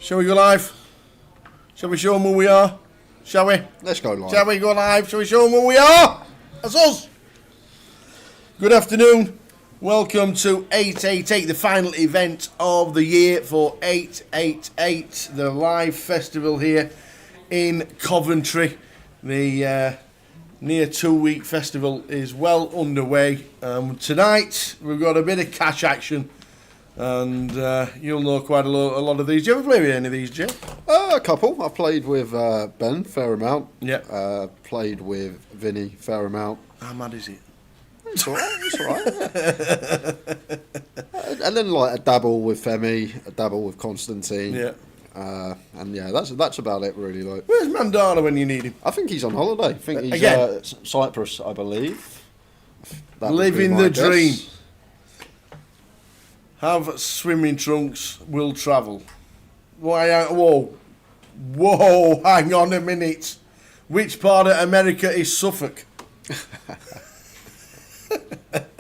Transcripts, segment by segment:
Shall we go live? Shall we show them who we are? Shall we? Let's go live. Shall we go live? Shall we show them who we are? That's us. Good afternoon. Welcome to 888, the final event of the year for 888, the live festival here in Coventry. The near 2-week festival is well underway. Tonight we've got a bit of cash action, and you'll know quite a lot of these. Do you ever play with any of these, Jim? A couple. I played with Ben, fair amount. Yeah. Played with Vinny, fair amount. How mad is it? It's alright, and then like a dabble with Femi, a dabble with Constantine. Yeah. And yeah, that's about it really. Like, Where's Mandana when you need him? I think he's on holiday. I think he's Again? Cyprus, I believe. That would be Living my the guess. dream. Have swimming trunks, will travel. Why? Whoa, hang on a minute. Which part of America is Suffolk?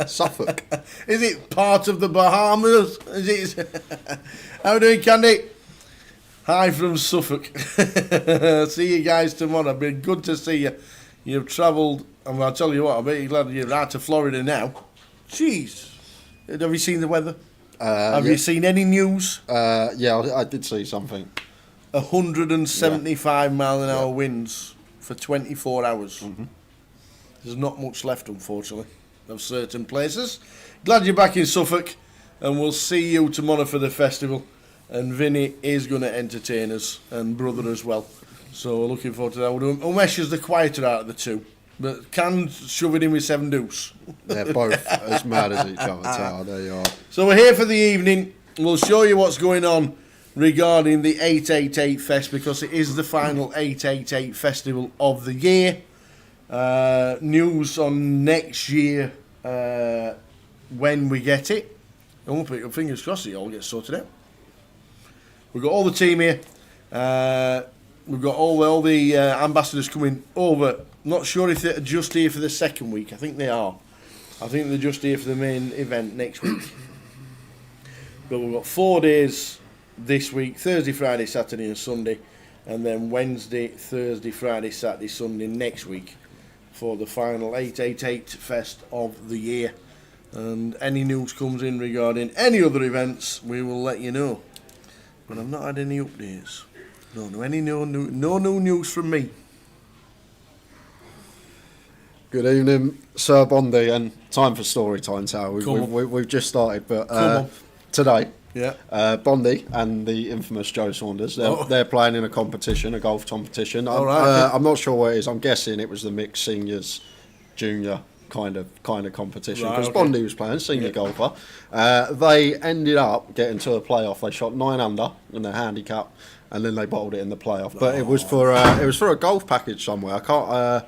Suffolk. Is it part of the Bahamas? Is it? How are we doing, Candy? Hi from Suffolk. See you guys tomorrow. Been good to see you. You've travelled, and I'll tell you what, I bet you're glad you're out to Florida now. Jeez. Have you seen the weather? Have you seen any news? Yeah, I did see something. 175 mile an hour winds for 24 hours. Mm-hmm. There's not much left, unfortunately, of certain places. Glad you're back in Suffolk, and we'll see you tomorrow for the festival. And Vinny is going to entertain us, and brother as well. So we're looking forward to that. Umesh is the quieter out of the two, but can shove it in with 7 deuce. They're both as mad as each other. So there you are. So we're here for the evening. We'll show you what's going on regarding the 888 Fest, because it is the final 888 festival of the year. News on next year when we get it. And we'll put your fingers crossed it all gets sorted out. We've got all the team here. We've got all the ambassadors coming over. Not sure if they're just here for the second week. I think they are. I think they're just here for the main event next week. But we've got 4 days this week: Thursday, Friday, Saturday and Sunday. And then Wednesday, Thursday, Friday, Saturday, Sunday next week for the final 888 Fest of the year. And any news comes in regarding any other events, we will let you know. But I've not had any updates. No new news from me. Good evening, Sir Bondi, and time for story time, Tower. We've just started, but today, Bondi and the infamous Joe Saunders, they're playing in a competition, a golf competition. I'm not sure what it is. I'm guessing it was the mixed seniors, junior kind of competition, because Bondi was playing senior golfer. They ended up getting to a playoff. They shot 9 under in their handicap, and then they bottled it in the playoff. But it was for a golf package somewhere. I can't.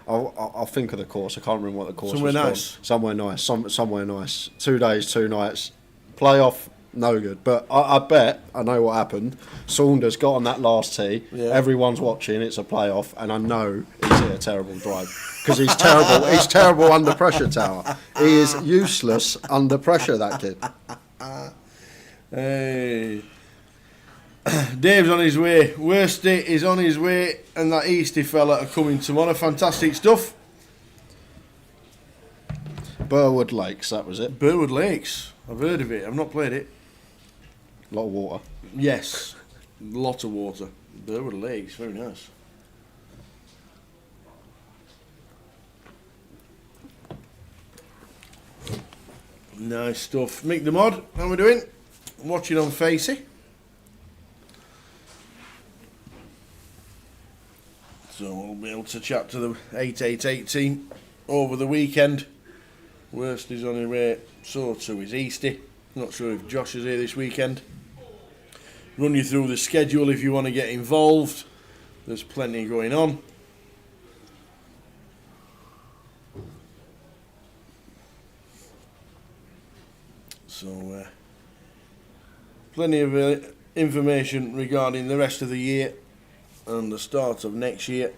I'll think of the course. I can't remember what the course was. Somewhere nice. Somewhere nice. 2 days, 2 nights. Playoff, no good. But I bet I know what happened. Saunders got on that last tee. Yeah. Everyone's watching. It's a playoff, and I know he's hit a terrible drive because he's terrible. He's terrible under pressure, Tower. He is useless under pressure. That kid. Hey. Dave's on his way. Worsty is on his way, and that Easty fella are coming tomorrow. Fantastic stuff. Burwood Lakes, that was it. Burwood Lakes. I've heard of it. I've not played it. A lot of water. Yes, a lot of water. Burwood Lakes, very nice. Nice stuff. Mick the Mod, how we doing? Watching on Facey. So we'll be able to chat to the 888 team over the weekend. Worst is on his way, so too is Easty. Not sure if Josh is here this weekend. Run you through the schedule if you want to get involved. There's plenty going on. So, plenty of information regarding the rest of the year and the start of next year.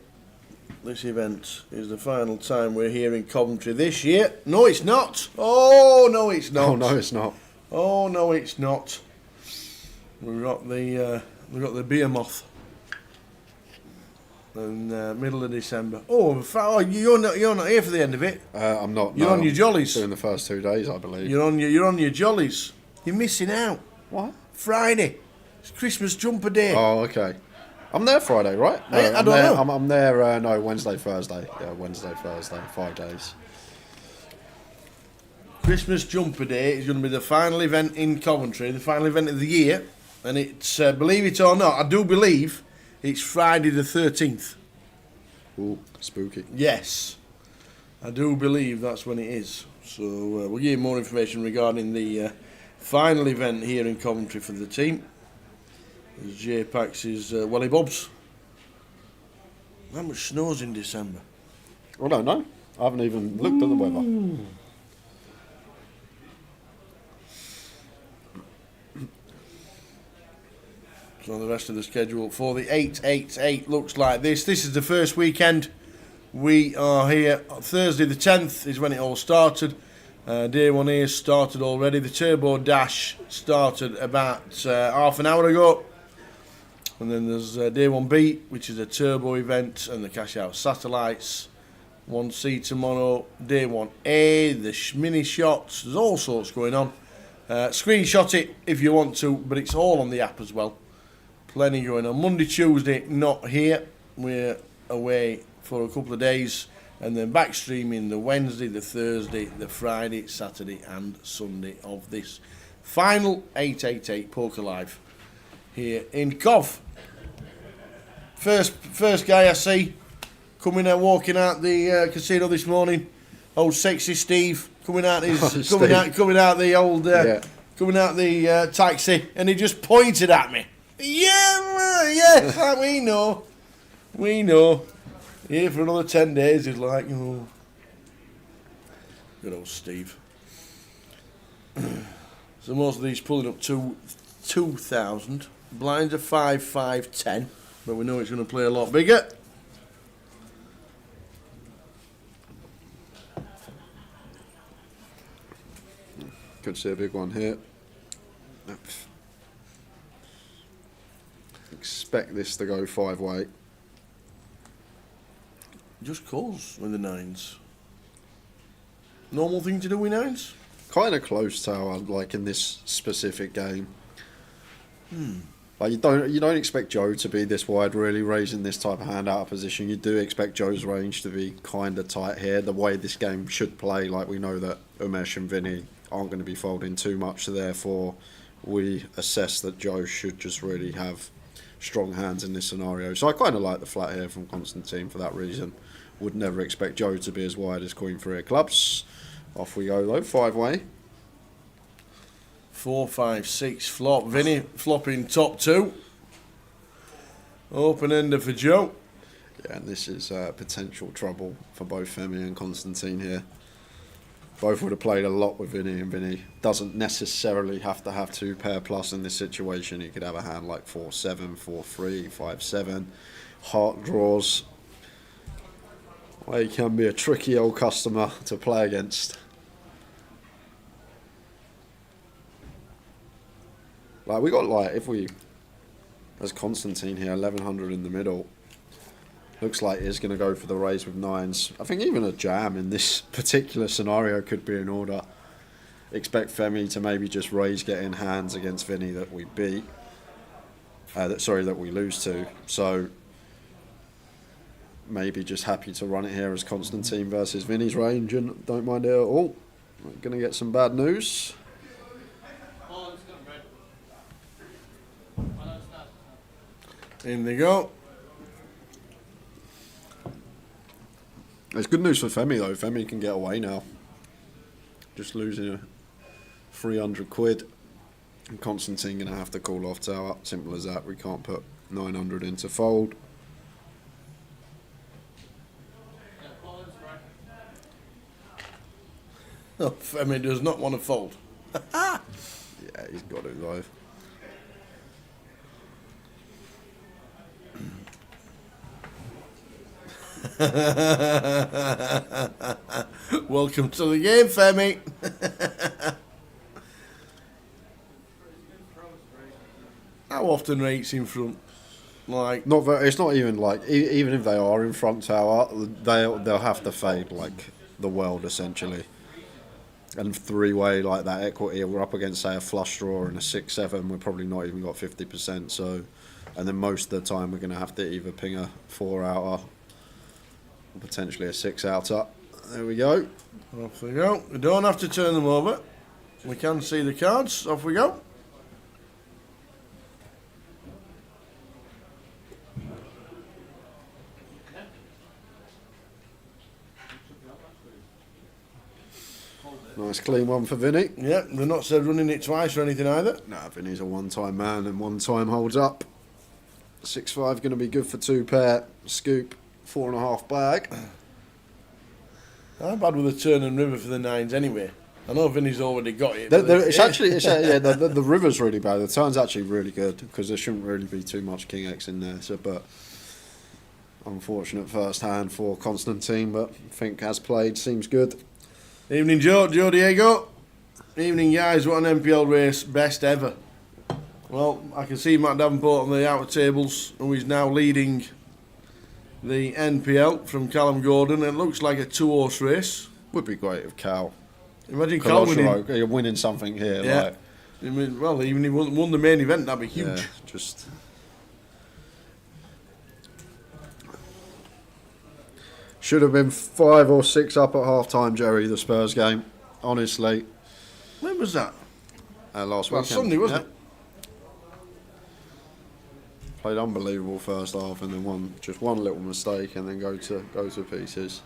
This event is the final time we're here in Coventry this year. No, it's not. Oh, no, it's not. Oh, no, it's not. Oh, no, it's not. We've got the We've got the Behemoth. In middle of December. Oh, you're not here for the end of it. I'm not. You're on your jollies. Doing the first 2 days, I believe. You're on your jollies. You're missing out. What? Friday. It's Christmas jumper day. Oh, okay. I'm there Friday, right? No, I don't know. I'm there. No, Wednesday, Thursday. Yeah, Wednesday, Thursday, 5 days. Christmas jumper day is going to be the final event in Coventry, the final event of the year, and it's believe it or not, I do believe it's Friday the 13th. Ooh, spooky. Yes, I do believe that's when it is. So we'll give you more information regarding the final event here in Coventry for the team. As J packs his welly bobs. How much snows in December? I don't know. I haven't even looked at the weather. So the rest of the schedule for the 888 looks like this. This is the first weekend. We are here. Thursday the 10th is when it all started. Day one here started already. The Turbo Dash started about half an hour ago. And then there's Day 1B, which is a turbo event, and the Cash Out Satellites. 1C tomorrow. Day 1A, the mini shots. There's all sorts going on. Screenshot it if you want to, but it's all on the app as well. Plenty going on. Monday, Tuesday, not here. We're away for a couple of days, and then back streaming the Wednesday, the Thursday, the Friday, Saturday, and Sunday of this final 888 Poker Live here in Cov. First guy I see coming out, walking out the casino this morning. Old sexy Steve coming out coming out the taxi, and he just pointed at me. Yeah, we know. Here for another 10 days. He's like, oh, good old Steve. So most of these pulling up to 2,000. Blinds are 5, 5, 10. But we know it's going to play a lot bigger. Could see a big one here. Expect this to go 5-way. Just calls with the nines. Normal thing to do with nines? Kind of close to how I'd like in this specific game. Like you don't expect Joe to be this wide, really raising this type of hand out of position. You do expect Joe's range to be kind of tight here. The way this game should play, like we know that Umesh and Vinny aren't going to be folding too much, so therefore we assess that Joe should just really have strong hands in this scenario. So I kind of like the flat here from Constantine for that reason. Would never expect Joe to be as wide as Queen 3 of clubs. Off we go though, 5-way. 4, 5, 6 flop. Vinny flopping top 2. Open ender for Joe. Yeah, and this is potential trouble for both Femi and Constantine here. Both would have played a lot with Vinny, and Vinny doesn't necessarily have to have 2 pair plus in this situation. He could have a hand like 4-7, 4-3, 5-7. Heart draws. Well, he can be a tricky old customer to play against. Like we got like, if we, as Constantine here, 1100 in the middle. Looks like he's going to go for the raise with nines. I think even a jam in this particular scenario could be in order. Expect Femi to maybe just raise, get in hands against Vinny that we beat. That we lose to. So maybe just happy to run it here as Constantine versus Vinny's range, and don't mind it at all. We're going to get some bad news. In they go. It's good news for Femi though. Femi can get away now. Just losing a 300 quid. And Constantine going to have to call off tower. Simple as that. We can't put 900 into fold. Oh, Femi does not want to fold. Yeah, he's got it though. Welcome to the game, Femi. How often rates in front? Like, not very, it's not even like even if they are in front tower, they'll have to fade like the world essentially. And three-way like that equity, we're up against say a flush draw and a 6-7. We're probably not even got 50%. So, and then most of the time we're going to have to either ping a 4-outer or potentially a 6-outer. There we go. Off we go. We don't have to turn them over. We can see the cards. Off we go. Nice clean one for Vinny. Yeah, they're not said running it twice or anything either. Nah, Vinny's a one-time man and one-time holds up. 6-5 going to be good for 2 pair. Scoop, 4.5 bag. How bad with the turn and river for the 9s anyway? I know Vinny's already got it. The river's really bad. The turn's actually really good because there shouldn't really be too much King X in there. So, but unfortunate first hand for Constantine, but I think as played seems good. Evening, Joe Diego. Evening, guys. What an NPL race. Best ever. Well, I can see Matt Davenport on the outer tables, who is now leading the NPL from Callum Gordon. It looks like a 2-horse race. Would be great if Cal. Imagine Cal winning something here. Yeah. Like, I mean, well, even if he won the main event, that'd be huge. Yeah, just. Should have been 5 or 6 up at half time, Jerry, the Spurs game. Honestly. When was that? Last weekend. Sunday, wasn't it? Played unbelievable first half and then just one little mistake and then go to pieces.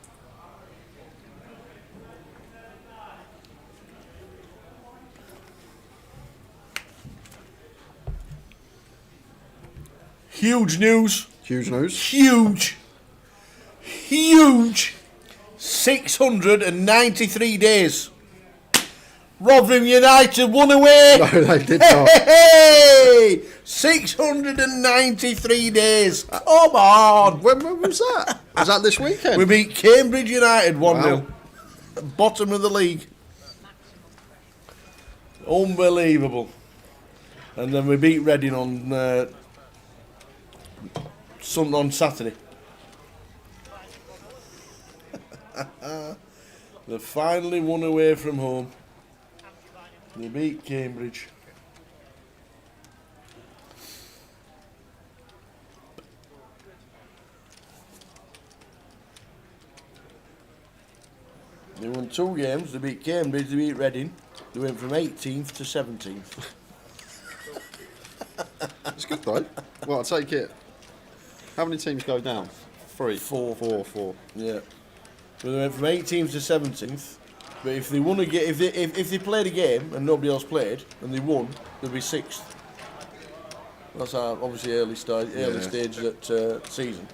Huge news. Huge news. Huge 693 days. Rotherham United won away. No, they did not. Hey, 693 days. Come on. When was that? Was that this weekend? We beat Cambridge United 1-0. Bottom of the league. Unbelievable. And then we beat Reading on Saturday. They finally won away from home. They beat Cambridge. They won 2 games. They beat Cambridge, they beat Reading. They went from 18th to 17th. It's good though. Well, I'll take it. How many teams go down? 3? 4. 4. Yeah. So they went from 18th to 17th. But if they won a game, if they played a game and nobody else played and they won, they'd be 6th. That's our obviously early stage that season.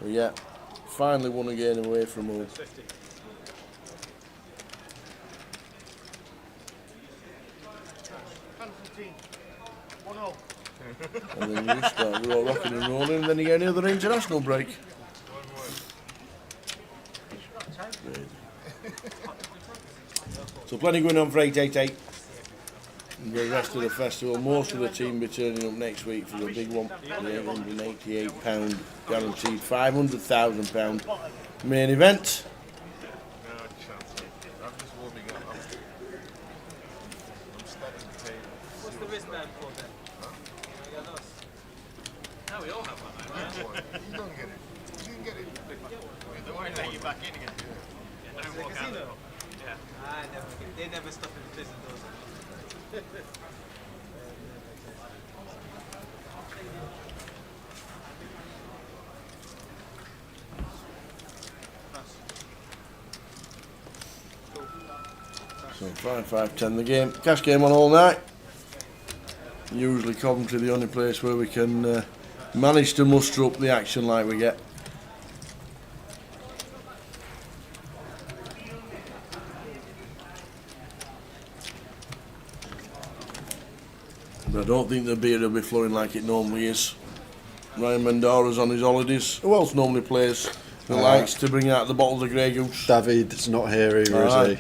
So yeah, finally won a game away from home. And then you start, we're all rocking and rolling, and then you get another international break. So plenty going on for 888. And the rest of the festival, most of the team be turning up next week for the big one. The £888 guaranteed £500,000 main event. What's the wristband for then? No, we all have one. You don't get it. You can get it. They won't let you back in again. Don't walk out. Yeah. They never stop in the prison doors. So 5-5-10 the game. Cash game on all night. Usually Coventry the only place where we can manage to muster up the action like we get. But I don't think the beer will be flowing like it normally is. Ryan Mendora's on his holidays. Who else normally plays? Who likes to bring out the bottles of Grey Goose? David's not here either, is he?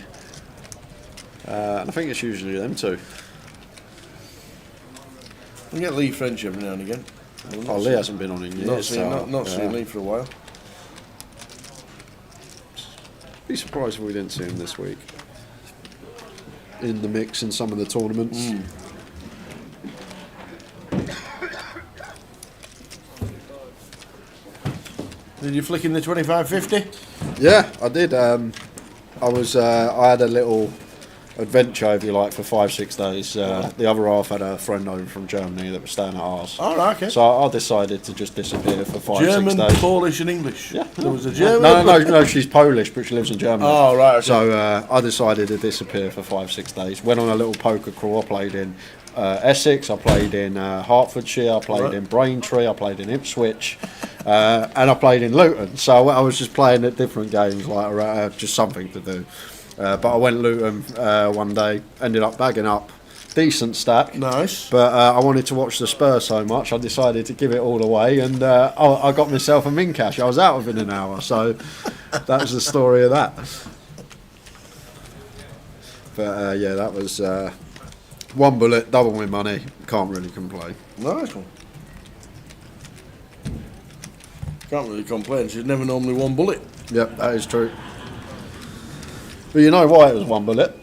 And I think it's usually them two. We get Lee French every now and again. Oh, Lee hasn't been on in years. Not seen Lee for a while. Be surprised if we didn't see him this week. In the mix in some of the tournaments. Did you flick in the 25.50? Yeah, I did. I had a little adventure, if you like, for 5-6 days. The other half had a friend over from Germany that was staying at ours. Oh, right, okay. So I decided to just disappear for 5-6 German, days. Polish, and English. Yeah, there was a German. No, she's Polish, but she lives in Germany. Oh, right. Okay. So I decided to disappear for 5-6 days. Went on a little poker crawl. I played in Essex. I played in Hertfordshire. I played in Braintree. I played in Ipswich. And I played in Luton. So I was just playing at different games, like just something to do. But I went Luton one day, ended up bagging up decent stack. Nice. But I wanted to watch the Spurs so much, I decided to give it all away, and I got myself a min cash. I was out within an hour, so that was the story of that. But yeah, that was one bullet, double my money. Can't really complain. Nice one. Can't really complain. She's never normally one bullet. Yep, that is true. But you know why it was one bullet?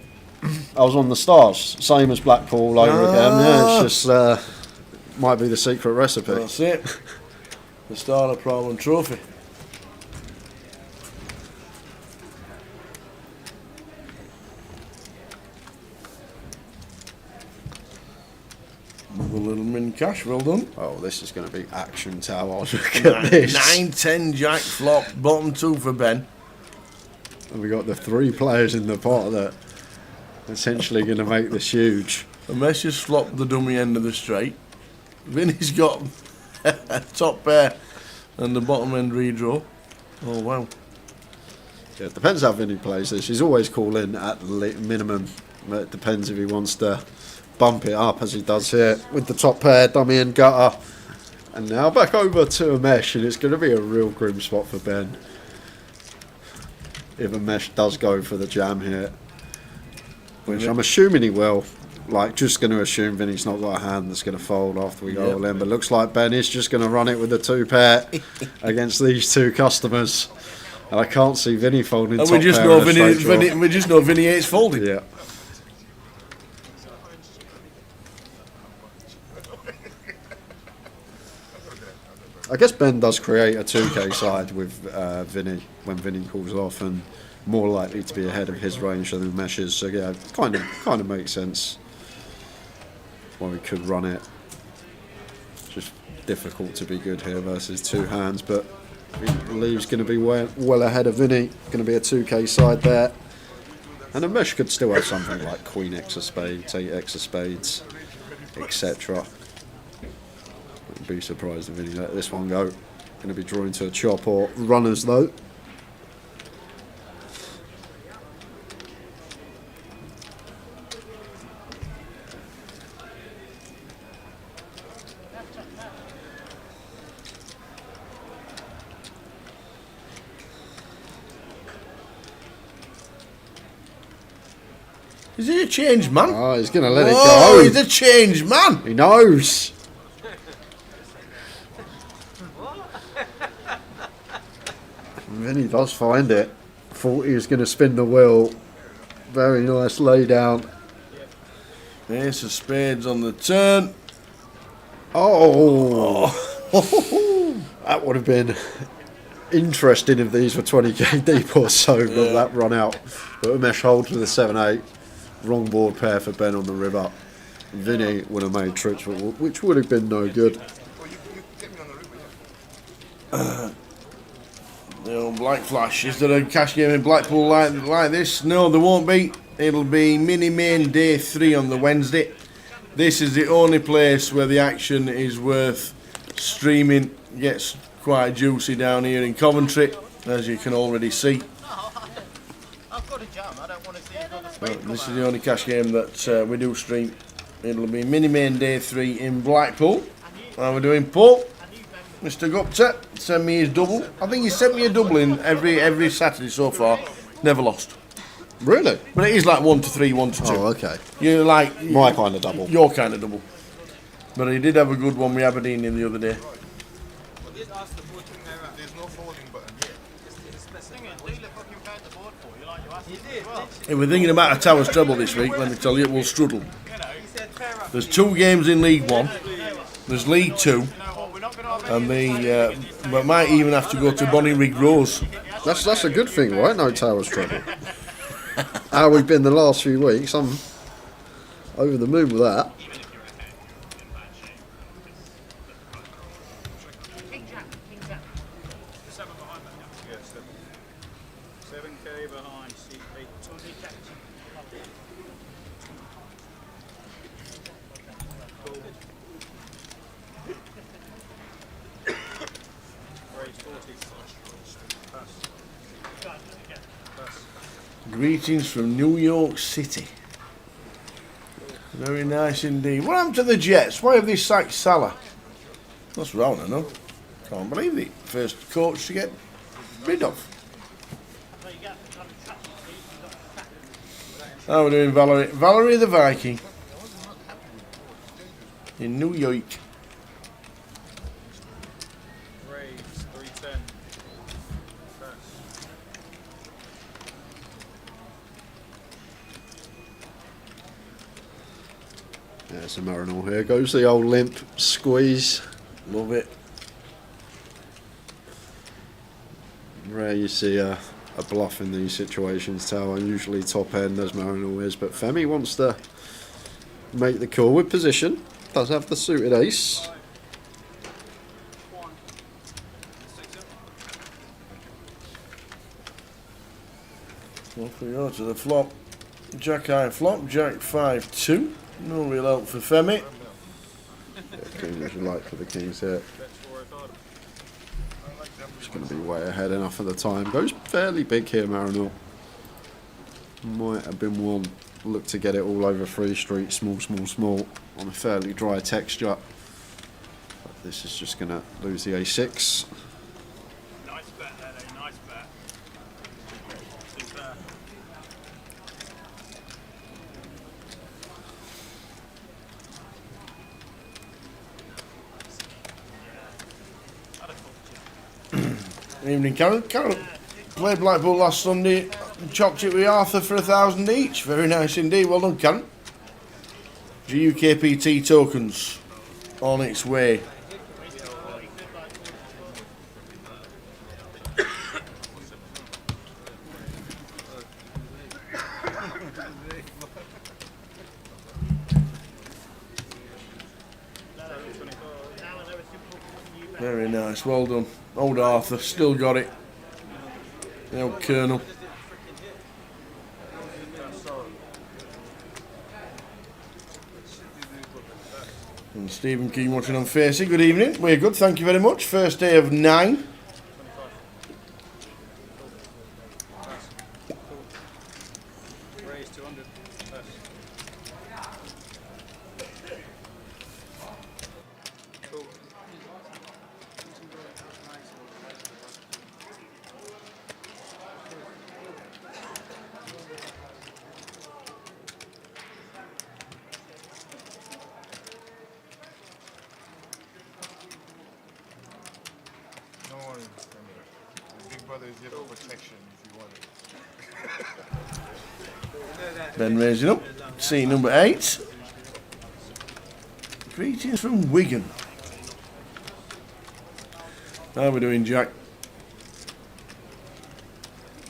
I was on the stars, same as Blackpool over again. Yeah, it's just might be the secret recipe. That's it. The Star of Problem Trophy. Another little min cash, well done. Oh, this is going to be action towers. Look at this. 9-10 jack flop, bottom 2 for Ben. And we got the 3 players in the pot that essentially going to make this huge. And Mesh has flopped the dummy end of the straight. Vinny's got a top pair and the bottom end redraw. Oh wow. Yeah, it depends how Vinny plays this. He's always calling at the minimum. But it depends if he wants to bump it up as he does here with the top pair, dummy and gutter. And now back over to a mesh, and it's going to be a real grim spot for Ben. If a mesh does go for the jam here, which I'm assuming he will. Like, just going to assume Vinny's not got a hand that's going to fold after we go all in. But looks like Ben is just going to run it with the 2 pair against these 2 customers. And I can't see Vinny folding. And top we just pair know in a straight draw. we just know Vinny hates folding. Yeah. I guess Ben does create a 2K side with Vinny when Vinny calls off, and more likely to be ahead of his range than the meshes. So yeah, kind of makes sense why we could run it. Just difficult to be good here versus 2 hands, but Lee's going to be well ahead of Vinny. Going to be a 2K side there, and a mesh could still have something like Queen X of spades, 8 X of spades, etc. Wouldn't be surprised if Vinny let this one go. Going to be drawing to a chop or runners though. Is he a changed man? Oh, he's going to let it Oh, go. he's a changed man. He knows. Vinny does find it. Thought he was going to spin the wheel. Very nice lay down. Ace of spades on the turn. Oh. That would have been interesting if these were 20k deep or so, but that run out. But a mesh hold with a 7-8. Wrong board pair for Ben on the river. Vinny would have made trips, which would have been no good. The old Black Flash. Is there a cash game in Blackpool like this? No, there won't be. It'll be mini main day 3 on the Wednesday. This is the only place where the action is worth streaming. Gets quite juicy down here in Coventry, as you can already see. I've got a jam. I don't want to see another This is the only cash game that we do stream. It'll be mini main day 3 in Blackpool. And we're doing Paul. Mr. Gupta, send me his double. I think he sent me a double in every Saturday so far. Never lost. Really? But it is like 1 to 3, 1 to 2. Oh, okay. You're like My kind of double. Your kind of double. But he did have a good one with Aberdeen in the other day. There's no folding button. If we're thinking about a Towers treble this week, let me tell you, we'll struggle. There's 2 games in League 1. There's League 2. And we might even have to go to Bonnyrigg Rose. That's a good thing, right? No Towers trouble. How we've been the last few weeks, I'm over the moon with that. Greetings from New York City. Very nice indeed. What happened to the Jets? Why have they sacked Salah? What's wrong, I know. Can't believe it. First coach to get rid of. How are we doing, Valerie? Valerie the Viking. In New York. There's a Marinol here. Goes the old limp squeeze. Love it. Rare you see a bluff in these situations, Tower. Usually top end as Marinol is, but Femi wants to make the call with position. Does have the suited ace. Off we go to the flop. Jack high flop, Jack 5-2. No real help for Femi. Yeah, King as you like for the Kings here. Just going to be way ahead enough of the time. Goes fairly big here, Marinol. Might have been one. Look to get it all over Free Street, small, small, small, on a fairly dry texture. But this is just going to lose the A6. Nice bet there, though. Nice bet. Super. Evening, Karen. Karen played Blackpool last Sunday. Chopped it with Arthur for 1,000 each. Very nice indeed. Well done, Karen. GUKPT tokens on its way. Very nice. Well done. Old Arthur still got it. The old Colonel. And Stephen King watching on Facey. Good evening. We're good. Thank you very much. First day of 9. No worries. The big brother is here for protection if you want it. Ben raising up. C number 8. Greetings from Wigan. How we doing, Jack?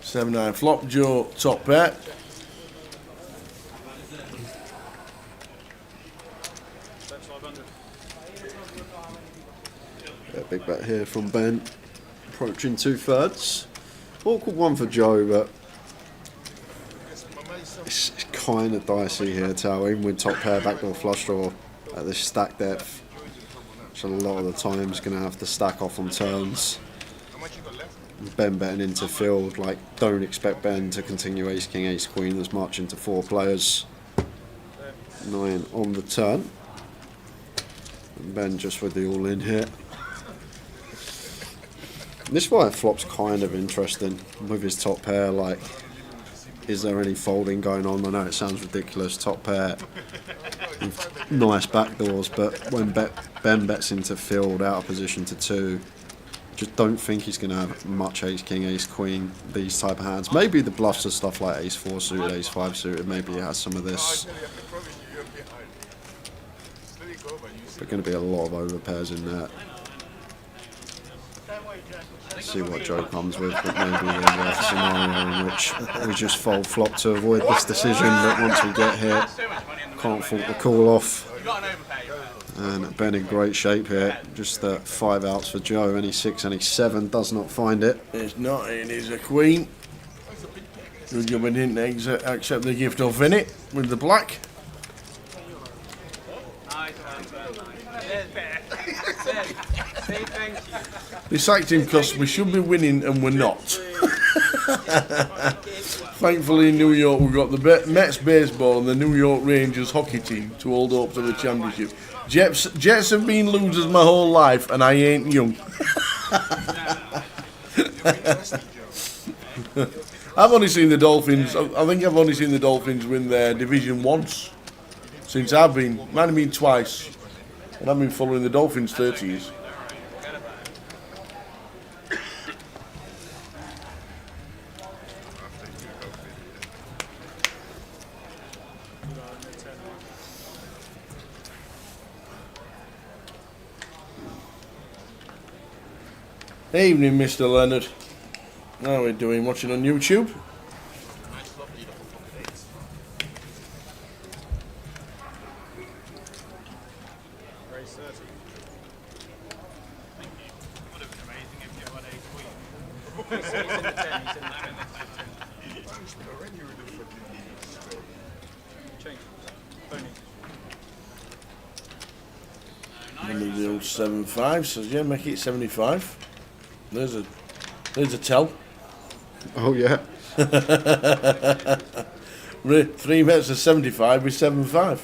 7-9 flop. Joe top pair. Yeah, big bet here from Ben. Approaching 2/3. Awkward one for Joe, but it's kind of dicey here, Tower. Even with top pair, backdoor flush draw at this stack depth, which a lot of the time is going to have to stack off on turns. Ben betting into field, like, don't expect Ben to continue ace king, ace queen as much into 4 players. 9 on the turn. And Ben just with the all in here. This white flop's kind of interesting with his top pair. Like, is there any folding going on? I know it sounds ridiculous. Top pair nice backdoors, but when Ben bets into field out of position to 2, just don't think he's going to have much ace king, ace queen, these type of hands. Maybe the bluffs are stuff like ace 4 suited, ace 5 suited, maybe he has some of this. There's going to be a lot of overpairs in there. Let's see what Joe comes with, but maybe there's a scenario in which we just fold flop to avoid this decision, but once we get here, can't fault the call off. And Ben in great shape here, just 5 outs for Joe, any 6, any 7, does not find it. It's not, it is a queen. Good job I didn't accept the gift of Vinny with the black. We sacked him because we should be winning and we're not. Thankfully in New York we've got the Mets baseball and the New York Rangers hockey team to hold up to the championship. Jets have been losers my whole life and I ain't young. I've only seen the Dolphins, I think I've only seen the Dolphins win their division once since I've been, might have been twice, and I've been following the Dolphins 30 years. Evening, Mr. Leonard. How are we doing? Watching on YouTube? And the old 7-5 says, yeah, make it 75. There's a tell. Oh yeah. 3 Mets are 75 with 7-5.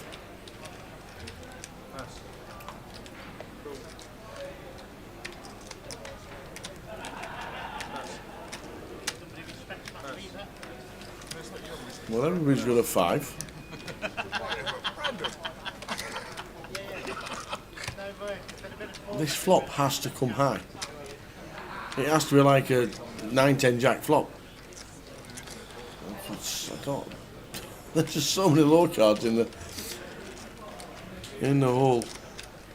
Well, everybody's got a 5. This flop has to come high. It has to be like a 9-10 jack flop. I don't. There's just so many low cards in the hole.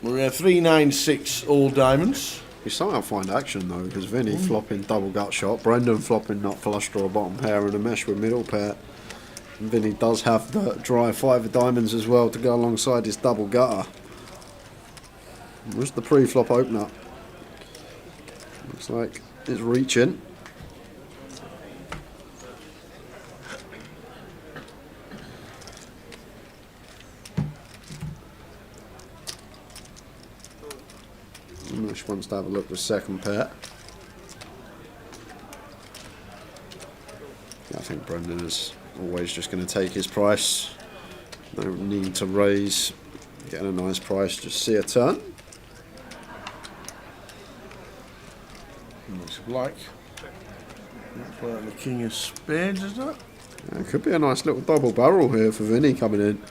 We're at 3-9-6 all diamonds. You somehow find action though, because Vinny flopping double gut shot, Brendan flopping nut flush draw bottom pair and a mesh with middle pair. And Vinny does have the dry 5 of diamonds as well to go alongside his double gutter. Where's the pre-flop opener? Looks like it's reaching. Mesh wants to have a look at the second pair. Yeah, I think Brendan is always just going to take his price. No need to raise. Getting a nice price, just see a turn. Looks like the king of spades, is that? Yeah, it could be a nice little double barrel here for Vinny coming in.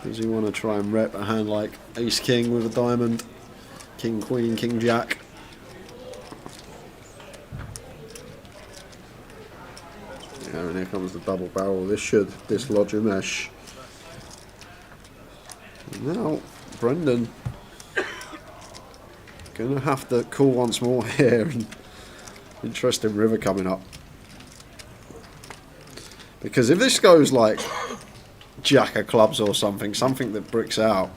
Does he want to try and rep a hand like ace king with a diamond, king queen, king jack? Yeah, and here comes the double barrel. This should dislodge a mesh. Now, Brendan gonna have to call once more here. And interesting river coming up. Because if this goes like jack of clubs or something that bricks out,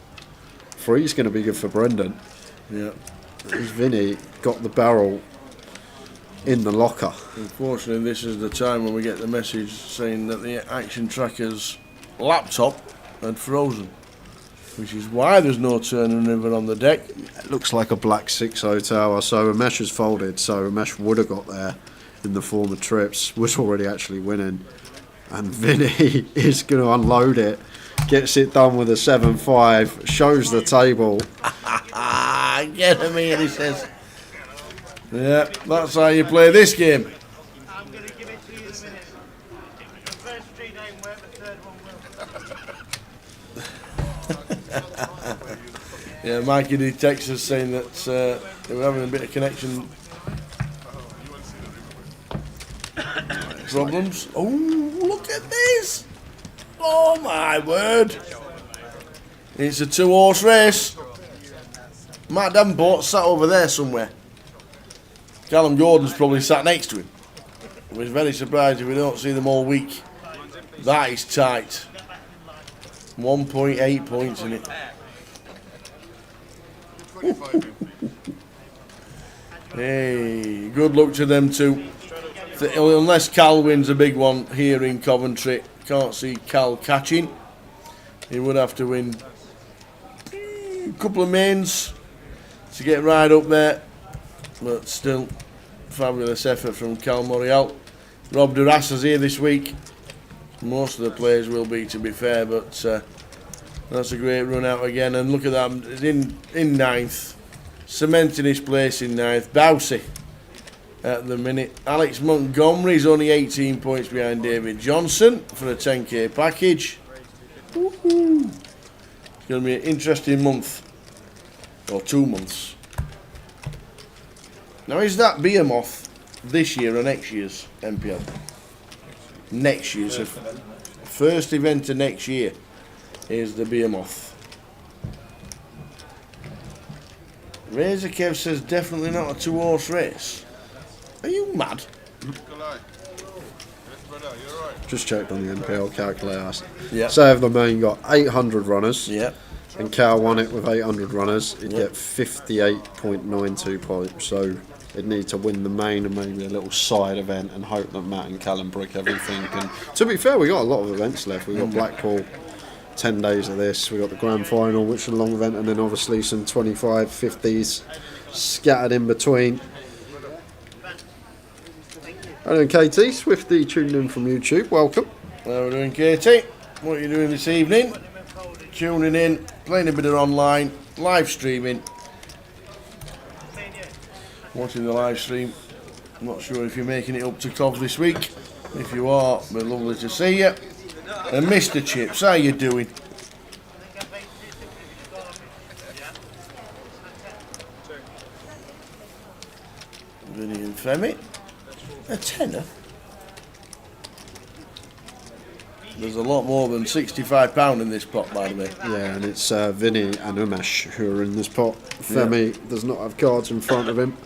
3's going to be good for Brendan. Yeah. As Vinny got the barrel in the locker. Unfortunately, this is the time when we get the message saying that the Action Tracker's laptop had frozen, which is why there's no turn and river on the deck. It looks like a black 6-0 tower, so Ramesh has folded, so Ramesh would have got there in the form of trips, was already actually winning. And Vinny is going to unload it, gets it done with a 7-5, shows the table. Get him here, he says. Yeah, that's how you play this game. I'm going to give it to you in a minute. The first 3 don't work, the third one will. Yeah, Mikey did text us saying that they were having a bit of connection problems. Oh, look at this! Oh my word! It's a 2-horse race. Matt Davenport sat over there somewhere. Callum Gordon's probably sat next to him. I was very surprised if we don't see them all week. That is tight. 1.8 points in it. Hey, good luck to them two. Unless Cal wins a big one here in Coventry, can't see Cal catching. He would have to win a couple of mains to get right up there, but still, fabulous effort from Cal Morial. Rob Durassa's here this week. Most of the players will be, to be fair, but that's a great run out again. And look at that, in ninth, cementing his place in ninth. Bowsy at the minute. Alex Montgomery's only 18 points behind David Johnson for a 10k package. Woohoo! It's going to be an interesting month, or 2 months. Now, is that Behemoth this year or next year's MPL? Next year's. First event of next year is the Behemoth. Razor Kev says definitely not a 2-horse race. Are you mad? Just checked on the NPL calculator. Yeah. Say if the main got 800 runners. Yeah. And Cal won it with 800 runners, he'd get 58.92 points. So he'd need to win the main and maybe a little side event and hope that Matt and Callum brick everything. And to be fair, we got a lot of events left. We got Blackpool, 10 days of this. We got the grand final, which is a long event, and then obviously some 25, 50s scattered in between. Hello, KT Swifty tuned in from YouTube. Welcome. How are we doing, KT? What are you doing this evening? Tuning in, playing a bit of online, live streaming. Watching the live stream. I'm not sure if you're making it up to Cov this week. If you are, it'd be lovely to see you. And Mr. Chips, how you doing? Vinny and Femi. A tenner? There's a lot more than £65 in this pot, by the way. Yeah, and it's Vinny and Umesh who are in this pot. Femi does not have cards in front of him.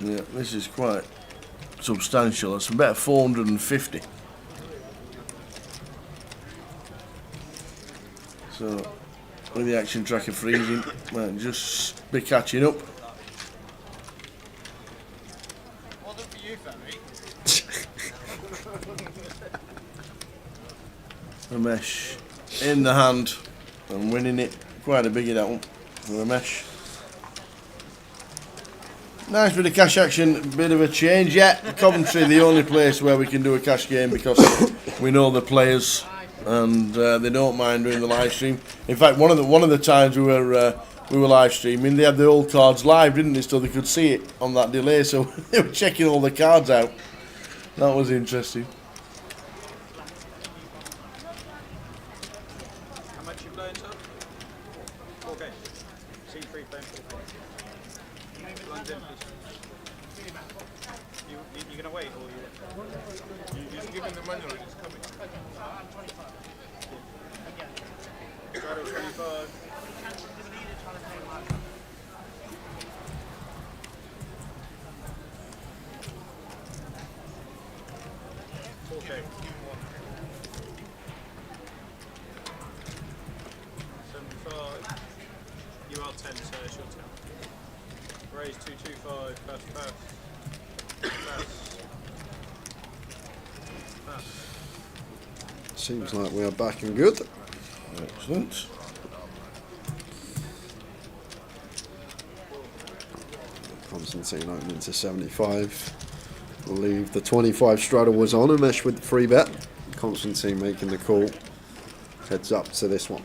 Yeah, this is quite substantial. It's about 450. So, with the action tracker freezing, might just be catching up. Ramesh in the hand and winning it. Quite a biggie, that one for Ramesh. Nice bit of cash action, bit of a change. Yeah, Coventry the only place where we can do a cash game because we know the players and they don't mind doing the live stream. In fact, one of the times we were live streaming, they had the old cards live, didn't they? So they could see it on that delay. So they were checking all the cards out. That was interesting. How much you playing, sir? 4K. C3 playing 4K. Lines in, please. You gonna wait or you just give him the manual, it's coming. Shadow 25. Okay. 75. You are 10, so it's your turn. Raise 225. Pass. Seems like we are back and good. Excellent. Constantine opening to 75. We'll leave the 25 straddle was on and mesh with the free bet. Constantine making the call. Heads up to this one.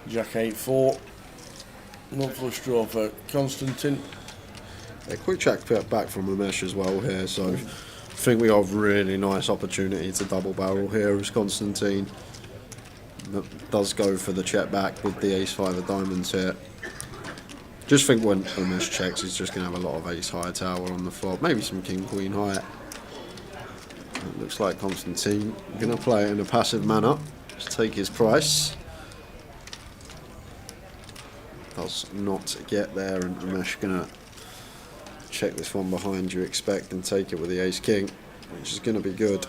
Jack 8-4. Not flush draw for Constantine. A quick check back from Umesh as well here, so I think we have a really nice opportunity to double barrel here as Constantine does go for the check back with the ace-5 of diamonds here. Just think when Umesh checks, he's just going to have a lot of ace-high tower on the flop, maybe some king-queen high. It looks like Constantine going to play it in a passive manner, just take his price. Does not get there, and Umesh going to check this one behind you expect and take it with the ace-king, which is going to be good.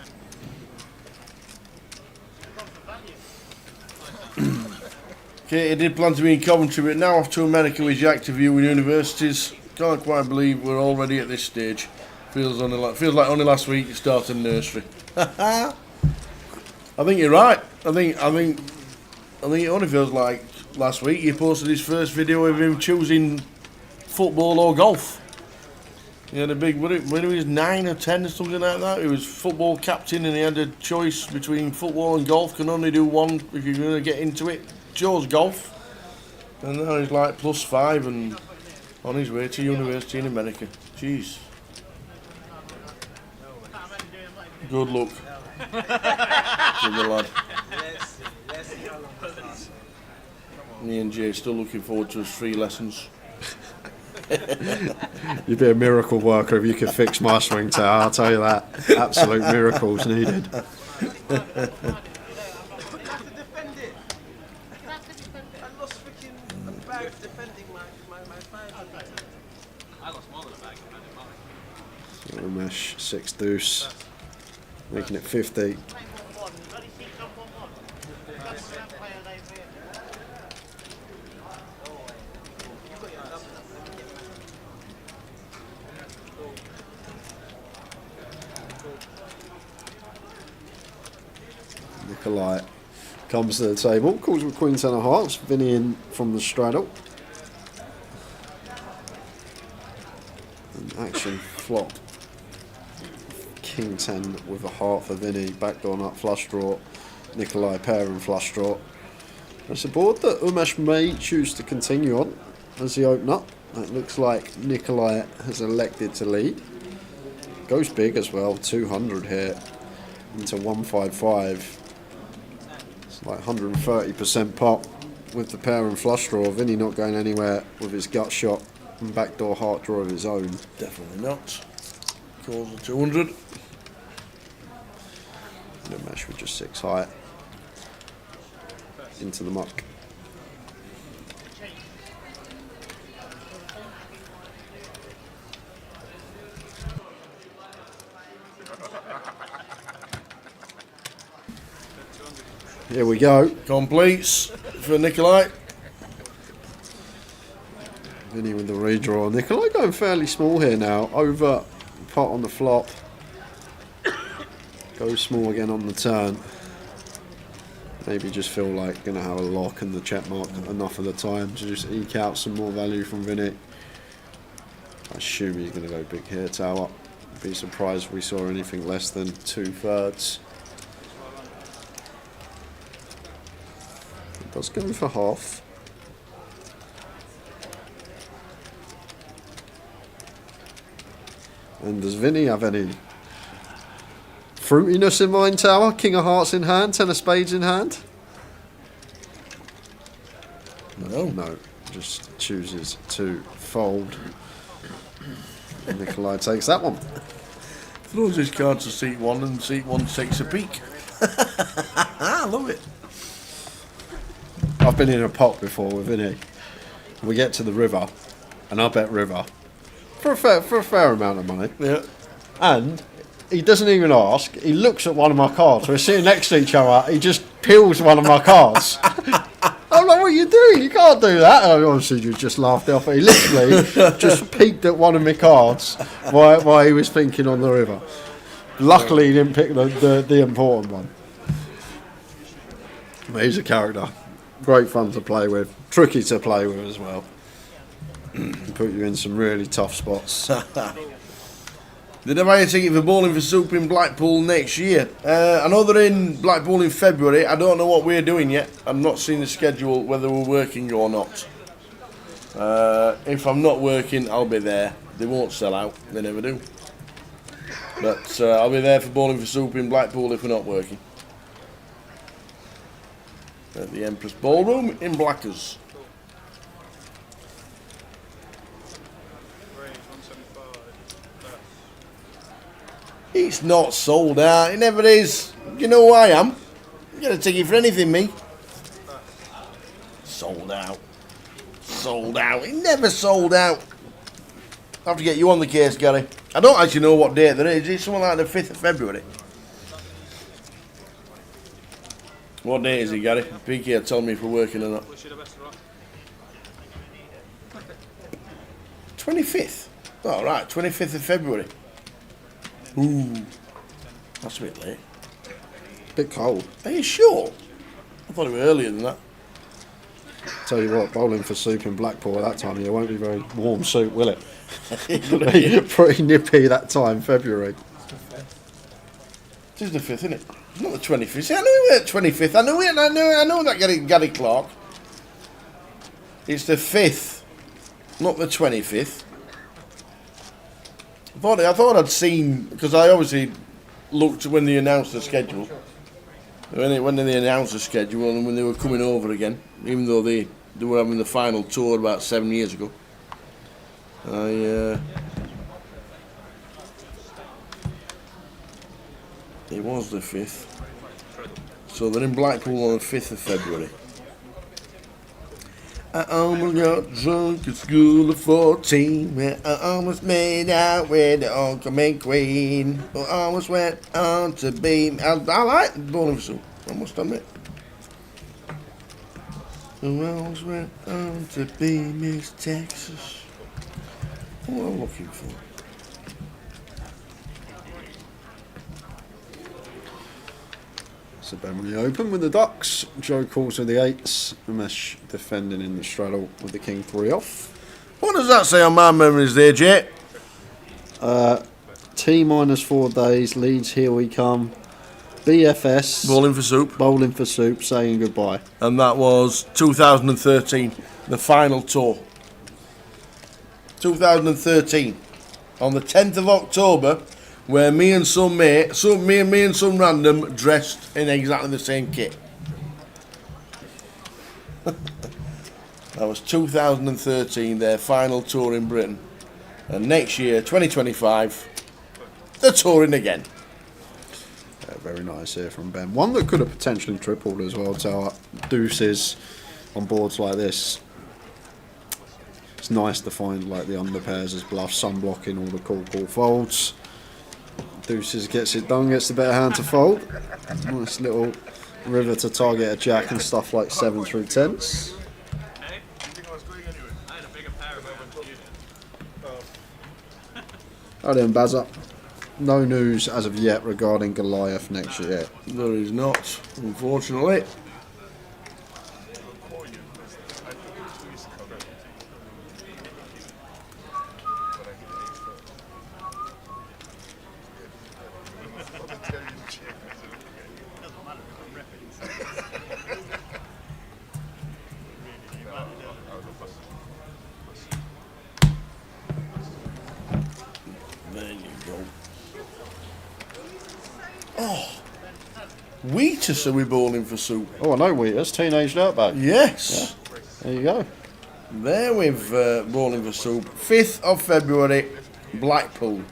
Okay, he did plan to be in Coventry, but now off to America with Jack to view universities. Can't quite believe we're already at this stage. Feels like only last week you started nursery. I think you're right. I think it only feels like last week he posted his first video of him choosing football or golf. He had a big, when he was 9 or 10 or something like that, he was football captain and he had a choice between football and golf. Can only do one if you're going to get into it. Chose golf. And now he's like +5 and on his way to university in America. Jeez. Good luck. To the lad. Me and Jay still looking forward to his free lessons. You'd be a miracle worker if you could fix my swing tower, I'll tell you that. Absolute miracles needed. I lost freaking a bag defending my 500. I lost more than a bag defending mine. Umesh 6 deuce, making it 50. Nikolai comes to the table, calls with Queen 10 of hearts, Vinny in from the straddle. And action flop. King 10 with a heart for Vinny, backdoor nut flush draw, Nikolai pair and flush draw. It's a board that Umesh may choose to continue on as he open up. It looks like Nikolai has elected to lead. Goes big as well, 200 here into 155. It's like 130% pop with the pair and flush draw. Vinny not going anywhere with his gut shot and backdoor heart draw of his own. Definitely not. Calls a 200. No mesh with just 6 high. Into the muck. Here we go. Completes for Nikolai. Vinny with the redraw. Nikolai going fairly small here now. Over pot on the flop. Go small again on the turn. Maybe just feel like going to have a lock and the check mark enough of the time to just eke out some more value from Vinny. I assume he's going to go big here, tower. Be surprised if we saw anything less than 2/3. It does go for half. And does Vinny have any fruitiness in mind, tower? King of hearts in hand, 10 of spades in hand? No, just chooses to fold. And Nikolai takes that one. Throws his card to seat 1 and seat 1 takes a peek. I love it. I've been in a pot before with Vinny. We get to the river, and I bet river for a fair amount of money. Yeah. And he doesn't even ask. He looks at one of my cards. We're sitting next to each other. He just peels one of my cards. I'm like, what are you doing? You can't do that. And obviously, you just laughed it off. He literally just peeked at one of my cards while he was thinking on the river. Luckily, he didn't pick the important one. But he's a character. Great fun to play with. Tricky to play with as well. Put you in some really tough spots. Did I buy a ticket for Bowling for Soup in Blackpool next year? I know they're in Blackpool in February. I don't know what we're doing yet. I've not seen the schedule, whether we're working or not. If I'm not working, I'll be there. They won't sell out. They never do. But I'll be there for Bowling for Soup in Blackpool if we're not working. At the Empress Ballroom in Blackers. It's not sold out. It never is. You know who I am? You get a ticket for anything, me. Sold out. Sold out. It never sold out. I have to get you on the case, Gary. I don't actually know what date there is. It's something like the 5th of February. What day is it, Gary? PK will tell me if we're working or not. 25th. Oh, right. 25th of February. Ooh. That's a bit late. Bit cold. Are you sure? I thought it was earlier than that. Tell you what, Bowling for Soup in Blackpool at that time of year won't be very warm soup, will it? Pretty nippy that time, February. It is the 5th, isn't it? It's not the 25th. See, I knew it was the 25th. I knew it. I know that Gary Clark. It's the 5th, not the 25th. I thought I'd seen, because I obviously looked when they announced the schedule. When they announced the schedule and when they were coming over again, even though they were having the final tour about 7 years ago. It was the 5th. So they're in Blackpool on the 5th of February. I almost got drunk at school at 14, where I almost made out with the Uncle Queen, who almost went on to be. I like Bowling for Soup, I must admit. Who almost went on to be Miss Texas. What am I looking for? So Beverly Open with the Ducks. Joe calls with the 8s. Ramesh defending in the straddle with the King 3 off. What does that say on my memories there, Jay? T minus 4 days. Leeds, here we come. BFS. Bowling for Soup. Bowling for Soup, saying goodbye. And that was 2013, the final tour. 2013. On the 10th of October, where me and some random dressed in exactly the same kit. That was 2013, their final tour in Britain. And next year, 2025, they're touring again. Very nice here from Ben. One that could have potentially tripled as well, to our deuces on boards like this. It's nice to find like the underpairs as bluff, sun blocking all the cool folds. Deuces gets it done, gets the better hand to fold. Nice little river to target a jack and stuff like 7 through 10s. How then, Bazza? No news as of yet regarding Goliath next year. There is not, unfortunately. There you go. Oh, Wheatus are we bowling for Soup? Oh, I know Wheatus, Teenage Dirtbag. Yes. Yeah. There you go. There with Bowling for Soup. 5th of February, Blackpool.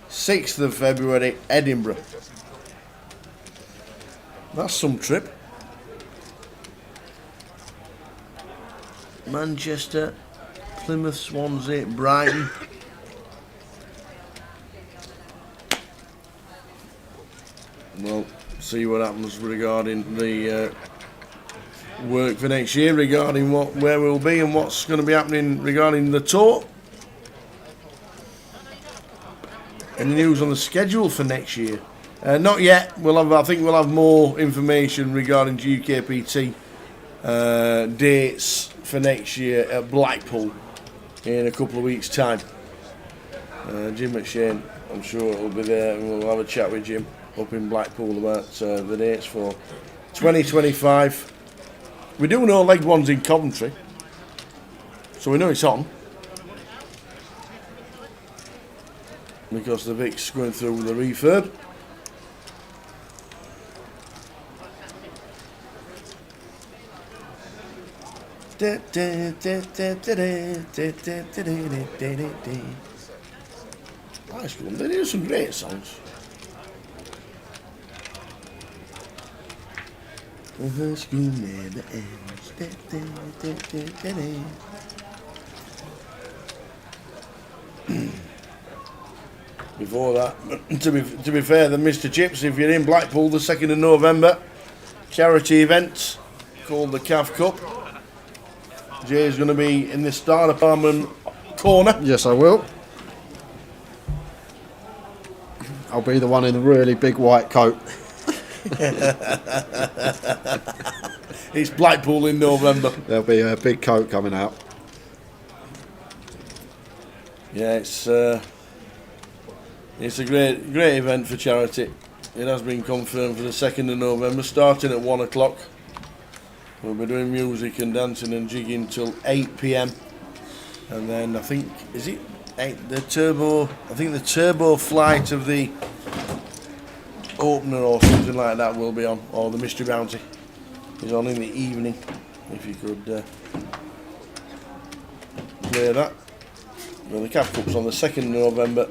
6th of February, Edinburgh. That's some trip. Manchester, Plymouth, Swansea, Brighton. Well, see what happens regarding the work for next year, regarding where we'll be and what's going to be happening regarding the tour. Any news on the schedule for next year? Not yet. I think we'll have more information regarding GKPT dates for next year at Blackpool in a couple of weeks' time. Jim McShane, I'm sure will be there, and we'll have a chat with Jim up in Blackpool about the dates for 2025. We do know leg one's in Coventry, so we know it's on. Because the Vic's going through the refurb. High school, they do some great songs. The high school never ends. Before that, to be fair, then Mr. Chips, if you're in Blackpool the 2nd of November, charity event called the CAF Cup. Jay's going to be in the Star Department corner. Yes, I will. I'll be the one in the really big white coat. It's Blackpool in November. There'll be a big coat coming out. Yeah, it's a great event for charity. It has been confirmed for the 2nd of November, starting at 1 o'clock. We'll be doing music and dancing and jigging till 8 p.m. And then I think, is it the turbo flight of the opener or something like that will be on, or the mystery bounty is on in the evening. If you could play that. Well, the CAF Cup's on the 2nd of November.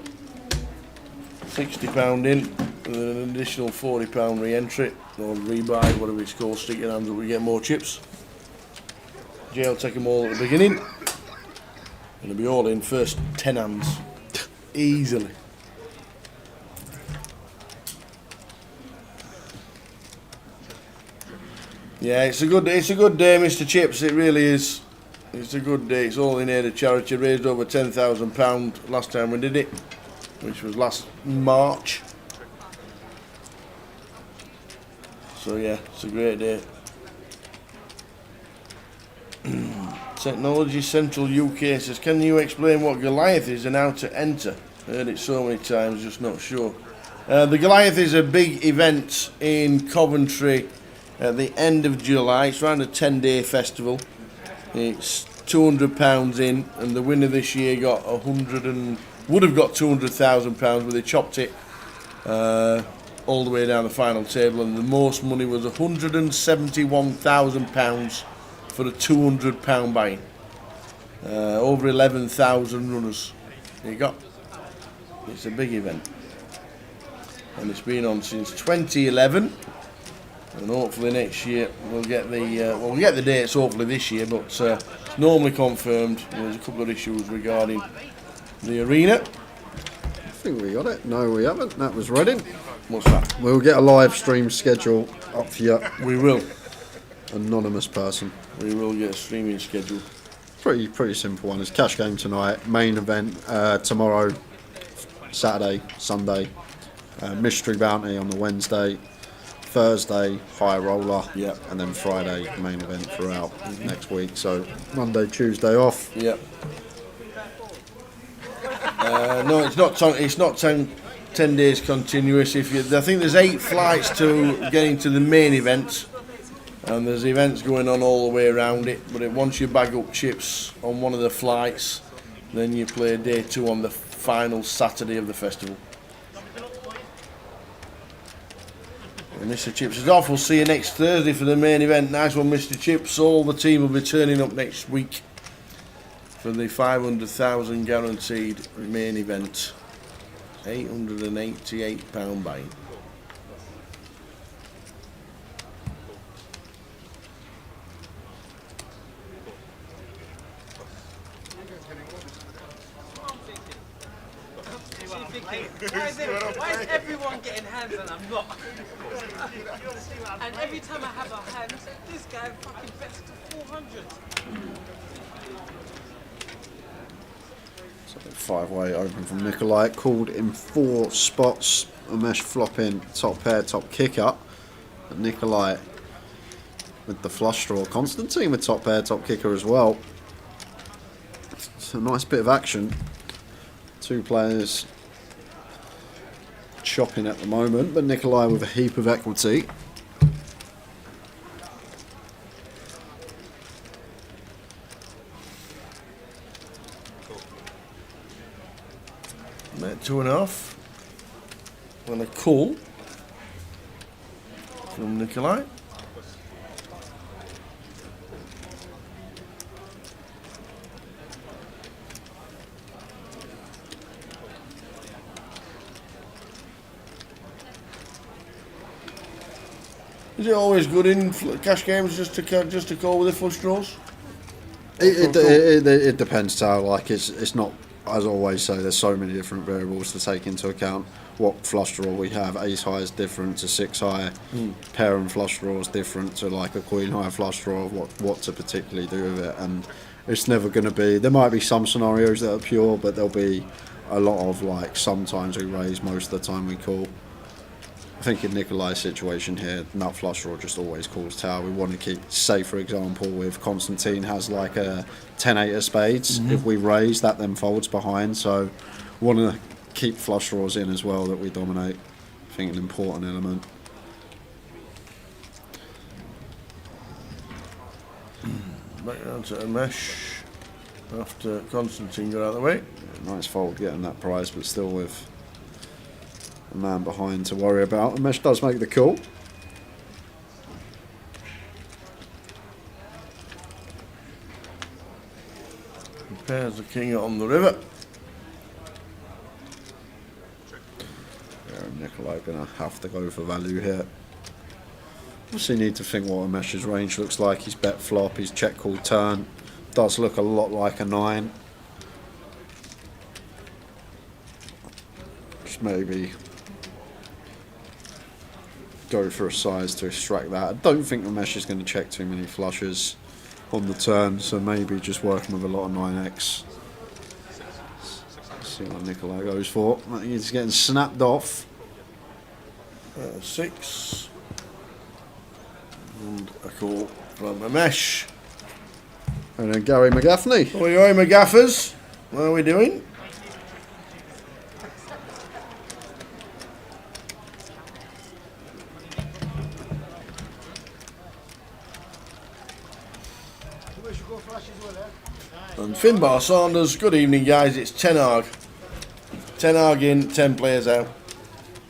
£60 in with an additional £40 re-entry or rebuy, whatever it's called. Stick your hands up, we get more chips. Jay will take them all at the beginning. It'll be all in first 10 hands. Easily. Yeah, it's a good day, Mr. Chips. It really is. It's a good day. It's all in aid of charity. Raised over £10,000 last time we did it, which was last March. So yeah, it's a great day. Technology Central UK says, can you explain what Goliath is and how to enter? Heard it so many times, just not sure. The Goliath is a big event in Coventry at the end of July. It's around a 10-day festival. It's £200 in, and the winner this year got would have got £200,000, but they chopped it all the way down the final table, and the most money was £171,000 for a £200 buy-in. Over 11,000 runners. There you go. It's a big event, and it's been on since 2011. And hopefully next year we'll get the dates. Hopefully this year, but it's normally confirmed. There's a couple of issues regarding the arena. I think we got it. No, we haven't. That was Reading. What's that? We'll get a live stream schedule up for you. We will. Anonymous person. We will get a streaming schedule. Pretty simple one. It's cash game tonight. Main event tomorrow, Saturday, Sunday. Mystery bounty on the Wednesday. Thursday, high roller, yep. And then Friday, main event throughout next week. So Monday, Tuesday off. Yep. No, it's not 10 days continuous. I think there's 8 flights to getting to the main event, and there's events going on all the way around it. But once you bag up chips on one of the flights, then you play day 2 on the final Saturday of the festival. And Mr. Chips is off. We'll see you next Thursday for the main event. Nice one, Mr. Chips. All the team will be turning up next week for the 500,000 guaranteed main event. £888 buy-in. Why is everyone getting hands and I'm not? And every time I have a hand, this guy fucking bets to 400. So 5-way open from Nikolai, called in 4 spots. Umesh flopping top pair, top kicker. And Nikolai with the flush draw. Constantine with top pair, top kicker as well. It's a nice bit of action. 2 players chopping at the moment, but Nikolai with a heap of equity. Bet 2.5. And a call from Nikolai. Is it always good in cash games just to call with the flush draws? It depends, Tal. Like it's not, as I always say, there's so many different variables to take into account. What flush draw we have, ace high is different to 6 high, pair and flush draw is different to like a queen high flush draw, what to particularly do with it, and it's never going to be, there might be some scenarios that are pure, but there'll be a lot of like, sometimes we raise, most of the time we call. I think in Nikolai's situation here, nut flush draw just always calls tower. We want to keep, say for example, if Constantine has like a 10-8 of spades, if we raise, that then folds behind. So we want to keep flush draws in as well that we dominate. I think an important element. Back down to a mesh after Constantine got out of the way. Yeah, nice fold getting that prize, but still with a man behind to worry about. And mesh does make the call. Pairs the king on the river. Yeah, Nikolai gonna have to go for value here. Obviously need to think what a mesh's range looks like. He's bet flop, he's check call turn. Does look a lot like a 9. Just maybe go for a size to extract that. I don't think the mesh is going to check too many flushes on the turn, so maybe just working with a lot of 9x. Let's see what Nikolai goes for. I think he's getting snapped off. 6. And a call from a mesh. And then Gary McGaffney. Oi, oi, McGaffers. What are we doing? And Finbar Saunders, good evening guys, it's 10 arg. 10 arg in, 10 players out.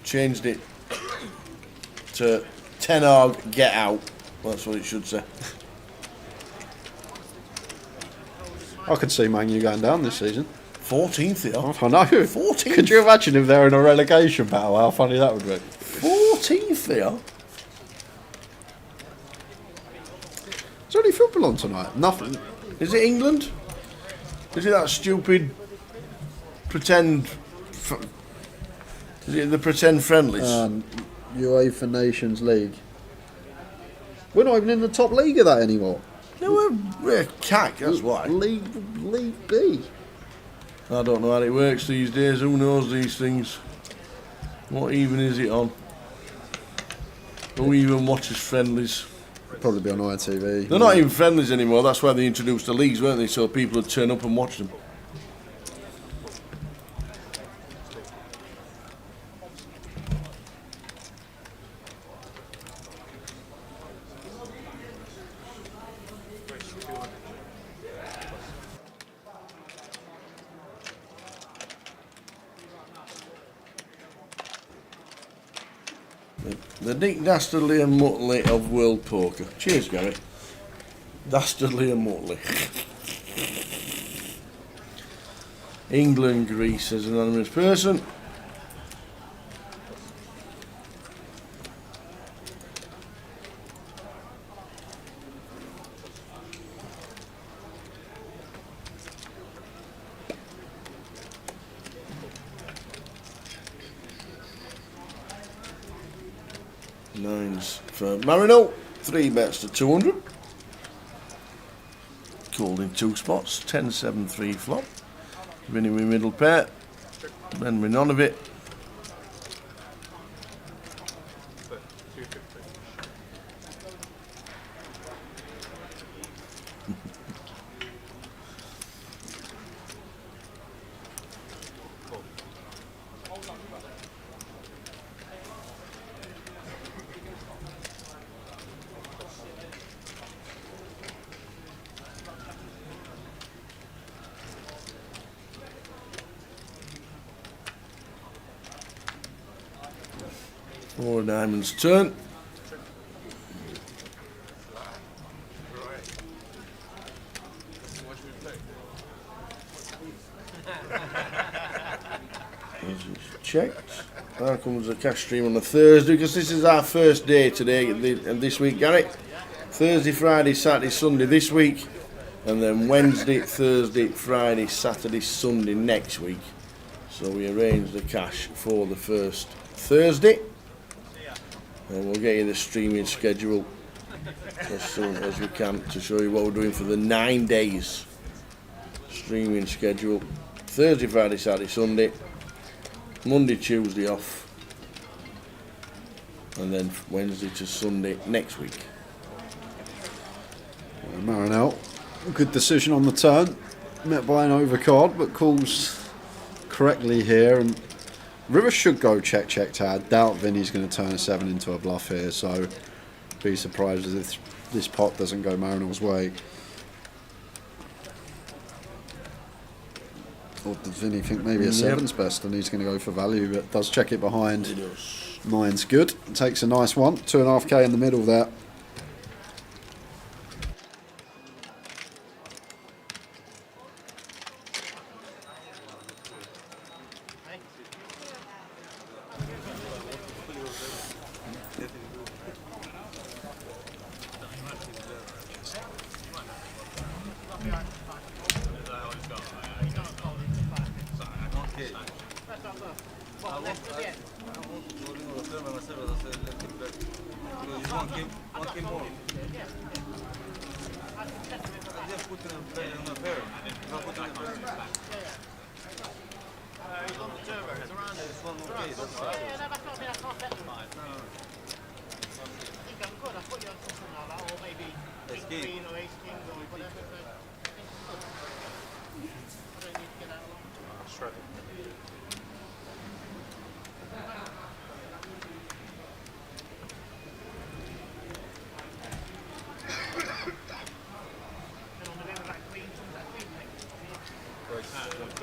Changed it to 10 arg, get out. That's what it should say. I could see Man U going down this season. 14th here. I know. 14th? Could you imagine if they're in a relegation battle? How funny that would be. 14th here? Is there any football on tonight? Nothing. Is it England? Is it that stupid pretend... Is it the pretend friendlies? UEFA Nations League. We're not even in the top league of that anymore. No, we're cack, that's why. League B. I don't know how it works these days. Who knows these things? What even is it on? Who even watches friendlies? Probably be on ITV. They're not even friendlies anymore. That's why they introduced the leagues, weren't they? So people would turn up and watch them. The Dick Dastardly and Muttley of world poker. Cheers, Gary. Dastardly and Muttley. England, Greece, says an anonymous person. Nines for Marino. 3 bets to 200. Called in 2 spots. 10-7-3 flop. Winning with middle pair. Then with none of it. 4 of diamonds turn. Checked. Now comes the cash stream on the Thursday, because this is our first day today and this week, Gary. Thursday, Friday, Saturday, Sunday this week, and then Wednesday, Thursday, Friday, Saturday, Sunday next week. So we arranged the cash for the first Thursday, and we'll get you the streaming schedule as soon as we can to show you what we're doing for the 9 days. Streaming schedule: Thursday, Friday, Saturday, Sunday, Monday, Tuesday off, and then Wednesday to Sunday next week. Marinel, good decision on the turn, met by an overcard, but calls correctly here, and River should go check Tad. Doubt Vinny's going to turn a 7 into a bluff here, so be surprised if this pot doesn't go Marinel's way. Or does Vinny think maybe a 7's best and he's going to go for value, but does check it behind. 9's good, takes a nice one, 2.5k in the middle there.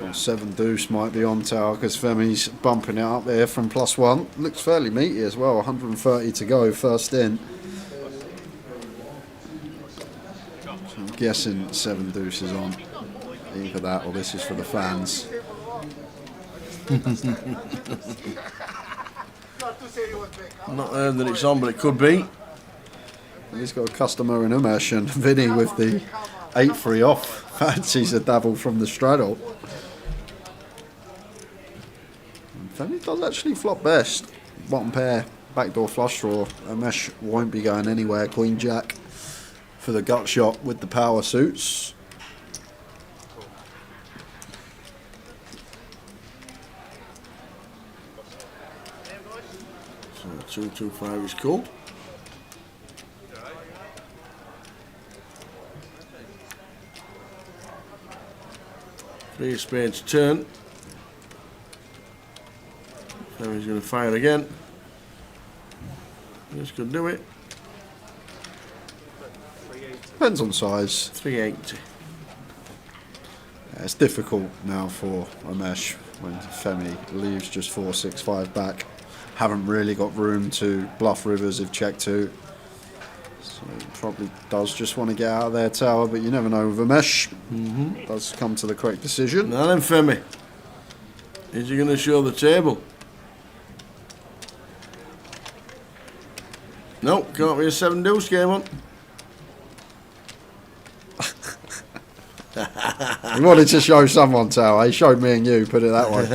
Well, 7 deuce might be on tower because Femi's bumping it up there from +1. Looks fairly meaty as well, 130 to go, first in. So I'm guessing 7 deuce is on. Either that or this is for the fans. I'm not heard that it's on, but it could be. He's got a customer in Umesh, and Vinny with the 8-3 off fancies a dabble from the straddle. Femi does actually flop best. Bottom pair, backdoor flush draw. Umesh won't be going anywhere. Queen Jack for the gut shot with the power suits. So 225 is cool. Three of spades turn. Now he's going to fire again. This could do it. Depends on size. 380. Yeah, it's difficult now for Umesh when Femi leaves just 4-6-5 back. Haven't really got room to bluff rivers if check 2. So he probably does just want to get out of their tower, but you never know with Umesh. Does come to the correct decision. Now then, Femi. Is he going to show the table? No, can't be a 7 deuce game on. He wanted to show someone tower. He showed me and you, put it that way.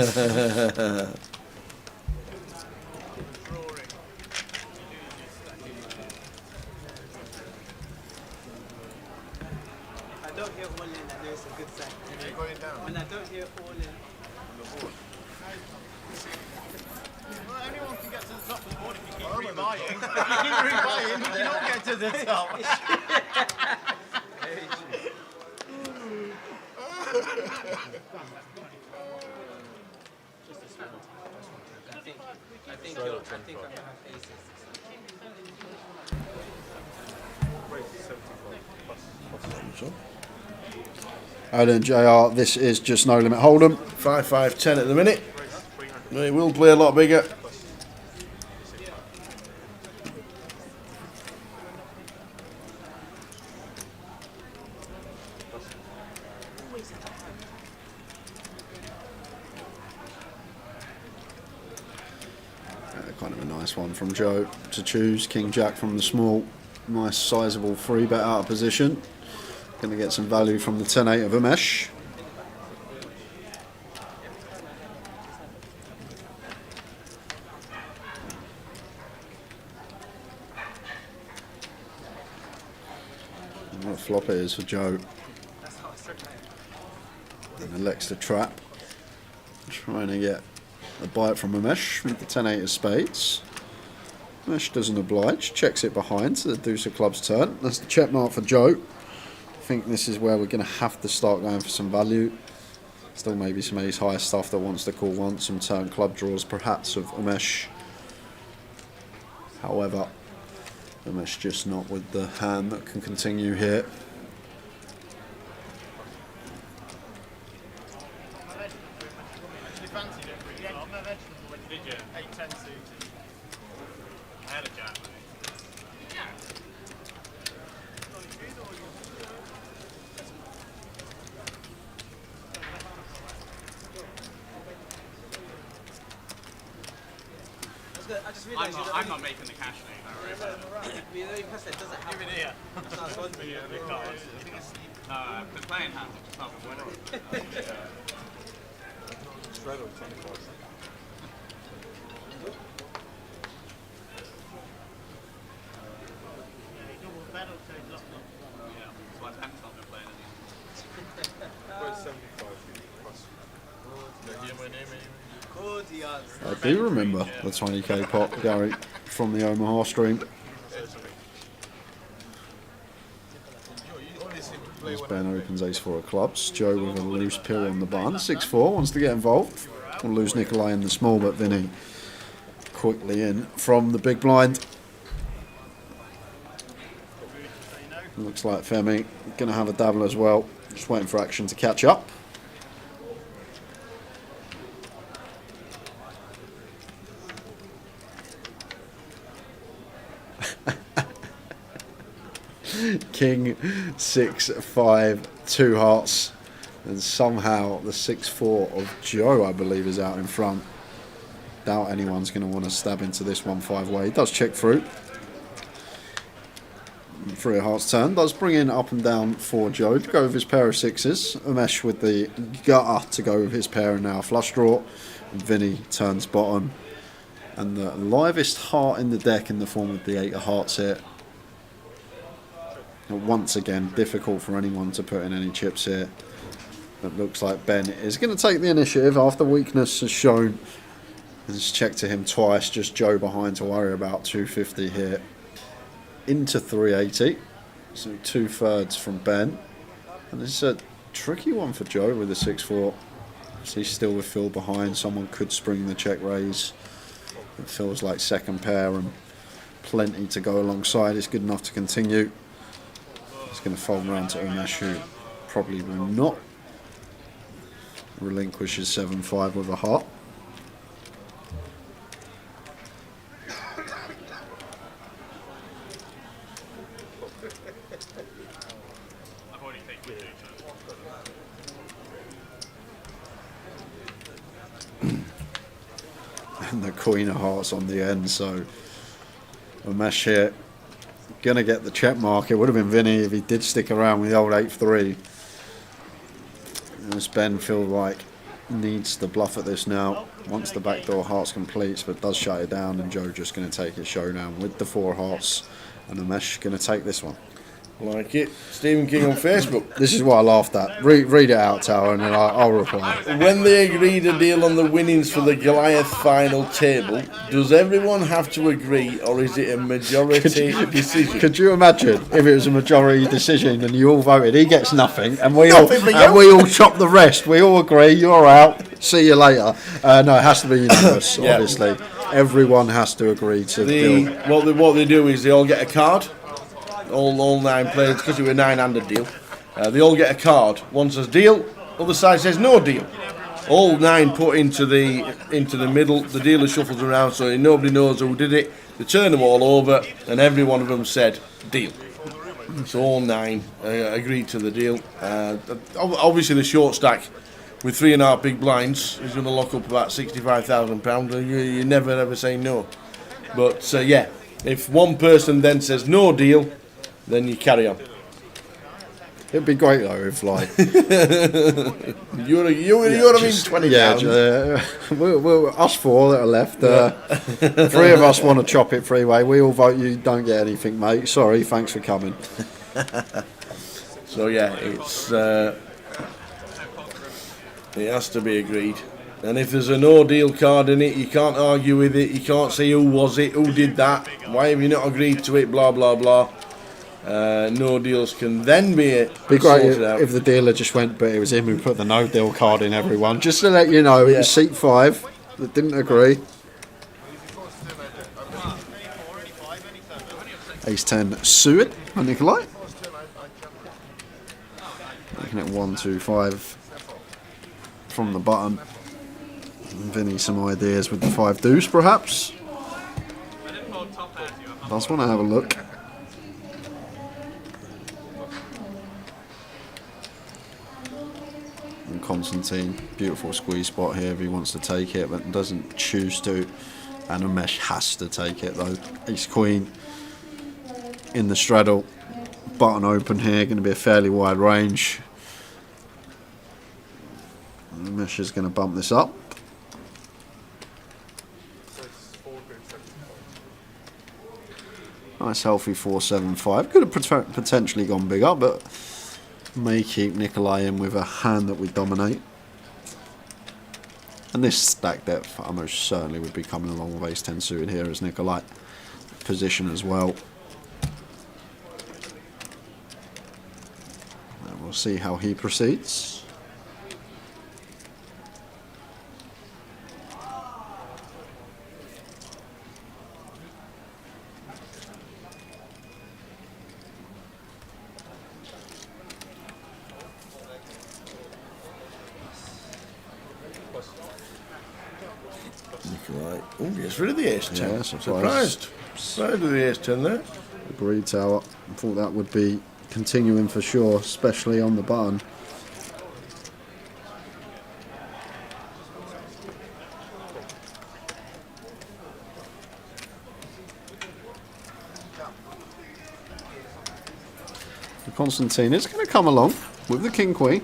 And then JR, this is just no limit hold'em. 5-5-10 at the minute. He will play a lot bigger. Kind of a nice one from Joe to choose. King Jack from the small. Nice sizable 3-bet out of position. Going to get some value from the 10-8 of Umesh. What a flop it is for Joe. And elects to trap. Trying to get a bite from Umesh with the 10-8 of spades. Umesh doesn't oblige, checks it behind to the deuce of clubs turn. That's the check mark for Joe. I think this is where we're going to have to start going for some value. Still maybe some ace high stuff that wants to call once, some turn club draws perhaps of Umesh. However, Umesh just not with the hand that can continue here. I'm not making the cash league. The only person that doesn't have it here. Because playing hands are just not a winner. Straight up 25. Yeah, that's why Penn's not been playing anymore. Where's 75 plus? I do remember the 20k pot, Gary, from the Omaha stream. As Ben opens ace-4 of clubs, Joe with a loose pill on the button. 6-4, wants to get involved. We'll lose Nikolai in the small, but Vinny quickly in from the big blind. Looks like Femi going to have a dabble as well. Just waiting for action to catch up. King 6-5, 2 hearts, and somehow the 6-4 of Joe, I believe, is out in front. Doubt anyone's going to want to stab into this one 5-way. He does check through. 3 of hearts turn does bring in up and down for Joe to go with his pair of sixes. Umesh with the gutter to go with his pair and now flush draw. And Vinny turns bottom. And the livest heart in the deck in the form of the 8 of hearts here. Once again, difficult for anyone to put in any chips here. It looks like Ben is going to take the initiative after weakness has shown. Let's check to him twice, just Joe behind to worry about. 250 here into 380. So 2/3 from Ben. And this is a tricky one for Joe with the 6-4. So he's still with Phil behind. Someone could spring the check raise. It feels like second pair and plenty to go alongside. It's good enough to continue. It's going to fold around to Umesh, who probably will not relinquish his 7-5 with a heart. And the Queen of Hearts on the end, so Umesh here going to get the check mark. It would have been Vinny if he did stick around with the old 8-3. As Ben feel like needs the bluff at this now. Once the backdoor hearts completes, but does shut it down, and Joe just going to take his showdown with the 4 hearts, and Umesh going to take this one. Like it. Stephen King on Facebook. This is what I laughed at. Read it out, Tower, and then I'll reply. When they agreed a deal on the winnings for the Goliath final table, does everyone have to agree, or is it a majority decision? Could you imagine if it was a majority decision and you all voted? He gets nothing, and we all chop the rest. We all agree. You're out. See you later. No, it has to be unanimous. Yeah. Obviously, everyone has to agree to the deal. What they do is they all get a card. All 9 players, because it was a 9-handed deal. They all get a card. One says deal, other side says no deal. All 9 put into the middle. The dealer shuffles around so nobody knows who did it. They turn them all over, and every one of them said deal. So all 9 agreed to the deal. Obviously, the short stack with 3.5 big blinds is going to lock up about £65,000. You never ever say no. But yeah, if one person then says no deal, then you carry on. It'd be great though if like you'd have been 20 yeah, down. we're us four that are left. 3 of us want to chop it freeway. We all vote you don't get anything, mate. Sorry, thanks for coming. So yeah, it's it has to be agreed. And if there's a no deal card in it, you can't argue with it. You can't say who was it, who did that, why have you not agreed to it, blah blah blah. No deals can then be great sorted out. if the dealer just went, but it was him who put the no deal card in, everyone. Just to let you know, it was seat 5 that didn't agree. Ace 10 suited by Nikolai. Looking at 1, 2, 5 from the button. Vinny some ideas with the 5 deuce perhaps. Does want to have a look. And Constantine, beautiful squeeze spot here if he wants to take it, but doesn't choose to. And Umesh has to take it though. Ace Queen in the straddle. Button open here, going to be a fairly wide range. Umesh is going to bump this up. Nice healthy 4-7-5. Could have potentially gone bigger, but may keep Nikolai in with a hand that we dominate. And this stack depth, I most certainly would be coming along with Ace 10 suited here as Nikolai position as well. And we'll see how he proceeds. Right. Oh, gets rid of the ace 10. Yeah, Surprised with the ace 10 there. Agreed, Tower. I thought that would be continuing for sure, especially on the button. Constantine is going to come along with the King Queen.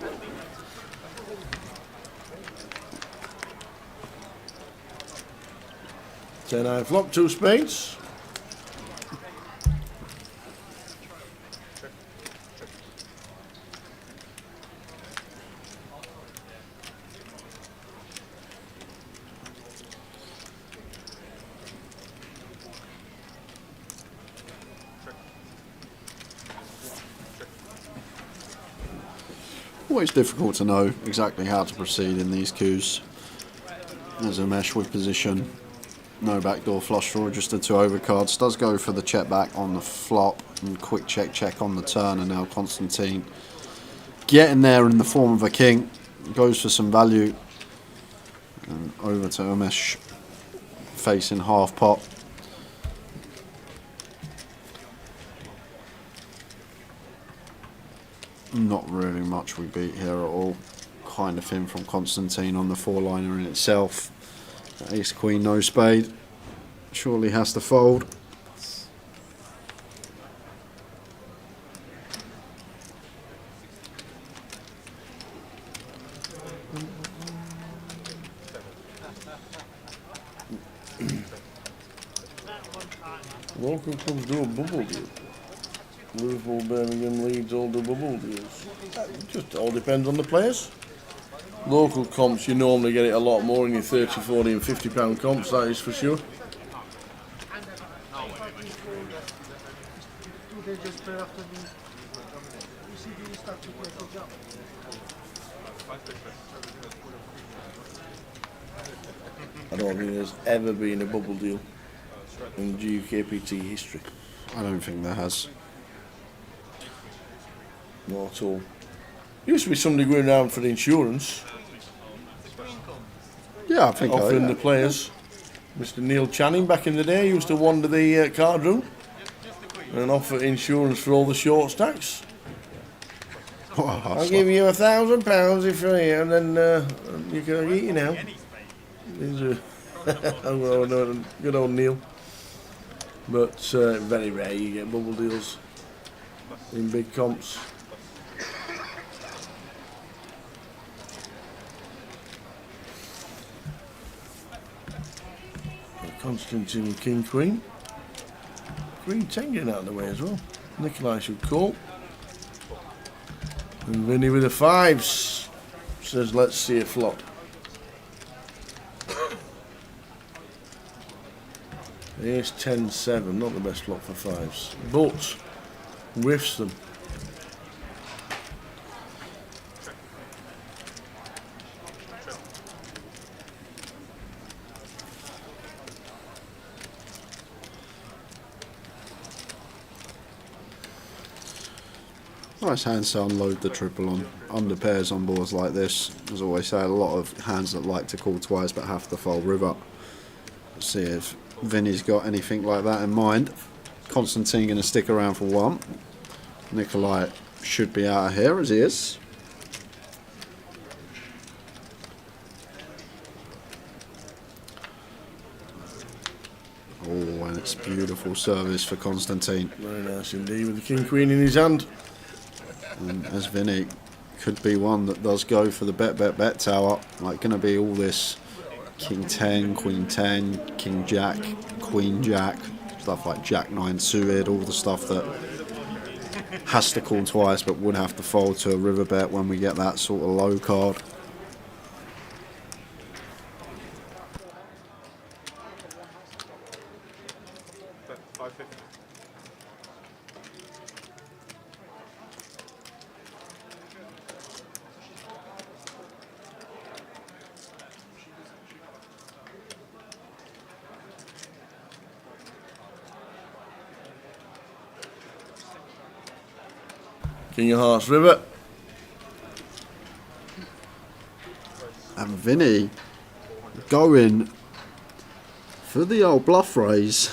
Ten I flop, 2 spades. Always difficult to know exactly how to proceed in these coups. There's a mesh with position. No backdoor flush draw, just the 2 overcards. Does go for the check back on the flop and quick check on the turn. And now Constantine getting there in the form of a king. Goes for some value. And over to Umesh facing half pot. Not really much we beat here at all. Kind of thin from Constantine on the 4-liner in itself. Ace Queen, no spade. Surely has to fold. Local clubs do a bubble deal. Liverpool, Birmingham, Leeds all do bubble deals. It just all depends on the players. Local comps, you normally get it a lot more in your 30, 40 and 50 pound comps, that is for sure. I don't think there's ever been a bubble deal in GUKPT history. I don't think there has. Not at all. Used to be somebody going around for the insurance, Yeah, I think offering the players. Mr. Neil Channing back in the day used to wander the card room and offer insurance for all the short stacks. I'll give you £1,000 if you're here, and then you can eat you now. These are good old Neil. but very rare you get bubble deals in big comps. Constantine with King Queen. Queen 10 getting out of the way as well. Nikolai should call. And Vinny with the 5s says let's see a flop. Here's 10-7, not the best flop for 5s, but whiffs them. Nice hands to unload the triple on under pairs on boards like this. As always say, a lot of hands that like to call twice but have to fold river. Let's see if Vinny's got anything like that in mind. Constantine going to stick around for one. Nikolai should be out of here as he is. Oh, and it's beautiful service for Constantine. Very nice indeed with the King Queen in his hand. And as Vinny could be one that does go for the bet tower, like going to be all this King 10, Queen 10, King Jack, Queen Jack, stuff like Jack 9 suited, all the stuff that has to call twice but would have to fold to a river bet when we get that sort of low card. King of Hearts river. And Vinny going for the old bluff raise.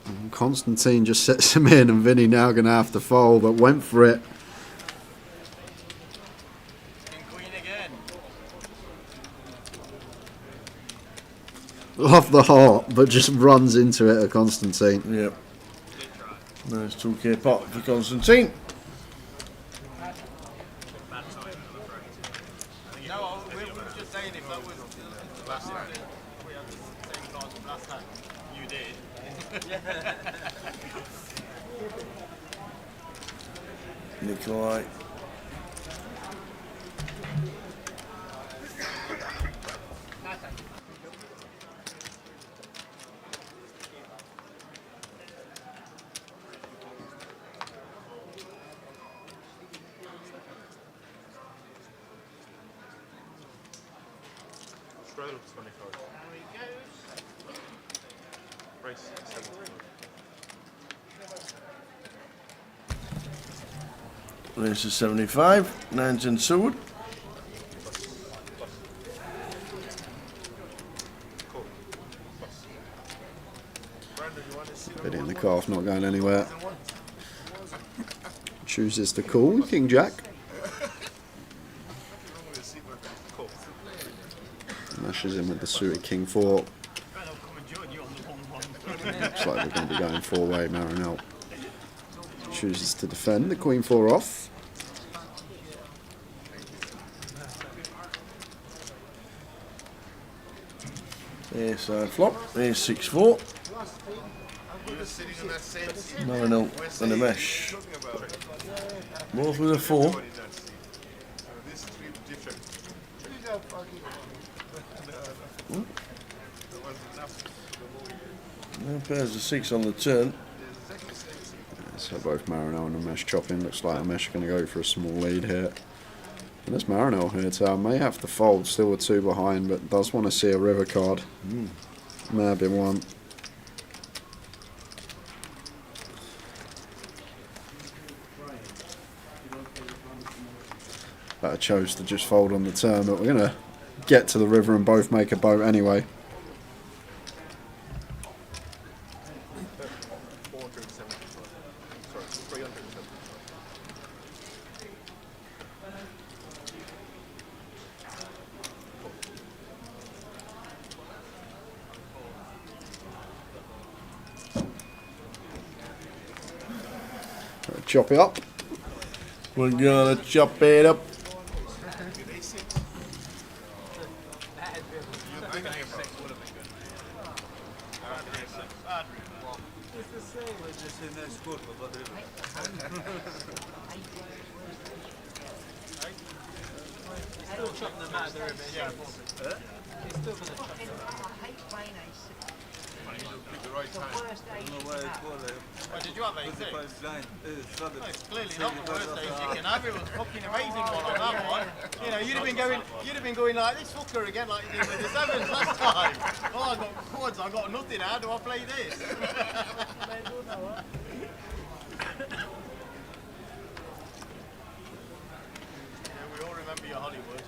And Constantine just sets him in, and Vinny now going to have to fold, but went for it. King Queen again. Love the heart, but just runs into it at Constantine. Yep. Nice 2k pot for Constantine. No, we were just saying if that was the last time we had the same cards from last time. You did. Nikolai. Straddle 25. Race 75. Race is 75. 9s and sword. Vinny in the calf, not going anywhere. Chooses to call King Jack. Mashes in with the suited King 4. Looks like we're going to be going 4-way Marinelle. Chooses to defend the Queen 4 off. Here's side flop. Here's 6-4. Marinelle and a mesh. Both with a 4. Now pairs of 6 on the turn. So both Marinelle and a mesh chopping. Looks like a mesh going to go for a small lead here. And there's Marinelle here, so may have to fold, still with 2 behind, but does want to see a river card. May have been one. But I chose to just fold on the turn, but we're going to get to the river and both make a boat anyway. chop it up. We're gonna chop it up. Still chopping them out of the ribbon. Yeah. He's still going to chop them out. Did you have a six? No, it's clearly not the worst day you can have. It was a fucking amazing one on that one. You know, you'd have been going like this fucker again, like you did with the sevens last time. Oh, I got quads. I got nothing. How do I play this? We all remember your Hollywood.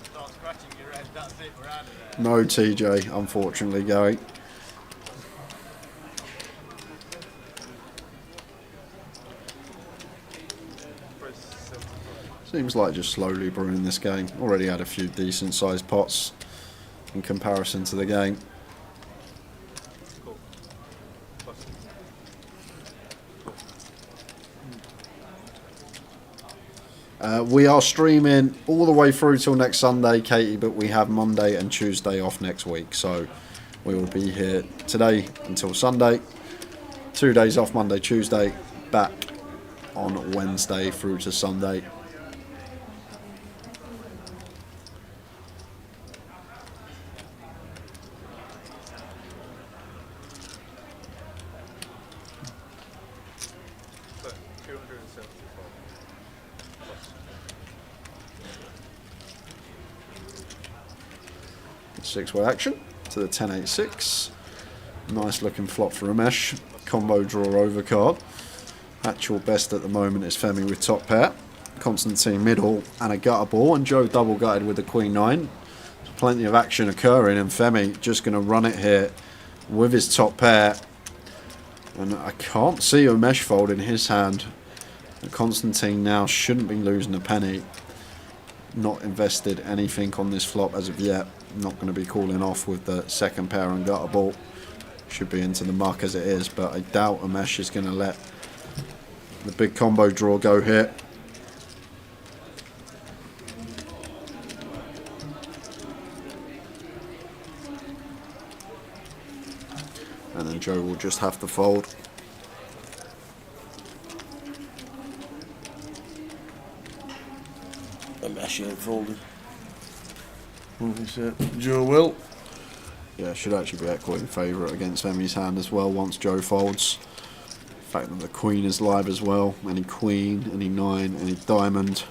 Start scratching your head. That's it. We're out of there. No TJ, unfortunately, Gary. Seems like just slowly brewing this game. Already had a few decent sized pots in comparison to the game. We are streaming all the way through till next Sunday, Katie, but we have Monday and Tuesday off next week, so we will be here today until Sunday, 2 days off, Monday, Tuesday, back on Wednesday through to Sunday. Six-way action to the 10-8-6. Nice looking flop for Ramesh. Combo draw overcard. Actual best at the moment is Femi with top pair. Constantine middle and a gutter ball, and Joe double gutted with the Queen 9. Plenty of action occurring, and Femi just going to run it here with his top pair. And I can't see Ramesh fold in his hand. And Constantine now shouldn't be losing a penny. Not invested anything on this flop as of yet. Not going to be calling off with the second pair and gutter ball. Should be into the muck as it is, but I doubt Ramesh is going to let the big combo draw go here. And then Joe will just have to fold. Ramesh ain't folding. Joe will. Yeah, should actually be equaling favourite against Femi's hand as well once Joe folds. The fact that the Queen is live as well. Any Queen, any 9, any Diamond.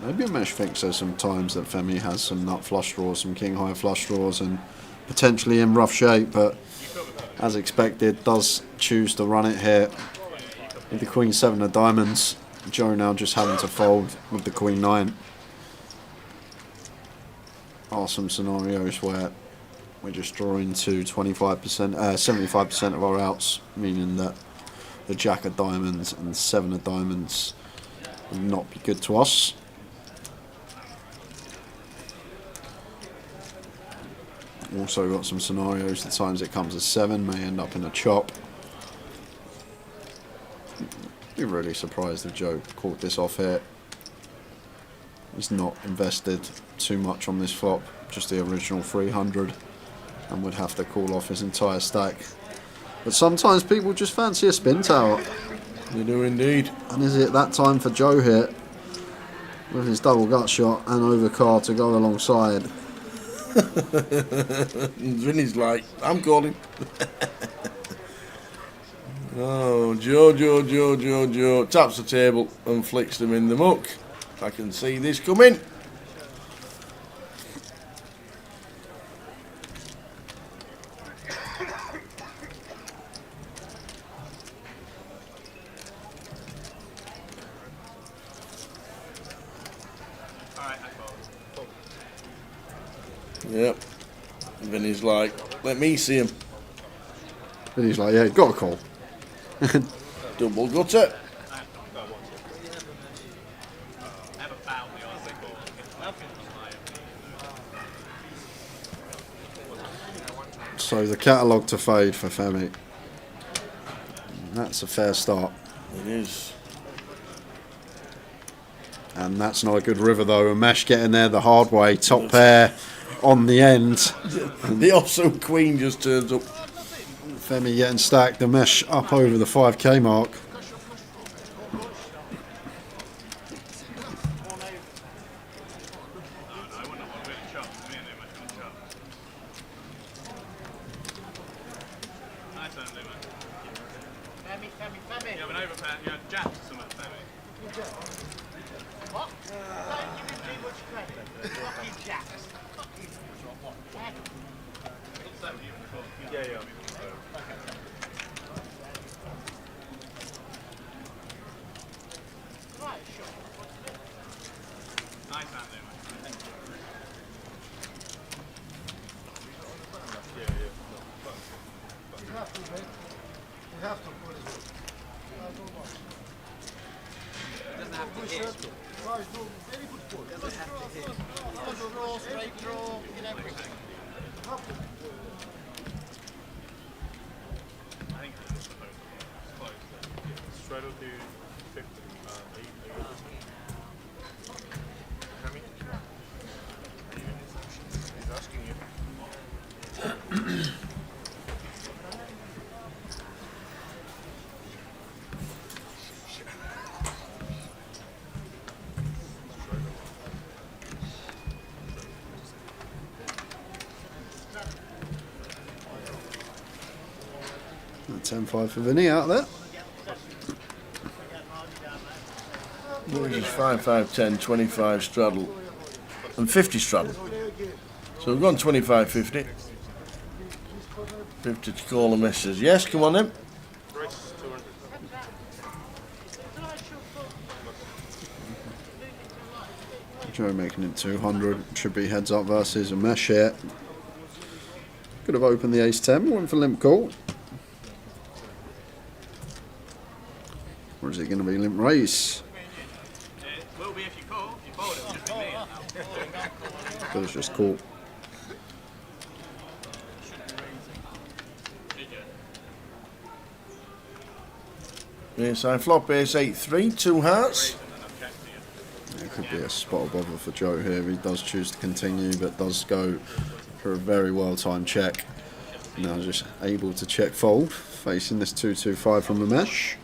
Maybe Ramesh thinks there's some times that Femi has some nut flush draws, some king high flush draws, and potentially in rough shape, but as expected, does choose to run it here with the Queen 7 of diamonds. Joe now just having to fold with the Queen 9. Are some scenarios where we're just drawing to 75% of our outs, meaning that the Jack of diamonds and the 7 of diamonds will not be good to us. Also got some scenarios, the times it comes as 7 may end up in a chop. Be really surprised if Joe caught this off here. He's not invested too much on this flop, just the original 300, and would have to call off his entire stack. But sometimes people just fancy a spin tower. They do indeed. And is it that time for Joe here with his double gut shot and overcard to go alongside? Vinny's like, I'm calling. Oh, Joe taps the table and flicks them in the muck. I can see this coming. Yep. Vinny's like, let me see him. Vinny's like, yeah, got a call. Double gutter. So the catalogue to fade for Femi. That's a fair start. It is. And that's not a good river though. A mesh getting there the hard way. Top pair on the end. The also queen just turns up. Femi getting stacked. The mesh up over the 5k mark. Ten 10-5 for Vinny out there. Which is 5, 5, 10, 25 straddle and 50 straddle. So we've gone 25, 50. 50 to call the misses. Yes, come on then. Joe making it 200. Should be heads up versus a mesh here. Could have opened the ace 10. Went for limp call. Or is it going to be limp race? It will be if you call. If you fold, it'll just be me. But it's just caught. Inside flop, ace 8-3, 2 hearts. It could be a spot of bother for Joe here. He does choose to continue, but does go for a very well-timed check. Now just able to check fold, facing this 2-2-5 from the mesh.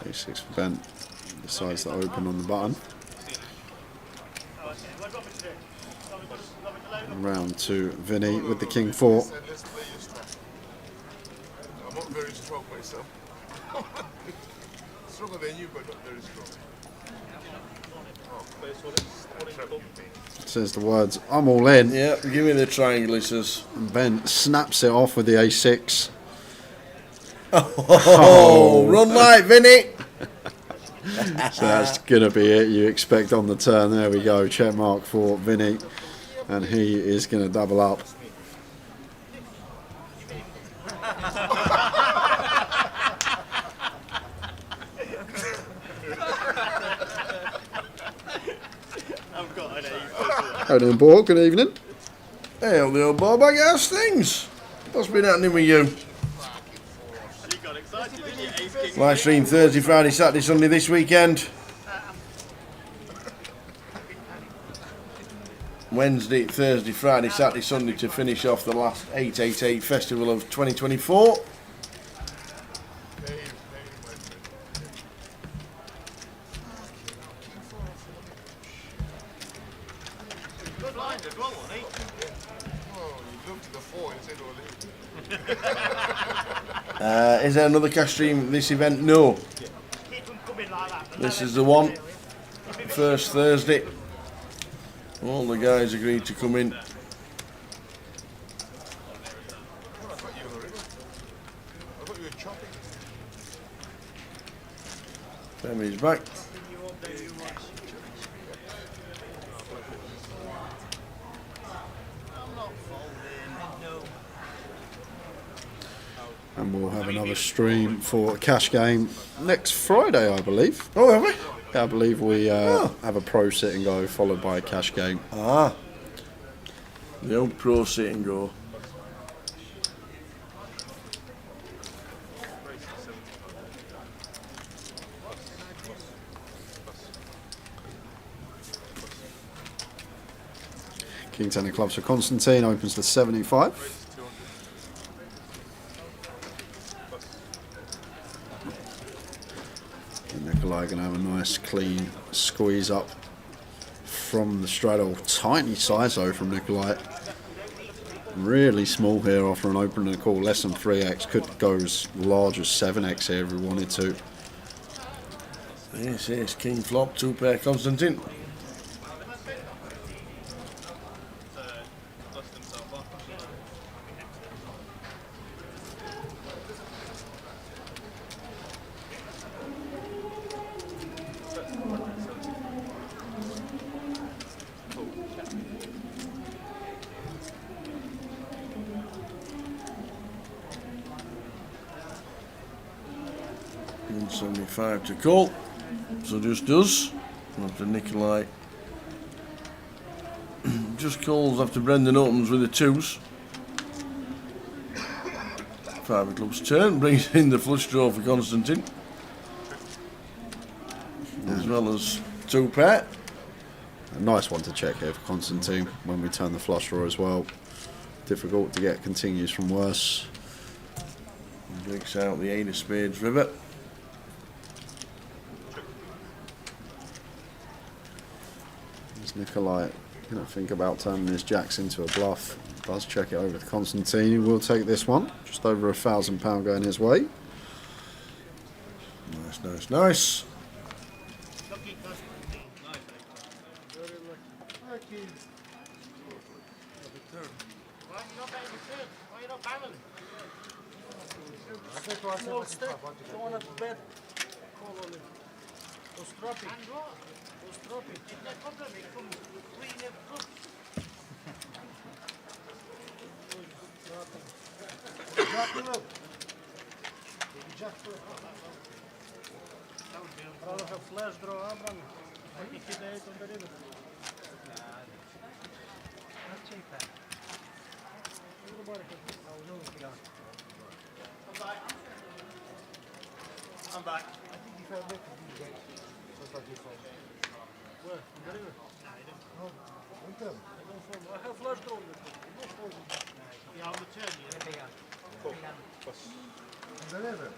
A6 for Bent, decides to open on the button. Round to Vinny with the king 4. I'm not very strong myself. Stronger than you, but not very strong. Says the words, I'm all in. Yeah, give me the triangle, he says. And Bent snaps it off with the A6. Oh, run light, Vinny. So that's going to be it. You expect on the turn. There we go. Check mark for Vinny. And he is going to double up. How doing, Paul? Good evening. Hey, old the old ball bag ass things. What's been happening with you? Live stream Thursday, Friday, Saturday, Sunday this weekend. Wednesday, Thursday, Friday, Saturday, Sunday to finish off the last 888 Festival of 2024. Good blind as well, wasn't he? Oh, you looked at the 4 and said, well, Is there another cash stream this event? No. This is the one. First Thursday. All the guys agreed to come in. Femi's back. And we'll have another stream for a cash game next Friday, I believe. Oh, have we? Yeah, I believe we have a pro sit and go followed by a cash game. Ah. The old pro sit and go. King 10 of clubs for Constantine opens to 75. And Nikolai going to have a nice clean squeeze up from the straddle. Tiny size though from Nikolai. Really small here after an opening call, less than 3x. Could go as large as 7x here if we wanted to. Yes, king flop, 2 pair Constantine. $175 to call. So just does. After Nikolai just calls after Brendan opens with the 2s. 5 of clubs turn, brings in the flush draw for Constantine. As well as 2 pair. A nice one to check here for Constantine when we turn the flush draw as well. Difficult to get continues from worse. Breaks out the 8 of spades river. Nikolai going to think about turning his jacks into a bluff. Does check it over to Constantine. He will take this one. Just over £1,000 going his way. Nice. Small step, don't want to bet. Call on it. Go strap it. Flash draw, Abraham. I think he did on the river. I'm back. I think he fell back to the gate. Where? On the river? No, I don't. No. I don't fall. I have flash draw. Yeah, on the turn. Cool. On the river?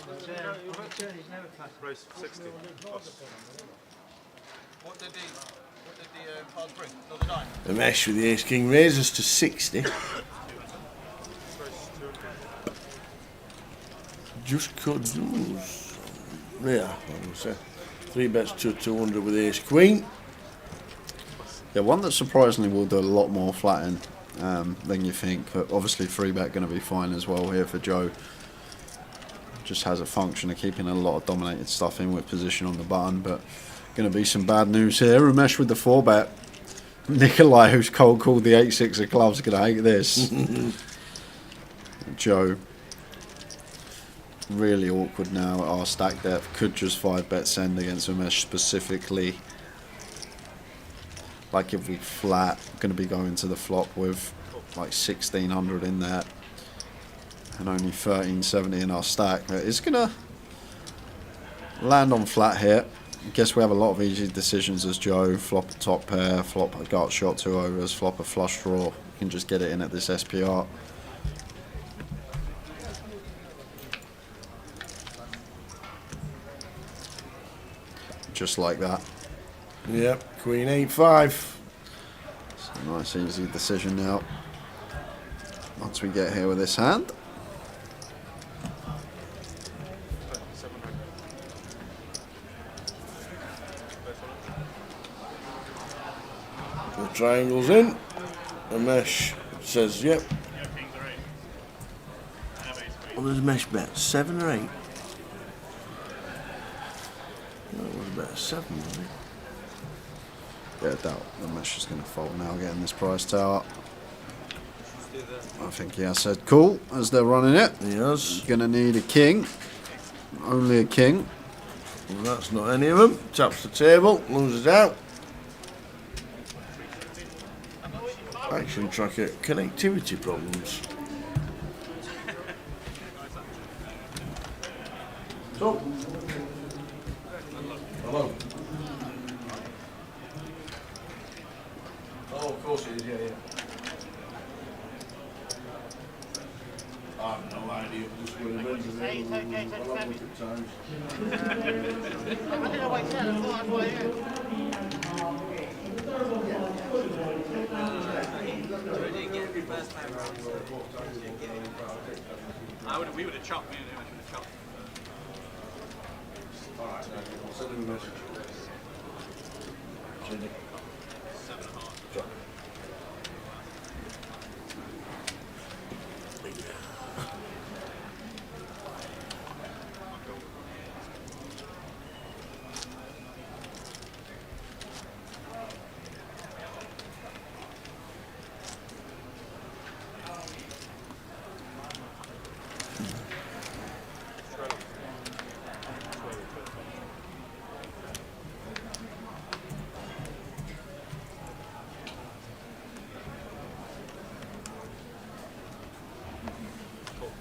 On the turn is never flash. Race 60. What did the cards bring? Another 9? The mesh with the ace king raises to 60. Just cut those. Yeah, I would say 3 bets to 200 with ace queen. Yeah, one that surprisingly will do a lot more flatting than you think. But obviously 3-bet going to be fine as well here for Joe. Just has a function of keeping a lot of dominated stuff in with position on the button. But going to be some bad news here. Ramesh with the 4-bet. Nikolai, who's cold called the 8-6 of clubs, going to hate this. Joe. Really awkward now at our stack depth. Could just 5-bet send against Ramesh specifically. Like if we flat, going to be going to the flop with like 1600 in there. And only 1370 in our stack. But it's going to land on flat here. guess we have a lot of easy decisions as Joe. Flop a top pair, flop a gut shot 2 overs, flop a flush draw. You can just get it in at this SPR. Just like that. Yep, Queen 8-5. It's a nice easy decision now. Once we get here with this hand. The triangle's in. The mesh says, yep. What does mesh bet? 7 or 8? That was about 7, wasn't it? Yeah, I doubt the mesh is going to fold now, getting this price tower. I think he has said cool as they're running it. He has. Going to need a king. Only a king. Well, that's not any of them. Taps the table, loses out. Action tracker, connectivity problems. So, hello. Oh, of course it is, yeah. I have no idea. Just when it ends, I'll have a look at times. We would have chopped, me and him would have chopped. Alright, I'll send him a message. Jenny. 7.5.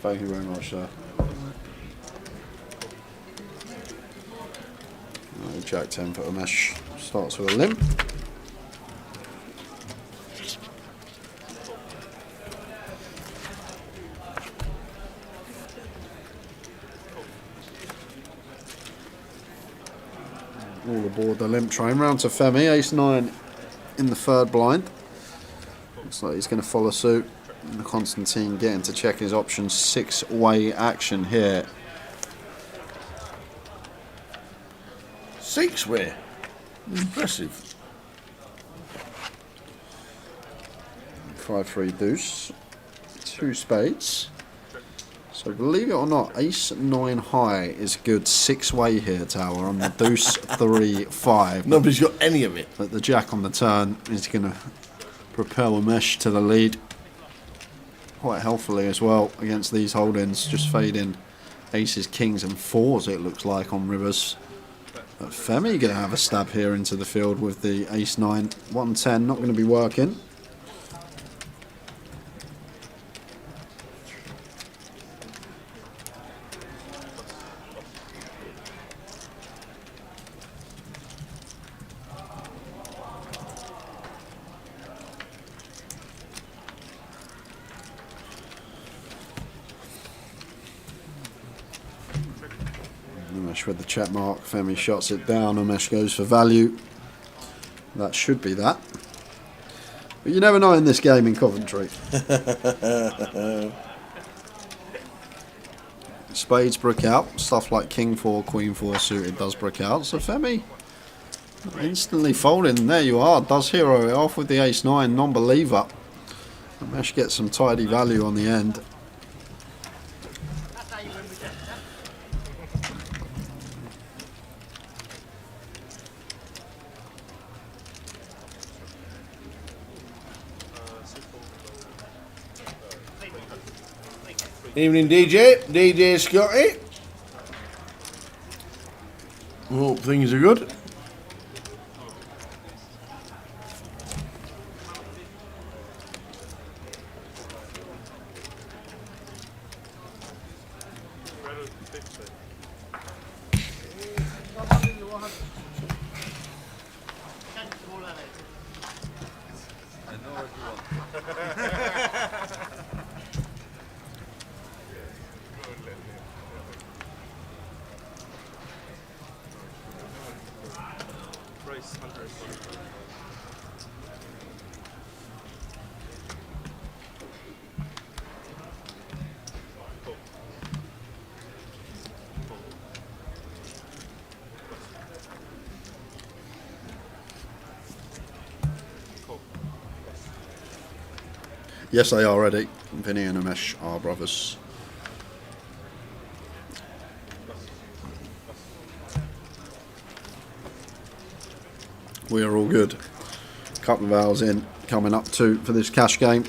Thank you very much, sir. Jack 10 for a mesh. Starts with a limp. All aboard the limp train. Round to Femi. Ace 9 in the third blind. Looks like he's going to follow suit. And the Constantine getting to check his options. 6-way action here. 6-way. Impressive. 5-3 deuce. 2 spades. So believe it or not, ace 9 high is good 6-way here, Tower, on the deuce 3-5. Nobody's got any of it. But the jack on the turn is going to propel a mesh to the lead. Quite healthily as well against these holdings, just fading aces, kings and 4s it looks like on rivers. But Femi going to have a stab here into the field with the ace 9, 110, not going to be working. Umesh with the check mark, Femi shots it down, Umesh goes for value. That should be that. But you never know in this game in Coventry. Spades brick out, stuff like king 4, queen 4 suited does brick out. So Femi instantly folding, there you are, does hero it off with the ace 9, non-believer. Umesh gets some tidy value on the end. Evening, DJ Scotty. Hope things are good. Yes, they are ready. Vinny and Umesh are brothers. We are all good. Couple of hours in, coming up to for this cash game.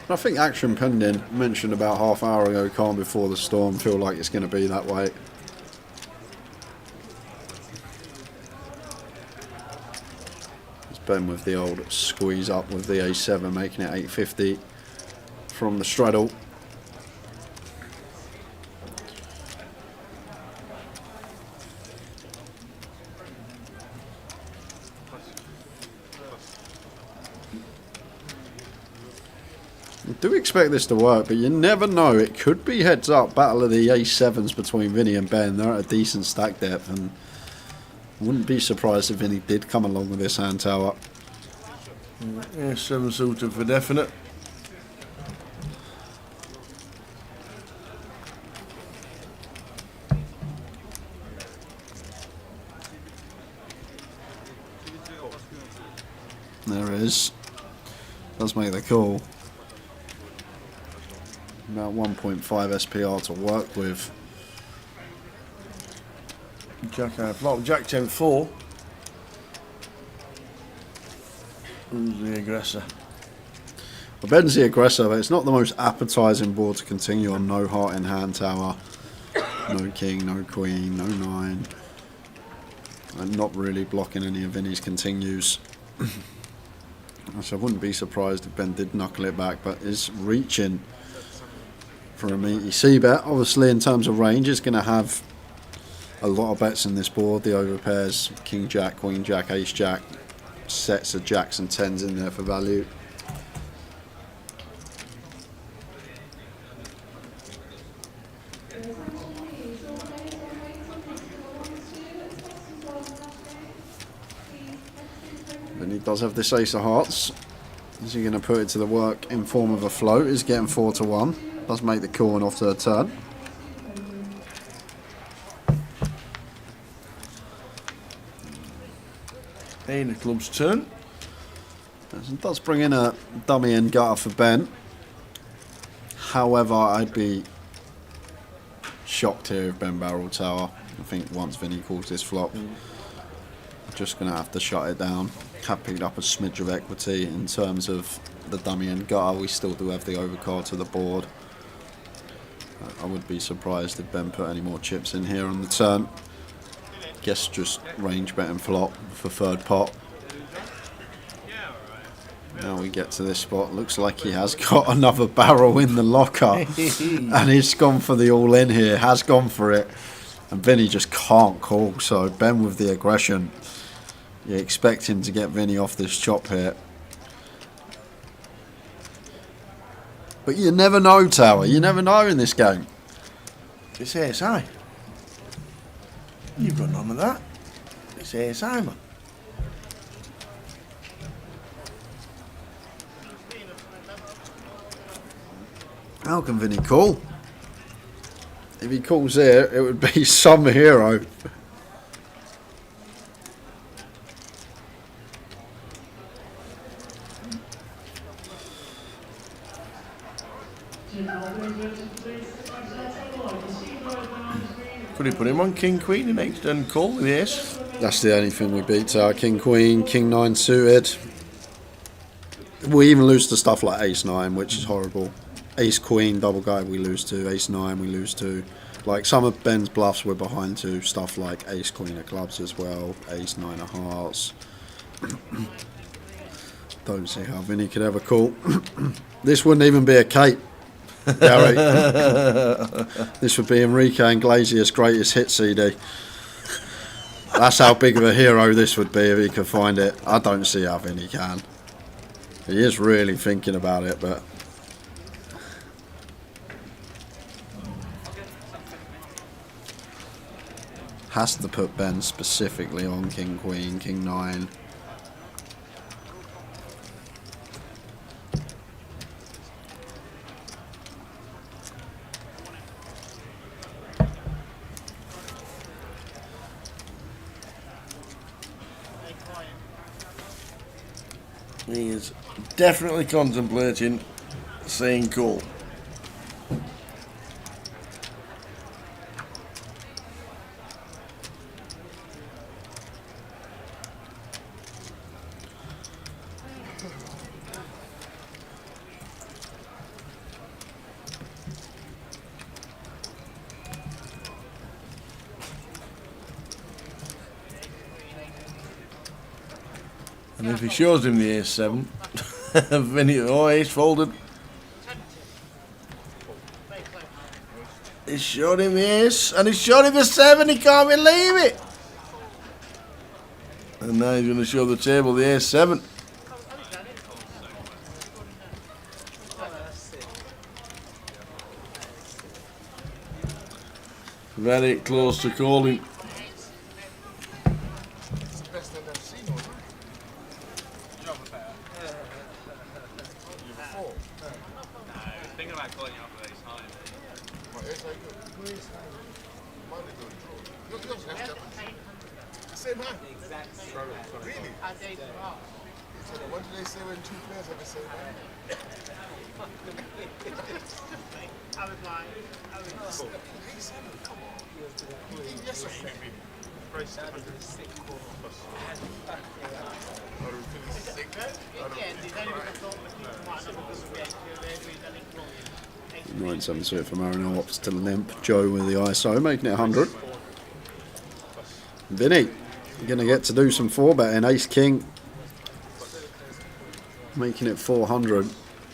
I think action pending, mentioned about half hour ago, calm before the storm, feel like it's going to be that way. Ben with the old squeeze up with the A7, making it 850 from the straddle. I do expect this to work, but you never know. It could be heads up. Battle of the A7s between Vinny and Ben. They're at a decent stack depth, and wouldn't be surprised if Vinny did come along with this hand tower. Yeah, 7 suited for definite. There it is. Does make the call. About 1.5 SPR to work with. Jack out flop, Jack 10-4. Who's the aggressor? Well, Ben's the aggressor, but it's not the most appetising board to continue on. No heart in hand tower, no king, no queen, no 9. And not really blocking any of Vinny's continues. So I wouldn't be surprised if Ben did knuckle it back, but is reaching for a meaty C-bet. Obviously, in terms of range, it's going to have a lot of bets in this board. The overpairs, king jack, queen jack, ace jack, sets of jacks and 10s in there for value. Then he does have this ace of hearts. Is he going to put it to the work in form of a float? He's getting 4-1. Does make the call and off to the turn. In the club's turn. It does bring in a dummy and gutter for Ben. However, I'd be shocked here if Ben barrel tower. I think once Vinny calls this flop, just going to have to shut it down. Have picked up a smidge of equity in terms of the dummy and gutter. We still do have the overcard to the board. I would be surprised if Ben put any more chips in here on the turn. Guess just range bet and flop for third pot. Now we get to this spot. Looks like he has got another barrel in the locker. And he's gone for the all-in here. Has gone for it. And Vinny just can't call. So Ben with the aggression. You expect him to get Vinny off this chop here. But you never know, Tower. You never know in this game. It's ASI. You've got none of that. It's ASI, man. How can Vinny call? If he calls here, it would be some hero. Could he put him on king, queen and call with the ace? That's the only thing we beat. King, queen, king 9 suited. We even lose to stuff like ace 9, which is horrible. Ace queen, double guide we lose to. Ace 9 we lose to. Like some of Ben's bluffs we're behind to. Stuff like ace queen of clubs as well. Ace 9 of hearts. Don't see how Vinny could ever call. This wouldn't even be a cape, Gary. This would be Enrique Iglesias' greatest hit CD. That's how big of a hero this would be if he could find it. I don't see how he can. He is really thinking about it, but... Has to put Ben specifically on King, Queen, King 9. He is definitely contemplating saying call. And if he shows him the ace-7, then ace folded. He showed him the ace, and he showed him the 7, he can't believe it! And now he's going to show the table the ace-7. Very close to calling. Really? What do they say when two players have the same hand? I was like, Come on. Yes, sir. Nine 7 suit for Marinel, opts to limp. Joe with the ISO, making it 100. Vinny, going to get to do some 4-betting. Ace King, making it 400.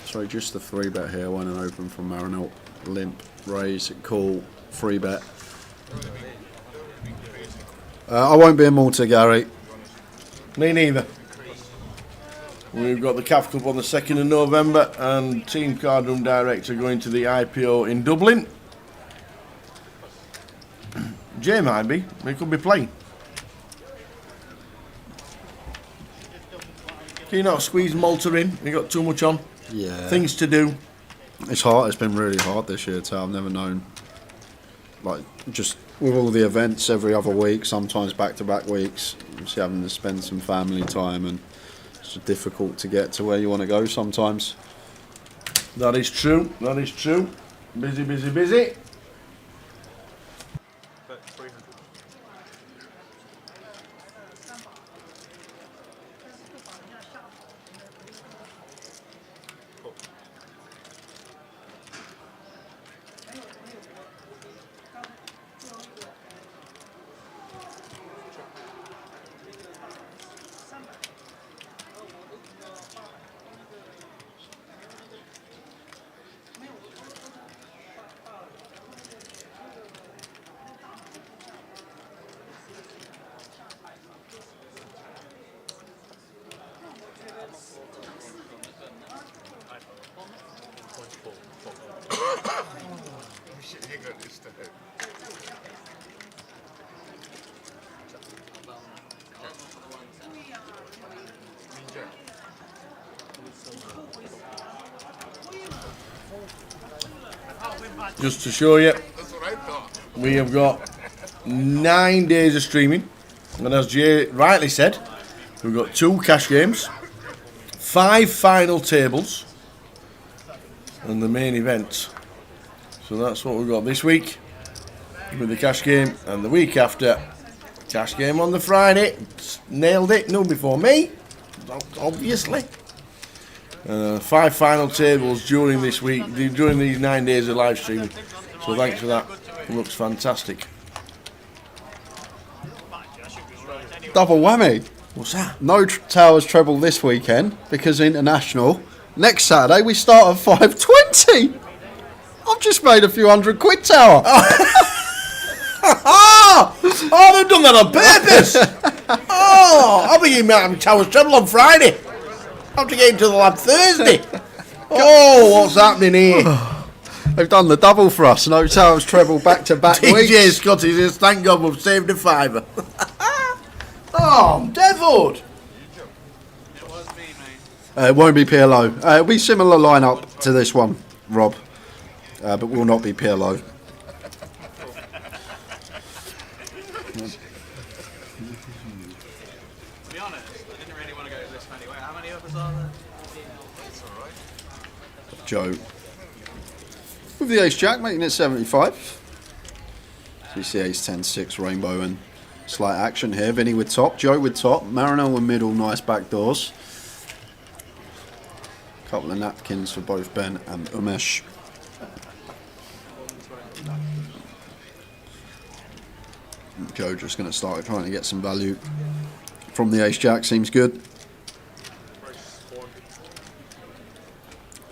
So just the 3-bet here, went and open from Marinel. Limp, raise, call, 3-bet. I won't be in Malta, Gary. Me neither. We've got the CAF Cup on the 2nd of November and Team Cardroom Director going to the IPO in Dublin. Jay might be. He could be playing. Can you not squeeze Malta in? You got too much on? Yeah. Things to do. It's hard. It's been really hard this year, too. I've never known. Like, just with all the events every other week, sometimes back-to-back weeks, just having to spend some family time, and it's difficult to get to where you want to go sometimes. That is true. That is true. Busy, busy, busy. Just to show you, we have got 9 days of streaming, and as Jay rightly said, we've got 2 cash games, 5 final tables, and the main event. So that's what we've got this week with the cash game, and the week after, cash game on the Friday. Nailed it, no before me, obviously. 5 final tables during this week, during these 9 days of live streaming. So thanks for that. It looks fantastic. Double whammy. What's that? No Towers treble this weekend because international. Next Saturday we start at 5:20. I've just made a few £100 Tower. Oh, they've done that on purpose. Oh, I'll be in Mountain Towers Treble on Friday. I have to get into the lab Thursday. Oh, what's happening here? They've done the double for us. No Towers treble back-to-back weeks. DJ Scotty says, thank God we've saved a fiver. Oh, I'm deviled. It won't be PLO. It'll be similar lineup to this one, Rob, but will not be PLO. To be honest, I didn't really want to go to this anyway. How many others are there? It's alright. Joe with the ace jack, making it 75. So you see ace 10, 6, rainbow, and slight action here. Vinny with top, Joe with top, Marino with middle, nice back doors. Couple of napkins for both Ben and Umesh. Joe just going to start trying to get some value from the ace jack, seems good.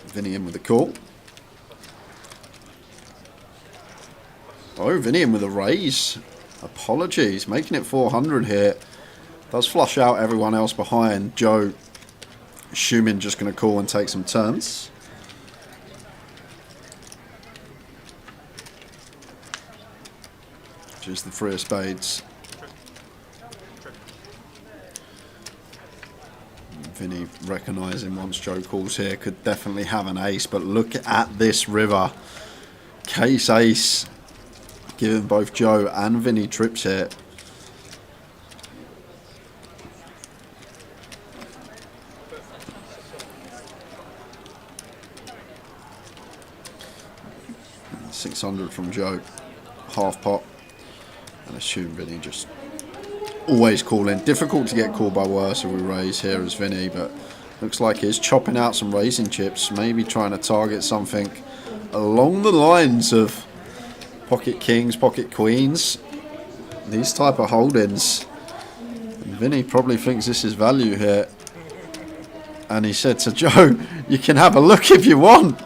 Vinny in with a call. Oh, Vinny in with a raise. Apologies, making it 400 here. Does flush out everyone else behind. Joe, assuming just going to call and take some turns. Just the three of spades. Vinny recognising once Joe calls here could definitely have an ace, but look at this river. Case ace, giving both Joe and Vinny trips here. $600 from Joe, half pot, and assume Vinny just always calling. Difficult to get called by worse if we raise here as Vinny, but looks like he's chopping out some raising chips, maybe trying to target something along the lines of pocket kings, pocket queens, these type of holdings. And Vinny probably thinks this is value here, and he said to Joe, you can have a look if you want.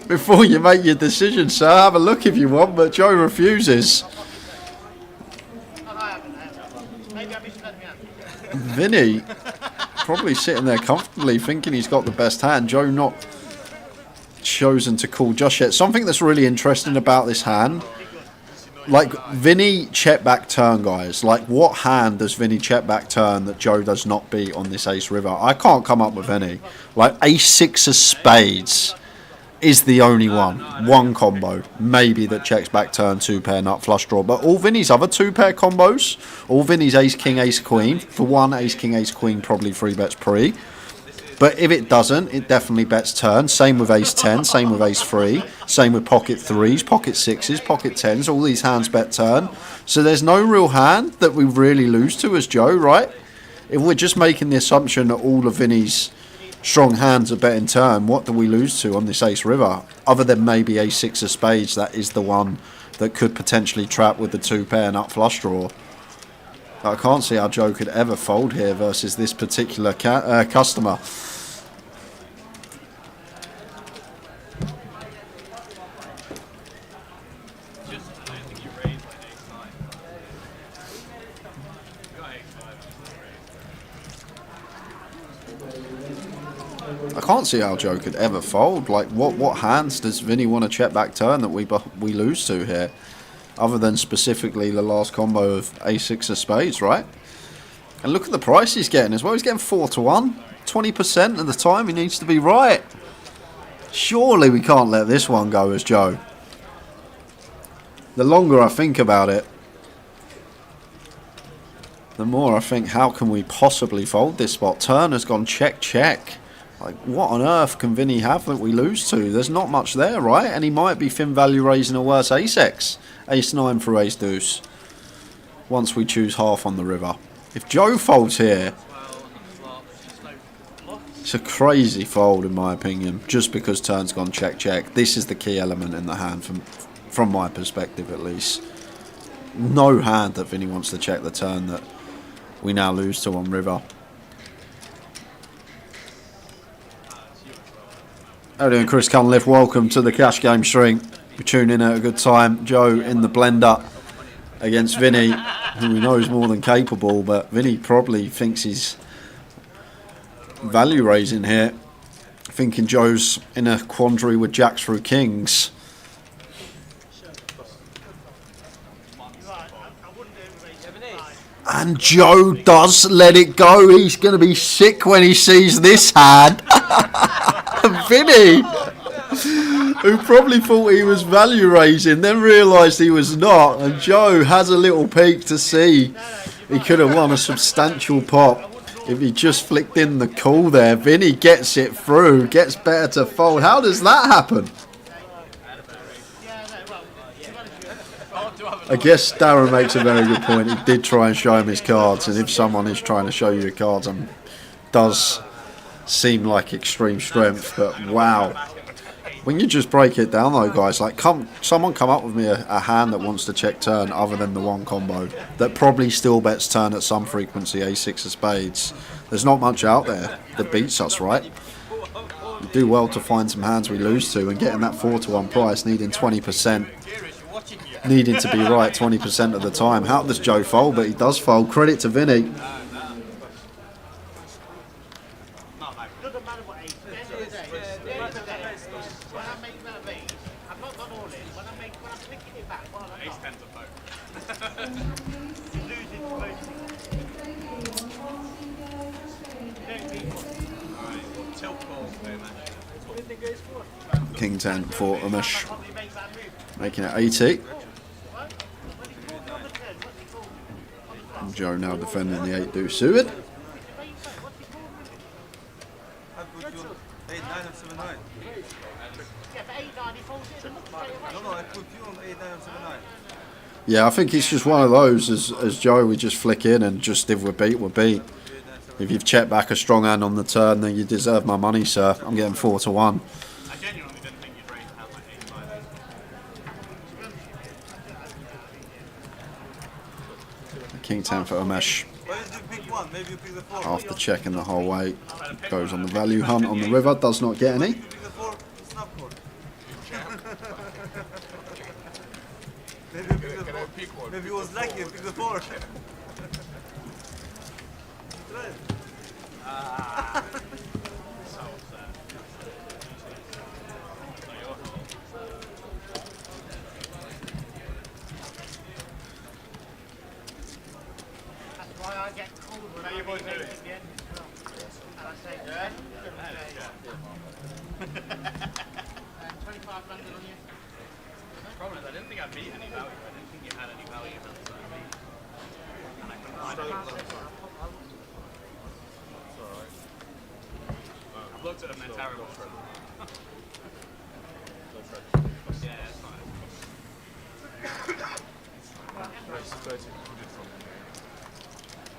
Before you make your decision, sir, have a look if you want, but Joe refuses. Vinny probably sitting there comfortably thinking he's got the best hand. Joe not chosen to call just yet. Something that's really interesting about this hand, like Vinny check back turn, guys. Like, what hand does Vinny check back turn that Joe does not beat on this ace river? I can't come up with any. Like, ace 6 of spades is the only one combo maybe that checks back turn 2-pair nut flush draw, but all Vinny's other 2-pair combos, all Vinny's ace king ace queen, for one ace king ace queen probably 3 bets pre, but if it doesn't, it definitely bets turn. Same with ace 10, same with ace 3, same with pocket 3s, pocket 6s, pocket 10s, all these hands bet turn. So there's no real hand that we really lose to as Joe, right? If we're just making the assumption that all of Vinny's strong hands are betting turn, what do we lose to on this ace river? Other than maybe ace 6 of spades, that is the one that could potentially trap with the 2-pair nut flush draw. I can't see how Joe could ever fold here versus this particular customer. I can't see how Joe could ever fold. Like, what hands does Vinny want to check back turn that we lose to here? Other than specifically the last combo of a6 of spades, right? And look at the price he's getting as well. He's getting 4-1. 20% of the time he needs to be right. Surely we can't let this one go as Joe. The longer I think about it, the more I think, how can we possibly fold this spot? Turn has gone check, check. Like, what on earth can Vinny have that we lose to? There's not much there, right? And he might be thin value raising a worse ace-x. Ace-9 for ace-deuce. Once we choose half on the river. If Joe folds here, it's a crazy fold in my opinion, just because turn's gone check, check. This is the key element in the hand from my perspective at least. No hand that Vinny wants to check the turn that we now lose to on river. How are you doing, Chris Cunliffe? Welcome to the Cash Game stream. We're tuning in at a good time. Joe in the blender. against Vinny, who we know is more than capable, but Vinny probably thinks he's value raising here, thinking Joe's in a quandary with jacks through kings. And Joe does let it go. He's going to be sick when he sees this hand. Vinny, who probably thought he was value raising, then realised he was not. And Joe has a little peek to see he could have won a substantial pot if he just flicked in the call there. Vinny gets it through, gets better to fold. How does that happen? I guess Darren makes a very good point. He did try and show him his cards, and if someone is trying to show you your cards, does seem like extreme strength. But wow, when you just break it down though, guys, like someone come up with me a hand that wants to check turn other than the one combo that probably still bets turn at some frequency, a6 of spades. There's not much out there that beats us, right? We do well to find some hands we lose to, and getting that 4-1 price, needing 20%. Needing to be right 20% of the time. How does Joe fold? But he does fold. Credit to Vinny. King 10 for Umesh, making it 80. And Joe now defending the 8 deuce suited. Yeah, I think it's just one of those, as Joe, we just flick in and just if we're beat, we're beat. If you've checked back a strong hand on the turn, then you deserve my money, sir. I'm getting 4-1. I genuinely didn't think you'd raise out like 8-5. King 10 for Umesh. After checking the whole way, goes on the value hunt on the river, does not get any. Maybe it was lucky and pick the 4. I get called when I boys do it again. And I say, yeah. 25 London on you. The problem is I didn't think I beat any value. I didn't think you had any value. And I couldn't find it. I've looked at them, they're terrible. Yeah, it's fine. Race 30, who did from?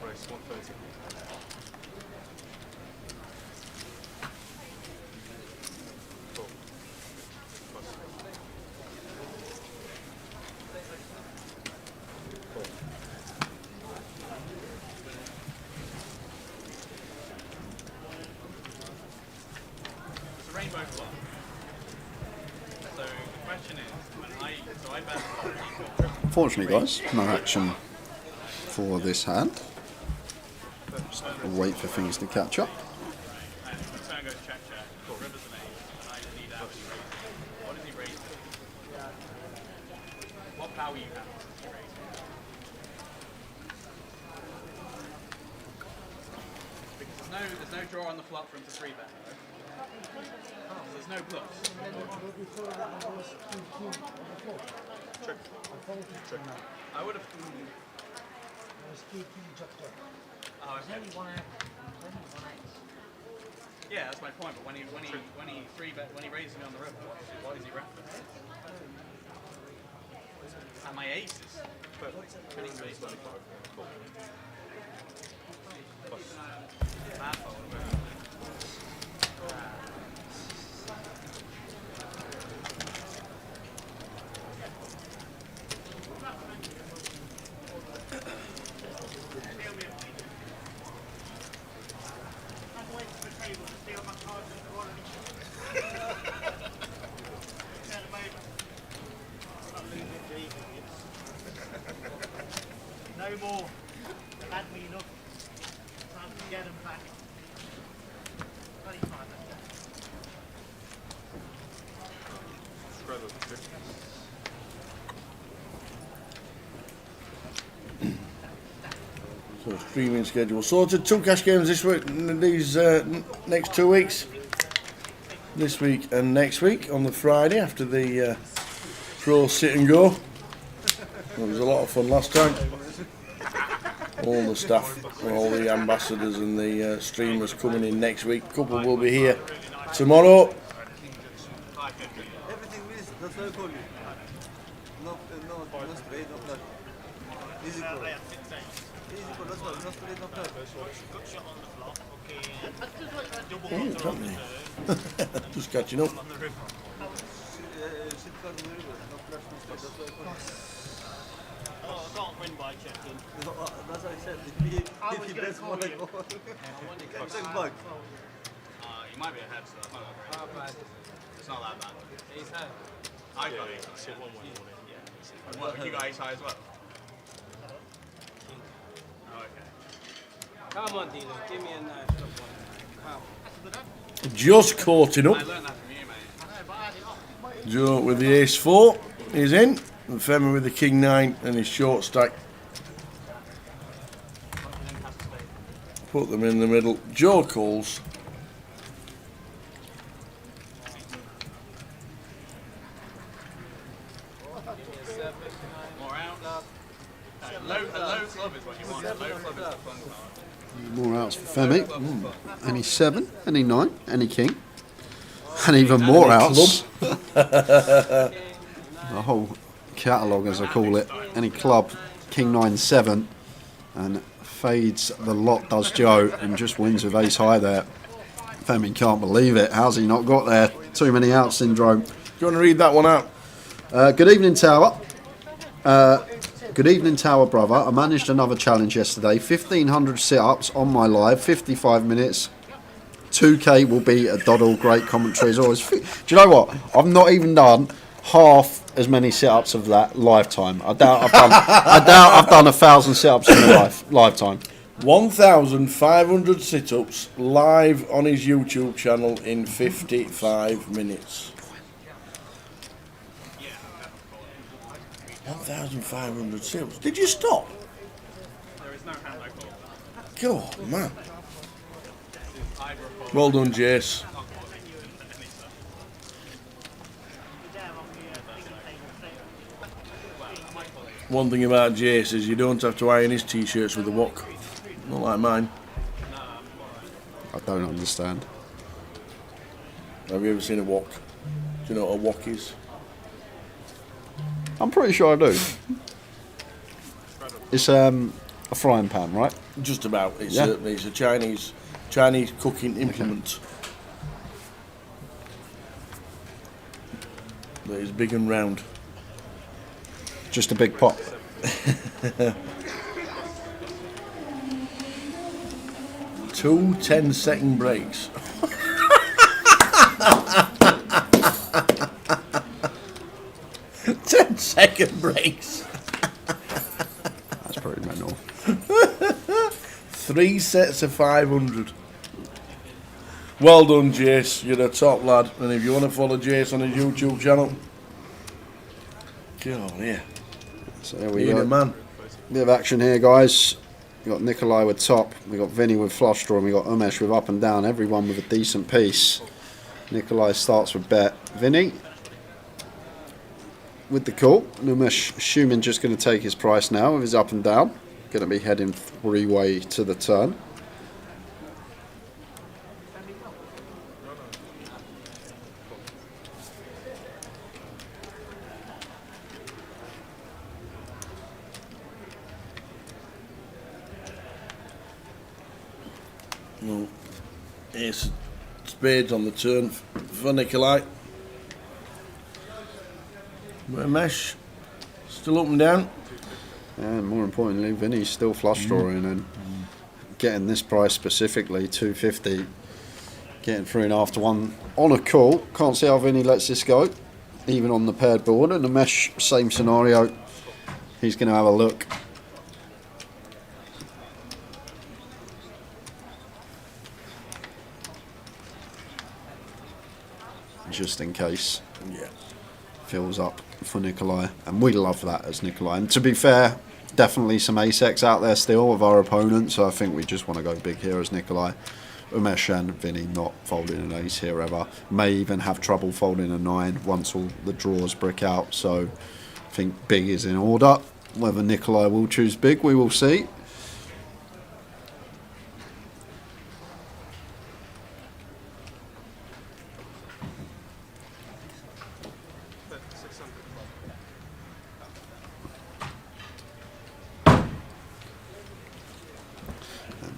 Race 130. Cool. Cool. It's a rainbow flop. So the question is, I bet. Unfortunately, guys, no action for this hand. Just wait for things to catch up. And the turn goes check. River's an 8, and I need to actually raise it. What does he raise it? What power you have does he raise it? Because there's no draw on the flop for him to 3-bet, right? So there's no bluffs. I would have. Oh, okay. Yeah, that's my point. But when he 3-bet, when he raises me on the river, what is he referencing? And my aces. When he raised me. Bad fold. the streaming schedule sorted. 2 cash games this week, these next 2 weeks. This week and next week on the Friday after the Pro Sit and Go. It was a lot of fun last time. All the staff, all the ambassadors and the streamers coming in next week. A couple will be here tomorrow. Everything is, that's what I call you. No straight, no flat. Easy call. Easy call, that's what, no straight, no flat. Oh, it's happening. Just catching up. Shit card, no flat, no straight, that's what I call you. I can't win by checking. No, that's what I said. If he bets more like one, you can check back. You might be ahead, so that's not that great. It's not that bad. Ace high. I got ace high. What, you got ace high as well? Oh, okay. Come on, dealer. Give me a nice one. Just caught it I up. learned that from you, mate. Joe with the ace 4 is in. And Femi with the king 9 and his short stack. Put them in the middle. Joe calls. More out. A low club is what you want. A low club is the fun card. More outs for Femi. Any 7, any 9, any king. And even more outs. The whole catalogue, as I call it. Any club, king 9, 7. And fades the lot, does Joe, and just wins with ace high there. Femi can't believe it. How's he not got there? Too many out syndrome. Do you want to read that one out? Good evening, Tower. Good evening, Tower brother. I managed another challenge yesterday. 1,500 sit-ups on my live, 55 minutes. 2K will be a doddle. Great commentary as always. Do you know what? I've not even done half as many sit-ups of that lifetime. I doubt I've done 1,000 sit-ups in my lifetime. 1,500 sit-ups live on his YouTube channel in 55 minutes. 1,500 sit-ups. Did you stop? There is no hand I call. God, man. Well done, Jace. One thing about Jace is you don't have to iron his t-shirts with a wok. Not like mine. I don't understand. Have you ever seen a wok? Do you know what a wok is? I'm pretty sure I do. It's a frying pan, right? Just about. It's, Yeah. it's a Chinese cooking implement. That is big and round. Just a big pot. Two 10-second breaks. Ten-second breaks. That's pretty mental. 3 sets of 500. Well done, Jace. You're a top lad. And if you want to follow Jace on his YouTube channel, get on here. So there we Being go. a man. Bit of action here, guys. We got Nikolai with top. We got Vinny with flush draw, and we got Umesh with up and down. Everyone with a decent piece. Nikolai starts with bet. Vinny with the call. And Umesh assuming just going to take his price now with his up and down. Going to be heading 3-way to the turn. No. Ace spades on the turn for Nikolai. Mesh still up and down. And more importantly, Vinny's still flush drawing and getting this price specifically, 250. Getting 3.5 to 1 on a call. Can't see how Vinny lets this go, even on the paired board. And the Mesh, same scenario. He's going to have a look. Just in case. Yeah. Fills up for Nikolai, and we love that as Nikolai. And to be fair, definitely some ace-X out there still with our opponents, so I think we just want to go big here as Nikolai. Umesh and Vinny not folding an ace here ever. May even have trouble folding a 9 once all the draws brick out, so I think big is in order. Whether Nikolai will choose big, we will see.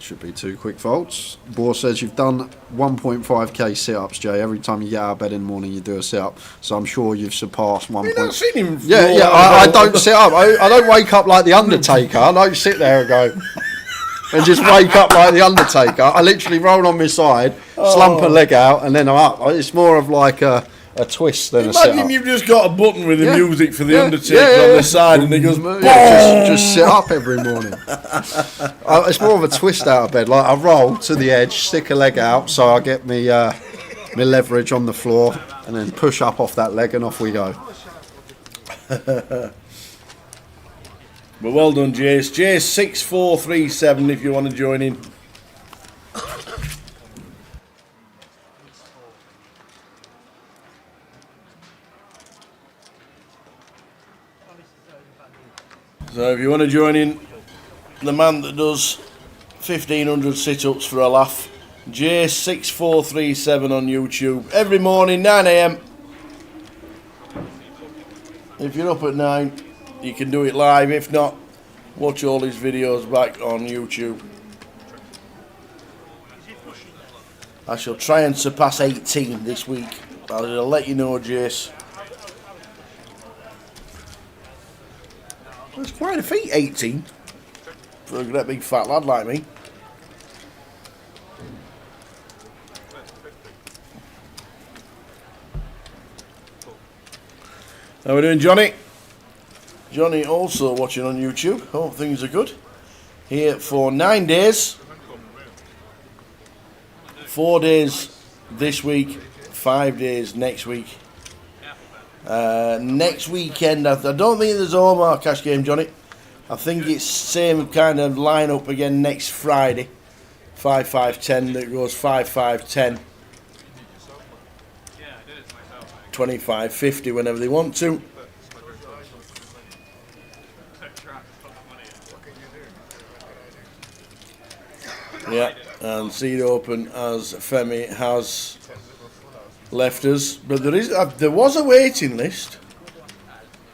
Should be 2 quick folds. Boar says you've done 1.5k sit-ups, Jay. Every time you get out of bed in the morning, you do a sit-up. So I'm sure you've surpassed 1. You've not seen him. Yeah. I don't sit up. I don't wake up like the Undertaker. I don't sit there and go and just wake up like the Undertaker. I literally roll on my side, slump a leg out, and then I'm up. It's more of like a twist than a sit-up. Imagine you've just got a button with the music for the Undertaker on the side, and he goes, just sit up every morning. It's more of a twist out of bed. Like I roll to the edge, stick a leg out, so I get me my leverage on the floor, and then push up off that leg, and off we go. But well done, Jace. Jace 6437 if you want to join in. So if you want to join in, the man that does 1,500 sit-ups for a laugh, J6437 on YouTube, every morning 9 AM. If you're up at 9, you can do it live. If not, watch all his videos back on YouTube. I shall try and surpass 18 this week. I'll let you know, Jace. It's quite a feat, 18, for a great big fat lad like me. How are we doing, Johnny? Johnny also watching on YouTube. Hope things are good. Here for 9 days. 4 days this week, 5 days next week. Next weekend, I don't think there's a Omar cash game, Johnny. I think it's same kind of line-up again next Friday. 5-5-10 that goes 5-5-10. 25-50 whenever they want to. Yeah, and Seed Open as Femi has left us, but there was a waiting list.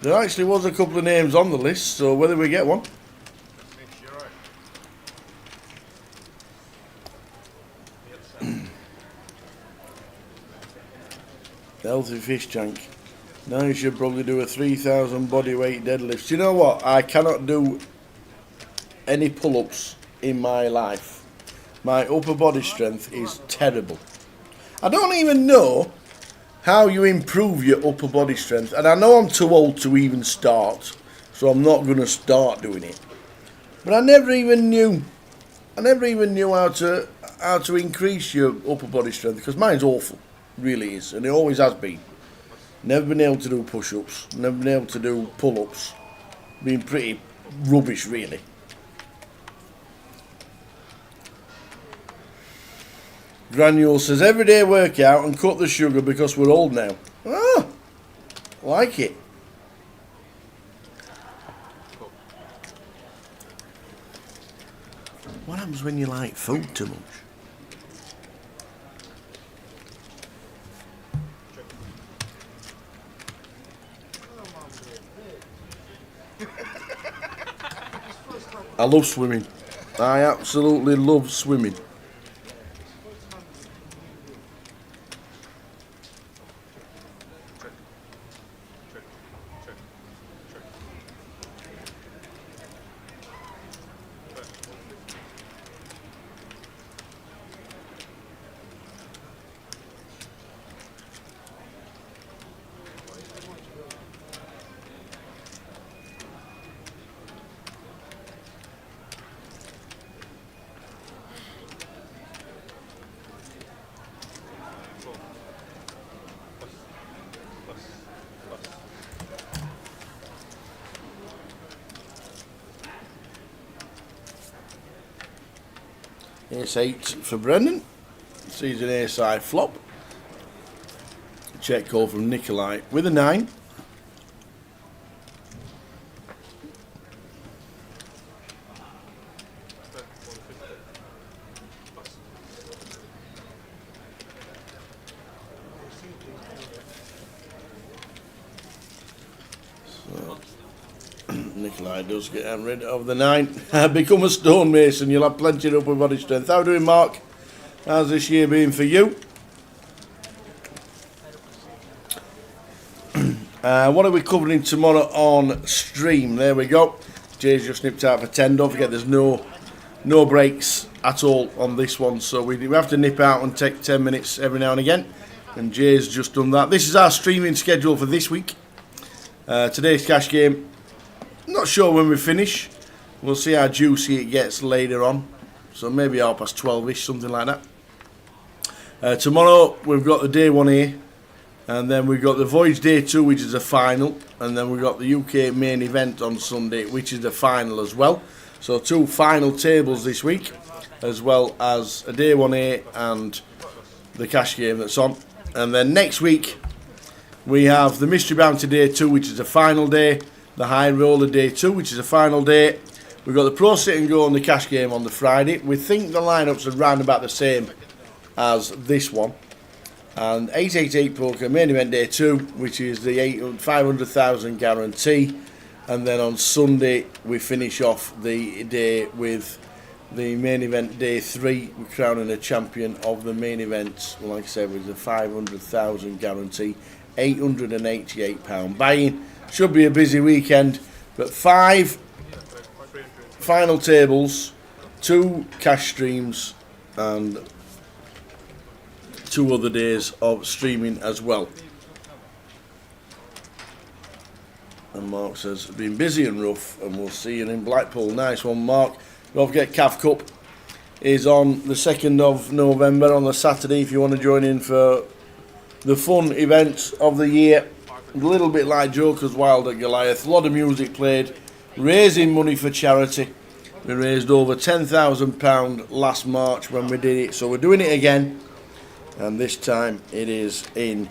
There actually was a couple of names on the list, so whether we get one. Healthy fish tank. Now you should probably do a 3,000 body weight deadlift. Do you know what? I cannot do any pull-ups in my life. My upper body strength is terrible. I don't even know how you improve your upper body strength, and I know I'm too old to even start, so I'm not going to start doing it. But I never even knew how to increase your upper body strength, because mine's awful, really is, and it always has been. Never been able to do push-ups, never been able to do pull-ups, been pretty rubbish, really. Granule says, everyday workout and cut the sugar because we're old now. Ah, like it. What happens when you like food too much? I love swimming. I absolutely love swimming. Ace 8 for Brendan. Sees an ace high flop. Check call from Nikolai with a 9. Nikolai does get rid of the 9. Become a stonemason. You'll have plenty of upper body strength. How are you doing, Mark? How's this year been for you? What are we covering tomorrow on stream? There we go. Jay's just nipped out for 10. Don't forget there's no breaks at all on this one. So we have to nip out and take 10 minutes every now and again. And Jay's just done that. This is our streaming schedule for this week. Today's cash game. Not sure when we finish. We'll see how juicy it gets later on. So maybe 12:30ish, something like that. Tomorrow we've got the day 1A. And then we've got the Voyage Day 2, which is a final. And then we've got the UK main event on Sunday, which is the final as well. So 2 final tables this week, as well as a day 1A and the cash game that's on. And then next week, we have the Mystery Bounty Day 2, which is a final day. The High Roller Day 2, which is a final day. We've got the Pro Sit and Go and the cash game on the Friday. We think the lineups are round about the same as this one. And 888 Poker main event day 2, which is the 500,000 guarantee. And then on Sunday we finish off the day with the main event day 3. We're crowning a champion of the main events, like I said, with the 500,000 guarantee, £888 buy-in. Should be a busy weekend, but 5 final tables, 2 cash streams, and 2 other days of streaming as well. And Mark says, been busy and rough, and we'll see you in Blackpool. Nice one, Mark. Don't forget, CAF Cup is on the 2nd of November on the Saturday if you want to join in for the fun event of the year. A little bit like Joker's Wild at Goliath. A lot of music played, raising money for charity. We raised over £10,000 last March when we did it, so we're doing it again. And this time it is in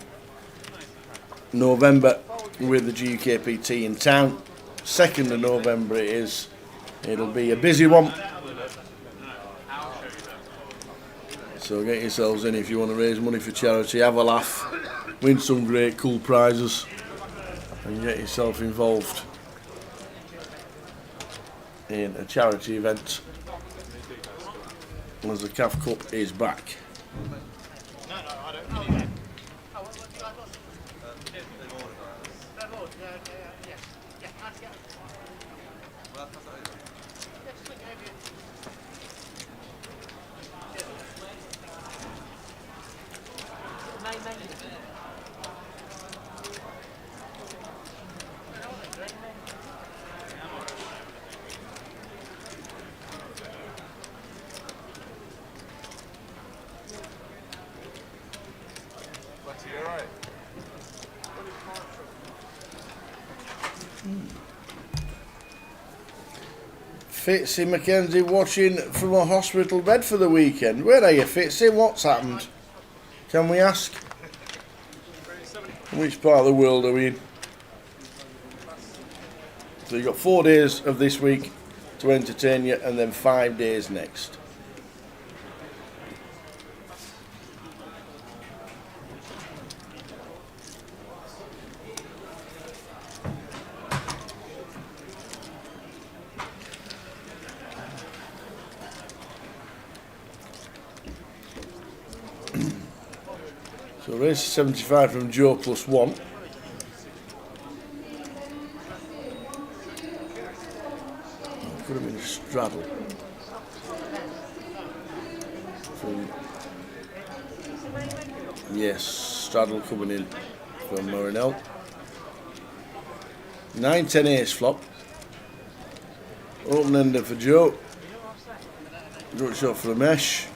November with the GUKPT in town. 2nd of November it is. It'll be a busy one. So get yourselves in if you want to raise money for charity, have a laugh, win some great cool prizes and get yourself involved in a charity event as the CAF Cup is back. Fitzy Mackenzie watching from a hospital bed for the weekend. Where are you, Fitzy? What's happened? Can we ask? Which part of the world are we in? So you've got 4 days of this week to entertain you, and then 5 days next. So race 75 from Joe +1. Could have been a straddle. Yes, straddle coming in from Marinell. 9-10 ace flop. Open ender for Joe. Good shot for the mesh.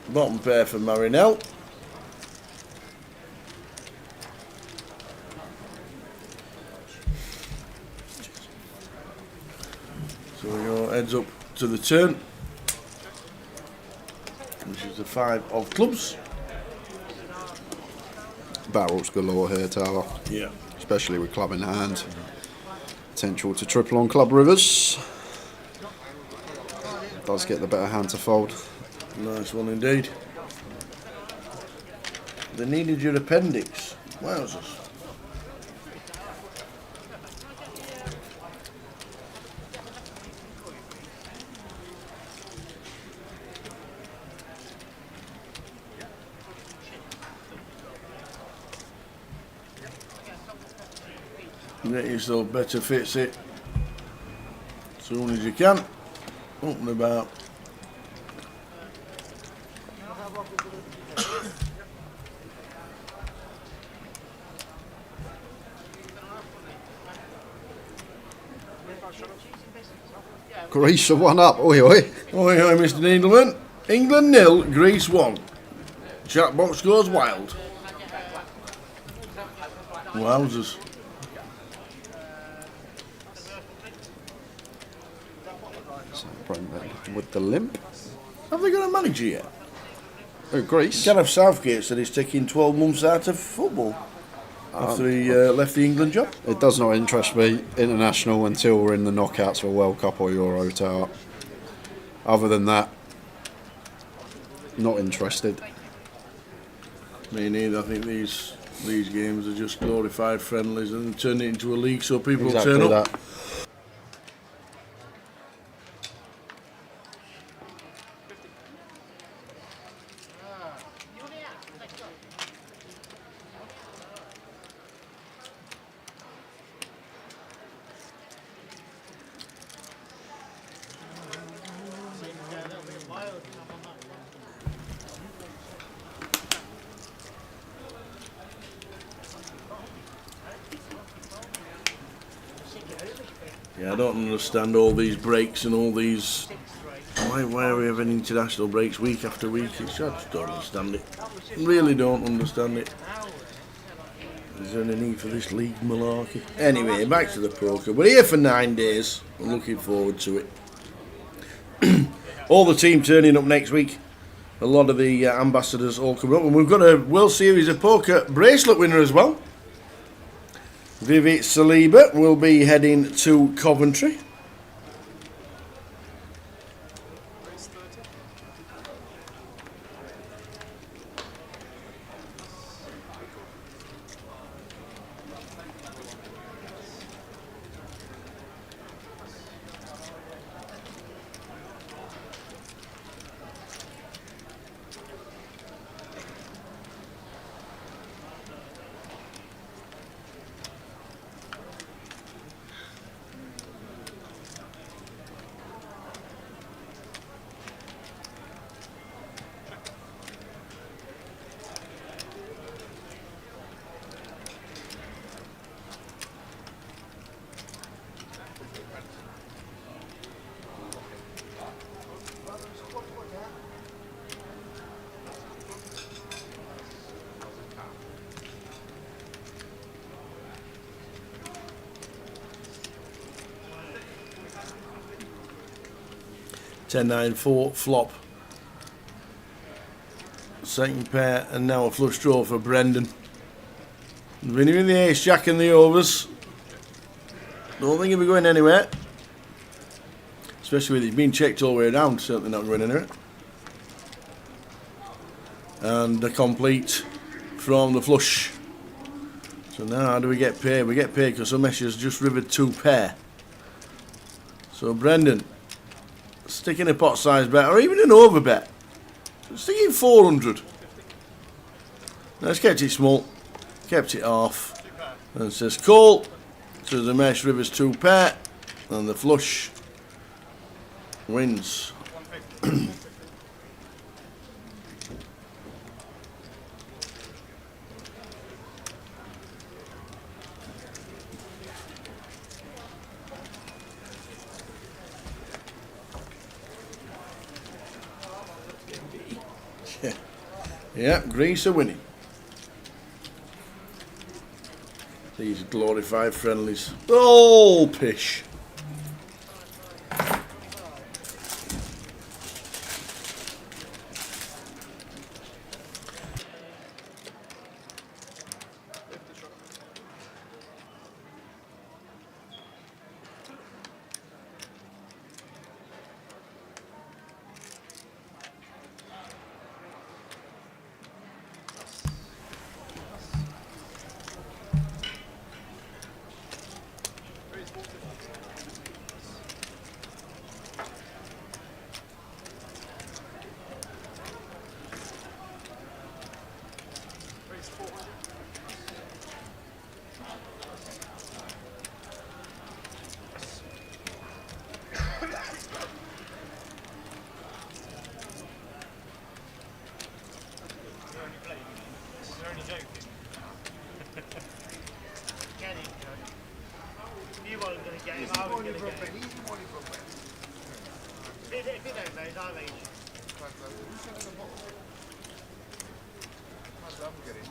Bottom pair for Marinell. So we go heads up to the turn. 5 of clubs. Barrels galore here, Tower. Yeah. Especially with club in hand. Potential to triple on club rivers. Does get the better hand to fold. Nice one indeed. They needed your appendix. Wowzers. Get yourself better fits it as soon as you can. Up and about. Greece are 1 up. Oi, oi. Oi, oi, Mr. Needleman. England 0, Greece 1. Chat box goes wild. Wowzers. So Brentford with the limp. Have they got a manager yet? Oh, Greece. Gareth Southgate said he's taking 12 months out of football after he left the England job. It does not interest me international until we're in the knockouts for World Cup or Euro, Tower. Other than that, not interested. Me neither. I think these games are just glorified friendlies and turn it into a league so people Exactly turn up. that. Yeah, I don't understand all these breaks and all these. Why are we having international breaks week after week? I just don't understand it. Really don't understand it. Is there any need for this league malarkey? Anyway, back to the poker. We're here for 9 days. I'm looking forward to it. All the team turning up next week. A lot of the ambassadors all coming up. And we've got a World Series of Poker bracelet winner as well. Vivi Saliba will be heading to Coventry. Ten, 9, 4 flop. Second pair and now a flush draw for Brendan. Winning with the ace, jack and the overs. Don't think he'll be going anywhere. Especially with it being checked all the way around, certainly not going anywhere. And the complete from the flush. So now how do we get paid? We get paid because Omesha's just rivered 2 pair. So Brendan, sticking a pot size bet or even an over bet. Sticking 400. Let's kept it small. Kept it off. And it says call. So the mesh rivers 2 pair. And the flush wins. Yeah, Greece are winning. These glorified friendlies. Oh, pish. Get it, you know. You weren't going to get him, I was going to get him. Easy money for Ben. If you don't know, I'll eat. I'm getting.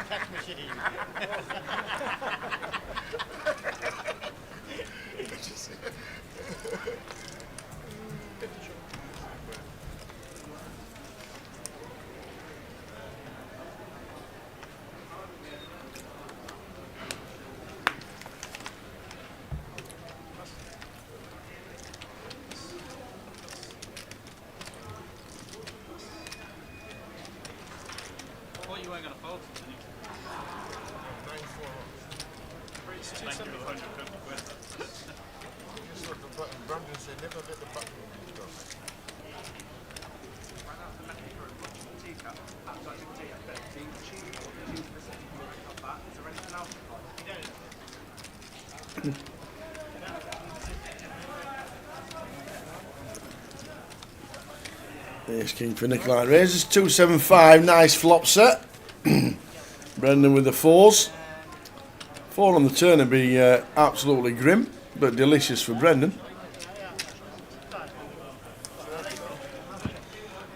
Cash machine. You weren't going to fold something. 9-4. It's 275. Just sort the button. Brandon said never let the button go. Ace king for Nikolai raises 275. Nice flop set. Brendan with the 4s. 4 on the turn would be absolutely grim, but delicious for Brendan.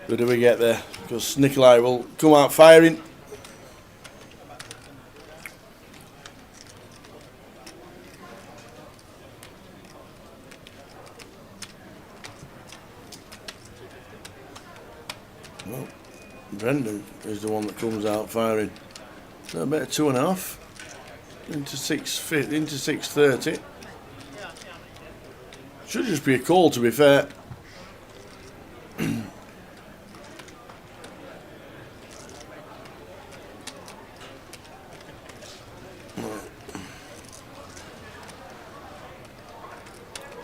But do we get there? Because Nikolai will come out firing. Well, Brendan is the one that comes out firing. So a bit of 2.5 into 630. Should just be a call, to be fair.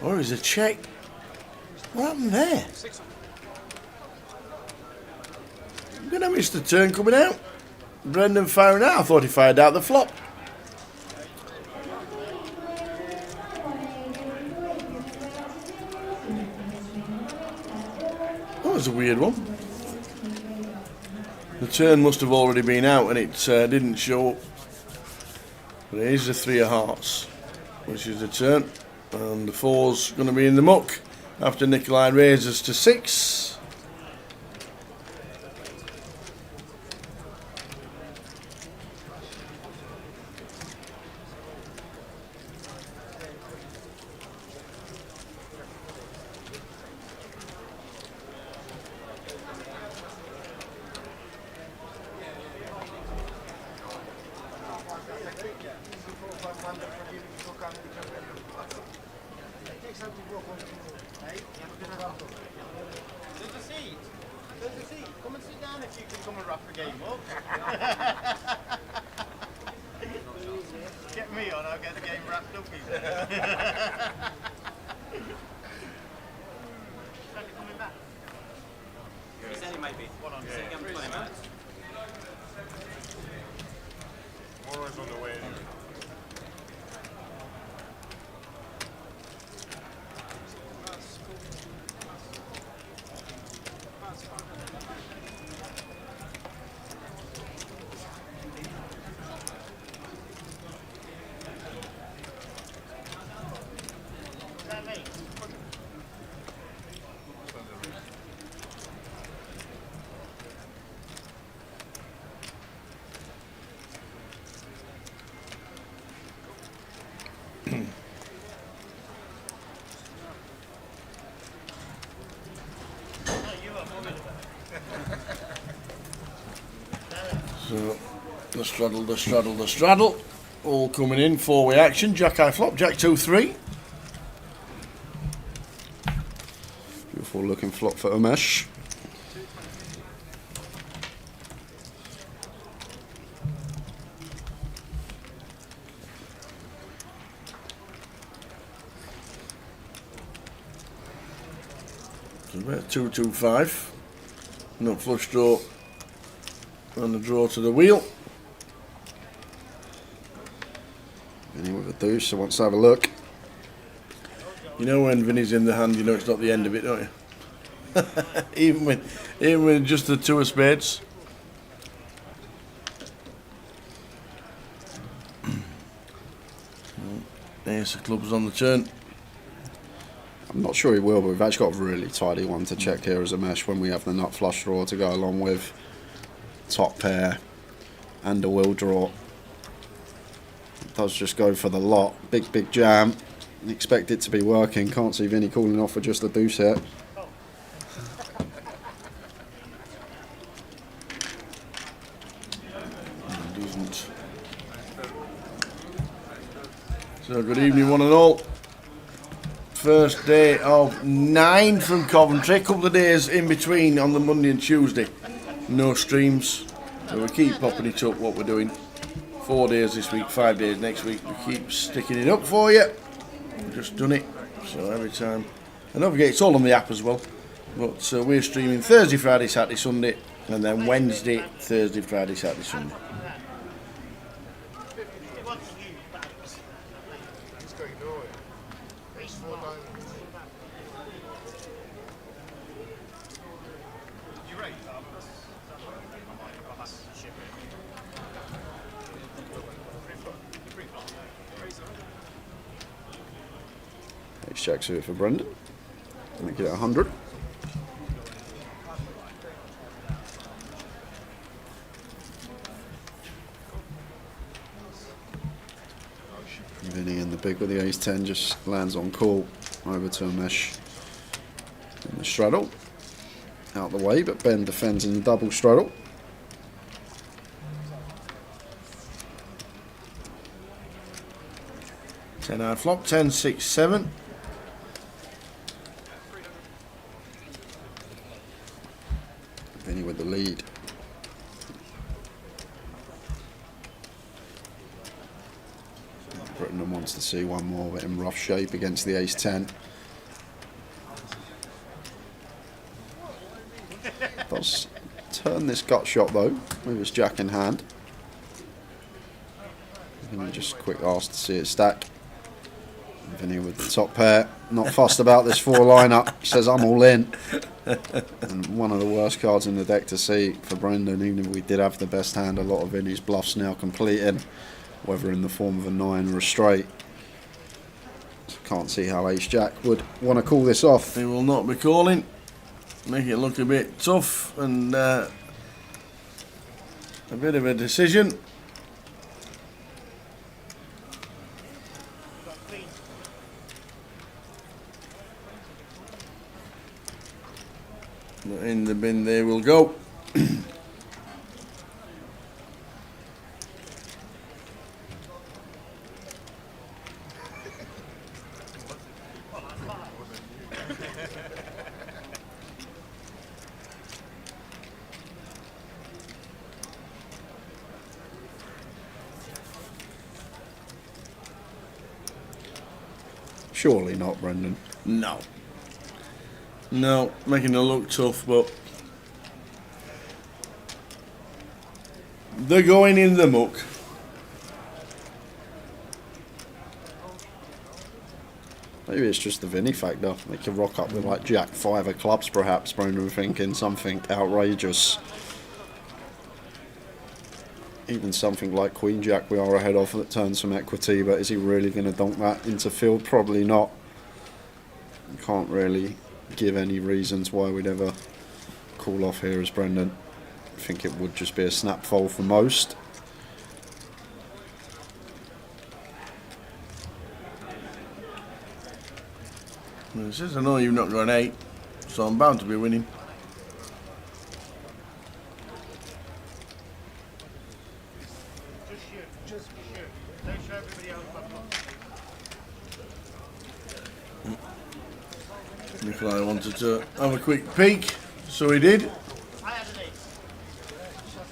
Or is a check? What happened there? I'm gonna miss the turn coming out. Brendan firing out. I thought he fired out the flop. That was a weird one. The turn must have already been out and it didn't show up. But it is the 3 of hearts, which is the turn. And the 4's going to be in the muck after Nikolai raises to 6. There's a seat. Come and sit down if you can come and wrap the game up. Get me on, I'll get the game wrapped up easy. Coming back? He said he might be. One on. He said he can 20 minutes. More is on the way anyway. So, the straddle. All coming in, 4-way action. Jack high flop, Jack 2-3. Beautiful looking flop for Umesh. So about 2-2-5. No flush draw. And the draw to the wheel. And he with a deuce, so wants to have a look. You know when Vinny's in the hand, you know it's not the end of it, don't you? even with just the 2 of spades. Ace of clubs on the turn. I'm not sure he will, but we've actually got a really tidy one to check here as a mesh when we have the nut flush draw to go along with top pair and a will draw. It does just go for the lot. Big jam. Expect it to be working. Can't see Vinny calling off for just a deuce here. Doesn't. So good evening one and all. First day of 9 from Coventry. Couple of days in between on the Monday and Tuesday. No streams. So we keep popping it up what we're doing. 4 days this week, 5 days next week. We keep sticking it up for you. We've just done it. So every time. And don't forget it's all on the app as well. But we're streaming Thursday, Friday, Saturday, Sunday. And then Wednesday, Thursday, Friday, Saturday, Sunday. He's going nowhere. Ace 4 diamonds. Ace jack suited for Brendan. Make it 100. Vinny in the big with the ace 10 just lands on call over to a mesh in the straddle. Out the way, but Ben defends in the double straddle. Ten flop, 10, 6, 7. Vinny with the lead. Britton wants to see one more, but in rough shape against the ace 10. Does turn this gut shot though with his jack in hand. Vinny just quick ask to see it stack. Vinny with the top pair, not fussed about this 4 lineup. Says I'm all in. And one of the worst cards in the deck to see for Brendan, even if we did have the best hand. A lot of Vinny's bluffs now completed, whether in the form of a 9 or a straight. So can't see how ace jack would want to call this off. He will not be calling. Make it look a bit tough and a bit of a decision. But in the bin they will go. Surely not, Brendan. No. No, making it look tough, but they're going in the muck. Maybe it's just the Vinny factor. They could rock up with like jack 5 of clubs perhaps, Brendan thinking something outrageous. Even something like Queen Jack we are ahead of that turns some equity, but is he really going to donk that into field? Probably not. Can't really give any reasons why we'd ever call off here as Brendan. I think it would just be a snap fold for most. Well, it says I know you've not got an 8, so I'm bound to be winning. Just shoot. Don't show everybody else my bluff. Nikolai wanted to have a quick peek, so he did. I had an 8.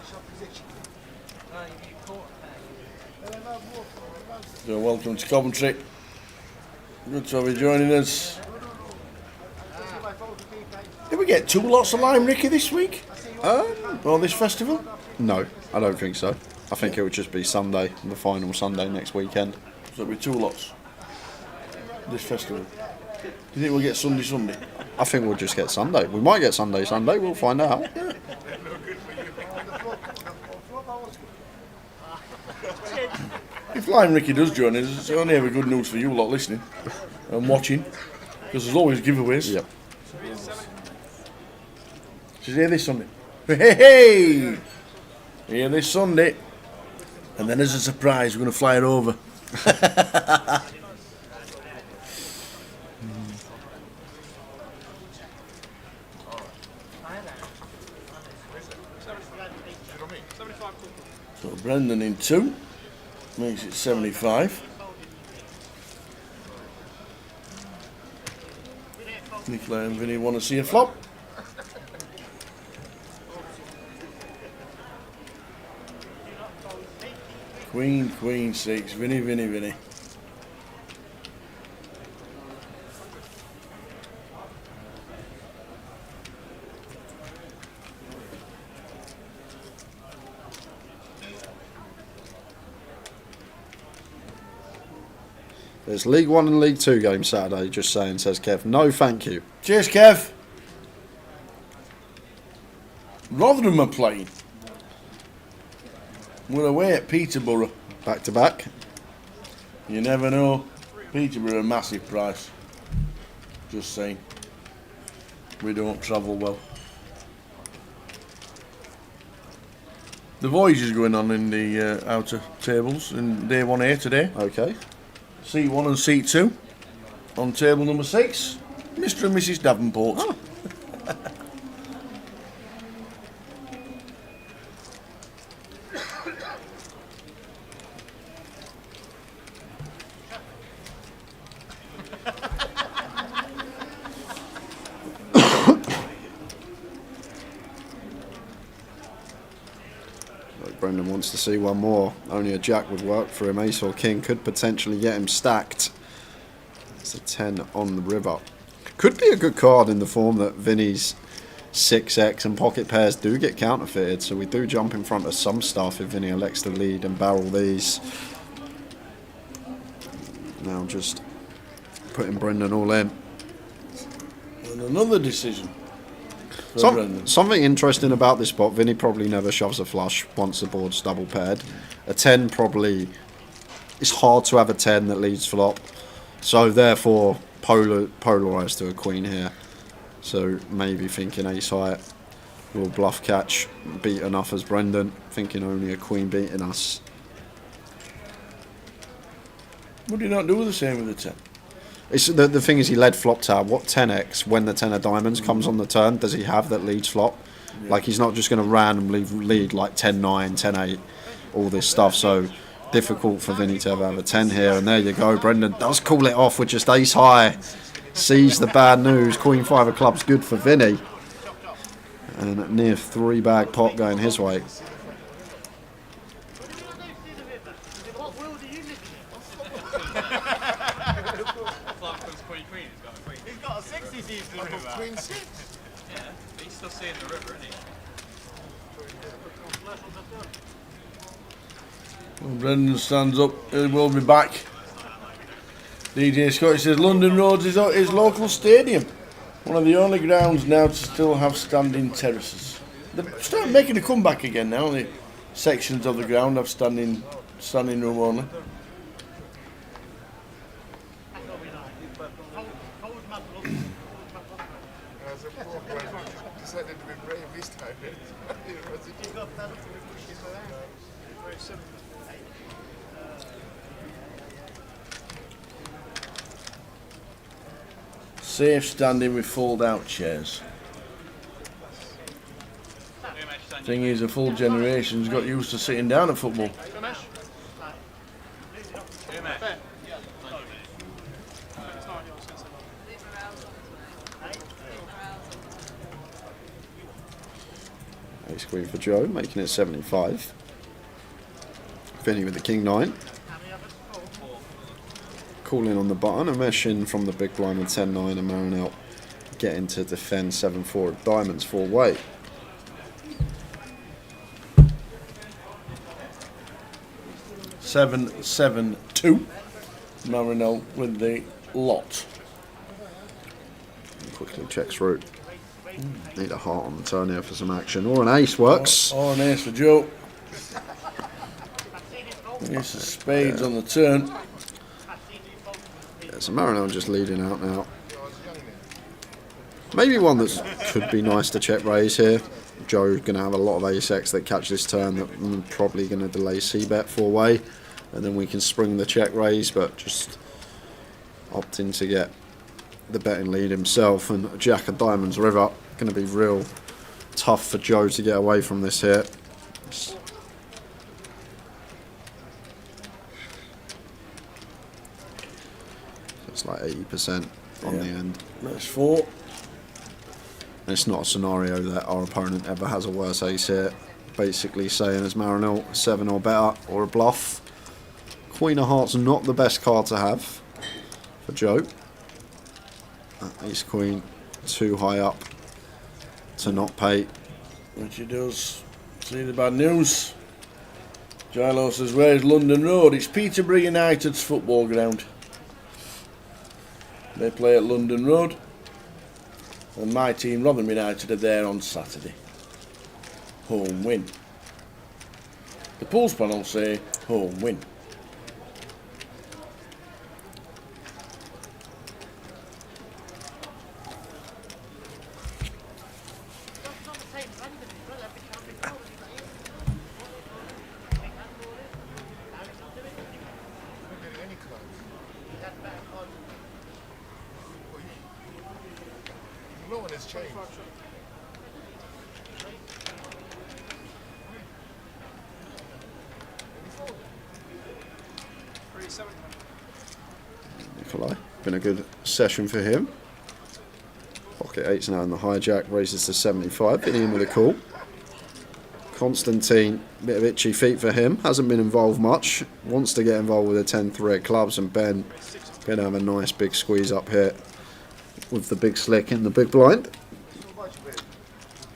Shot position. So welcome to Coventry. Good to have you joining us. Did we get 2 lots of lime Ricky this week? Or this festival? No, I don't think so. I think it would just be Sunday, the final Sunday next weekend. So it'll be 2 lots this festival. you think we'll get Sunday? I think we'll just get Sunday. We might get Sunday. We'll find out. If Flying Ricky does join us, it's only ever good news for you lot listening and watching, because there's always giveaways. Yep. She's here this Sunday. Hey! Here this Sunday. And then as a surprise, we're going to fly her over. So Brendan in 2 makes it 75. Nicola and Vinny want to see a flop. Queen 6, Vinny. There's League 1 and League 2 games Saturday, just saying, says Kev. No, thank you. Cheers, Kev. Rotherham are playing. We're away at Peterborough. Back to back. You never know. Peterborough, a massive price. Just saying. We don't travel well. The voyage is going on in the outer tables in day 1A today. Okay. Seat 1 and Seat 2. On table number 6, Mr. and Mrs. Davenport. Oh. Brendan wants to see one more. Only a jack would work for him. Ace or king could potentially get him stacked. It's a 10 on the river. Could be a good card in the form that Vinny's 6x and pocket pairs do get counterfeited, so we do jump in front of some stuff if Vinny elects to lead and barrel these. Now just putting Brendan all in. And another decision. Something interesting about this spot, Vinny probably never shoves a flush once the board's double paired. A 10 probably, it's hard to have a 10 that leads flop. So therefore, polarised to a queen here. So maybe thinking ace high will bluff catch, beat enough as Brendan. Thinking only a queen beating us. Would you not do the same with the 10? It's the thing is he led flop tab. What 10x when the 10 of diamonds comes on the turn does he have that leads flop? Yeah. Like he's not just going to randomly lead like 10-9, 10-8, all this stuff. So difficult for Vinny to have a 10 here. And there you go. Brendan does call it off with just ace high. Sees the bad news. Queen 5 of clubs good for Vinny. And near 3-bag pot going his way. Queen 6. Yeah, but he's still seeing the river, isn't he? Well, Brendan stands up. He will be back. DJ Scotty says London Roads is his local stadium. One of the only grounds now to still have standing terraces. They're starting making a comeback again now. The sections of the ground have standing room only. Decided to be brave this time. Safe standing with fold-out chairs. Thing is, a full generation's got used to sitting down at football. Ace queen for Joe, making it 75. Vinny with the king 9. Calling on the button, a mesh in from the big blind with 10-9 and marrying out. Getting to defend 7-4 of diamonds 4-way. Seven, 7, 2. Marinel with the lot. quickly checks through. Need a heart on the turn here for some action. Or an ace works. Or an ace for Joe. Ace of spades on the turn. Yeah, so Marino just leading out now. Maybe one that could be nice to check raise here. Joe's going to have a lot of ace-x that catch this turn that probably going to delay c-bet 4-way. And then we can spring the check raise, but just opting to get the betting lead himself. And Jack of Diamonds river, going to be real tough for Joe to get away from this here. It's like 80% on the end. That's 4. And it's not a scenario that our opponent ever has a worse ace here. Basically saying as Marinel, 7 or better, or a bluff. Queen of Hearts not the best card to have for Joe. Ace Queen too high up to not pay. Which he does. See the bad news. Gilo says, where's London Road? It's Peterborough United's football ground. They play at London Road. And my team, Rotherham United, are there on Saturday. Home win. The polls panel say home win. No one has changed. Nikolai, been a good session for him. Pocket 8's now in the hijack, raises to 75, hitting him with a call. Constantine, bit of itchy feet for him, hasn't been involved much, wants to get involved with a 10-3 at clubs, and Ben going to have a nice big squeeze up here with the big slick in the big blind.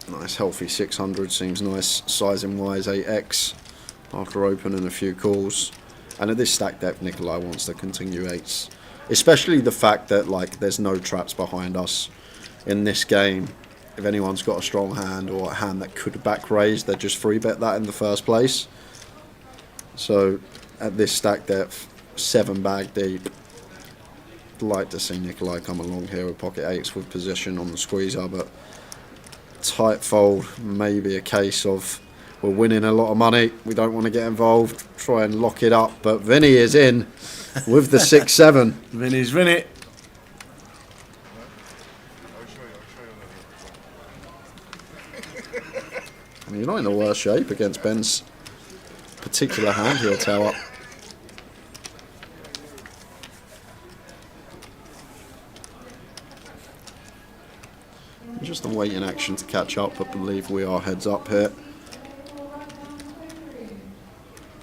Nice healthy 600, seems nice sizing wise, 8x after opening a few calls. And at this stack depth, Nikolai wants to continue 8s, especially the fact that like there's no traps behind us in this game. If anyone's got a strong hand or a hand that could back raise, they just free bet that in the first place. So at this stack depth, 7 bag deep, like to see Nikolai come along here with pocket 8s with position on the squeezer, but tight fold, maybe a case of we're winning a lot of money, we don't want to get involved, try and lock it up. But Vinny is in with the 6-7. Vinny's Vinny. I mean, you're not in the worst shape against Ben's particular hand he'll tell up. Just a waiting action to catch up, but believe we are heads up here.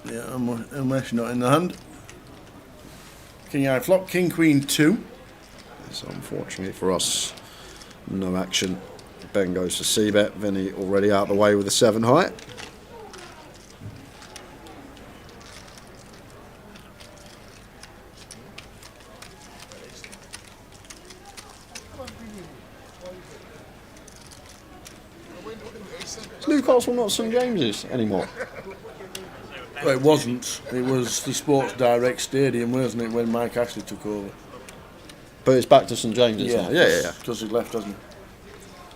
Yeah, unless not in the hand. King high flop, king queen 2. So unfortunately for us, no action. Ben goes to c-bet. Vinny already out the way with a 7 high. Is Newcastle not St James's anymore? Well, it wasn't. It was the Sports Direct Stadium, wasn't it, when Mike Ashley took over? But it's back to St James's now. Yeah. Because he left, hasn't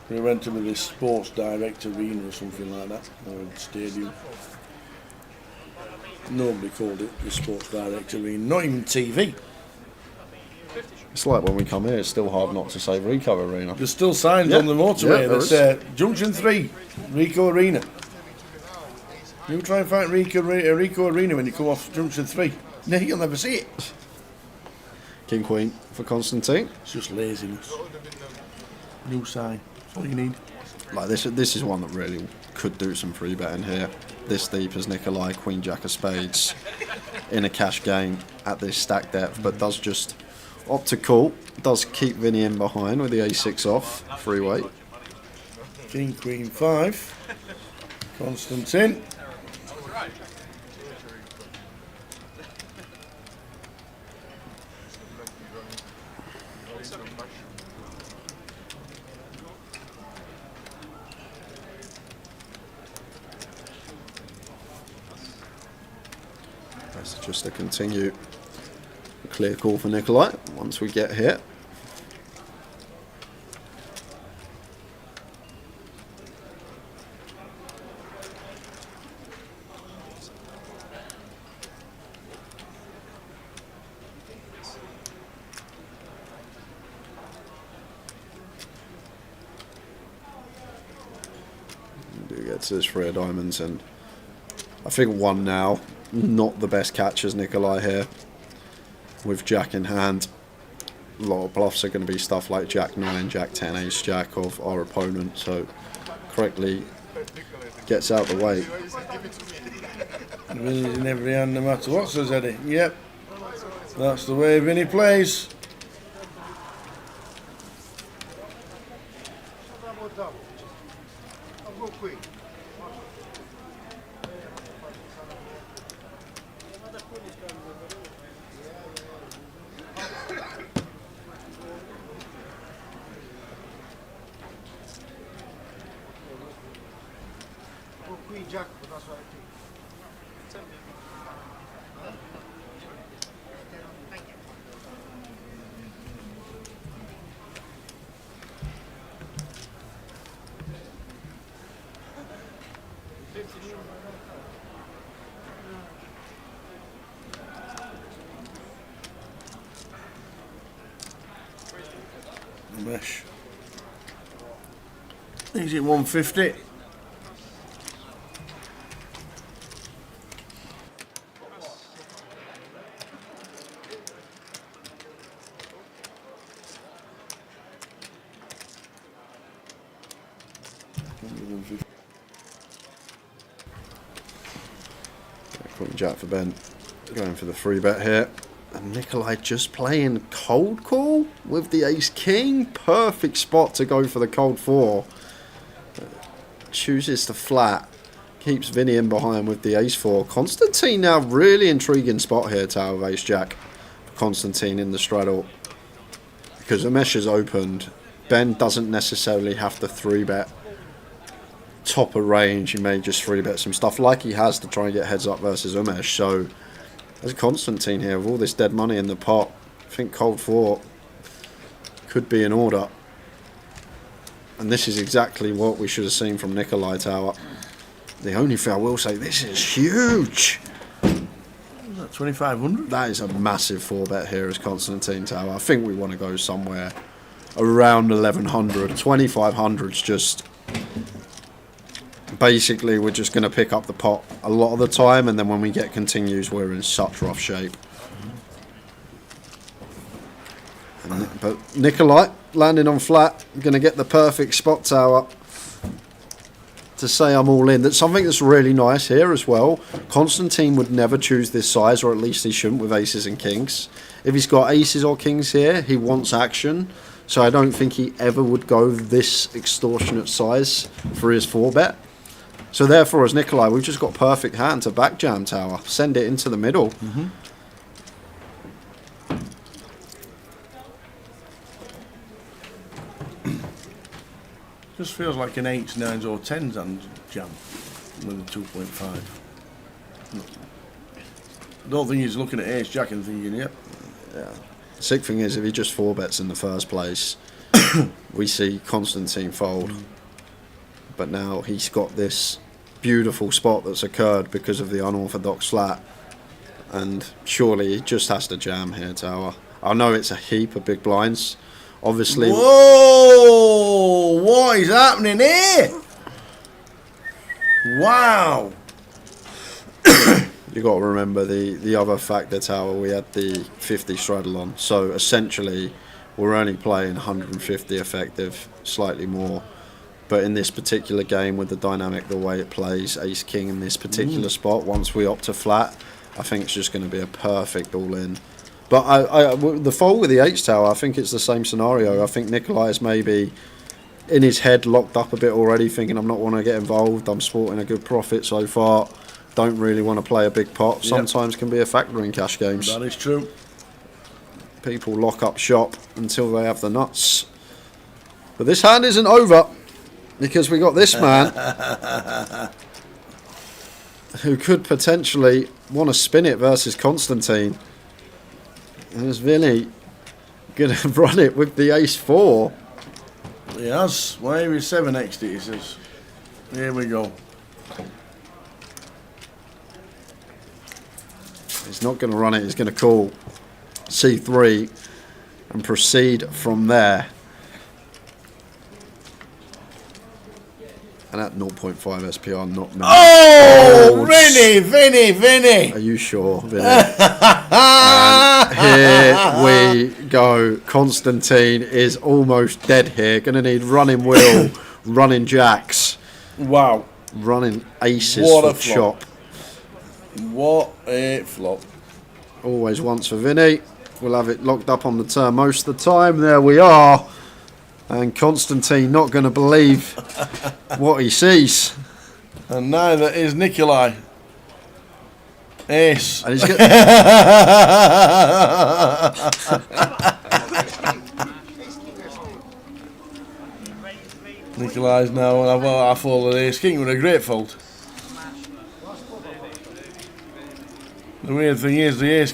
he? He went to the Sports Direct Arena or something like that, or stadium. Nobody called it the Sports Direct Arena, not even TV. It's like when we come here, it's still hard not to say Rico Arena. There's still signs on the motorway that say Junction 3, Rico Arena. You try and find Rico Arena when you come off Junction 3. No, you'll never see it. King Queen for Constantine. It's just laziness. New sign. That's all you need. Like this is one that really could do some free betting here. This deep as Nikolai, Queen Jack of Spades in a cash game at this stack depth, but does just opt to call. Does keep Vinny in behind with the A6 off, free weight. King Queen 5. Constantine. That's just a continue. A clear call for Nikolai once we get here. Do get to this 3 of diamonds, and I think 1 now. Not the best catch as Nikolai here. With Jack in hand, a lot of bluffs are going to be stuff like Jack 9, Jack 10, Ace Jack of our opponent, so correctly gets out the way. Vinny's in every hand no matter what, says Eddie. Yep, that's the way Vinny plays. Queen Jack, but that's what I think. Mesh. Is it 150? Queen Jack for Ben, going for the 3-bet here. And Nikolai just playing cold call with the Ace King. Perfect spot to go for the cold 4. Chooses to flat. Keeps Vinny in behind with the Ace 4. Constantine now really intriguing spot here, Tower of Ace Jack. Constantine in the straddle. Because the mesh is opened. Ben doesn't necessarily have to 3-bet top of range. He may just 3-bet some stuff like he has to try and get heads up versus Umesh. So there's Constantine here with all this dead money in the pot. I think cold 4 could be in order. And this is exactly what we should have seen from Nikolai Tower. The only thing I will say, this is huge. Is that 2,500? That is a massive 4-bet here as Constantine Tower. I think we want to go somewhere around 1,100. 2,500's just... Basically, we're just going to pick up the pot a lot of the time, and then when we get continues, we're in such rough shape. But Nikolai landing on flat, going to get the perfect spot tower to say I'm all in. That's something that's really nice here as well. Constantine would never choose this size, or at least he shouldn't with aces and kings. If he's got aces or kings here, he wants action. So I don't think he ever would go this extortionate size for his 4-bet. So therefore, as Nikolai, we've just got perfect hand to back jam tower. Send it into the middle. Just feels like an 8s, 9s or 10s hand jam with a 2.5. I don't think he's looking at Ace Jack and thinking, yep. Yeah. Sick thing is, if he just 4-bets in the first place, we see Constantine fold. But now he's got this beautiful spot that's occurred because of the unorthodox flat. And surely he just has to jam here, Tower. I know it's a heap of big blinds. Obviously... Whoa! What is happening here? Wow! You got to remember the other factor, Tower, we had the 50 straddle on. So essentially, we're only playing 150 effective, slightly more. But in this particular game, with the dynamic, the way it plays, Ace King in this particular spot, once we opt to flat, I think it's just going to be a perfect all-in. But the fold with the H tower, I think it's the same scenario. I think Nikolai is maybe in his head locked up a bit already, thinking I'm not want to get involved. I'm sporting a good profit so far. Don't really want to play a big pot. Sometimes can be a factor in cash games. That is true. People lock up shop until they have the nuts. But this hand isn't over, because we got this man who could potentially want to spin it versus Constantine. And is Vinny going to run it with the ace-4? He has. Why is 7 next to it, he says. Here we go. He's not going to run it. He's going to call C3 and proceed from there. And at 0.5 SPR, not many. Oh, Vinny! Are you sure, Vinny? And here we go. Constantine is almost dead here. Going to need running wheel, running jacks. Wow. Running aces What a for flop. chop. What a flop. Always once for Vinny. We'll have it locked up on the turn most of the time. There we are. And Constantine not going to believe what he sees. And neither is Nikolai. Ace. And he's Nikolai's now, well, I folded ace king with a great fold. The weird thing is the ace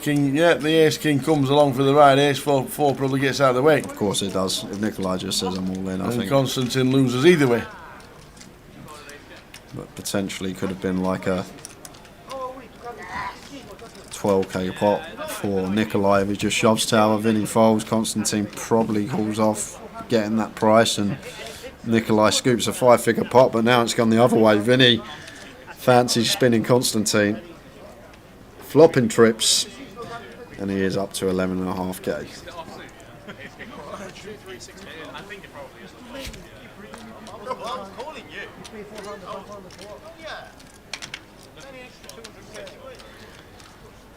king comes along for the ride. Ace 4 probably gets out of the way. Of course it does. If Nikolai just says I'm all in, I And think. Constantine loses either way. But potentially could have been like a 12k pot for Nikolai if he just shoves tower. Vinny folds. Constantine probably calls off getting that price, and Nikolai scoops a 5-figure pot. But now it's gone the other way. Vinny fancies spinning Constantine. Flopping trips, and he is up to 11.5k.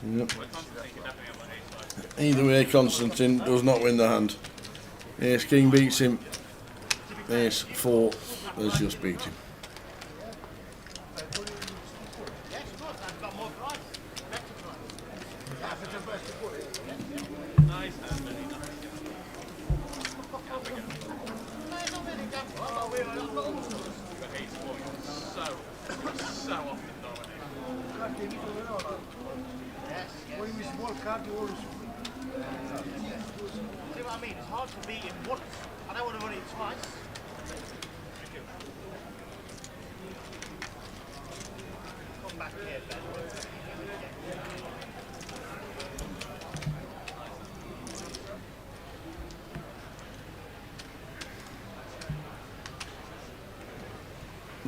Yep. Either way, Constantine does not win the hand. Ace king beats him. Ace 4 has just beat him. See what I mean? It's hard to beat him once. I don't want to run it twice. Come back here, Ben.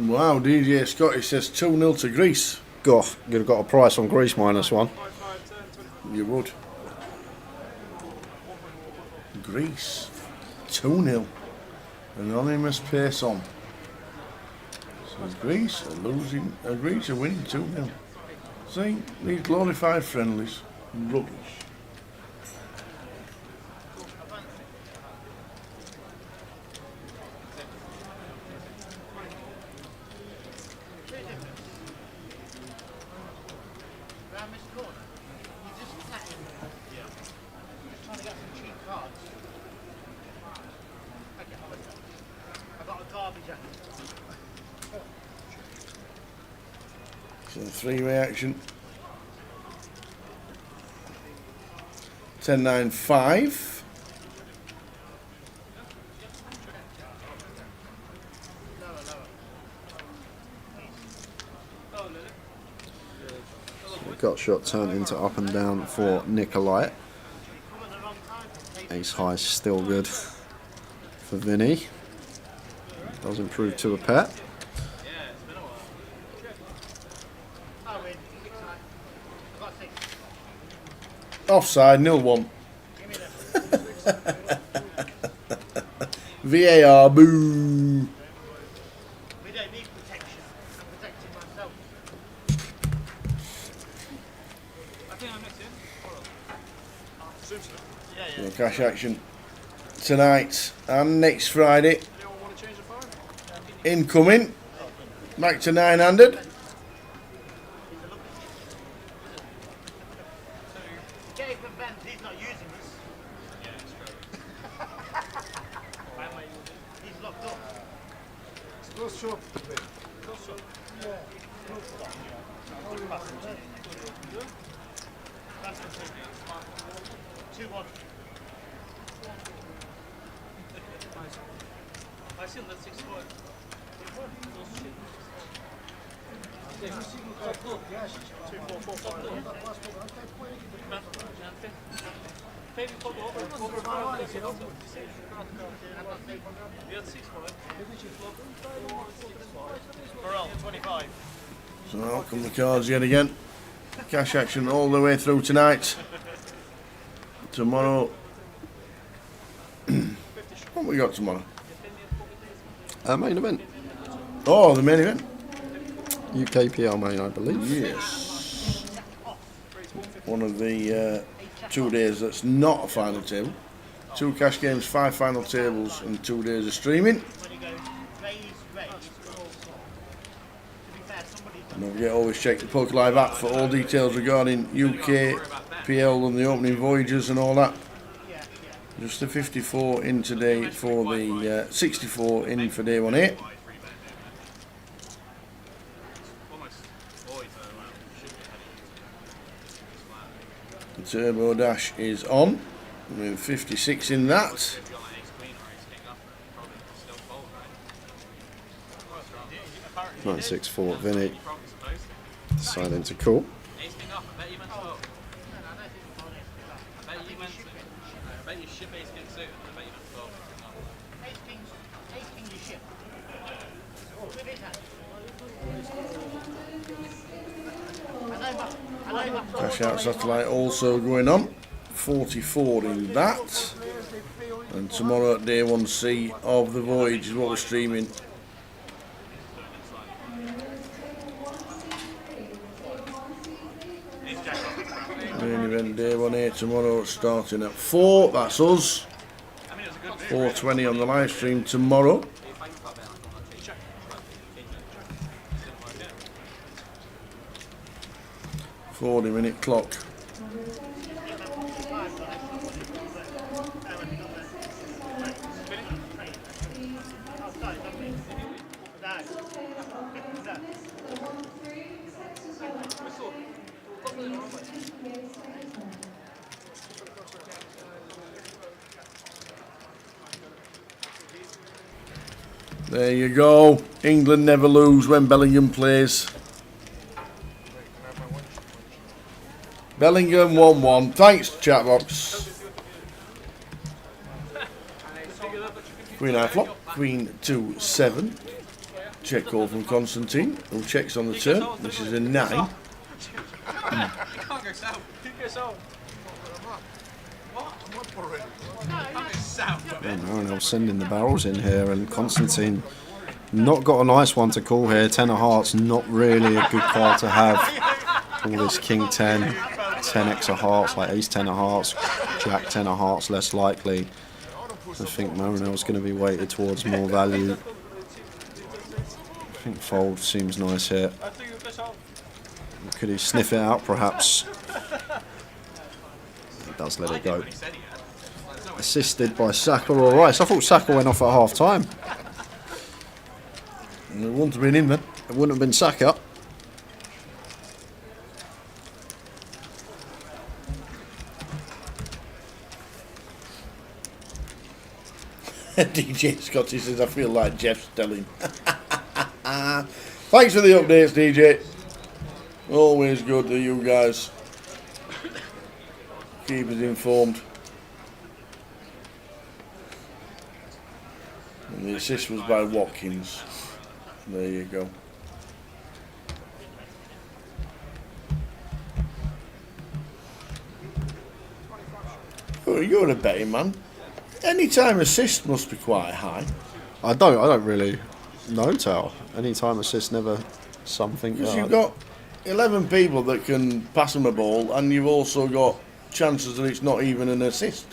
Wow, DJ Scotty says 2-0 to Greece. Gosh, you'd have got a price on Greece -1. You would. Greece 2-0. Anonymous pace on. Says Greece are losing. Greece are winning 2-0. See, these glorified friendlies. Rubbish. Round this corner. You just sat in there. Yeah. Just trying to get some cheap cards. Okay, I've got a garbage at So 3-way action. 10-9-5. Got shot turned into up and down for Nikolai. Ace high still good for Vinny. Does improve to a pet. Offside, 0-1. VAR, boo. We don't need protection. I'm protecting myself. I think I'm next in. Yeah, cash action tonight and next Friday. Incoming. Back to 900. Get it from Ben, he's not using this. He's locked up. Close shop. Close shop. So out come the cards yet again. Cash action all the way through tonight. Tomorrow. What we got tomorrow? Main event. Oh, the main event. UKPL main, I believe. Yes. One of the 2 days that's not a final table. 2 cash games, 5 final tables, and 2 days of streaming. And don't forget, always check the Poker Live app for all details regarding UKPL and the opening voyages and all that. Just the 54 in today for the 64 in for day 1-8. The Turbo Dash is on with 56 in that. 964 Vinny. Deciding to call. Cash out satellite also going on. 44 in that. And tomorrow at day 1C of the voyage is what we're streaming. Main event day 1A tomorrow starting at 4. That's us. 4:20 on the live stream tomorrow. .40 clock. There you go. England never lose when Bellingham plays. Bellingham 1-1. Thanks, chatbox. Queen high flop. Queen 2-7. Check call from Constantine, who checks on the turn. This is a 9. And I'm sending the barrels in here, and Constantine not got a nice one to call here. 10 of hearts, not really a good card to have. All this King 10, 10x of hearts, like Ace 10 of hearts, Jack 10 of hearts, less likely. I think Marinel's going to be weighted towards more value. I think fold seems nice here. Could he sniff it out, perhaps? He does let it go. Assisted by Saka or Rice. I thought Saka went off at half time. It wouldn't have been him then. It wouldn't have been Saka. DJ Scotty says, I feel like Jeff's telling. Thanks for the updates, DJ. Always good to you guys. Keep us informed. And the assist was by Watkins. There you go. Oh, you're a betting man. Anytime assist must be quite high. I don't really know, Tal. Anytime assist, never something. Because you've got 11 people that can pass them a ball, and you've also got chances that it's not even an assist.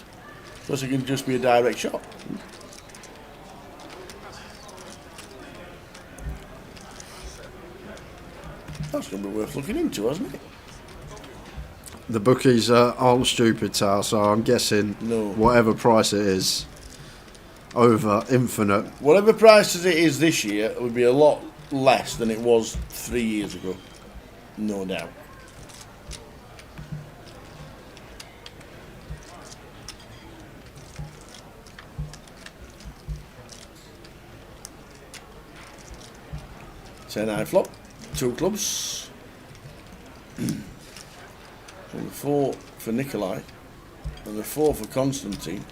Because it can just be a direct shot. That's going to be worth looking into, hasn't it? The bookies aren't stupid, Tal, so I'm guessing whatever price it is, over infinite. Whatever price as it is this year, it would be a lot less than it was 3 years ago, no doubt. Ten high flop, 2 clubs. And the 4 for Nikolai, and the 4 for Constantine,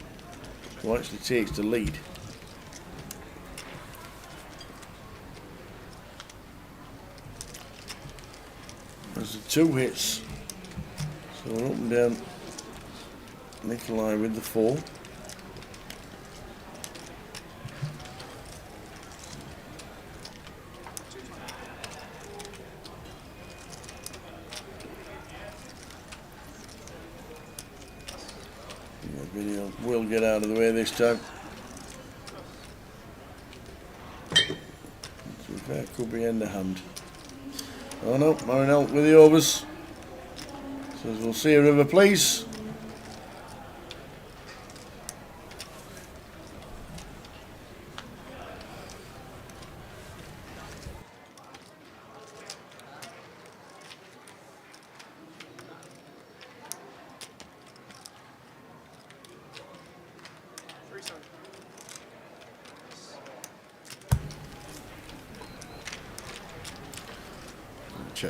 who actually takes the lead. There's the 2 hits, so we're up and down. Nikolai with the 4. Video will get out of the way this time. That could be end of hand. Oh no, Marinell with the overs. Says we'll see a river, please.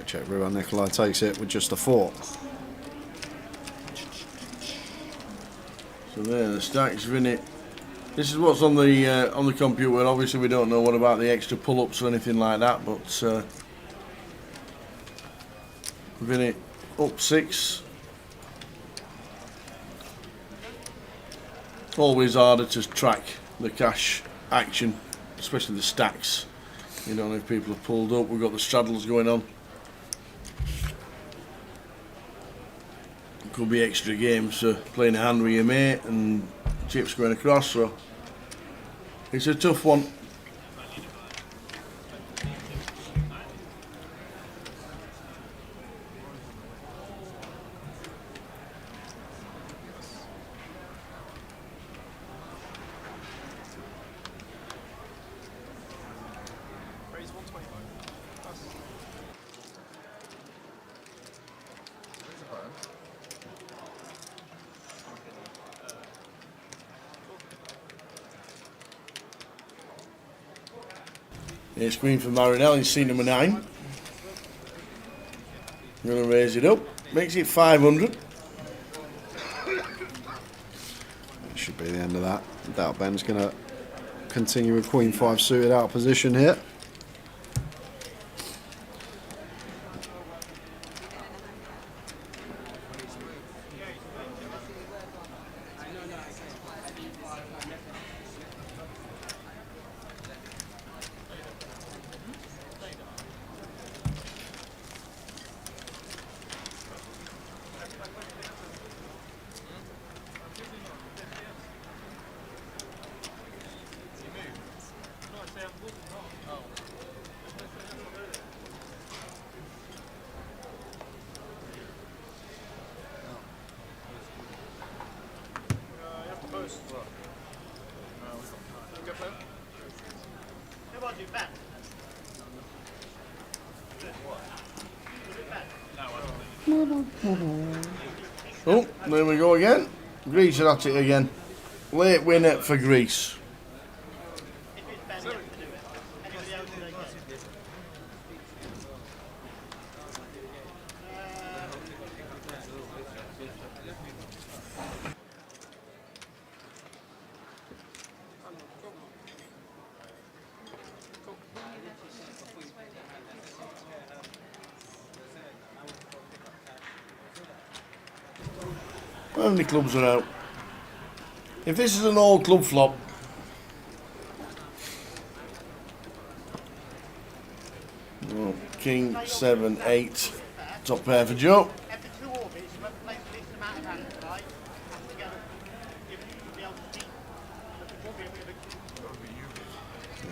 Check, Ruan Nikolai takes it with just a 4. So there, the stacks are in it. This is what's on the computer. Obviously, we don't know what about the extra pull-ups or anything like that, but we've in it up 6. Always harder to track the cash action, especially the stacks. You don't know if people have pulled up. We've got the straddles going on. Could be extra games, so playing a hand with your mate and chips going across, so it's a tough one. Here's Queen for Marinell in scene number 9. Going to raise it up. Makes it 500. That should be the end of that. I doubt Ben's going to continue with Queen 5 suited out of position here. Oh, there we go again. Greece are at it again. Late winner for Greece. How many clubs are out? If this is an all club flop, oh, King, 7, 8, top pair for Joe.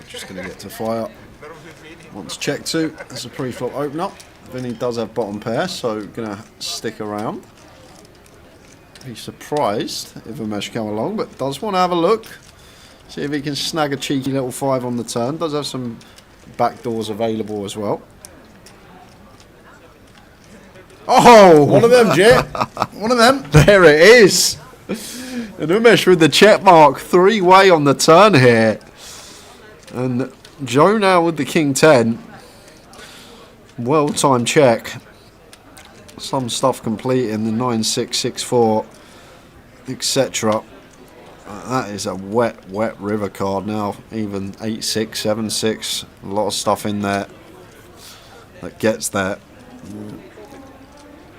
Just going to get to fire. Once check 2, that's a pre-flop open up. Vinny does have bottom pair, so going to stick around. Be surprised if a mesh come along, but does want to have a look. See if he can snag a cheeky little 5 on the turn. Does have some back doors available as well. Oh! One of them, Jay. One of them. There it is. And Umesh with the check mark. 3-way on the turn here. And Joe now with the king 10. Well-timed check. Some stuff complete in the 9-6, 6-4, etc. That is a wet river card now. Even 8-6, 7-6. A lot of stuff in there that gets there.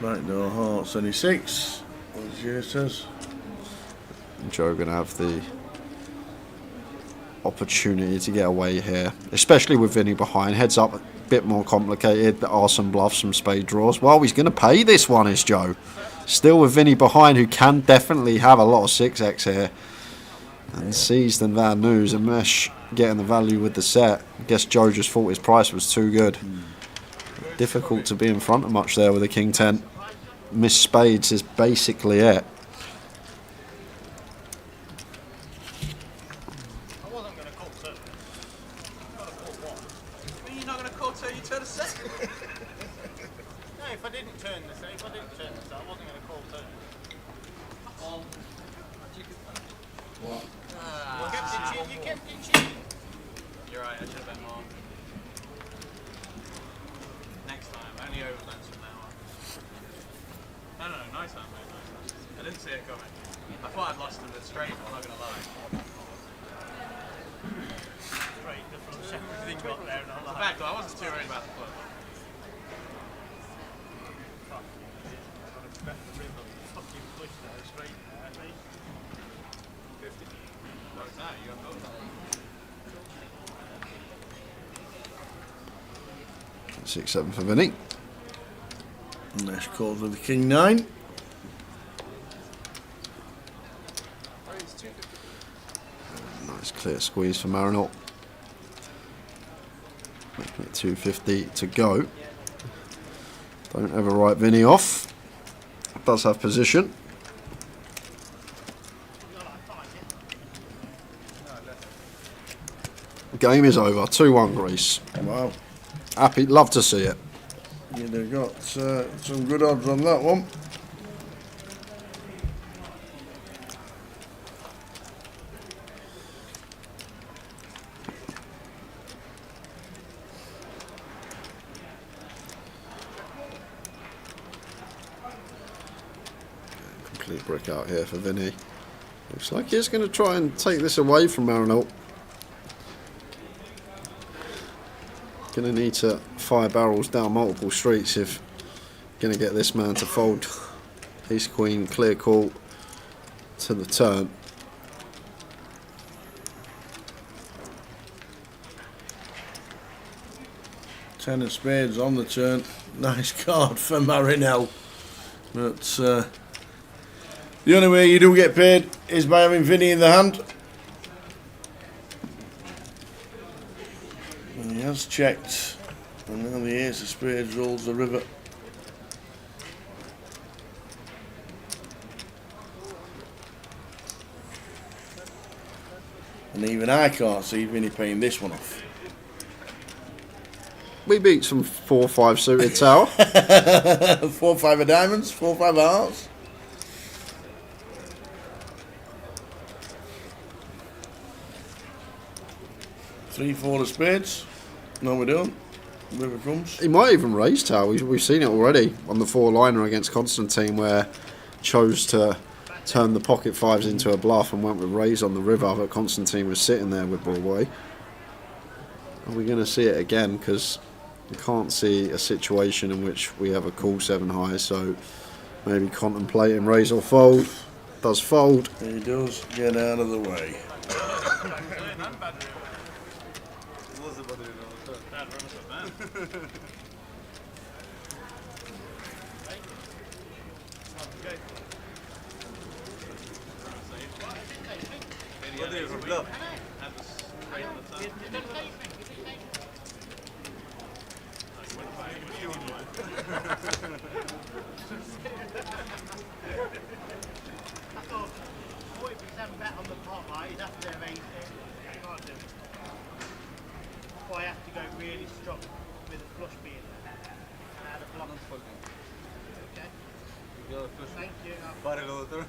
Right, no hearts, any 6. As Jay says. Joe going to have the opportunity to get away here, especially with Vinny behind. Heads up, a bit more complicated. There are some bluffs, some spade draws. Well, he's going to pay this one, is Joe. Still with Vinny behind, who can definitely have a lot of 6x here. And seized and Van Nuys and Mesh getting the value with the set. I guess Joe just thought his price was too good. Difficult to be in front of much there with a king 10. Miss spades is basically it. Six, 7 for Vinny. Mesh calls with the king 9. Nice clear squeeze for Marinol. Making it 250 to go. Don't ever write Vinny off. Does have position. Game is over. 2-1 Greece. Wow. Happy, love to see it. Yeah, they've got some good odds on that one. Complete brick out here for Vinny. Looks like he's going to try and take this away from Marinol. Going to need to fire barrels down multiple streets if going to get this man to fold. Ace Queen, clear call to the turn. Ten of spades on the turn. Nice card for Marinel. But the only way you do get paid is by having Vinny in the hand. And he has checked. And now the ace of spades rolls the river. And even I can't see Vinny paying this one off. We beat some 4-5 suited tower. 4-5 of diamonds, 4-5 of hearts. Three, 4 of spades. No, we don't. River comes. He might even raise tower. We've seen it already on the 4-liner against Constantine, where chose to turn the pocket fives into a bluff and went with raise on the river, but Constantine was sitting there with Broadway. Are we going to see it again? Because we can't see a situation in which we have a cool 7 high, so maybe contemplating raise or fold. Does fold. He does get out of the way. I have to go really shot with a flush being there. And I had a block. Not folding. Okay. You're flush. Thank you. Barrel water.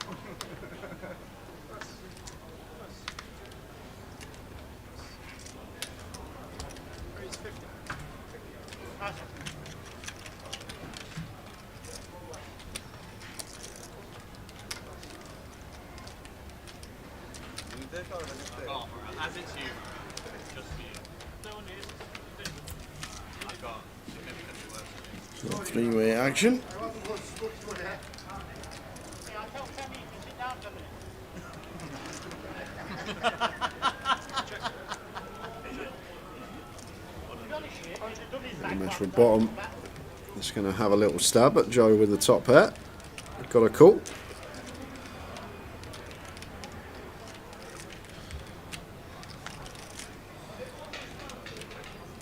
Raise 50. Pass it. You take out and stay. Oh, as it's you, it's just for you. No one is. I've got significantly worse. So 3-way action. Yeah, I'll tell Sammy to sit down for a minute. Mesh with bottom. Just going to have a little stab at Joe with the top pair. Got a call.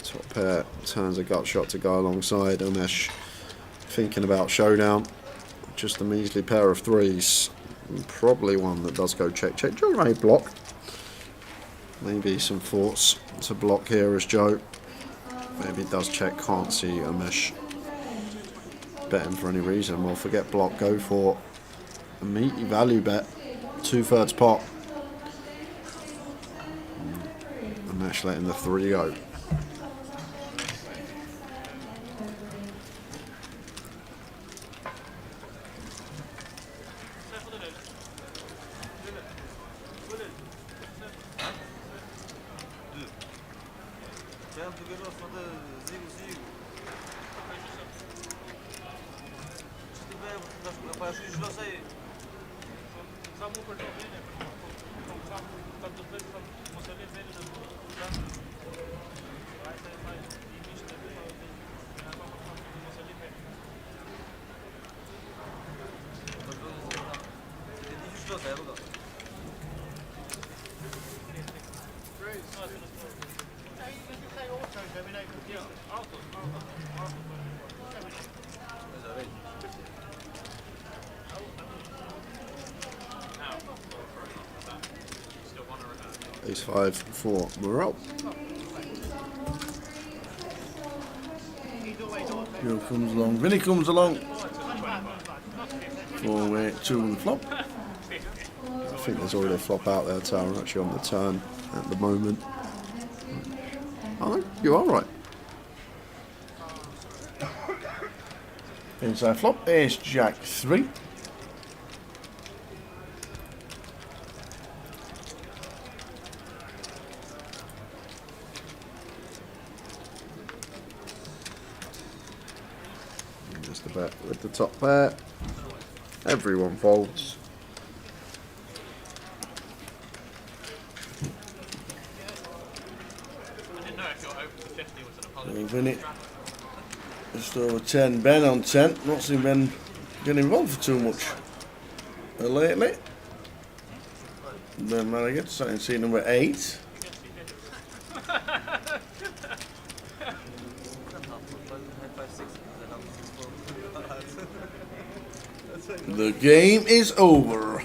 Top pair turns a gut shot to go alongside Umesh. Thinking about showdown. Just a measly pair of threes. And probably one that does go check check. Joe may block. Maybe some thoughts to block here as Joe. Maybe does check, can't see Umesh betting for any reason. Well, forget block, go for a meaty value bet. 2/3 pot. Umesh letting the 3 go. Sen bugün olmadı zigu. Știi băi, după aia și jos ai. Ace 5 for Morel. Joe comes along. Vinny comes along. 4-way, 2 on the flop. I think there's already a flop out there, Tower, actually on the turn at the moment. Oh, you are right. Inside flop, Ace Jack 3. Just a bet with the top pair. Everyone folds. I didn't know if your open to 50 was an apology. Vinny just over 10. Ben on 10. Not seen Ben getting involved for too much lately. Ben Madigan starting to see number 8. The game is over.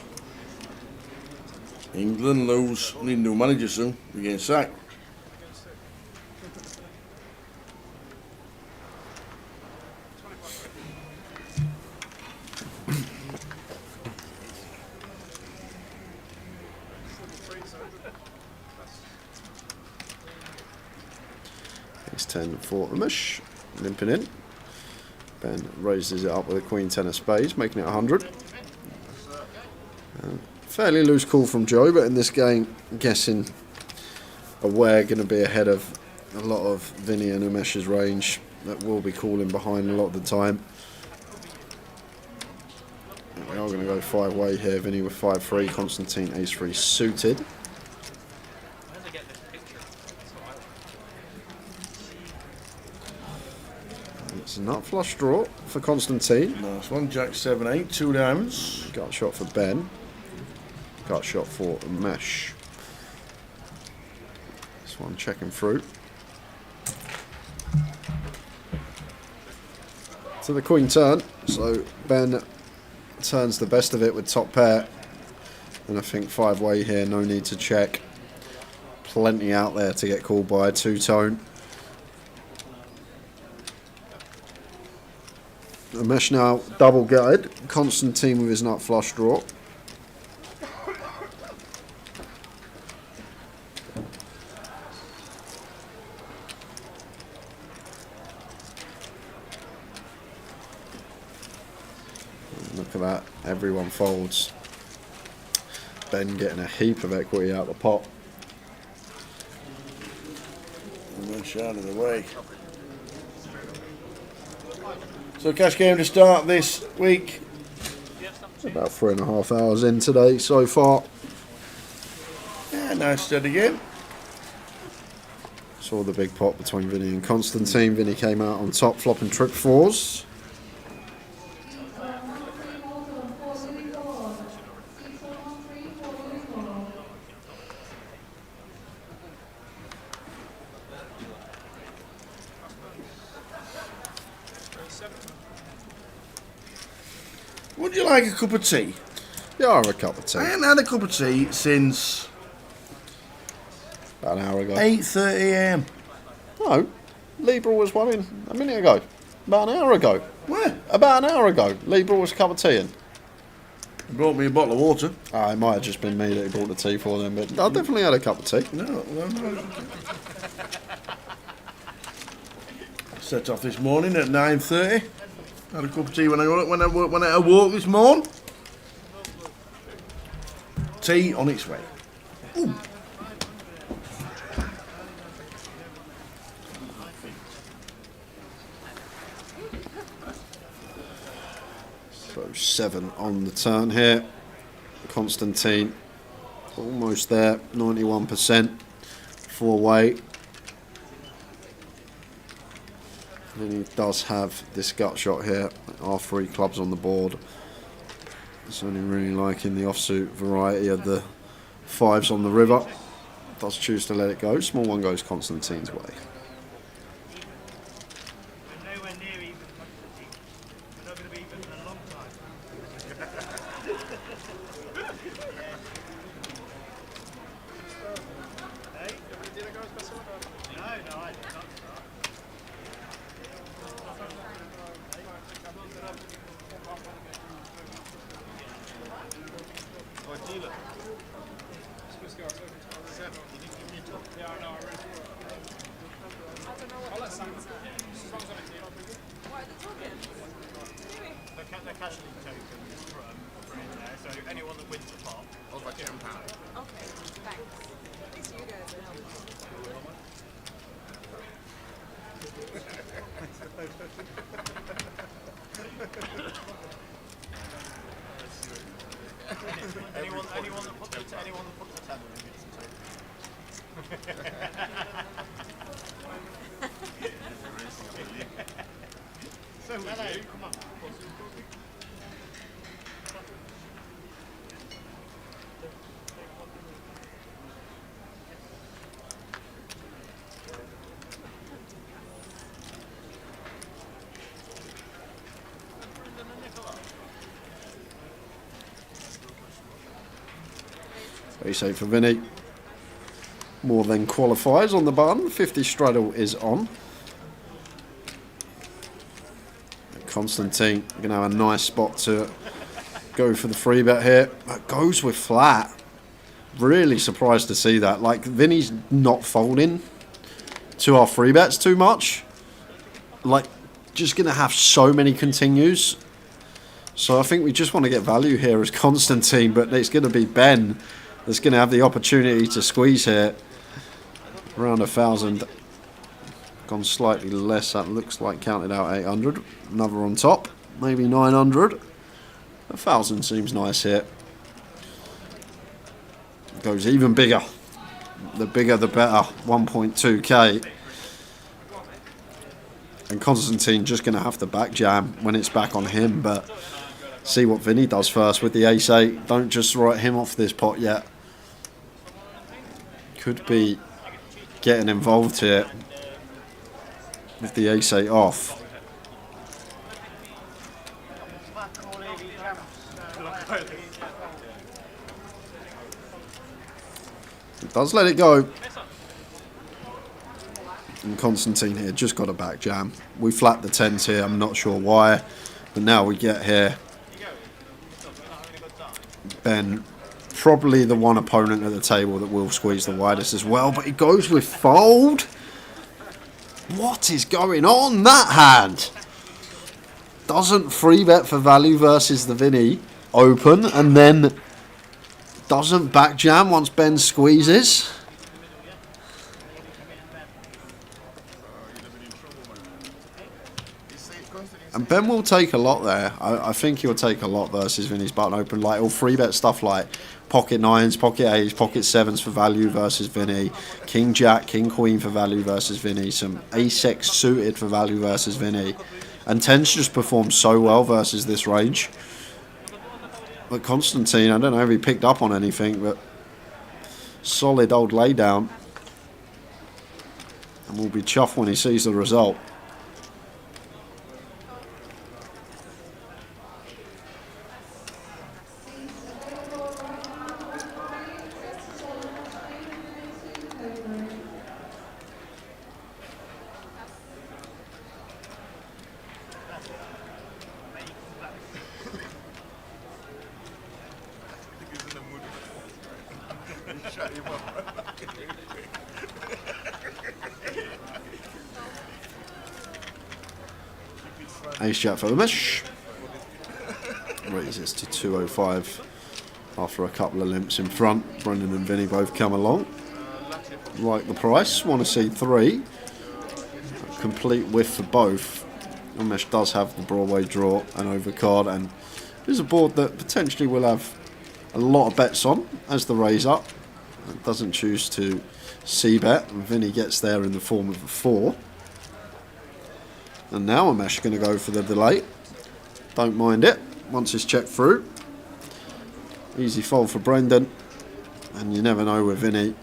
England lose. Need a new manager soon. We're getting sacked. Ace 10 for Umesh, limping in. Ben raises it up with a Queen 10 of spades, making it 100. Fairly loose call from Joe, but in this game, I'm guessing we're going to be ahead of a lot of Vinny and Umesh's range that will be calling behind a lot of the time. We are going to go 5-way here. Vinny with 5-3, Constantine Ace 3 suited. Where did I get this picture? It's a nut flush draw for Constantine. Nice one. Jack 7-8. 2 diamonds. Got a shot for Ben. Got a shot for Umesh. This one checking through. To the Queen turn. So Ben turns the best of it with top pair. And I think 5-way here, no need to check. Plenty out there to get called by a 2-tone. The mesh now double gutted. Constantine with his nut flush draw. Look at that, everyone folds. Ben getting a heap of equity out of the pot. Mesh out of the way. So cash game to start this week. About 3.5 hours in today so far. Yeah, nice steady game. Saw the big pot between Vinny and Constantine. Vinny came out on top, flopping trip fours. Would you like a cup of tea? Yeah, I'll have a cup of tea. I haven't had a cup of tea since About an hour ago. 8:30 a.m. No, Libra was one in a minute ago. About an hour ago. Where? About an hour ago. Libra was a cup of tea in. He brought me a bottle of water. It might have just been me that he brought the tea for them, but I definitely had a cup of tea. No. Set off this morning at 9:30. Had a cup of tea when I awoke this morning. Tea on its way. Ooh. So 7 on the turn here. Constantine almost there, 91%. 4-way. And he does have this gut shot here. R3 clubs on the board. It's only really liking the offsuit variety of the 5s on the river. Does choose to let it go. Small one goes Constantine's way. They're casually tokens from in there, so anyone that wins a pot. Over £10. Okay, thanks. At least you guys are helpful. Anyone that puts the tenner in gets a token. So hello, come on. Very safe for Vinny. More than qualifies on the button. 50 straddle is on. Constantine going to have a nice spot to go for the free bet here. Goes with flat. Really surprised to see that. Like, Vinny's not folding to our free bets too much. Like, just going to have so many continues. So I think we just want to get value here as Constantine, but it's going to be Ben that's going to have the opportunity to squeeze here. Around 1,000. Gone slightly less. That looks like counted out 800. Another on top. Maybe 900. 1,000 seems nice here. Goes even bigger. The bigger the better. 1.2k. And Constantine just going to have to back jam when it's back on him. But see what Vinny does first with the ace-8. Don't just write him off this pot yet. Could be getting involved here with the ace-8 off. He does let it go. And Constantine here just got a back jam. We flapped the 10s here, I'm not sure why. But now we get here. Ben, probably the one opponent at the table that will squeeze the widest as well, but he goes with fold. What is going on that hand? Doesn't free bet for value versus the Vinny open, and then doesn't back jam once Ben squeezes. And Ben will take a lot there. I think he'll take a lot versus Vinny's button open. Like, he'll free bet stuff like pocket nines, pocket eights, pocket sevens for value versus Vinny, king jack, king queen for value versus Vinny, some ace-x suited for value versus Vinny. And tends to just perform so well versus this range. But Constantine, I don't know if he picked up on anything, but solid old laydown. And will be chuffed when he sees the result. Ace jack for the mish. Raises to 205 after a couple of limps in front. Brendan and Vinny both come along. Like the price, want to see 3. A complete whiff for both. Umesh does have the Broadway draw and overcard, and there's a board that potentially will have a lot of bets on as the raise up. It doesn't choose to c-bet, and Vinny gets there in the form of a 4. And now Umesh going to go for the delay. Don't mind it once it's checked through. Easy fold for Brendan, and you never know with Vinny.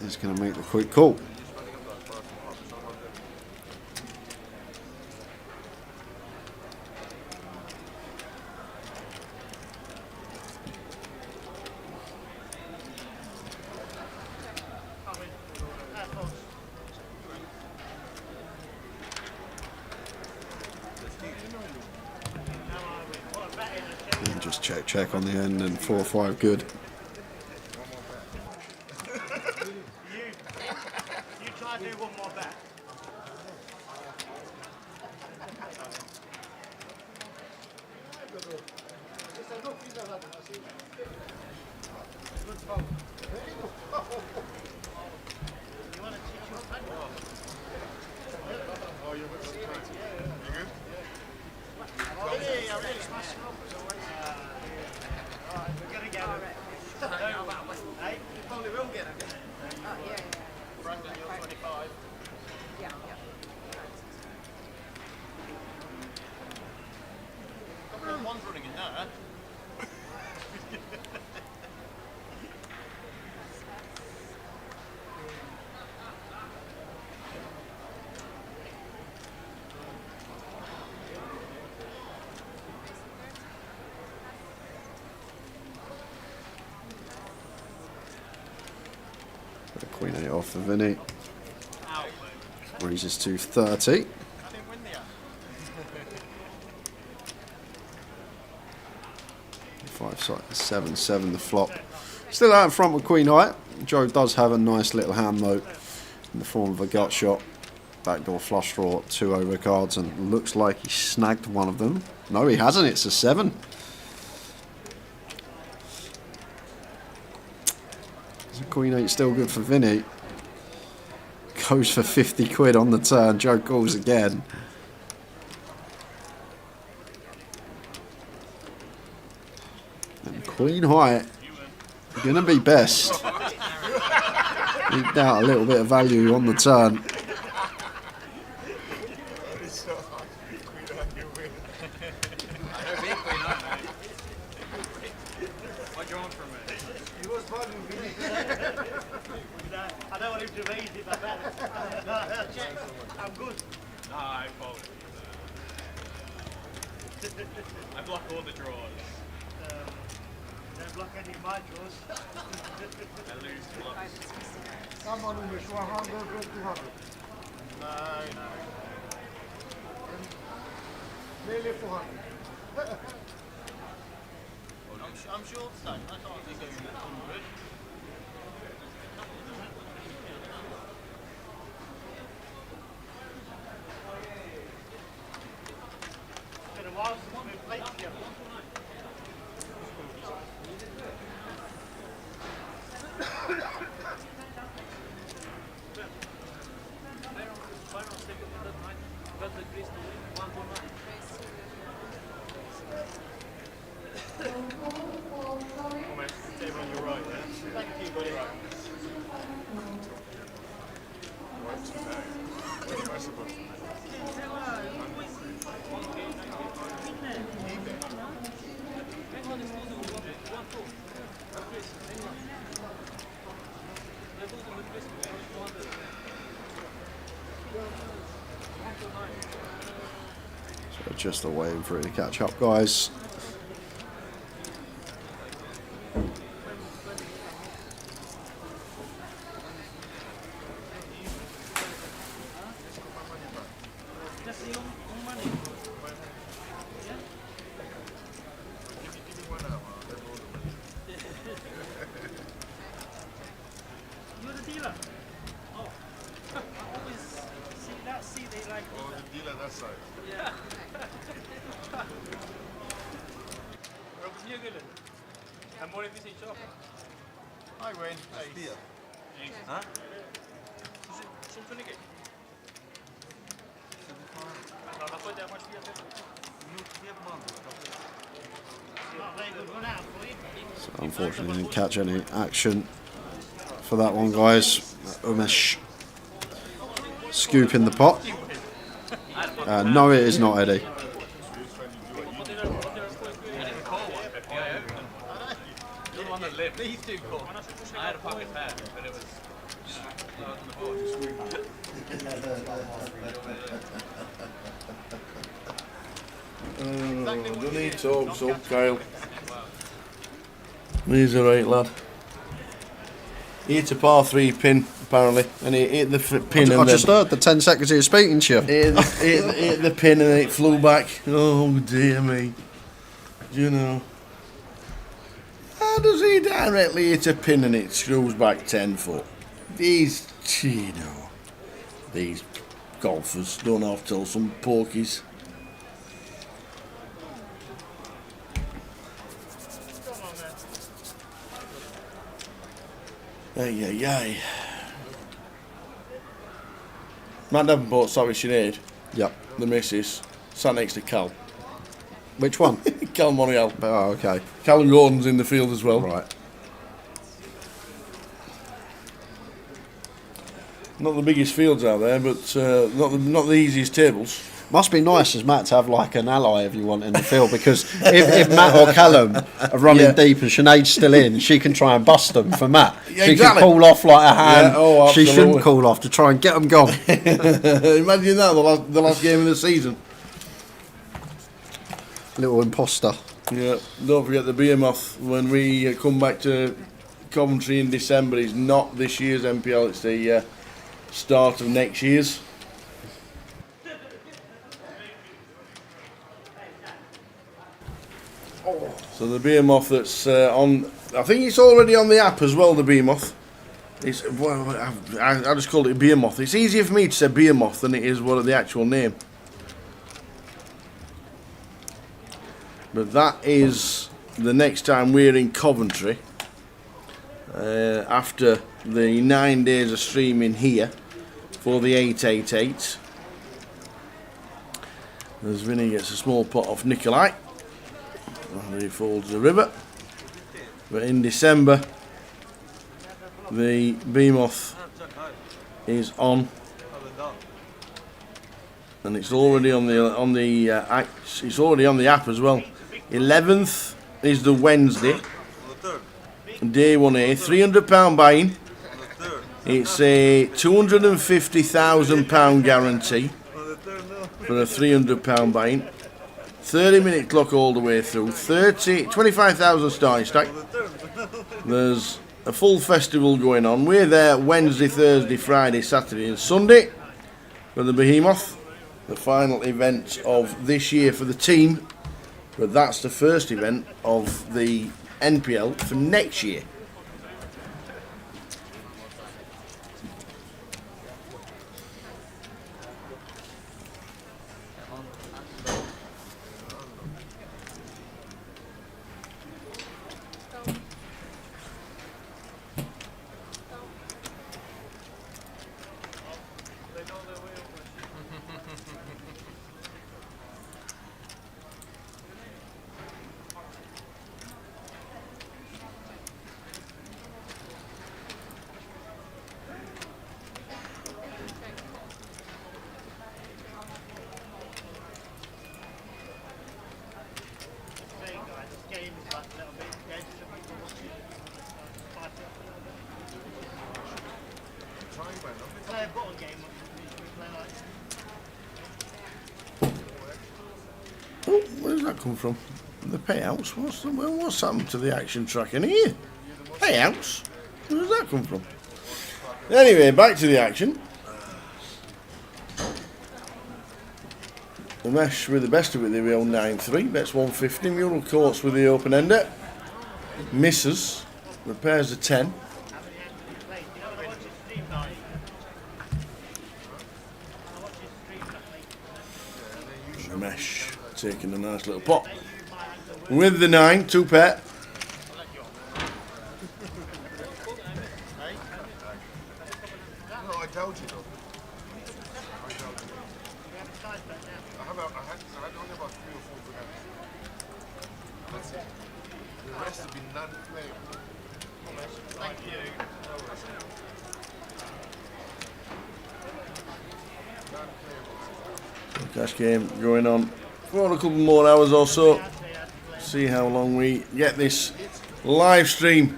He's going to make the quick call. And just check on the end, and 4-5 good. You try to do one more bet. Queen 8 off for Vinny. Raises to 30. 5-7-7 the flop. Still out in front with Queen 8. Joe does have a nice little hand though, in the form of a gut shot. Backdoor flush draw, 2 overcards, and looks like he snagged one of them. No, he hasn't. It's a 7. Queen 8 still good for Vinny. Goes for 50 quid on the turn. Joe calls again. And Queen High gonna be best. Eked out a little bit of value on the turn. I don't want him to raise it like that. I'm good. No, I fold. I block all the draws. Don't block any of my draws. I lose blocks. Come on, Umesh, 100, 200. No. Nearly 400. I'm short stacked. I can't think of 100. Been a while since we've played together. So just waiting for it to catch up, guys. You're the dealer. Oh. Always see that, see they like. Oh, the dealer that side. Yeah. Robert Newgillen. I'm more efficient shop. Hi, Wayne. Hey. Huh? Som toen ik. Nou, dat wordt daar maar 4 So unfortunately, didn't catch any action for that one, guys. Umesh scooping the pot. No, it is not Eddie. Please do call. I had a pocket pair, but it was Don't need talks up, Kyle. He's a right lad. He hit a par 3 pin, apparently, and he hit the pin. I just heard the 10 seconds he was speaking to you. Hit the pin and it flew back. Oh dear me. Do you know? How does he directly hit a pin and it screws back 10 foot? These, you know, these golfers don't have to tell some porkies. Ay. Matt Davenport, sorry, Sinead. Yep. The missus, sat next to Cal. Which one? Cal Morial. Oh, okay. Cal Gordon's in the field as well. Right. Not the biggest fields out there, but not the easiest tables. Must be nice as Matt to have like an ally if you want in the field, because if Matt or Callum are running deep and Sinead's still in, she can try and bust them for Matt. Yeah, she exactly. can call off like a hand. Yeah, she shouldn't call off to try and get them gone. Imagine that, the last game of the season. Little imposter. Yeah, don't forget the Behemoth when we come back to Coventry in December. It's not this year's MPL, it's the start of next year's. So the Behemoth that's on, I think it's already on the app as well, the Behemoth. It's, well, I just called it Behemoth. It's easier for me to say Behemoth than it is what the actual name. But that is the next time we're in Coventry, after the 9 days of streaming here for the 888. As Vinny gets a small pot off Nikolai, and he folds the river. But in December, the Behemoth is on, and it's already on the it's already on the app as well. 11th is the Wednesday, day 1A, £300 buy-in. It's a £250,000 guarantee for a £300 buy-in. 30-minute clock all the way through. 25,000 starting stack. There's a full festival going on. We're there Wednesday, Thursday, Friday, Saturday, and Sunday for the Behemoth. the final event of this year for the team, but that's the first event of the NPL for next year. Oh, where does that come from? The payouts? What's happened to the action tracking here? Payouts? Where does that come from? Anyway, back to the action. The mesh with the best of it, they own 9-3, bets 150. Mural Courts with the open ender. Misses. Repairs a 10. The mesh taking a nice little pot. With the 9, 2 pair. No, I doubt it. I doubt it. I had only about 3 or 4 grams. That's it. The rest have been non-playable. Thank you. Cash game going on for a couple more hours or so. See how long we get this live stream.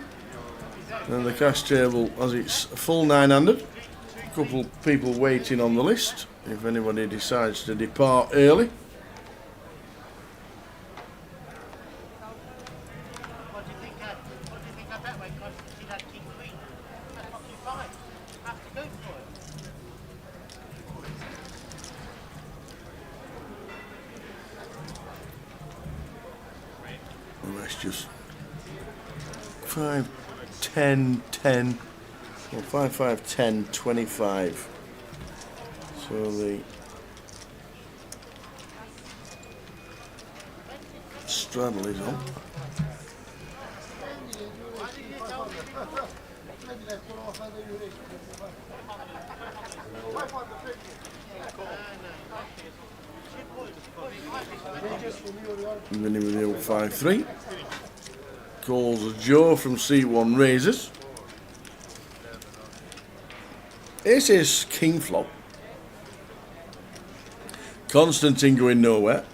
And the cash table as it's full 900. A couple people waiting on the list if anybody decides to depart early. What do you think I bet when she had king queen? That's not too fine. I have to go for it. And that's just 5, 10, 10. Well, 5, 5, 10, 25. So the straddle is on. Winning with the old 5-3. Calls a Joe from C1 Raises. This is King Flop. Constantine going nowhere.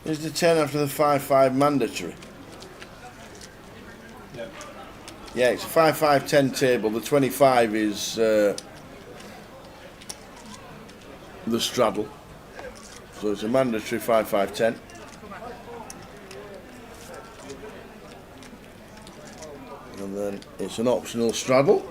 Is the 10 after the 5-5 mandatory? Yeah. Yeah, it's a 5-5-10 table. The 25 is the straddle. So it's a mandatory 5-5-10. And then it's an optional straddle.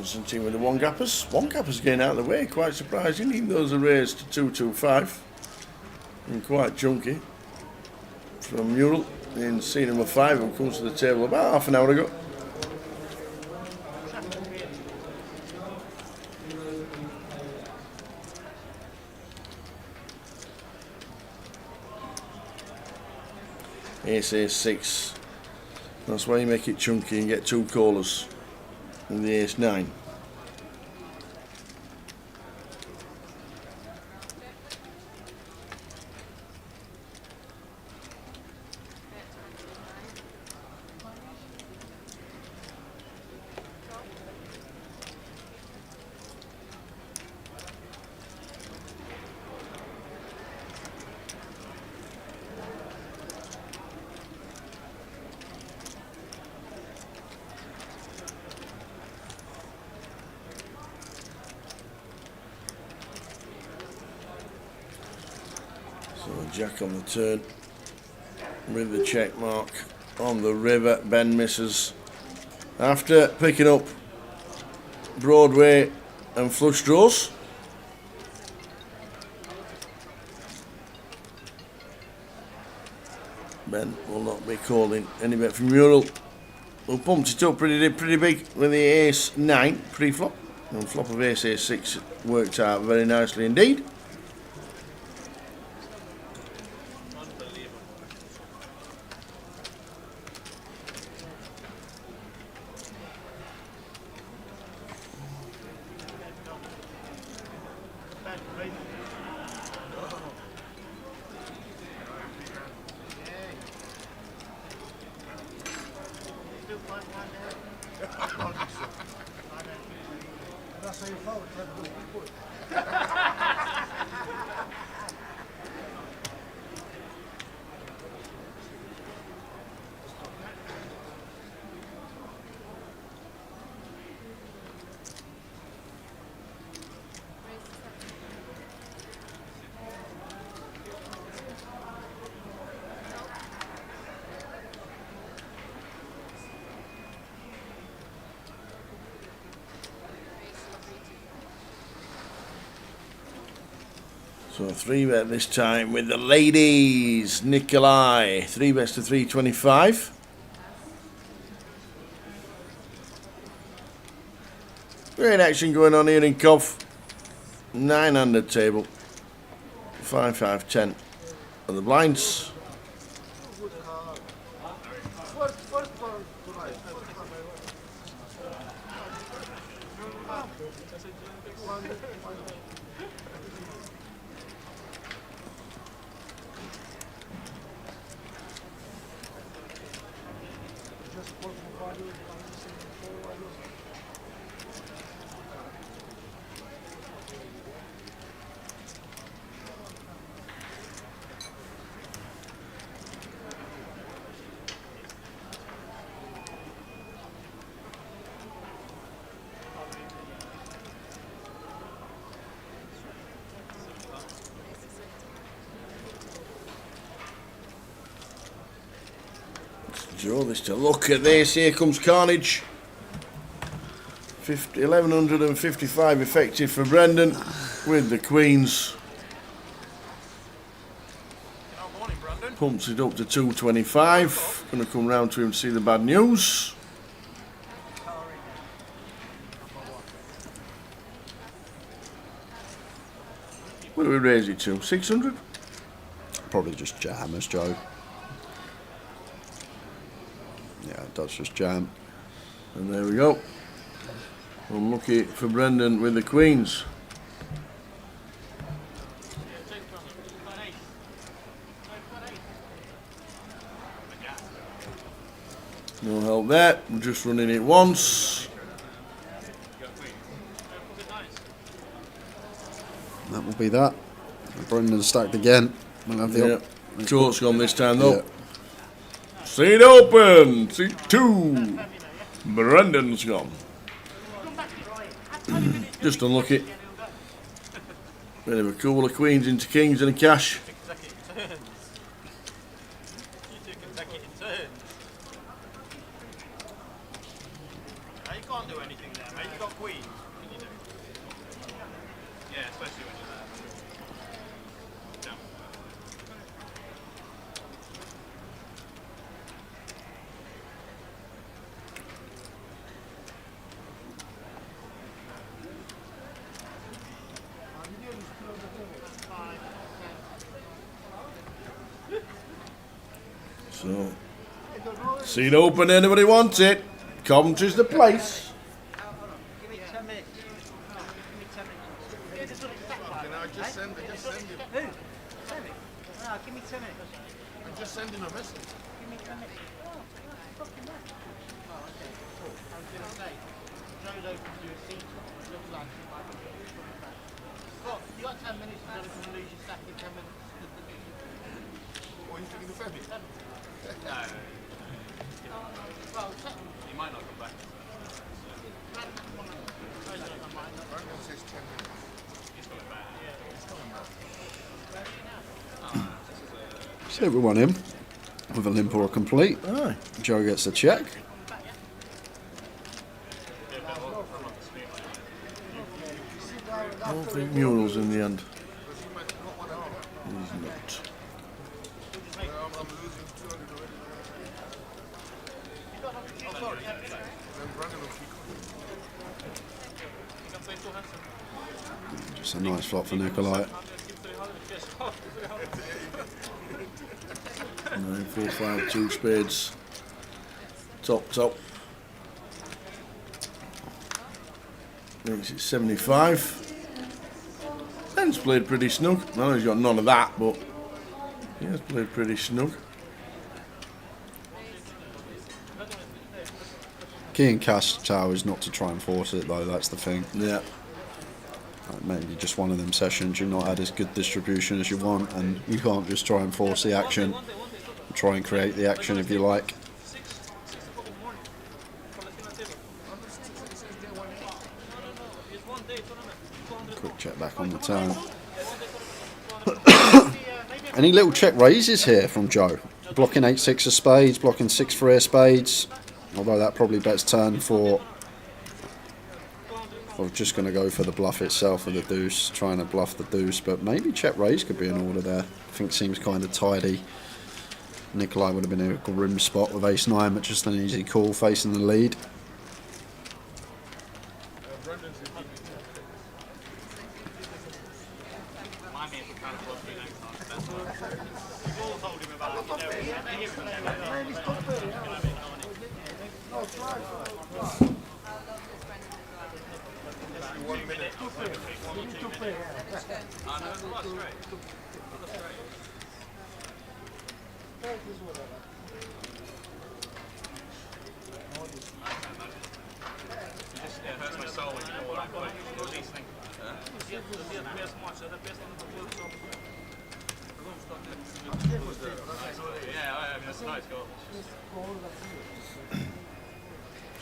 Constantine with the one gappers. One gappers getting out of the way, quite surprising. Even those are raised to 225. And quite chunky. From Mural in scene number 5, who comes to the table about half an hour ago. Ace 6. That's why you make it chunky and get 2 callers. And the Ace 9. Jack on the turn with the check mark on the river. Ben misses after picking up Broadway and flush draws. Ben will not be calling any bet from Mural, who pumped it up pretty big with the Ace 9 pre-flop, and flop of Ace A6 worked out very nicely indeed. So 3 bet this time with the ladies. Nikolai, 3 bets to 325. Great action going on here in Cov. 9-under table. 5-5-10 on the blinds. Draw this to look at this. Here comes Carnage. 1155 effective for Brendan with the Queens. Pumps it up to 225. Going to come round to him to see the bad news. What do we raise it to? 600? Probably just jammers, Joe. Yeah, it does just jam. And there we go. Unlucky for Brendan with the Queens. No help there. We're just running it once. That will be that. Brendan stacked again. We'll have the Court's gone this time though. Yeah. Seat open. Seat 2. Brendan's gone. Just unlucky. Bit of a couple of queens into kings and a cash. You can't do anything there, mate. You've got queens. So, seat open, anybody wants it? Coventry's the place. Give me 10 minutes. Give me 10 minutes. Can I just send him? Who? 10 minutes? No, give me 10 minutes. I'm just sending a message. Give me 10 minutes. Fucking right. Oh, okay. Cool. I was going to say, Joe's open to a seat. It looks like he might be coming back. Well, you got 10 minutes, and then we're going to lose your stack in 10 minutes. What are you thinking of Femi? No. Well, he might not come back. Brandon says 10 minutes. So everyone in with a limp or a complete. Aye. Joe gets the check. I don't think Mural's in the end. Because he might not want to do that. He's not. I'm losing 200 already. Oh, sorry. Then Brandon will keep Just a nice flop for Nikolai. 9, 4, 5, 2 spades. Top. Makes it 75. Ben's played pretty snug. I know he's got none of that, but he has played pretty snug. Key in cash tower is not to try and force it though, that's the thing. Yeah. Like maybe just one of them sessions you've not had as good distribution as you want, and you can't just try and force the action. Try and create the action if you like. Quick check back on the turn. Any little check raises here from Joe? Blocking 8-6 of spades, blocking 6-3 of spades. Although that probably bets turn for. I'm just going to go for the bluff itself with the deuce, trying to bluff the deuce, but maybe check raise could be in order there. I think it seems kind of tidy. Nikolai would have been in a grim spot with ace-9, but just an easy call facing the lead.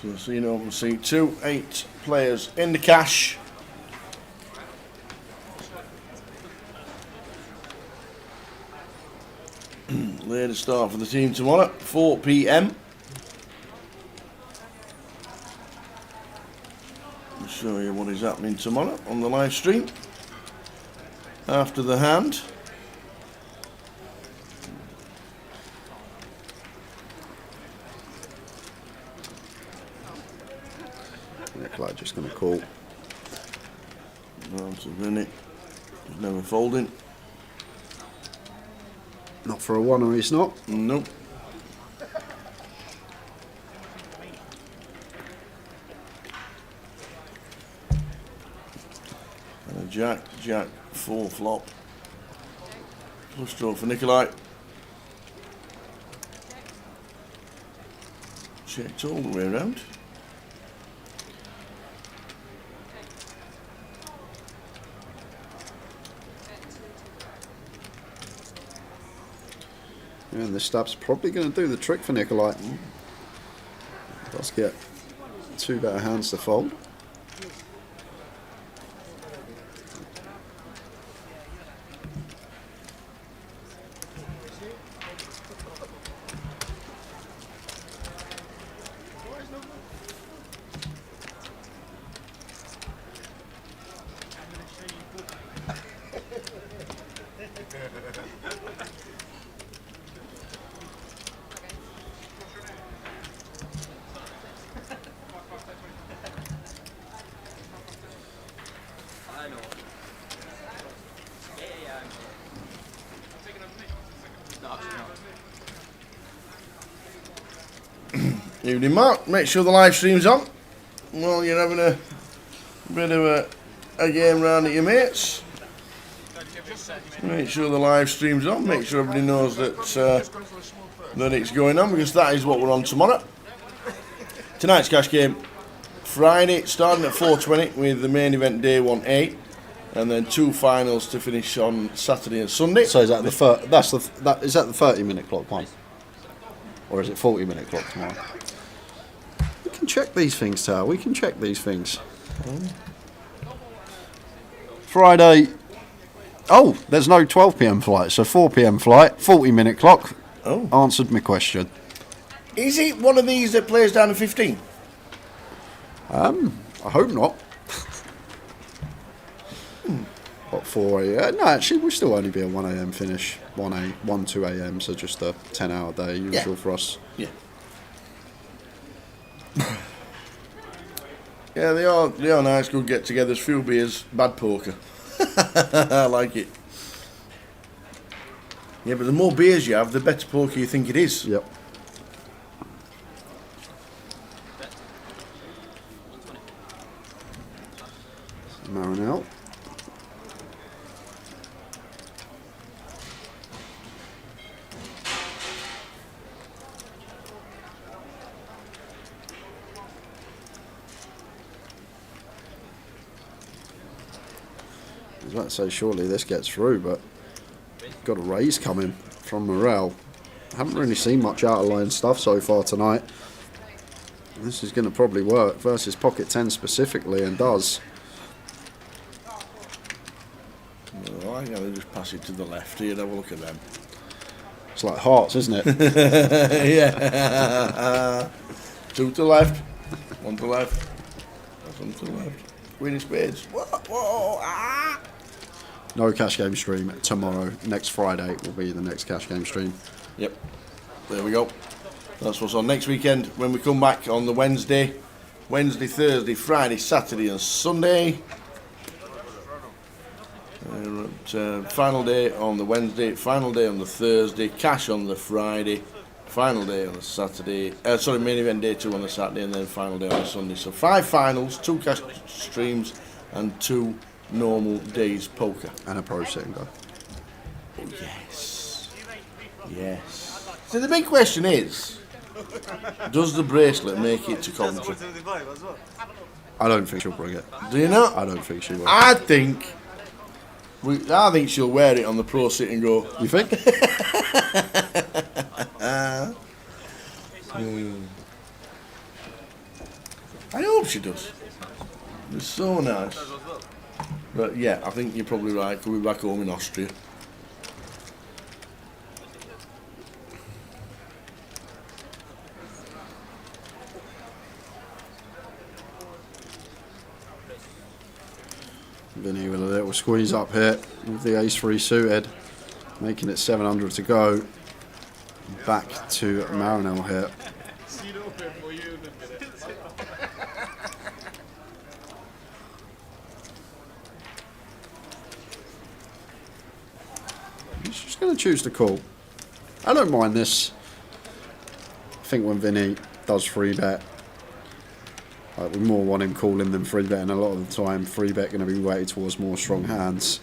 So seeing open seat 2, 8 players in the cash. Later start for the team tomorrow, 4 PM. I'll show you what is happening tomorrow on the live stream. After the hand. Nikolai just going to call. That's a minute. He's never folding. Not for a one, or he's not. Nope. And a jack, 4 flop. Flush draw for Nikolai. Checked all the way around. Yeah, and the stub's probably going to do the trick for Nikolai. Does get 2 better hands to fold. Evening, Mark. Make sure the live stream's on. Well, you're having a bit of a game round at your mates. Make sure the live stream's on. Make sure everybody knows that that it's going on, because that is what we're on tomorrow. Tonight's cash game, Friday, starting at 4:20 with the main event day 1A, and then 2 finals to finish on Saturday and Sunday. So is that the is that the 30-minute clock one, or is it 40-minute clock tomorrow? We can check these things, Tao. We can check these things. Friday. Oh, there's no 12 p.m. flight, so 4 p.m. flight, 40-minute clock. Oh, answered my question. Is it one of these that plays down to 15? I hope not. What, 4 a.m.? No, actually, we'll still only be a 1 a.m. finish. 2 a.m., so just a 10-hour day usual for us. Yeah. Yeah, they are nice, good get-togethers, few beers, bad poker. I like it. Yeah, but the more beers you have, the better poker you think it is. Yep. Marinelle. I was about to say, surely this gets through, but got a raise coming from Morel. Haven't really seen much out of line stuff so far tonight. This is going to probably work versus pocket 10 specifically, and does. Oh, I gotta just pass it to the left here and have a look at them. It's like hearts, isn't it? Yeah. 2 to the left, 1 to the left, 1 to the left. Queen of spades. Whoa, whoa, ah! No cash game stream tomorrow. Next Friday will be the next cash game stream. Yep. There we go. That's what's on next weekend when we come back on the Wednesday, Thursday, Friday, Saturday and Sunday. Final day on the Wednesday, final day on the Thursday, cash on the Friday, final day on the Saturday, main event day 2 on the Saturday, and then final day on the Sunday. So 5 finals, 2 cash streams and 2 normal days poker. And a pro sitting go. Oh, yes. Yes. So the big question is, does the bracelet make it to Coventry? I don't think she'll bring it. Do you not? I don't think she will. I think she'll wear it on the pro sit and go. You think? I hope she does. It's so nice. But yeah, I think you're probably right. We'll be back home in Austria. Vinny with a little squeeze up here with the ace-3 suited, making it 700 to go. Back to Marinelle here. He's just going to choose to call. I don't mind this. I think when Vinny does 3-bet, like, we more want him calling than 3-betting. A lot of the time, 3-bet going to be weighted towards more strong hands.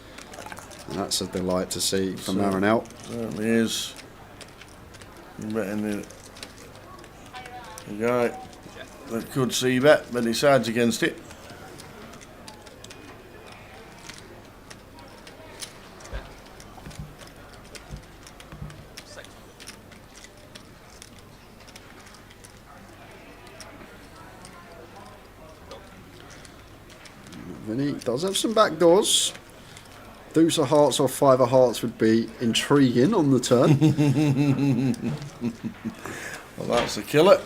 And that's a delight to see from Marinelle. Certainly is. Betting it. The guy that could see bet, but decides against it. Vinny does have some back doors. Deuce of hearts or 5 of hearts would be intriguing on the turn. Well, that's a killer.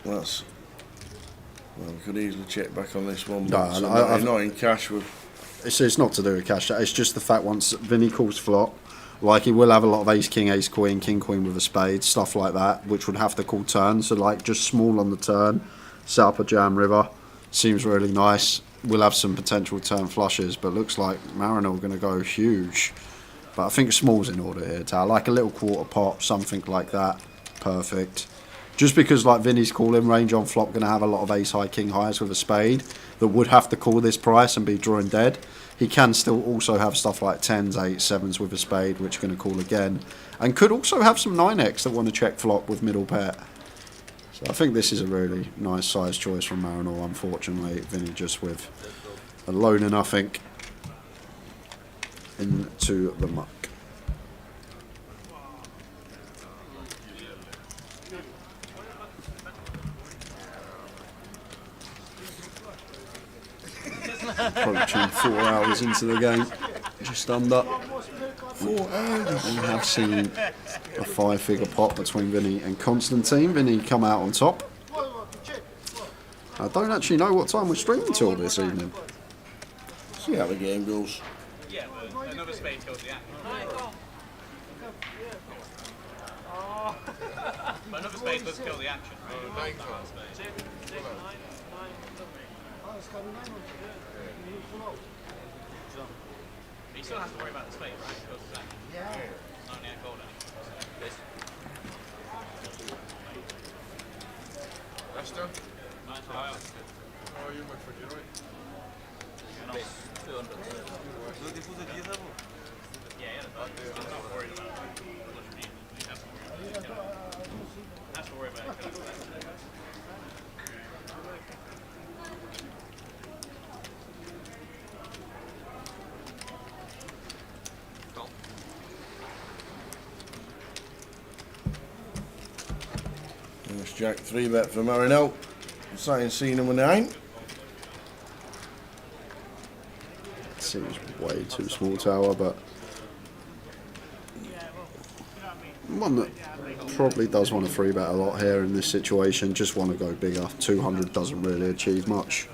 Well, we could easily check back on this one, but not in cash. It's not to do with cash. It's just the fact once Vinny calls flop, like, he will have a lot of ace king, ace queen, king queen with a spade, stuff like that, which would have to call turn. So, like, just small on the turn, set up a jam river. Seems really nice. We'll have some potential turn flushes, but looks like Marinelle going to go huge. But I think small's in order here, Tal. Like a little quarter pot, something like that. Perfect. Just because like Vinny's calling range on flop going to have a lot of ace high, king highs with a spade that would have to call this price and be drawing dead. He can still also have stuff like 10s, 8s, 7s with a spade, which are going to call again. And could also have some 9x that want to check flop with middle pair. So I think this is a really nice size choice from Marinol. Unfortunately, Vinny just with a load of nothing into the muck. Approaching 4 hours into the game, just under 4 hours. We have seen a 5-figure pot between Vinny and Constantine. Vinny come out on top. I don't actually know what time we're streaming till this evening. See how the game goes. Yeah, but another spade kills the action. But another spade does kill the action, right? He still has to worry about the spade, right? Because it's not near gold anymore. Lester? Nice. How are you, my friend? You right? Yeah, I'm not worried about it. That's to worry about it. There's Jack 3-bet for Marinol. Sighting scene number 9. Seems way too small, Tower, but one that probably does want to 3-bet a lot here in this situation. Just want to go bigger. 200 doesn't really achieve much.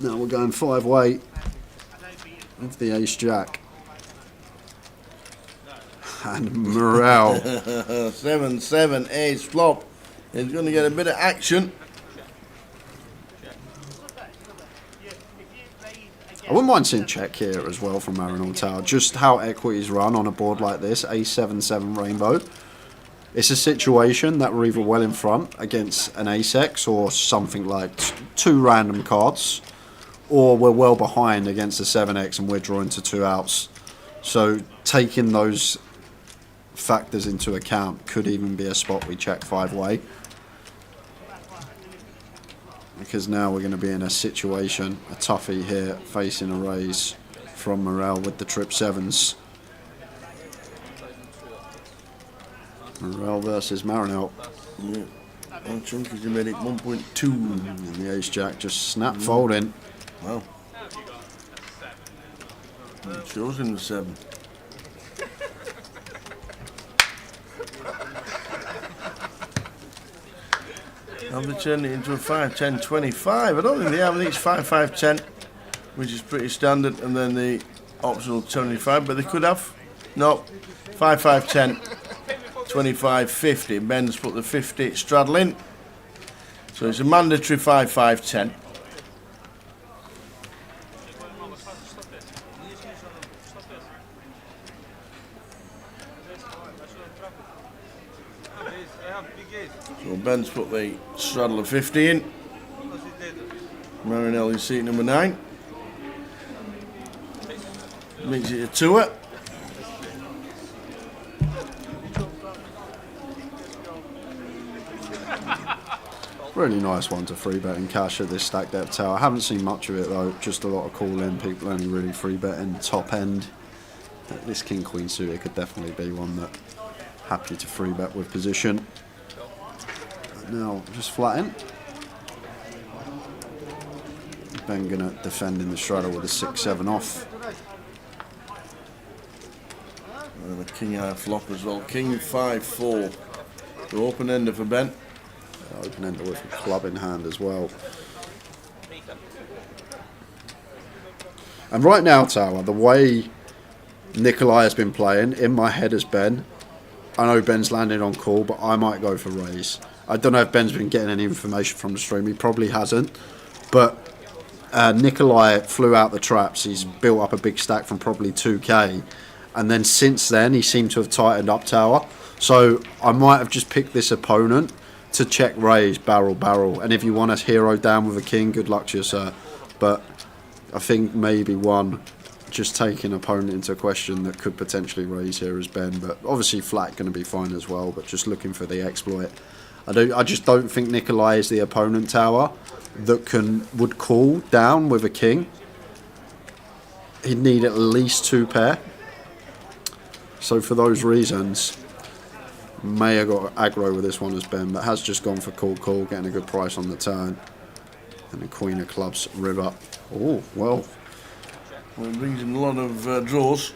Now we're going 5-way of the ace jack. And morale. 7-7 ace flop. He's going to get a bit of action. I wouldn't mind seeing check here as well from Marinol Tower. Just how equities run on a board like this. Ace 7-7 rainbow. It's a situation that we're either well in front against an ace X or something like 2 random cards, or we're well behind against a 7x and we're drawing to 2 outs. So taking those factors into account could even be a spot we check 5-way, because now we're going to be in a situation, a toughie here, facing a raise from Morel with the trip 7s. Morel versus Marinol. Yeah. And Chunky's made it 1.2. And the ace jack just snap folding. Wow. It shows in the 7. Have they turned it into a 5-10-25? I don't think they have. I think it's 5-5-10, which is pretty standard, and then the optional 25, but they could have. No, 5-5-10, 25-50. Ben's put the 50 straddling. So it's a mandatory 5-5-10. So Ben's put the straddle of 50 in. Marinelli's seat number 9. Makes it a 2er. Really nice one to 3-bet in cash at this stack depth tower. I haven't seen much of it though, just a lot of call-in, people only really 3-betting top end. This king-queen suitor could definitely be one that happy to 3-bet with position. Now, just flatten. Ben gonna defend in the straddle with a 6-7 off. And a king high flop as well. King 5-4. The open ender for Ben. Open ender with a club in hand as well. And right now, Tower, the way Nikolai has been playing, in my head as Ben, I know Ben's landing on call, but I might go for raise. I don't know if Ben's been getting any information from the stream. He probably hasn't. But Nikolai flew out the traps. He's built up a big stack from probably 2k, and then since then he seemed to have tightened up tower. So I might have just picked this opponent to check raise barrel, and if you want a hero down with a king, good luck to you, sir. But I think maybe just taking opponent into question that could potentially raise here is Ben, but obviously flat going to be fine as well, but just looking for the exploit. I just don't think Nikolai is the opponent tower that would call down with a king. He'd need at least 2 pair. So for those reasons, may have got aggro with this one as Ben, but has just gone for call, getting a good price on the turn. And the Queen of Clubs river. Oh, well. Well, it brings in a lot of draws.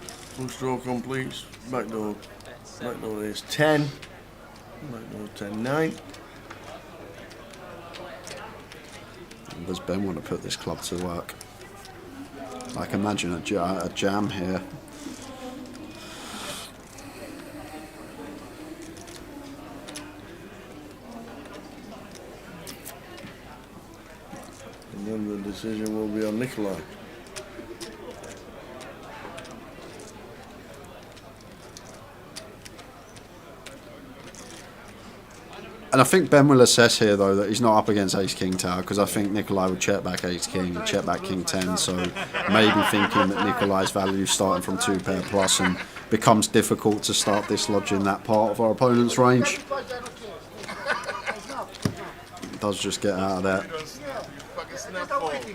Flush draw completes. Backdoor is 10. Backdoor 10-9. Does Ben want to put this club to work? I can imagine a jam here. And then the decision will be on Nikolai. And I think Ben will assess here, though, that he's not up against Ace-King tower, because I think Nikolai would check back Ace-King, check back King-10, so maybe thinking that Nikolai's value is starting from 2 pair plus and becomes difficult to start dislodging that part of our opponent's range. Does just get out of there.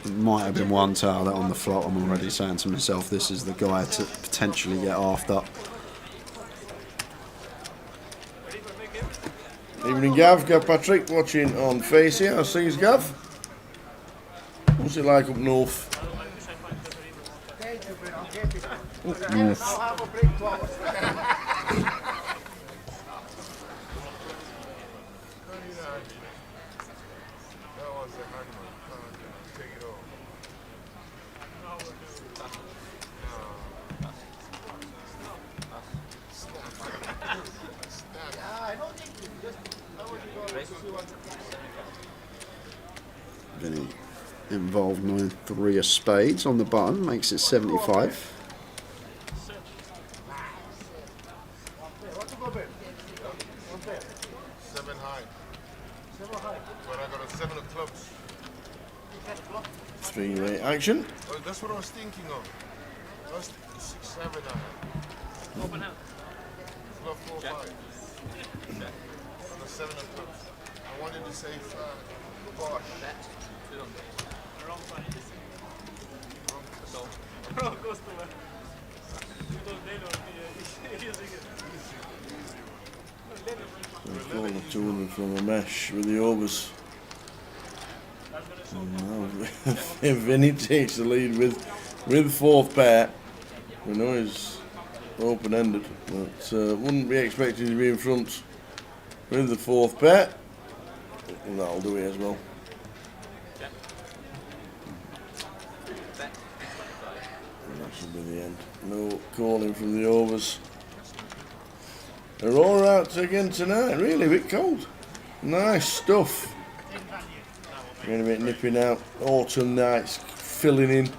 It might have been 1 tower that on the flop. I'm already saying to myself, this is the guy to potentially get after. Evening, Gav. Gav Patrick watching on Face here. How's things, Gav? What's it like up north? Vinny involved 9-3 of spades on the button, makes it 75. Three-way action. Oh, that's what I was thinking of. That's 6-7 Open out. Flop 4-5. On the 7 of clubs. I wanted to say bosh. Falling to 200 from a mesh with the overs. If Vinny takes the lead with 4th pair, we know he's open-ended, but wouldn't be expecting to be in front with the 4th pair. And that'll do it as well. And that should be the end. No calling from the overs. They're all out again tonight, really a bit cold. Nice stuff. Getting a bit nipping out. Autumn nights filling in. I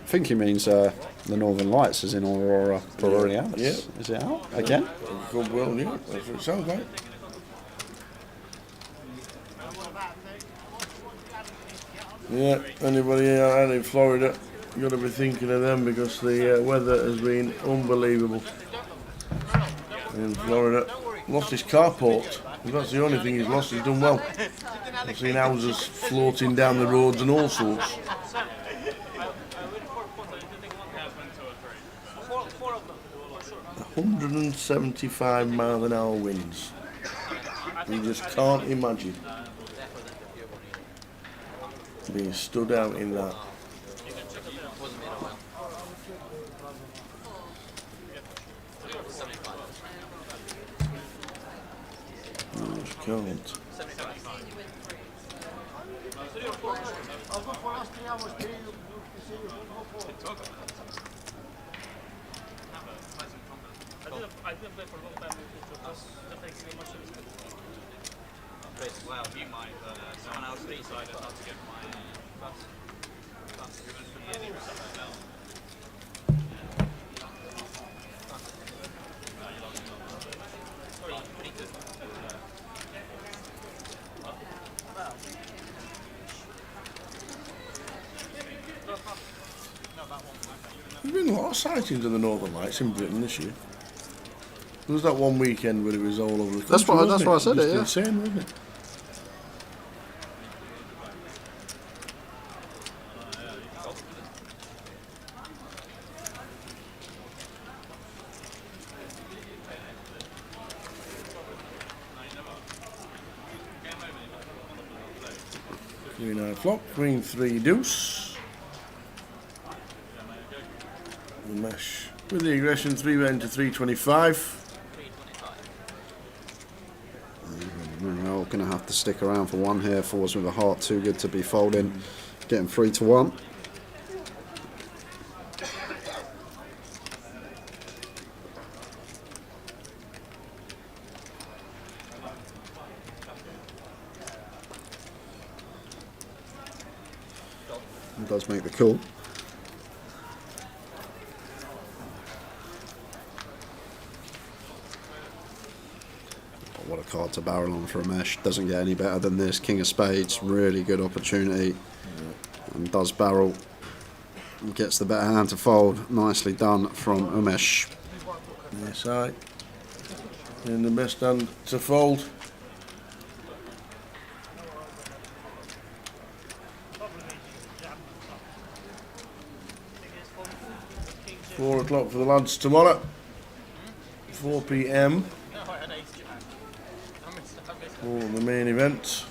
think he means the Northern Lights is in Aurora Borealis. Yeah. Is it out again? Well, yeah, that's what it sounds like. Yeah, anybody out in Florida, got to be thinking of them because the weather has been unbelievable in Florida. Lost his carport. That's the only thing he's lost. He's done well. I've seen houses floating down the roads and all sorts. 175-mile-an-hour winds. You just can't imagine being stood out in that. You just can't. Well, you might, but someone else needs There's been a lot of sightings of the Northern Lights in Britain this year. There was that one weekend where it was all over the country. That's why I said it, yeah. Insane, wasn't it? Queen high flop, queen 3 deuce. The mesh with the aggression 3 went to 325. We're going to have to stick around for one here. Fours with a heart, too good to be folding. Getting 3-1. It does make the call. What a card to barrel on for a mesh. Doesn't get any better than this. King of spades, really good opportunity. And does barrel. Gets the better hand to fold. Nicely done from Umesh. Yes, aye. And the best hand to fold. Four o'clock for the lads tomorrow. 4 PM. For the main event.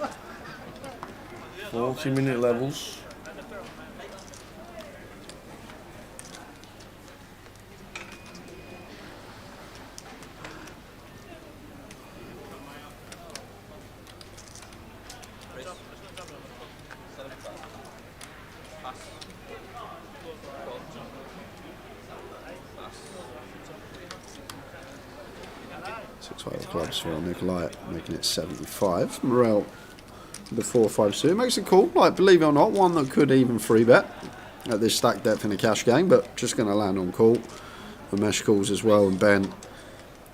40-minute levels. Clubs for Nikolai, making it 75. Morel, the 4-5 suit makes it cool. Like, believe it or not, one that could even free bet at this stack depth in a cash game, but just going to land on call. The mesh calls as well, and Ben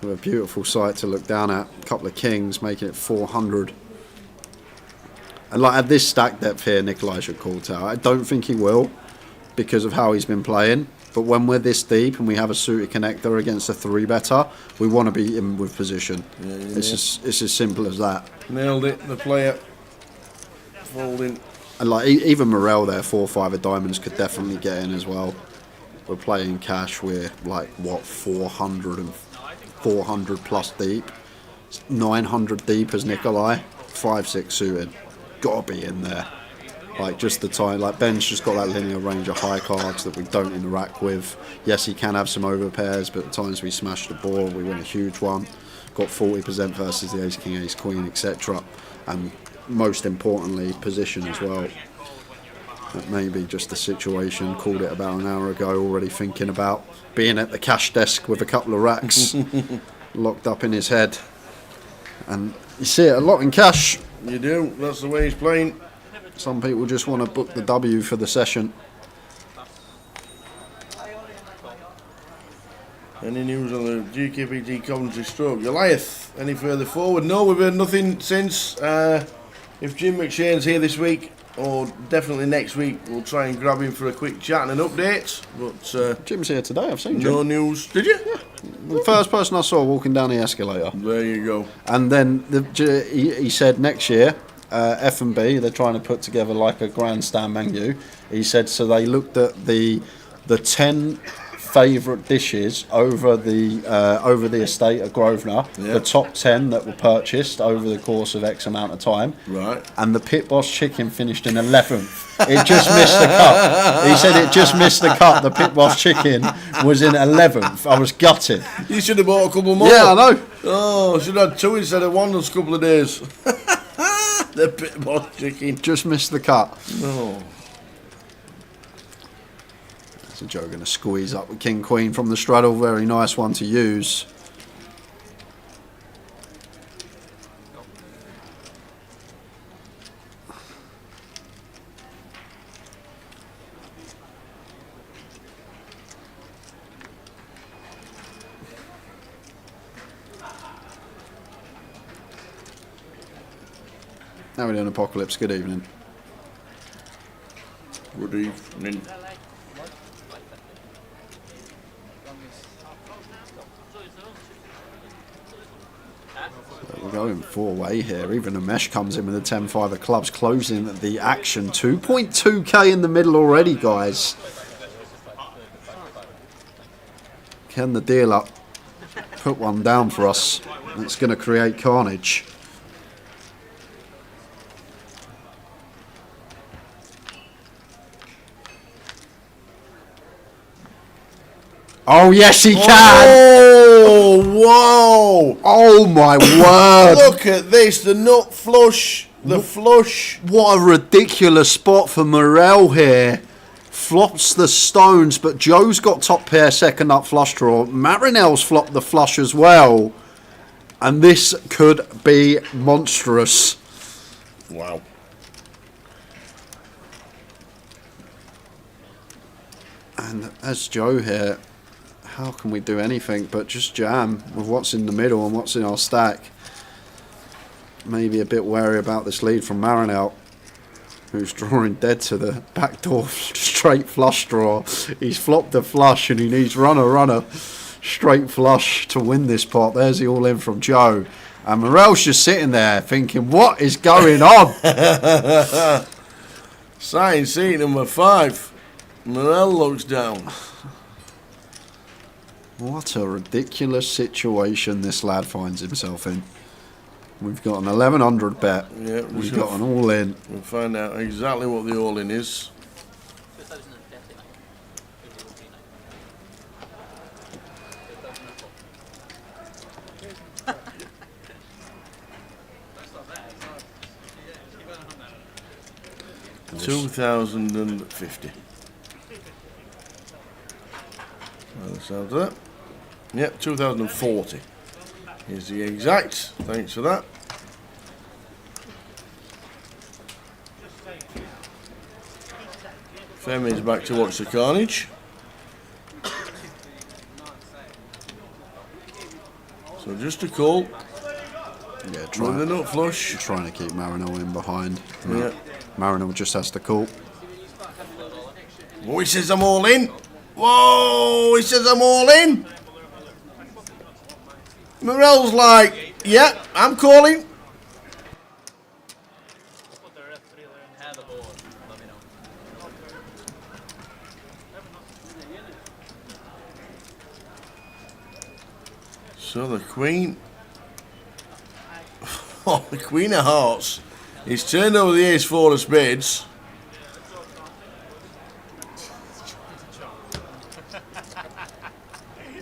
with a beautiful sight to look down at. A couple of kings, making it 400. And like at this stack depth here, Nikolai should call tower. I don't think he will because of how he's been playing. But when we're this deep and we have a suited connector against a 3-better, we want to be in with position. Yeah, it's as simple as that. Nailed it, the player. Folding. And like even Morel there, 4-5 of diamonds could definitely get in as well. We're playing cash, we're like, what, 400 plus deep. 900 deep as Nikolai. 5-6 suited. Gotta be in there. Like just the time, like Ben's just got that linear range of high cards that we don't interact with. Yes, he can have some overpairs, but at times we smash the board, we win a huge one. Got 40% versus the ace, king, ace, queen, etc. And most importantly, position as well. That may be just the situation. Called it about an hour ago, already thinking about being at the cash desk with a couple of racks locked up in his head. And you see it a lot in cash. You do, that's the way he's playing. Some people just want to book the W for the session. Any news on the GKPT Coventry stroke? Goliath, any further forward? No, we've heard nothing since. If Jim McShane's here this week, or definitely next week, we'll try and grab him for a quick chat and an update. But Jim's here today, I've seen Jim. No news. Did you? Yeah. The first person I saw walking down the escalator. There you go. And then he said next year, F&B, they're trying to put together like a grandstand menu. He said so they looked at the 10 favourite dishes over the estate of Grosvenor, the top 10 that were purchased over the course of X amount of time. Right. And the Pit Boss chicken finished in 11th. It just missed the cut. He said it just missed the cut. The Pit Boss chicken was in 11th. I was gutted. You should have bought a couple more. Yeah, I know. Oh, should have had 2 instead of 1 those couple of days. The Pit Boss chicken. Just missed the cut. Oh. So Joe going to squeeze up with King Queen from the straddle. Very nice one to use. How are we doing, Apocalypse? Good evening. Good evening. We're going four-way here. Even the mesh comes in with a 10-5. The club's closing the action. 2.2k in the middle already, guys. Can the dealer put one down for us? It's going to create carnage. Oh, yes, he can. Oh, whoa. Oh, my word. Look at this. The nut flush. The flush. What a ridiculous spot for Morel here. Flops the stones, but Joe's got top pair, second up flush draw. Marinelle's flopped the flush as well. And this could be monstrous. Wow. And as Joe here, how can we do anything but just jam with what's in the middle and what's in our stack? Maybe a bit wary about this lead from Marinelle, who's drawing dead to the backdoor straight flush draw. He's flopped a flush and he needs runner, straight flush to win this pot. There's the all in from Joe. And Morel's just sitting there thinking, what is going on? Sighting seat number 5. Morel looks down. What a ridiculous situation this lad finds himself in. We've got an 1100 bet. Yeah, we've got an all in. We'll find out exactly what the all in is. $2,050. By the sound of that. Yep, 2040 is the exact. Thanks for that. Femi's back to watch the carnage. So just a call. Yeah, With the nut flush. Trying to keep Marinelle in behind. Yeah. Marinelle just has to call. Oh, he says I'm all in. Whoa, he says I'm all in. Morel's like, yeah, I'm calling. So the Queen. Oh, the Queen of Hearts. He's turned over the Ace-4 of Spades.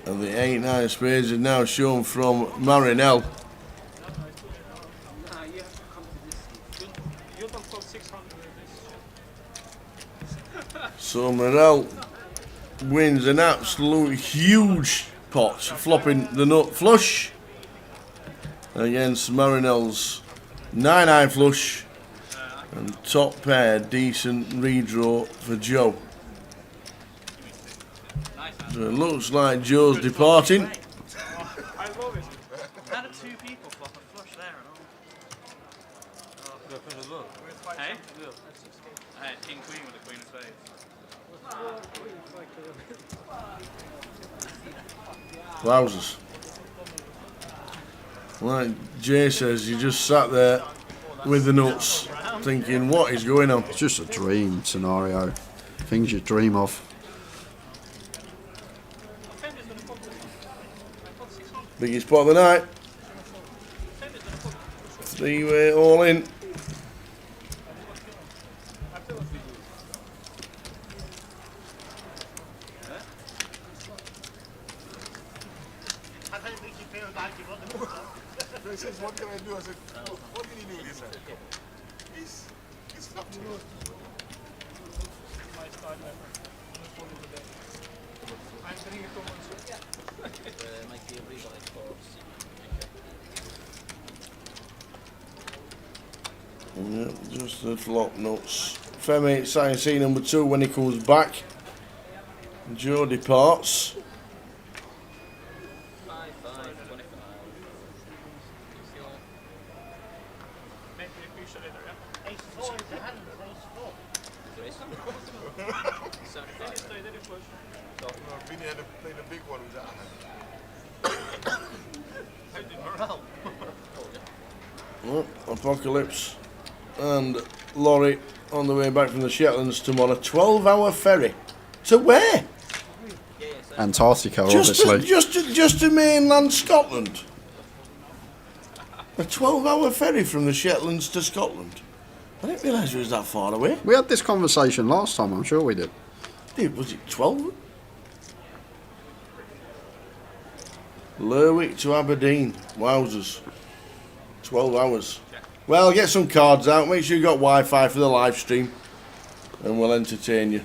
And the 8-9 of Spades is now shown from Marinelle. So Marinelle wins an absolute huge pot, flopping the nut flush against Marinelle's 9-9 flush and top pair, decent redraw for Joe. So it looks like Joe's departing. I love it. How do two people flop a flush there and all? Hey? Hey, King Queen with the Queen of Spades. Wowzers. Like Jay says, you just sat there with the nuts thinking, what is going on? It's just a dream scenario. Things you dream of. Biggest pot of the night. 3-way all in. He says, what can I do? I said, what can you do with this? He's fucked. Yep, just the flop nuts. Femi sign C number 2 when he comes back. Joe departs. Vinny had to play the big one. Well, Apocalypse and Laurie on the way back from the Shetlands tomorrow. 12-hour ferry. To where? Antarctica, obviously. Just to mainland Scotland. A 12-hour ferry from the Shetlands to Scotland. I didn't realise it was that far away. We had this conversation last time, I'm sure we did. Dude, was it 12? Lerwick to Aberdeen. Wowzers. 12 hours. Well, get some cards out. Make sure you got Wi-Fi for the live stream. And we'll entertain you.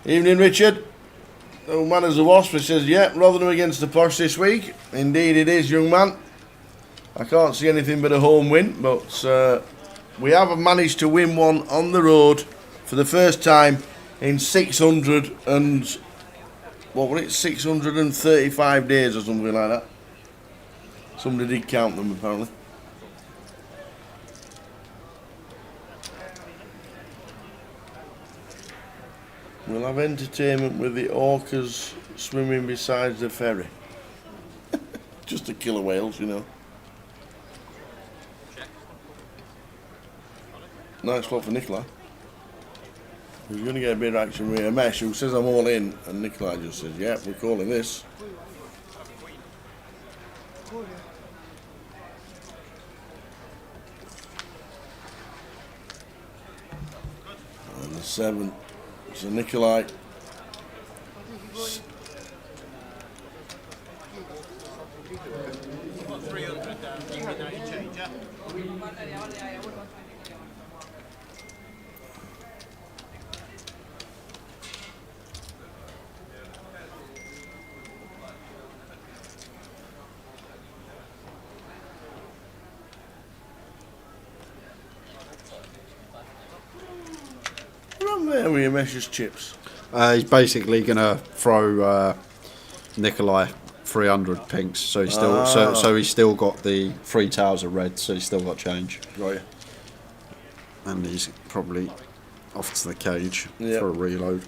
Evening, Richard. Oh, man as a wasp. He says, yeah, Rotherham against the Posh this week. Indeed it is, young man. I can't see anything but a home win. But we have managed to win one on the road for the first time in 600 and... what was it? 635 days or something like that. Somebody did count them, apparently. We'll have entertainment with the orcas swimming beside the ferry. Just to kill whales, you know. Nice lot for Nikolai. He's going to get a bit of action with Amesh, who says I'm all in, and Nikolai just says, yeah, we're calling this. And the 7. So Nikolai. There with your Mesh's chips. He's basically going to throw Nikolai 300 pinks, so he's still so he's still got the 3 towers of red, so he's still got change. Right. And he's probably off to the cage Yep. for a reload.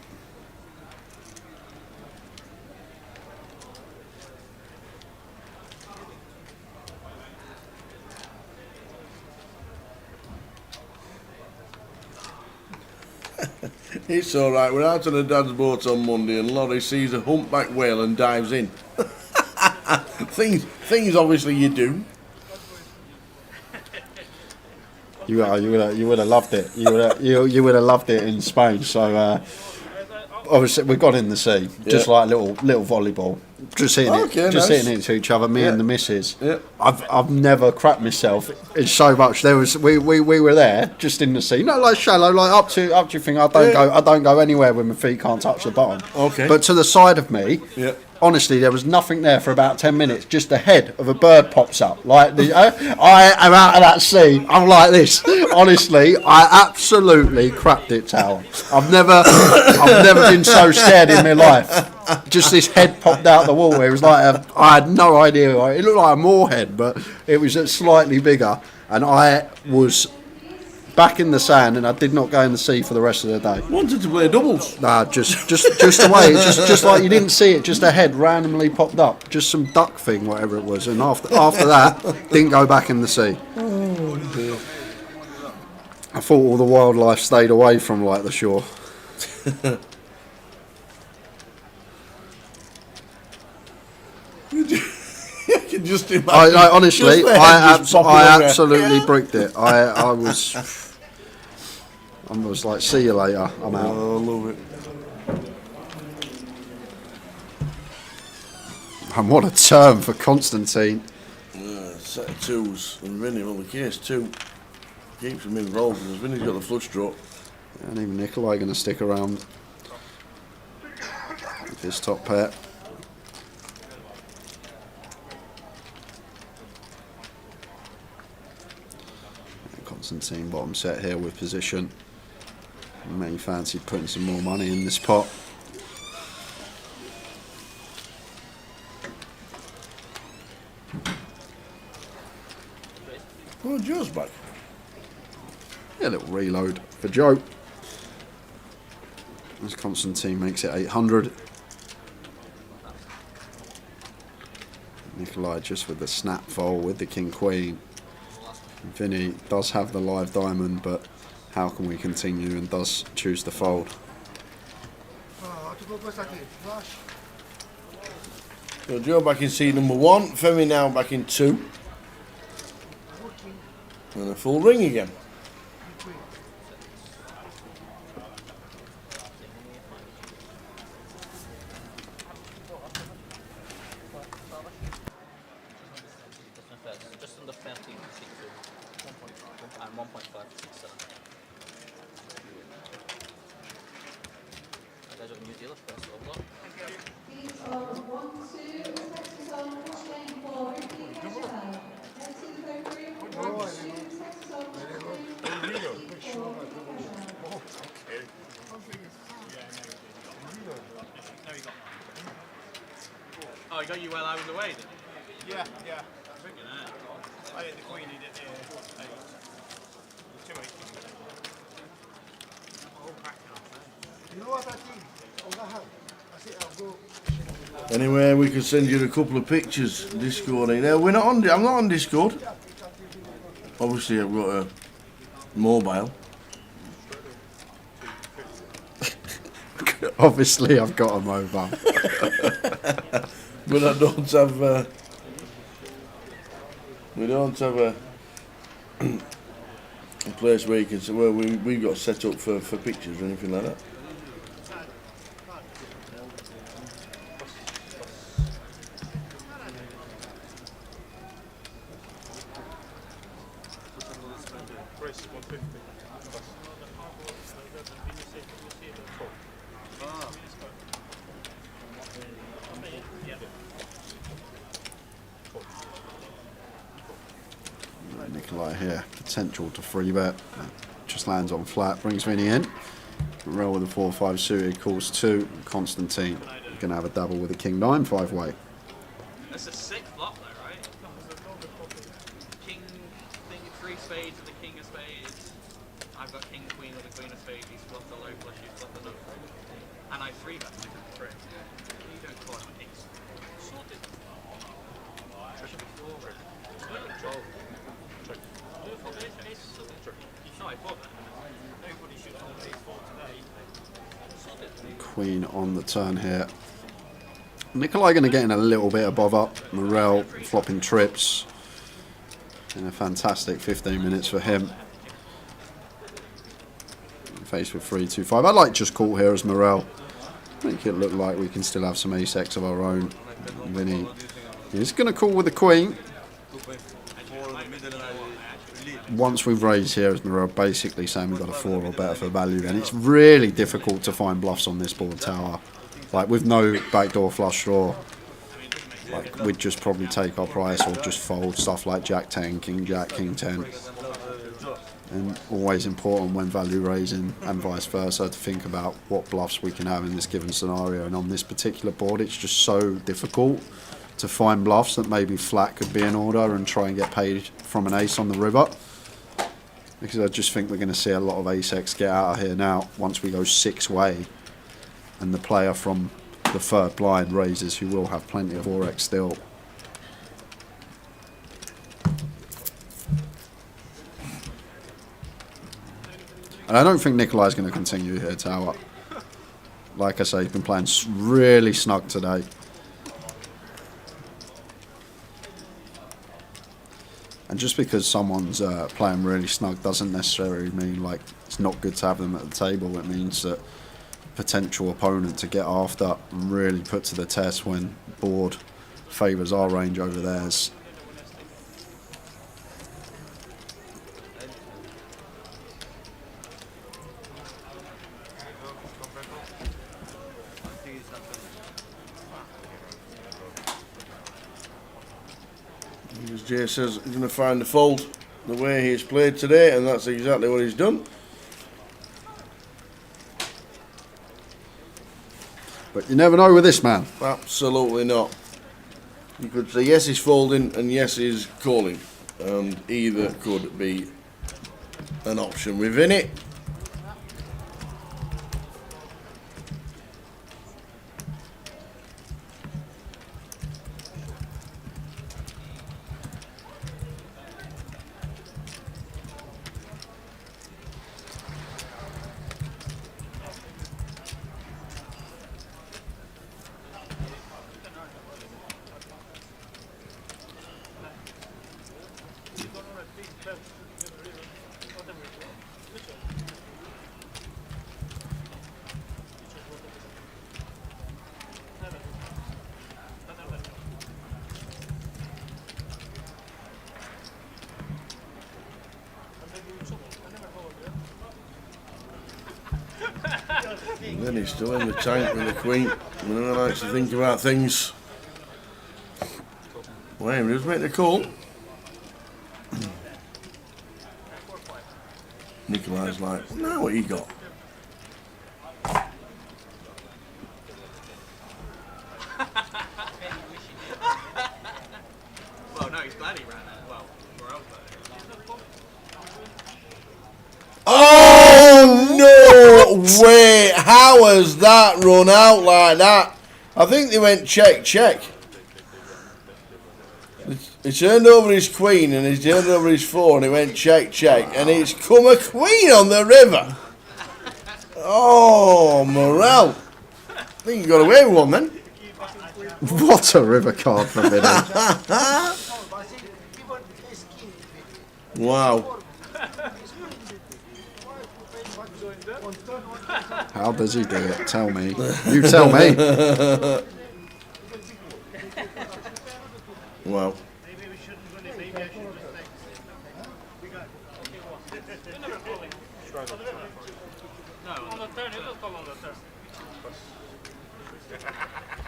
It's alright, we're out on a dad's boat on Monday and Laurie sees a humpback whale and dives in. things obviously you do. You would have loved it. You would have loved it in Spain. So obviously we got in the sea, just like little volleyball, just hitting it to each other. Me and the missus. Yeah. I've never crapped myself. It's so much. There was we were there just in the sea, not like shallow, like up to your thing. I don't go anywhere when my feet can't touch the bottom. Okay. But to the side of me. Yeah. Honestly, there was nothing there for about 10 minutes. Just the head of a bird pops up. Like I am out of that sea. I'm like this. Honestly, I absolutely crapped it, Tower. I've never been so scared in my life. Just this head popped out the water. It was like I had no idea. It looked like a moorhead, but it was slightly bigger. And I was back in the sand, and I did not go in the sea for the rest of the day. Wanted to play doubles. Nah, just the way, just like you didn't see it, just a head randomly popped up, just some duck thing, whatever it was, and after that, didn't go back in the sea. Oh dear. I thought all the wildlife stayed away from like the shore. I can just imagine. Honestly, I absolutely bricked it. I was like, see you later, I'm out. Oh, I love it. And what a turn for Constantine. Set of 2s and Vinny, well the case 2 keeps him involved because Vinny's got the flush draw. And even Nikolai going to stick around with his top pair. And Constantine bottom set here with position. May fancy putting some more money in this pot. Oh, Joe's back. Yeah, a little reload for Joe. As Constantine makes it 800. Nikolai just with the snap fold with the king queen. Vinny does have the live diamond, but how can we continue, and does choose to fold. So Joe back in seed number 1, Femi now back in 2. And a full ring again. Just under 13 to 6 and 1.5 to 6 guys are New Zealand first of all. These are 1, 2, Texas on push lane 4, repeat Cashel. Head to the Coventry, 1, 2, Texas on push lane 4, Oh, he got you while I was away then? Yeah, yeah. I hit the queen, he did 280. You know what I think? I say I'll go. Anyway, we can send you a couple of pictures. Discord. We're not on. I'm not on Discord. Obviously, I've got a mobile. Obviously, I've got a mobile. But I don't have. We don't have a place where you can say, well, we got set up for pictures or anything like that. Nikolai here, potential to free bet. Just lands on flat, brings Vinny in. Roll with the 4-5 suited, calls 2. Constantine going to have a double with a king 9 5-way. That's a sick flop though, right? King, three spades and the king of spades. I've got king queen with the queen of spades. He's flopped the low flush, he's flopped the low flush. And I 3-bet with the three. You don't call him ace. Sorted. No, I thought that. Nobody should hold ace 4 today. Queen on the turn here. Nikolai going to get in a little bit of bother. Morel flopping trips. In a fantastic 15 minutes for him. Faced with 3-2-5. I like just call here as Morel. Make it look like we can still have some ace-X of our own. Vinny is going to call with the queen. Once we've raised here, as Morel basically saying we've got a 4 or better for value, and it's really difficult to find bluffs on this board tower. Like with no backdoor flush draw, like we'd just probably take our price or just fold stuff like Jack 10, King Jack, King 10. And always important when value raising and vice versa to think about what bluffs we can have in this given scenario. And on this particular board, it's just so difficult to find bluffs that maybe flat could be in order and try and get paid from an ace on the river. Because I just think we're going to see a lot of ace-X get out of here now once we go 6-way. And the player from the third blind raises, who will have plenty of 4x still. And I don't think Nikolai's going to continue here, tower. Like I say, he's been playing really snug today. And just because someone's playing really snug doesn't necessarily mean like it's not good to have them at the table. It means that potential opponent to get after and really put to the test when board favours our range over theirs. As Jay says, he's going to find the fold the way he's played today, and that's exactly what he's done. But you never know with this man. Absolutely not. You could say yes, he's folding, and yes, he's calling, and either could be an option within it. And then he's still in the tank with the queen. Whenever I likes to think about things. Wait, we just make the call. Nikolai's like, now what you got? Well, no, he's glad he ran that. Well, where else? Oh no way! How has that run out like that? I think they went check, check. He turned over his queen and he turned over his four and he went check, check, and it's come a queen on the river. Oh, Morel. I think you got away with one then. What a river card for Vinny. Wow. How does he do it? Tell me. You tell me. Wow. Maybe we shouldn't run it. Maybe I should just like. We got. You never call him. No, on the turn. You just call on the turn.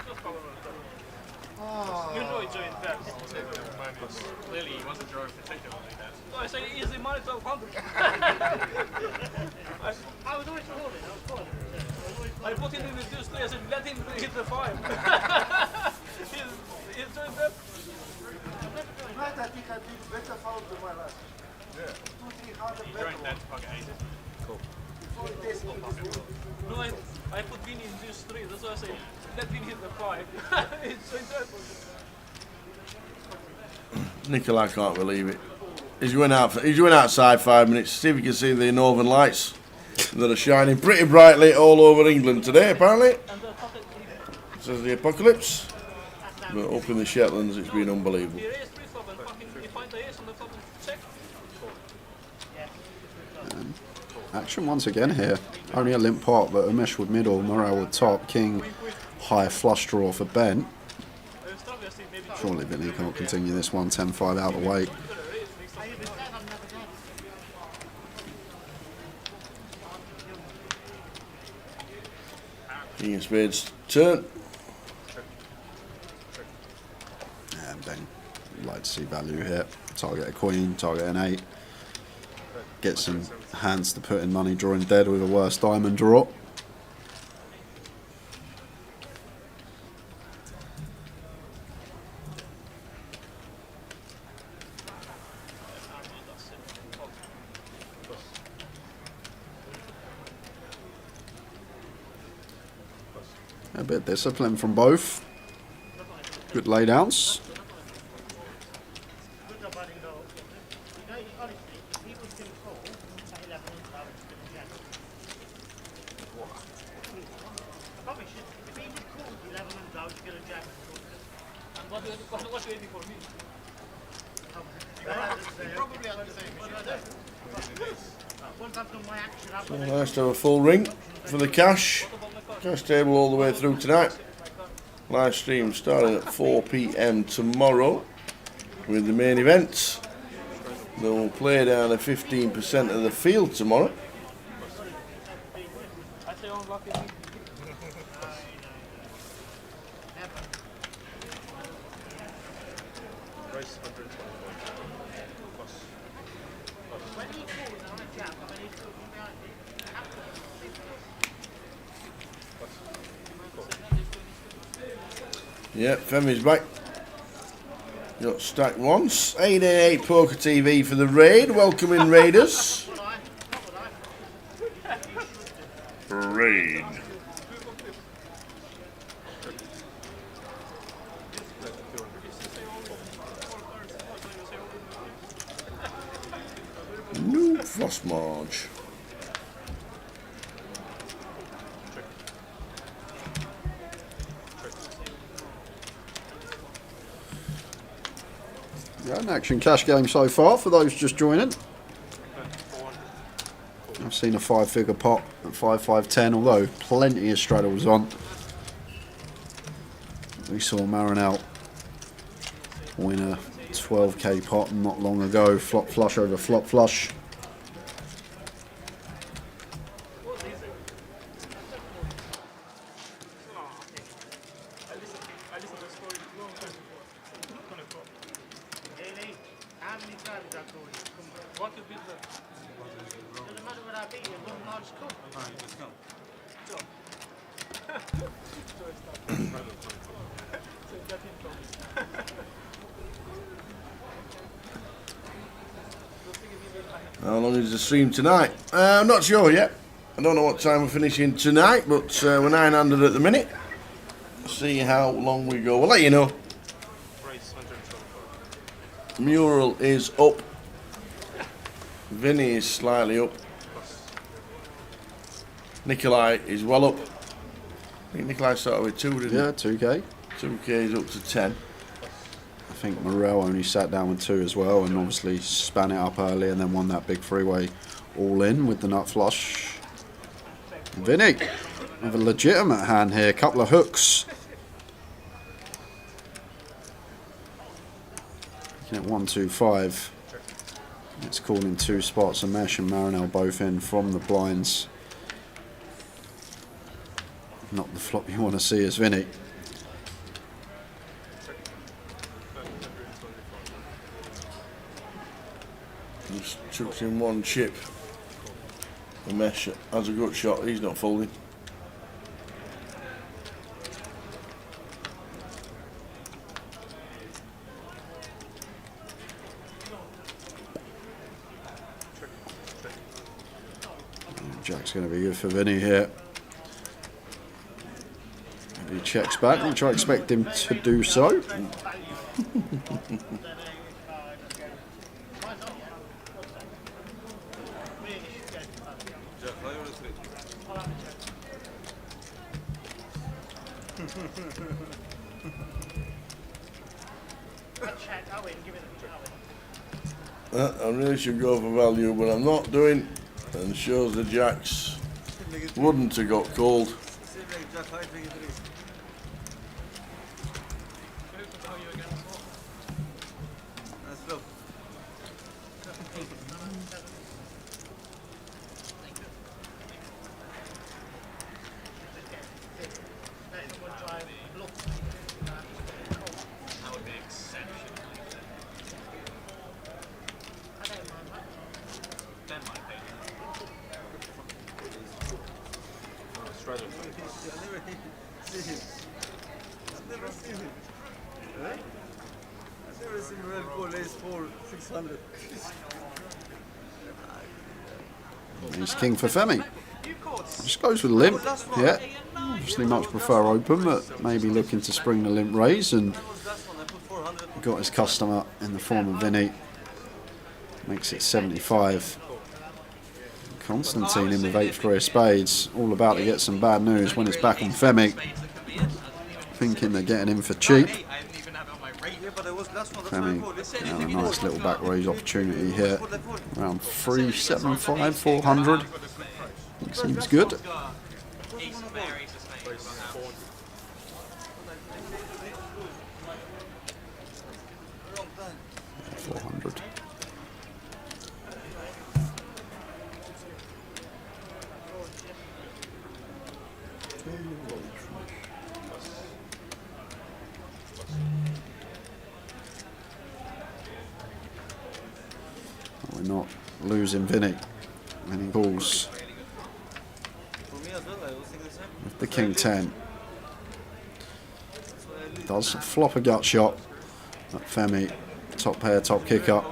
Just call on the turn. You know he joined that. Clearly, he wasn't drawing particularly that. So I say easy money 1200. I was always holding. I was calling. I put him in the 2-3. I said let him hit the 5. He's doing that. Right, I think I did better foul than my last. Yeah. 2-3 harder He better. joined that pocket 8. Cool. No, I put Vinny in this 3. That's why I say let Vinny hit the 5. It's so interesting. Nikolai can't believe it. He's going outside 5 minutes to see if he can see the northern lights that are shining pretty brightly all over England today, apparently. Says the apocalypse. But up in the Shetlands, it's been unbelievable. Action once again here. Only a limp pot, but Umesh with middle, Morale with top, king, high flush draw for Ben. Surely Vinny can't continue this one, 10-5 out of the way. King of Spades turn. And Ben, you'd like to see value here. Target a queen, target an 8. Get some hands to put in money, drawing dead with a worse diamond draw. A bit of discipline from both. Good laydowns. So nice to have a full ring for the cash. Cash table all the way through tonight. Live stream starting at 4 PM tomorrow with the main event. They will play down to 15% of the field tomorrow. Yep, Femi's back. Got stacked once. 888 Poker TV for the raid. Welcome in, Raiders. Rain. New Frostmarge. Yeah, an action cash game so far for those just joining. I've seen a 5-figure pot at 5-5-10, although plenty of straddles on. We saw Marinelle win a 12k pot not long ago, flop flush over flop flush. How long is the stream tonight? I'm not sure yet. I don't know what time we're finishing tonight, but we're 900 at the minute. See how long we go. We'll let you know. Mural is up. Vinny is slightly up. Nikolai is well up. I think Nikolai started with 2, didn't he? Yeah, 2k. 2k is up to 10. I think Morel only sat down with 2 as well, and obviously span it up early and then won that big freeway all in with the nut flush. Vinny with a legitimate hand here, couple of hooks. Looking at 1, 2, 5. It's calling 2 spots, and Mesh and Marinelle both in from the blinds. Not the flop you want to see as Vinny. Just chucks in 1 chip. The Mesh has a good shot, he's not folding. Jack's going to be good for Vinny here. If he checks back, which I expect him to do so. I really should go for value, but I'm not doing. And shows the jacks wouldn't have got called. He's king for Femi. Just goes with limp. Yeah. Obviously much prefer open, but maybe looking to spring the limp raise, and got his customer in the form of Vinny. Makes it 75. Constantine in with 8 3 of spades. All about to get some bad news when it's back on Femi. Thinking they're getting in for cheap. Femi, a nice little back raise opportunity here. Around 375, 400. Seems good. 400. We're not losing Vinny. Many balls. With the king 10. Does flop a gut shot. That Femi, top pair, top kick up.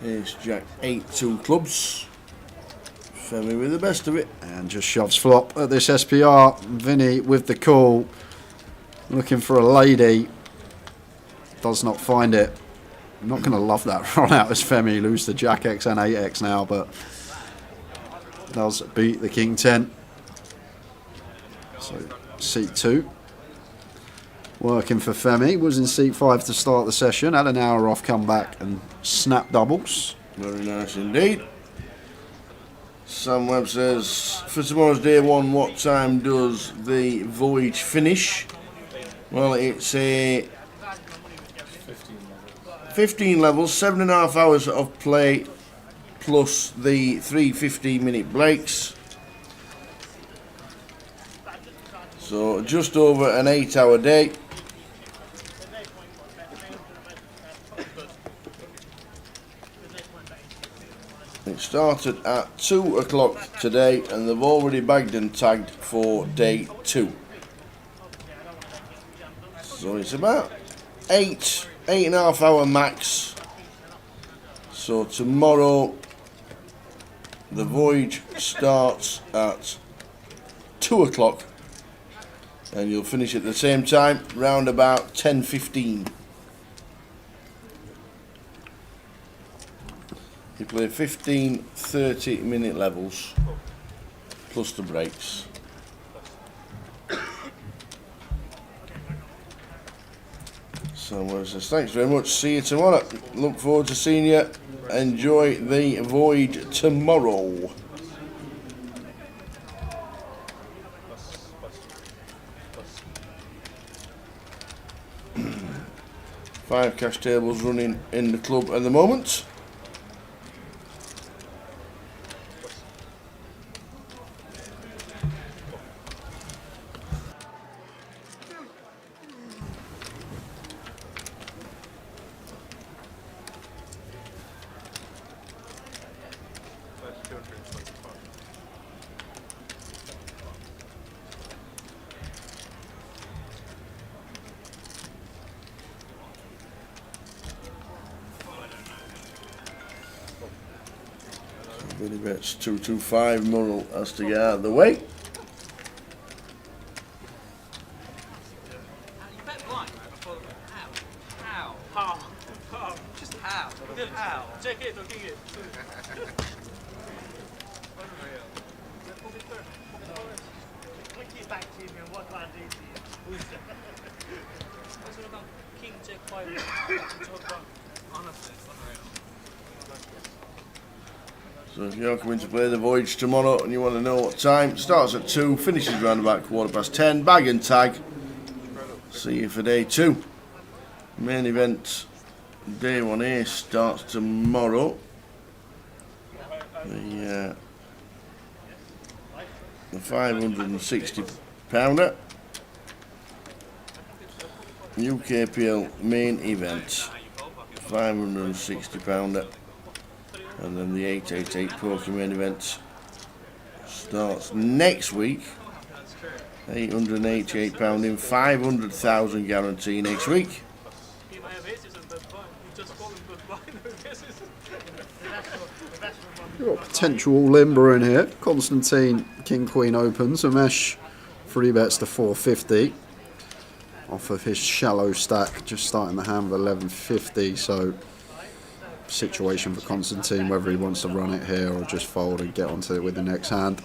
Ace Jack 8-2 clubs. Femi with the best of it. And just shoves flop at this SPR. Vinny with the call. Looking for a lady. Does not find it. I'm not going to love that run out as Femi lose the Jack X and 8X now, but does beat the King 10. So seat 2. Working for Femi. Was in seat 5 to start the session. Had an hour off, come back and snap doubles. Very nice indeed. Sam Webb says, for tomorrow's day 1, what time does the voyage finish? Well, it's a 15 levels, 7.5 hours of play, plus the 3 15-minute breaks. So just over an 8-hour day. It started at 2 o'clock today, and they've already bagged and tagged for day 2. So it's about 8.5 hour max. So tomorrow the voyage starts at 2 o'clock, and you'll finish at the same time, round about 10:15. You play 15 30-minute levels plus the breaks. So says, thanks very much, see you tomorrow. Look forward to seeing you. Enjoy the voyage tomorrow. Five cash tables running in the club at the moment. Billy bets 225. Murrell has to get out of the way. So if you're coming to play the voyage tomorrow and you want to know what time, starts at 2, finishes around about 10:15, bag and tag. See you for day 2. Main event, day 1A starts tomorrow. The 560 pounder. UKPL main event, 560 pounder. And then the 888poker main event starts next week. £888 in, 500,000 guarantee next week. You've got potential all-in in here. Constantine King Queen opens. Amesh 3 bets to 450 off of his shallow stack, just starting the hand with 1150. So situation for Constantine, whether he wants to run it here or just fold and get onto it with the next hand.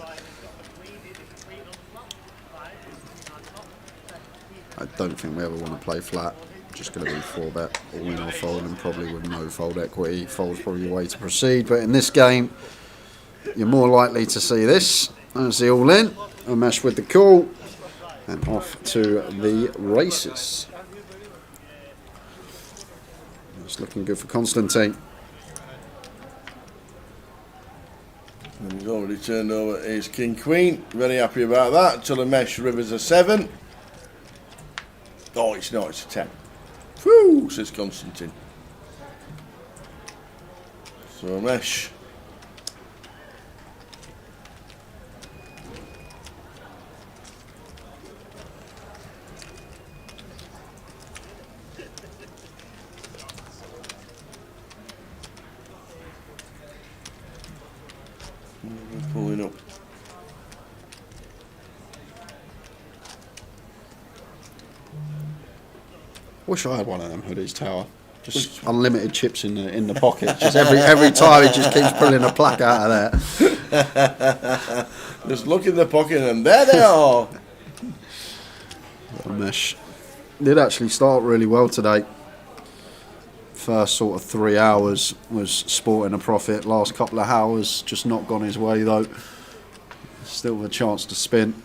I don't think we ever want to play flat. Just going to be 4-bet all in or fold, and probably with no fold equity. Fold's probably the way to proceed, but in this game you're more likely to see this. There's the all in, a mesh with the call, and off to the races. It's looking good for Constantine. And he's already turned over his King Queen. Very happy about that. Until the mesh river's a 7. Oh, it's not, it's a 10. Whew, says Constantine. So a mesh. We're pulling up. Wish I had one of them hoodies, Tower. Just unlimited chips in the pocket. Just every time it just keeps pulling a plaque out of there. Just look in the pocket and there they are. Mesh did actually start really well today. First sort of 3 hours was sporting a profit. Last couple of hours just not gone his way though. Still with a chance to spin.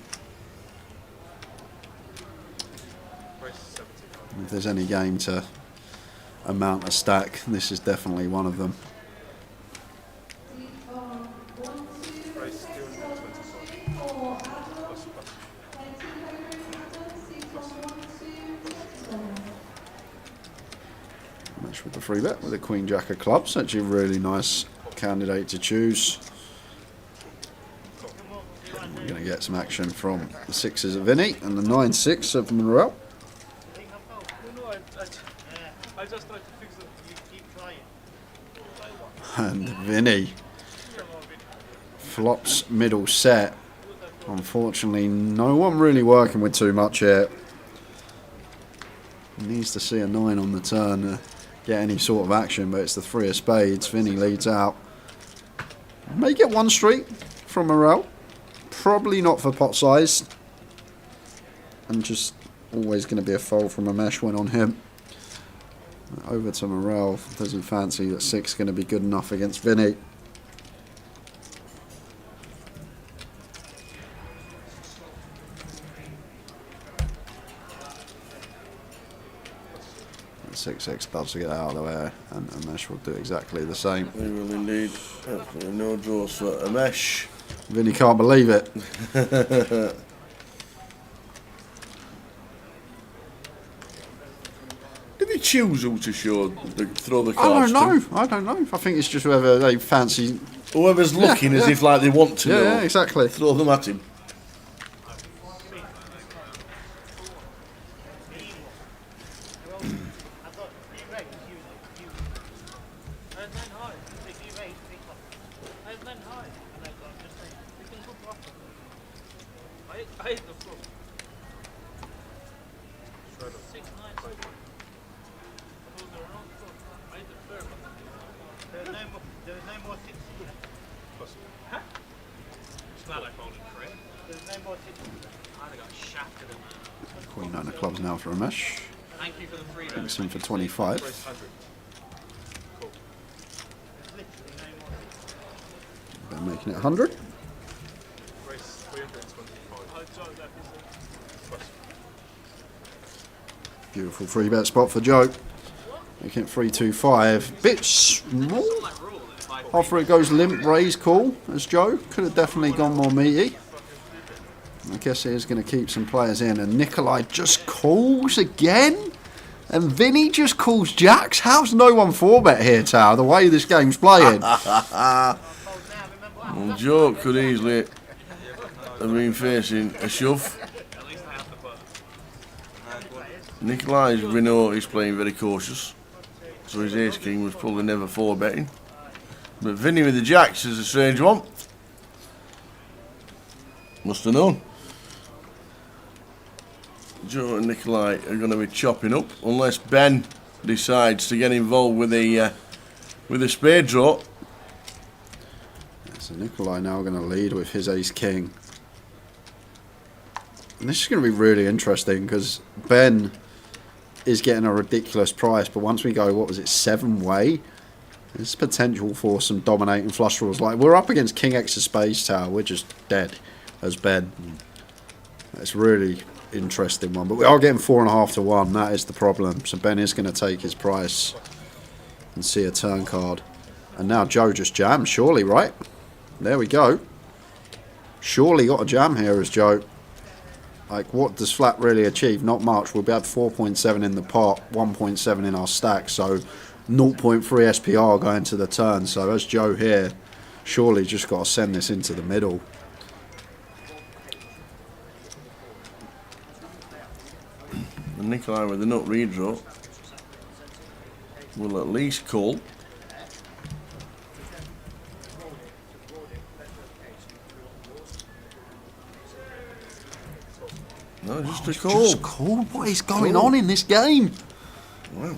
If there's any game to amount a stack, this is definitely one of them. Match with the free bet with the Queen Jack of clubs. Actually a really nice candidate to choose. We're going to get some action from the 6s of Vinny and the 9-6 of Monroe. And Vinny flops middle set. Unfortunately, no one really working with too much here. Needs to see a 9 on the turn to get any sort of action, but it's the 3 of spades. Vinny leads out. May get one straight from Morel. Probably not for pot size. And just always going to be a fold from a mesh win on him. Over to Morel. Does he fancy that 6 going to be good enough against Vinny? And 6-6 does get out of the way, and a mesh will do exactly the same. We will indeed. Absolutely no draws for a mesh. Vinny can't believe it. Did they choose who to throw the cards to? I don't know. I think it's just whoever they fancy. Whoever's looking as if like they want to know. Yeah, exactly. Throw them at him. Queen 9 of clubs now for a mesh. Thank you for the free Brings him for 25. They're making it 100. Beautiful free bet spot for Joe. Making it 325. Bit small. After it goes limp, raise call as Joe. Could have definitely gone more meaty. I guess he is going to keep some players in. And Nikolai just calls again. And Vinny just calls jacks. How's no one 4-bet here, Tao, the way this game's playing? Well, Joe could easily have been facing a shove. Nikolai's Renault is playing very cautious. So his ace king was probably never 4-betting. But Vinny with the jacks is a strange one. Must have known. Joe and Nikolai are going to be chopping up unless Ben decides to get involved with the spade draw. So Nikolai now going to lead with his ace king. And this is going to be really interesting because Ben is getting a ridiculous price, but once we go, what was it, 7-way? There's potential for some dominating flush draws. Like, we're up against King X of Spades Tower. We're just dead as Ben. It's really interesting one. But we are getting 4.5 to 1. That is the problem. So Ben is going to take his price and see a turn card. And now Joe just jams, surely, right? There we go. Surely got a jam here as Joe. Like, what does flat really achieve? Not much. We'll be at 4.7 in the pot, 1.7 in our stack. So 0.3 SPR going to the turn. So as Joe here, surely just got to send this into the middle. And Nikolai with the nut redraw will at least call. No, just a call. Just call. What is going on in this game? Wow.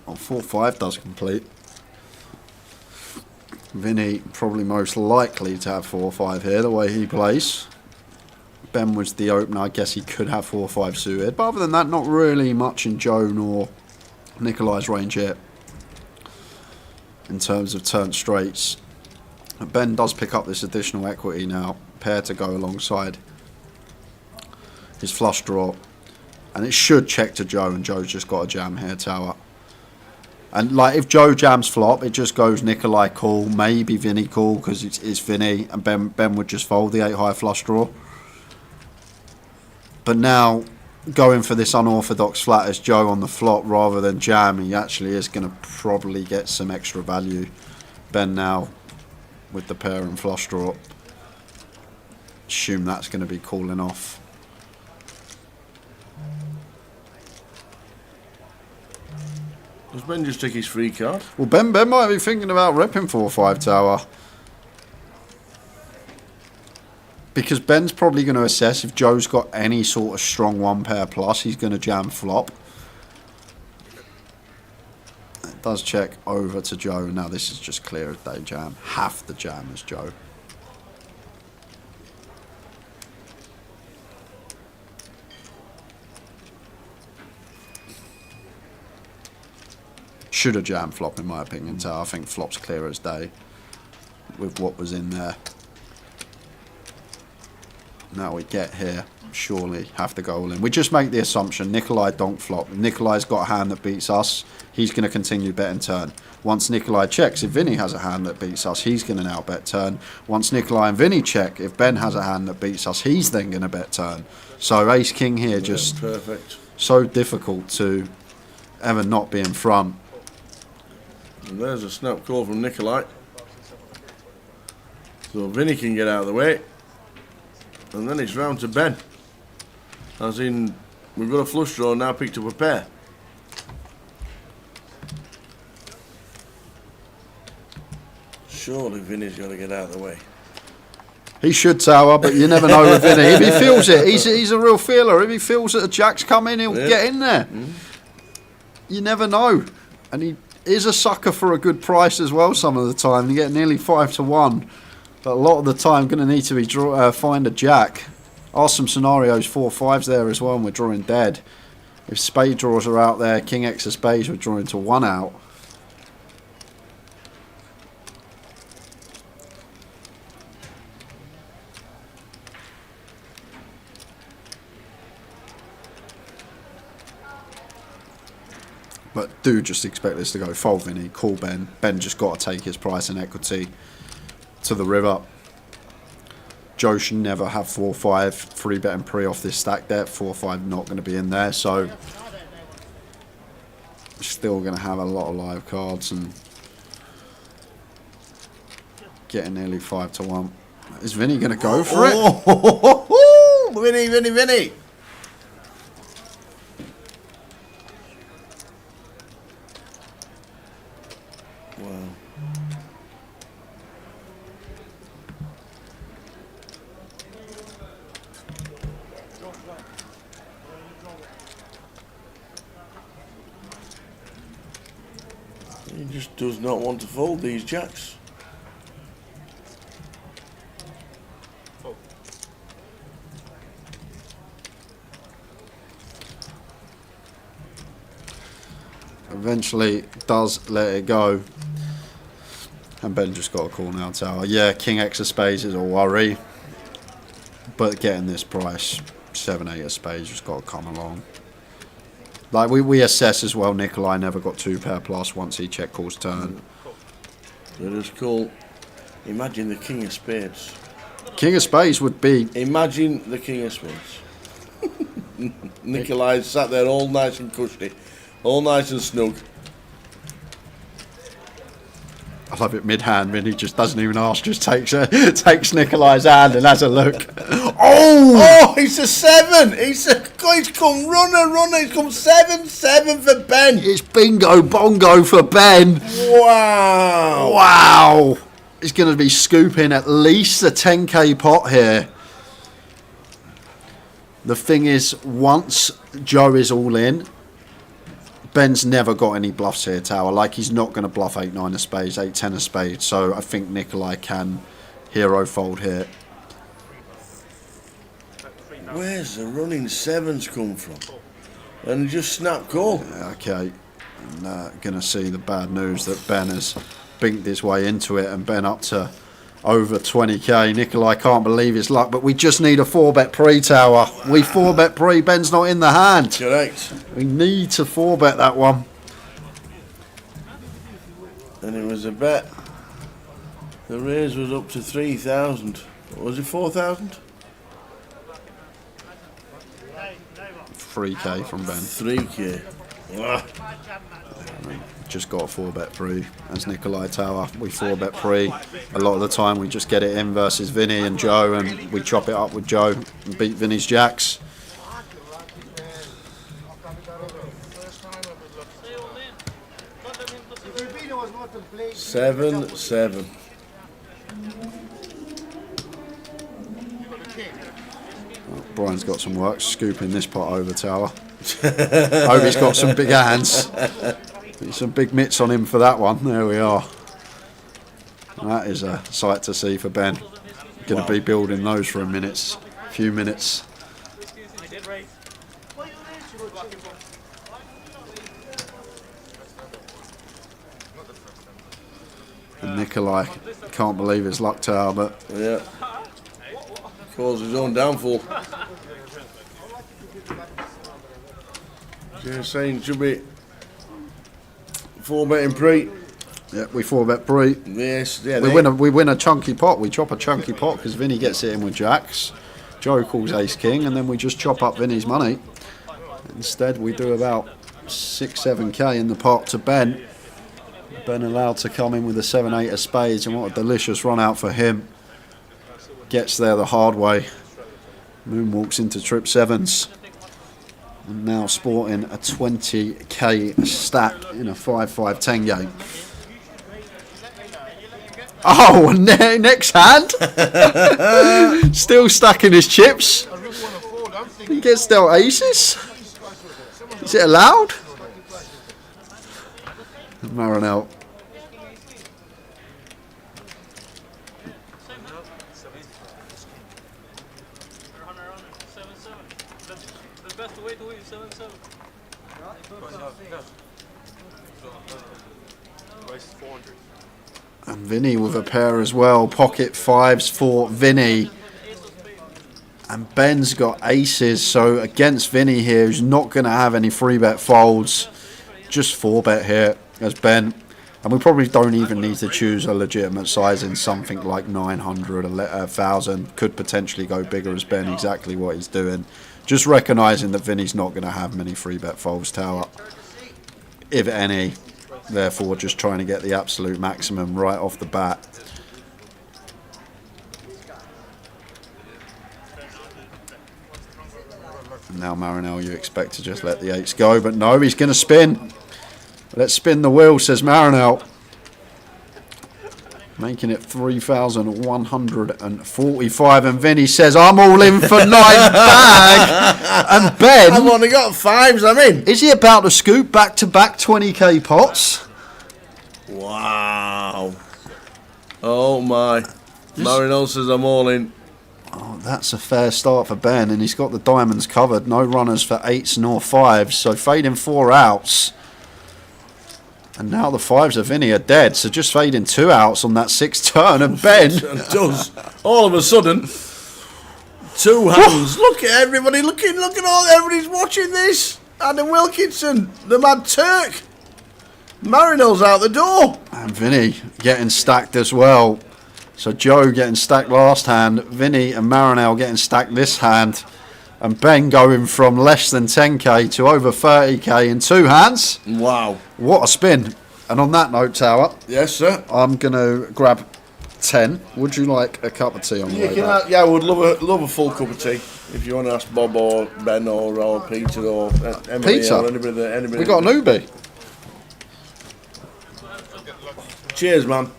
Well, 4-5 does complete. Vinny probably most likely to have 4-5 here, the way he plays. Ben was the opener. I guess he could have 4-5 suited. But other than that, not really much in Joe nor Nikolai's range yet in terms of turn straights. Ben does pick up this additional equity now, pair to go alongside his flush draw. And it should check to Joe, and Joe's just got a jam here, tower. And like if Joe jams flop, it just goes Nikolai call, maybe Vinny call because it's Vinny, and Ben would just fold the 8-high flush draw. But now going for this unorthodox flat as Joe on the flop rather than jam, he actually is going to probably get some extra value. Ben now with the pair and flush draw. Assume that's going to be calling off. Does Ben just take his free card? Well, Ben might be thinking about ripping 4-5 tower. Because Ben's probably going to assess if Joe's got any sort of strong one pair plus, he's going to jam flop. It does check over to Joe. Now this is just clear as day jam. Half the jam as Joe. Should have jam flop in my opinion. So I think flop's clear as day with what was in there. Now we get here, surely have to go all in. We just make the assumption Nikolai donk flop. If Nikolai's got a hand that beats us, he's going to continue betting turn. Once Nikolai checks, if Vinny has a hand that beats us, he's going to now bet turn. Once Nikolai and Vinny check, if Ben has a hand that beats us, he's then going to bet turn. So ace king here, just perfect. So difficult to ever not be in front. And there's a snap call from Nikolai. So Vinny can get out of the way. And then it's round to Ben. As in, we've got a flush draw now, picked up a pair. Surely Vinny's got to get out of the way. He should tower, but you never know with Vinny. If he feels it, he's a real feeler. If he feels that a jack's coming, he'll get in there. You never know. And he is a sucker for a good price as well some of the time. You get nearly 5-1. But a lot of the time, going to need to be find a jack. Are some scenarios 4-5s there as well, and we're drawing dead. If spade draws are out there, king x of spades, we're drawing to 1 out. But do just expect this to go fold Vinny, call Ben. Ben just got to take his price and equity to the river. Joe should never have 4-5 free betting pre off this stack there. 4-5 not going to be in there, so still going to have a lot of live cards and getting nearly 5-1. Is Vinny going to go for it? Vinny! Wow. He just does not want to fold these jacks. Eventually does let it go. And Ben just got a call now tower. Yeah, king x of spades is a worry. But getting this price, 7-8 of spades just got to come along. Like we assess as well, Nikolai never got 2 pair plus once he check calls turn. Let us call. Imagine the king of spades. King of spades would be. Imagine the king of spades. Nikolai sat there all nice and cushy, all nice and snug. I love it mid-hand when he just doesn't even ask, just takes Nikolai's hand and has a look. Oh, it's a 7. It's a It's come runner. It's come 7-7 for Ben. It's bingo bongo for Ben. Wow. He's going to be scooping at least a 10k pot here. The thing is, once Joe is all in, Ben's never got any bluffs here, Tower. Like, he's not going to bluff 8-9 of spades, 8-10 of spades. So I think Nikolai can hero fold here. Where's the running sevens come from? And just snap call. Okay. And going to see the bad news that Ben has binked his way into it, and Ben up to over 20k. Nikolai can't believe his luck, but we just need a 4-bet pre, Tower. We 4-bet pre. Ben's not in the hand. Correct. We need to 4-bet that one. And it was a bet. The raise was up to 3,000. Was it 4,000? 3k from Ben. 3k. Just got a 4-bet pre as Nikolai, Tower. We 4-bet pre. A lot of the time we just get it in versus Vinny and Joe, and we chop it up with Joe and beat Vinny's jacks. Seven. Brian's got some work scooping this pot over, Tower. Hope he's got some big hands. Some big mitts on him for that one. There we are. That is a sight to see for Ben. Going to be building those for a few minutes. And Nikolai can't believe his luck, Tower, but yeah, caused his own downfall. You're saying should be 4-betting pre. Yeah, we 4-bet pre. Yes, yeah. We win a chunky pot. We chop a chunky pot because Vinny gets it in with jacks. Joe calls ace king, and then we just chop up Vinny's money. Instead, we do about 6-7k in the pot to Ben. Ben allowed to come in with a 7-8 of spades, and what a delicious run out for him. Gets there the hard way. Moonwalks into trip sevens. And now sporting a 20k stack in a 5-5-10 game. Oh, next hand. Still stacking his chips. He gets dealt aces. Is it allowed? Marinelle. And Vinny with a pair as well. Pocket fives for Vinny. And Ben's got aces. So against Vinny here, who's not going to have any 3-bet folds. Just 4-bet here as Ben. And we probably don't even need to choose a legitimate size in something like 900, 1,000. Could potentially go bigger as Ben, exactly what he's doing. Just recognising that Vinny's not going to have many 3-bet folds, Tower. If any. Therefore, just trying to get the absolute maximum right off the bat. And now, Marinelle, you expect to just let the 8s go, but no, he's going to spin. Let's spin the wheel, says Marinelle. Making it 3,145, and Vinny says, I'm all in for 9 bag. And Ben, I've only got 5s, I'm in. Is he about to scoop back-to-back 20k pots? Wow. Oh my. Marinelle says I'm all in. Oh, that's a fair start for Ben, and he's got the diamonds covered. No runners for 8s nor 5s, so fading 4 outs. And now the 5s of Vinny are dead, so just fading 2 outs on that 6th turn, and Ben does. All of a sudden, 2 hands. Look at everybody, look at all, everybody's watching this. Adam Wilkinson, the Mad Turk. Marinelle's out the door. And Vinny getting stacked as well. So Joe getting stacked last hand, Vinny and Marinelle getting stacked this hand. And Ben going from less than 10k to over 30k in 2 hands. Wow. What a spin. And on that note, Tower. Yes, sir. I'm going to grab 10. Would you like a cup of tea on the way back? Yeah, I would love a full cup of tea. If you want to ask Bob or Ben or Peter or Emily Peter? or anybody. We got a newbie. Cheers, man.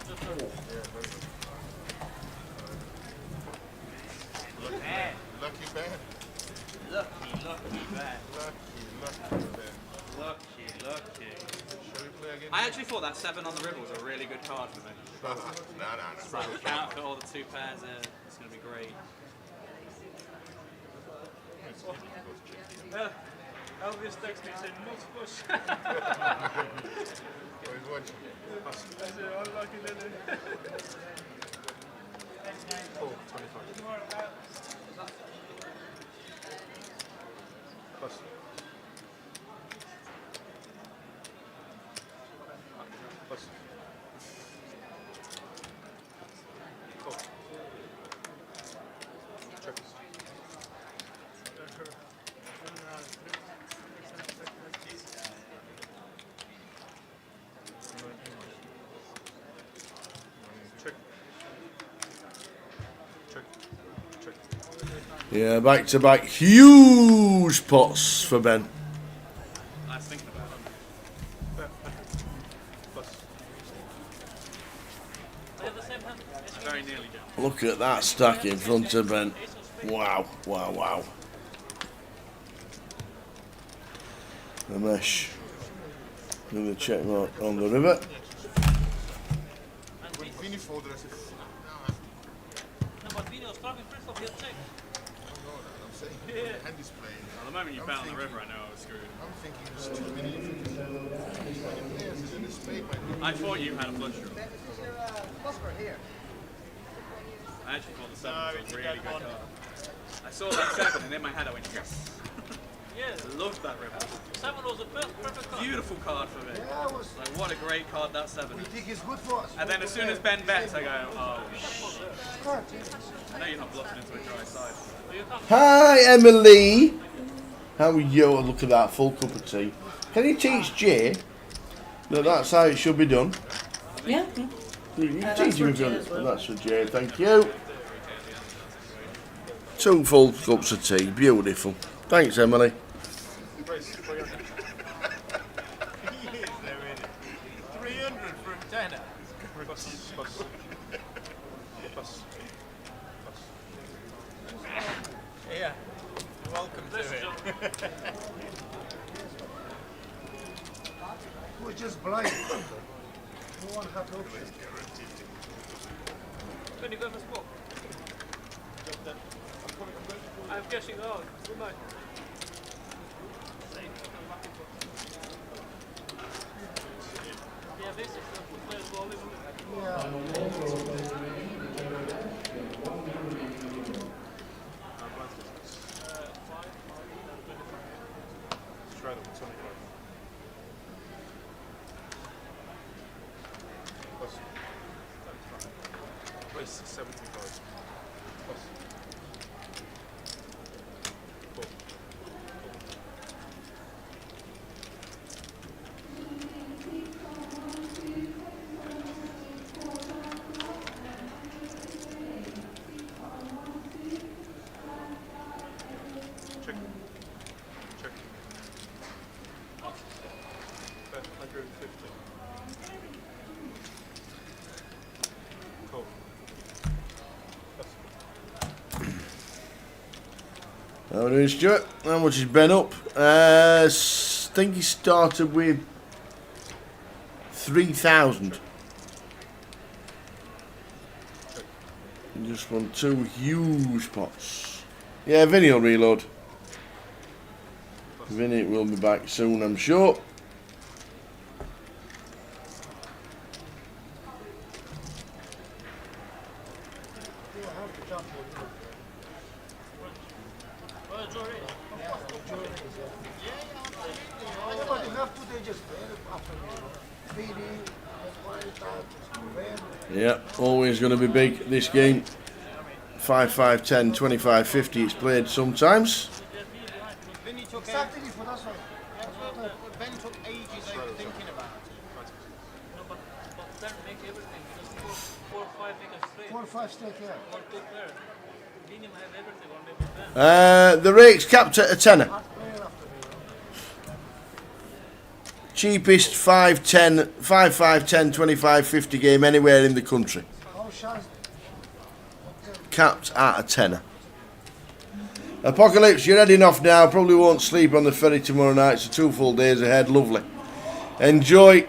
Lucky Ben. Lucky. I actually thought that 7 on the river was a really good card for me. No. So count for all the 2 pairs there. It's going to be great. Elvis texted me saying, not push. He's watching. I said, unlucky Lily. Oh, 25. Plus. Plus. Oh. Check. Yeah, back to back huge pots for Ben. I was thinking about it. I very nearly did. Look at that stack in front of Ben. Wow. The mesh. With the check mark on the river. When Vinny folded, I said, I'm saying, hand display. Well, the moment you bet on the river, I know I was screwed. I'm thinking there's too many players. It's in the spade, I thought you had a flush draw. I actually thought the 7 was a really good card. I saw that 7 and in my head I went, yes. I loved that river. 7 was a perfect card. Beautiful card for me. Yeah, it was. Like, what a great card that 7 We is. think it's good for us. And then as soon as Ben bets, I go, oh, I know you're not bluffing into a dry side. Hi, Emily. How are you? Oh, look at that full cup of tea. Can you teach Jay that that's how it should be done? Yeah. You That's teach him for if you Jay want. as well. That's for Jay. Thank you. 2 full cups of tea. Beautiful. Thanks, Emily. 300 for a tenner. Yeah. Welcome to it. We're just blind. No one had option. Can you go for sport? I'm guessing out. Good night. Yeah, this is the players ball, isn't it? Yeah. Try them, 25. Plus. Plus 75. Plus. Cool. Check. Check. 150. Cool. How are we doing, Stuart? How much is Ben up? I think he started with 3,000. He just won 2 huge pots. Yeah, Vinny will reload. Vinny will be back soon, I'm sure. But you have to, they just after feeding, Yeah, always going to be big this game. 5, 5, 10, 25, 50 it's played sometimes. Then you took exactly for that's right. Ben took ages thinking about it. No, but don't make everything. Just 4 or 5 make a straight. 4-5 stake here. The rake's capped at a tenner. Cheapest 5, 10, 5, 5, 10, 25, 50 game anywhere in the country. Capped at a tenner. Apocalypse, you're heading off now. Probably won't sleep on the ferry tomorrow night, so 2 full days ahead. Lovely. Enjoy,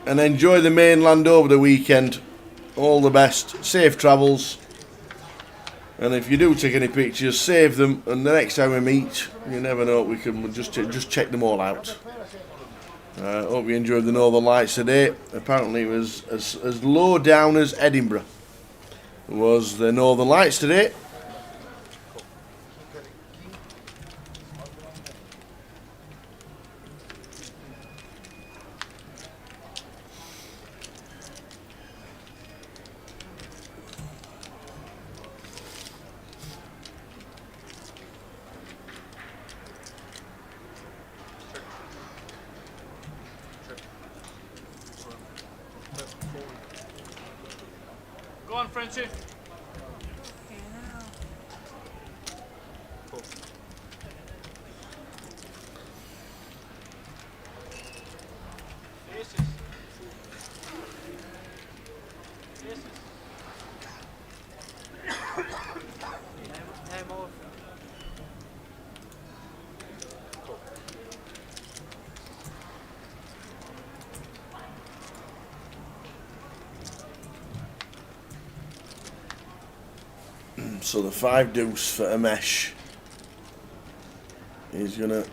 and enjoy the mainland over the weekend. All the best. Safe travels. And if you do take any pictures, save them. And the next time we meet, you never know, we can just check them all out. Hope you enjoyed the Northern Lights today. Apparently it was as low down as Edinburgh was the Northern Lights today. Go on, Frenchie. So the 5 deuce for a mesh. He's gonna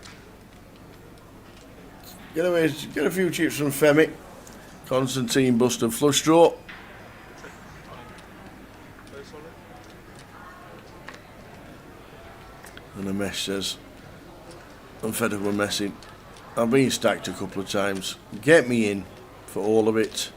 get a few chips from Femi. Constantine busted flush draw. And the mesh says, I'm fed up with messing. I've been stacked a couple of times. Get me in for all of it.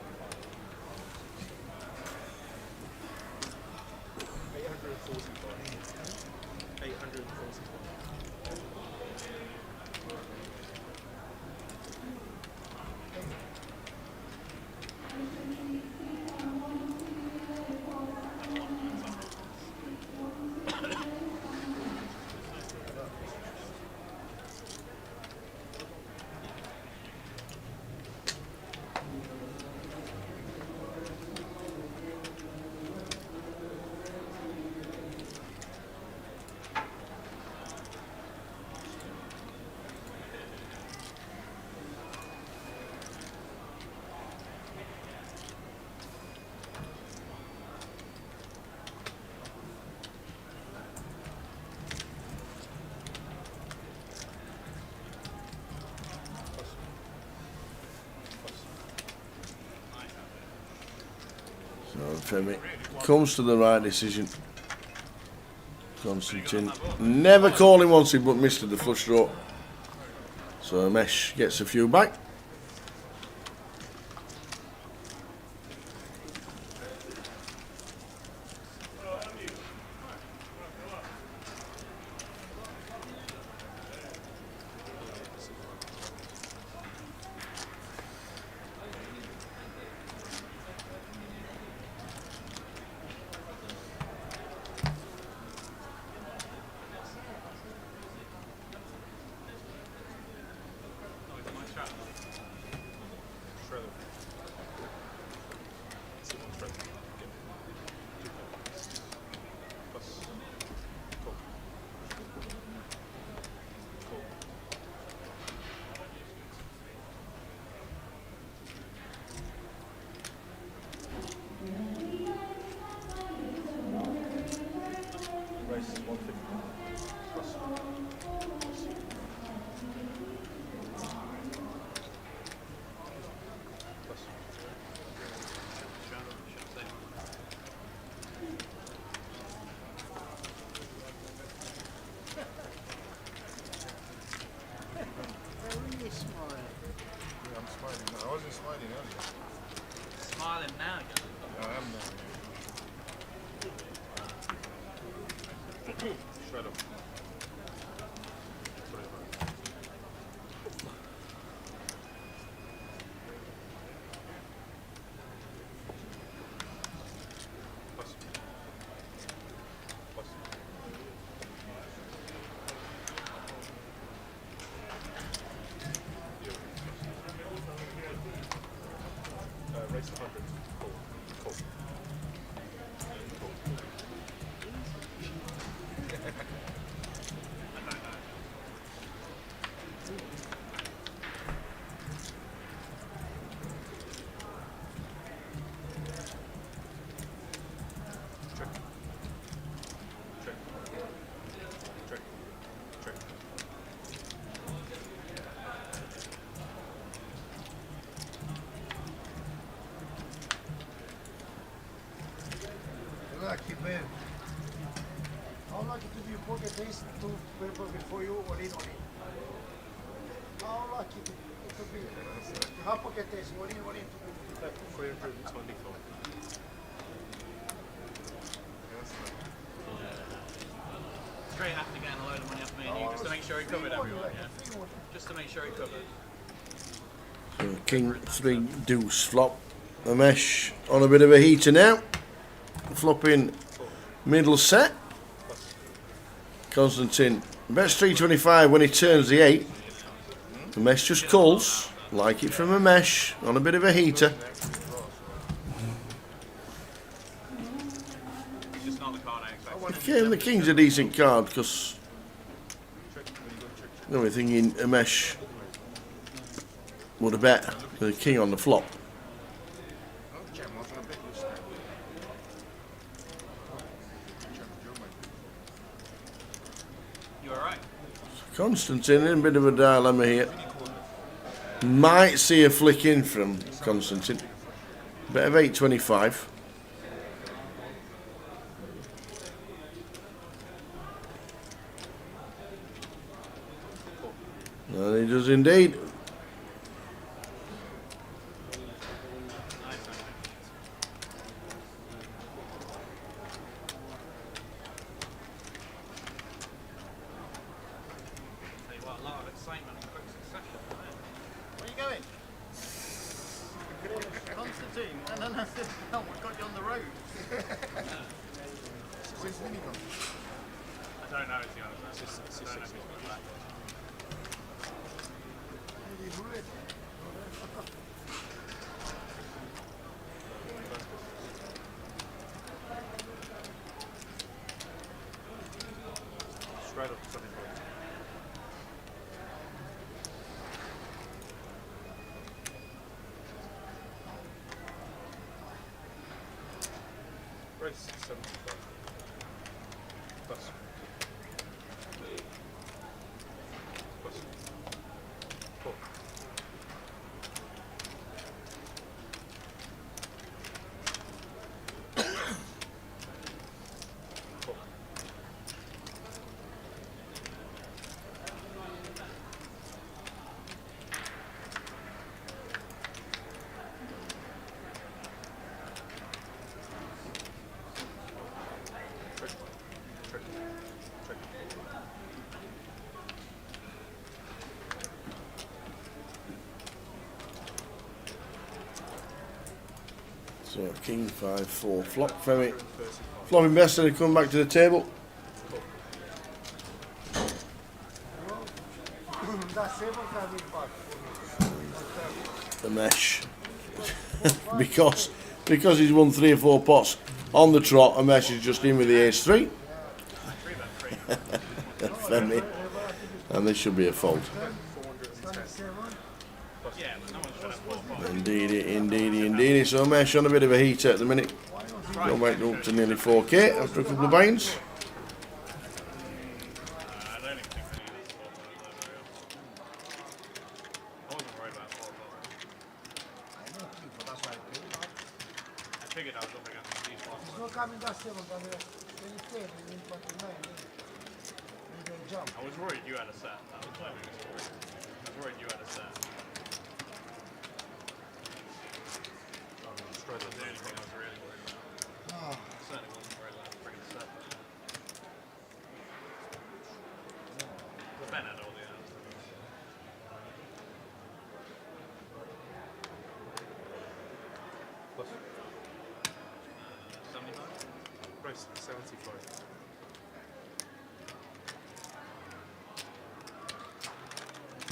So Femi comes to the right decision. Constantine never calling once he but missed the flush draw. So Mesh gets a few back. I wasn't smiling earlier. Smiling now, I am now. Shut up. Sorry, would like it to be pocket face, two people before you, or in. I would like it to be, you have pocket face, one in. 324. Straight after getting a load of money off me and you, just to make sure he covered everyone, yeah? Just to make sure he covered. So king 3 deuce flop. The mesh on a bit of a heater now. Flopping middle set. Constantine bets 325 when he turns the 8. The mesh just calls, like it from a mesh, on a bit of a heater. Just not the card I expected. The king's a decent card because the only thing in a mesh would have bet the king on the flop. You alright? Constantine in a bit of a dilemma here. Might see a flick in from Constantine. Bet of 825. And he does indeed. Where are you going? Constantine. No, we got you on the road. Where's Vinny gone? I don't know, is the honest answer. I don't know if he's got back. Straight up to 25. Race 75. Plus. Plus. 4. So king 5-4 flop from it. Flop investor to come back to the table. That's 7 coming back. The mesh. because he's won 3 or 4 pots on the trot, a mesh is just in with the ace 3. Femi. And this should be a fold. Indeedy. So mesh on a bit of a heater at the minute. Go back up to nearly 4k after a couple of bains. I don't even think any of these I wasn't worried about 4 I figured I was up against these ones. It's not coming that 7, coming that 10, in 29. You can jump. I was worried you had a set. That was my biggest worry. I was worried you had a set. That's the only thing I was really worried about. Certainly wasn't worried about bringing a set. Ben had all the answers. Plus. 75? Race 75.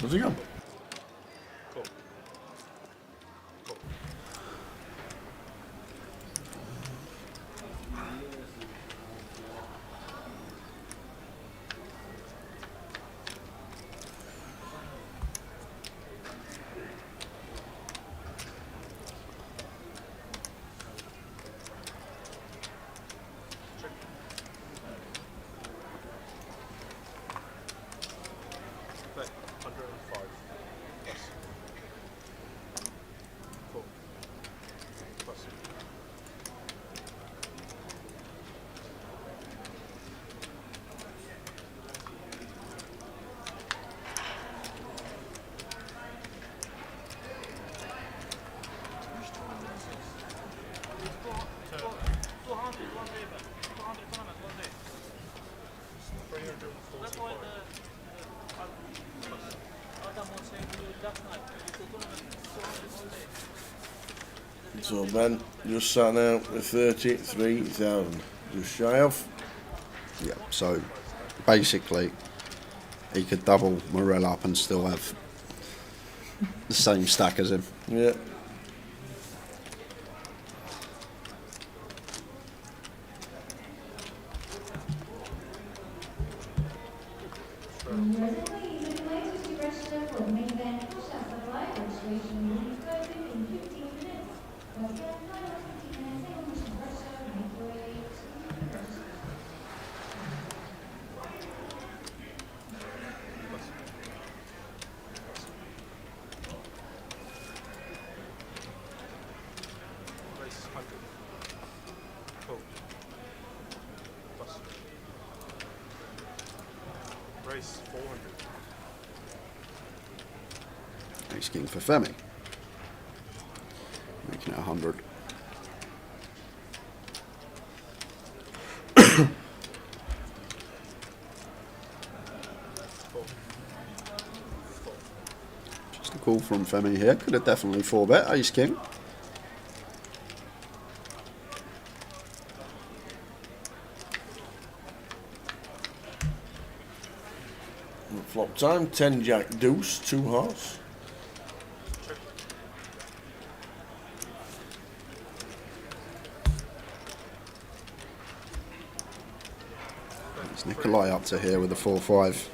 Where's he gone? Cool. Cool. Bet 105. So Ben just sat now with 33,000, just shy of. Yeah, so basically he could double Morel up and still have the same stack as him. Yeah. Race 400. Ace king for Femi, making it 100. Just a call from Femi here. Could have definitely 4-bet ace king. Flop time, 10 jack deuce, 2 hearts. It's Nikolai up to here with a 4-5.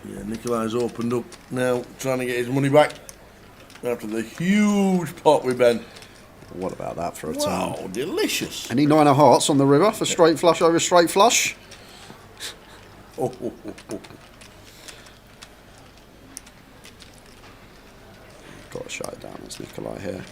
Yeah, Nikolai's opened up now, trying to get his money back after the huge pot with Ben. What about that for a turn? Wow, delicious. Any 9 of hearts on the river for straight flush over straight flush? Oh, oh, oh, oh. Got to shut it down. It's Nikolai here.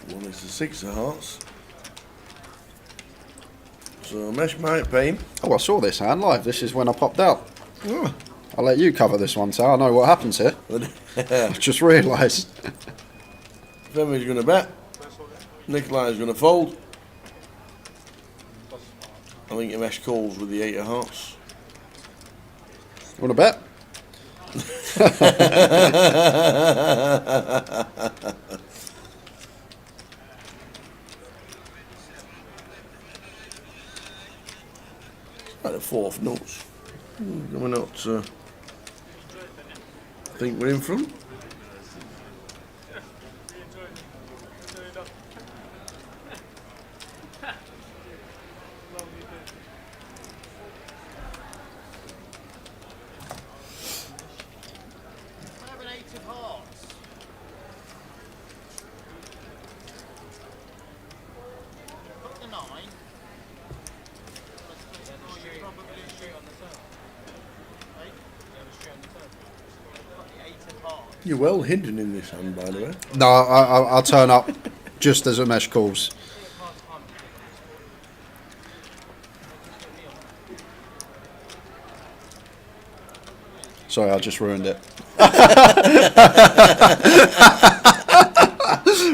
One is the 6 of hearts. So Mesh might pay him. Oh, I saw this hand live. This is when I popped out. Oh. I'll let you cover this one, Tal. I know what happens here. I've just realised. Femi's going to bet. Nikolai's going to fold. I think Mesh calls with the 8 of hearts. Want to bet? Like the 4th notes. We're not think we're in front. You're well hidden in this hand, by the way. No, I'll turn up just as a Mesh calls. Sorry, I just ruined it.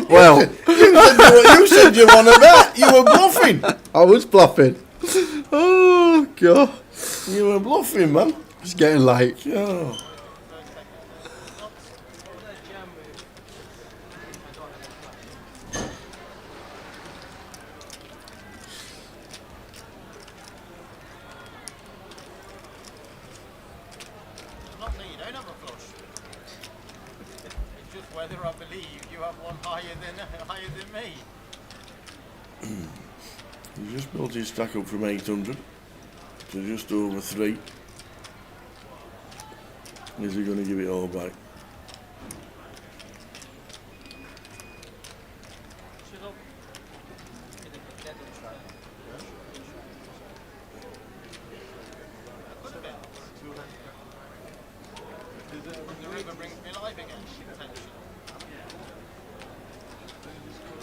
Well, you said you want to bet. You were bluffing. I was bluffing. Oh, God. You were bluffing, man. It's getting late. Oh. Whether I believe you have one higher than me. He just built his stack up from 800 to just over 3. Is he going to give it all back? The river brings me alive again, potentially.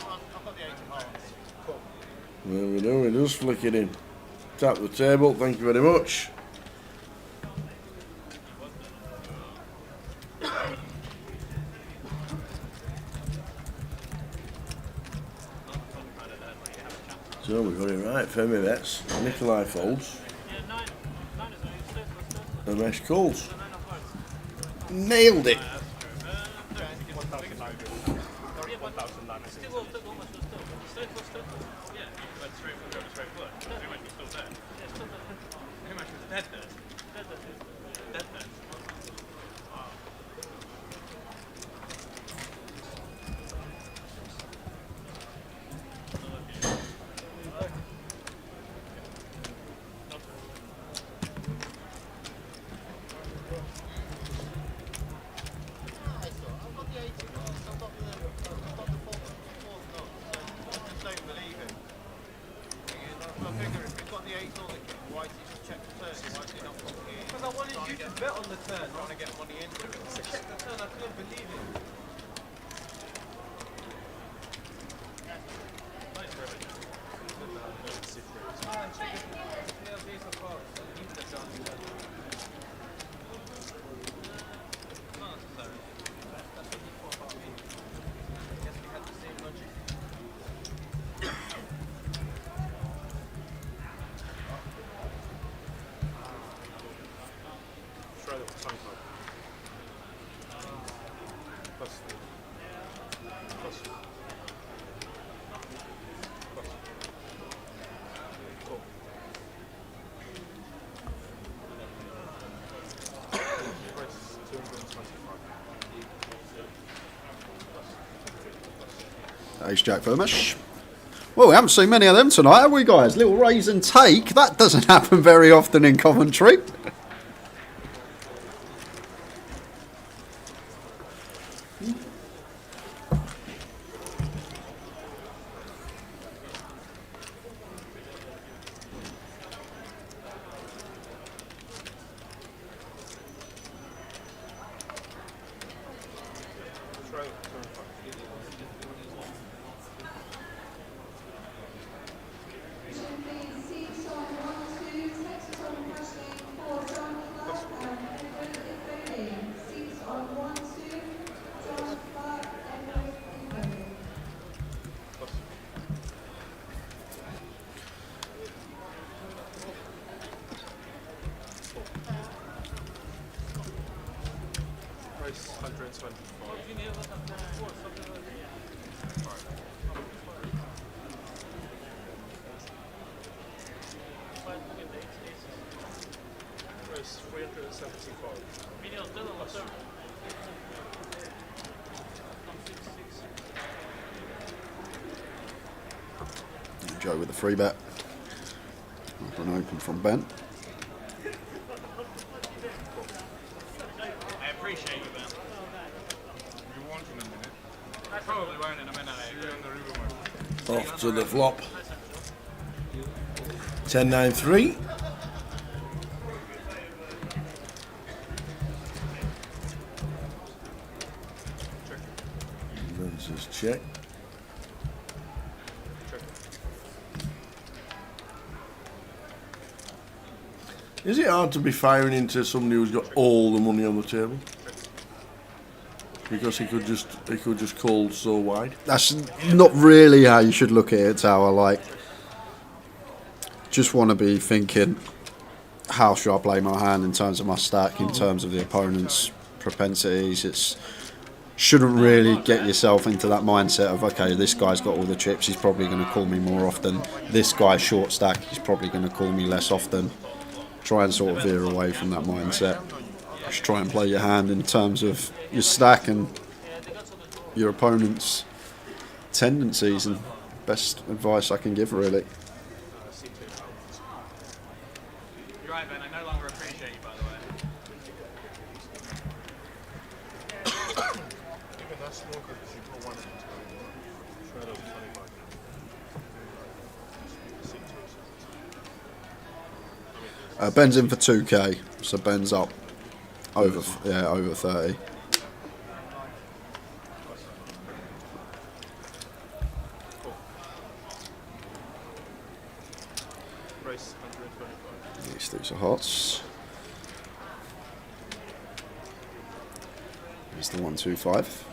I've got There we do, we just flick it in. Tap the table, thank you very much. So we got it right, Femi bets, Nikolai folds, Ramesh calls. Nailed it! Ace Jack Vermish. Well, we haven't seen many of them tonight, have we, guys? Little raise and take. That doesn't happen very often in Coventry. Joe with the free bet. An open from Ben. I appreciate you, Ben. You won't in a minute. I probably won't in a minute. See you on the river, man. Off to the flop. 10-9-3. This is check. Is it hard to be firing into somebody who's got all the money on the table? Because he could just call so wide. That's not really how you should look at it, Tower. Like, just want to be thinking, how should I play my hand in terms of my stack, in terms of the opponent's propensities. It's shouldn't really get yourself into that mindset of, okay, this guy's got all the chips, he's probably going to call me more often. This guy's short stack, he's probably going to call me less often. Try and sort of veer away from that mindset. Just try and play your hand in terms of your stack and your opponent's tendencies, and best advice I can give, really. You're right, Ben. I no longer appreciate you, by the way. Even that smoker, you put one in the shred of 25. Ben's in for 2k, so Ben's up over 30. pots. Here's the 125.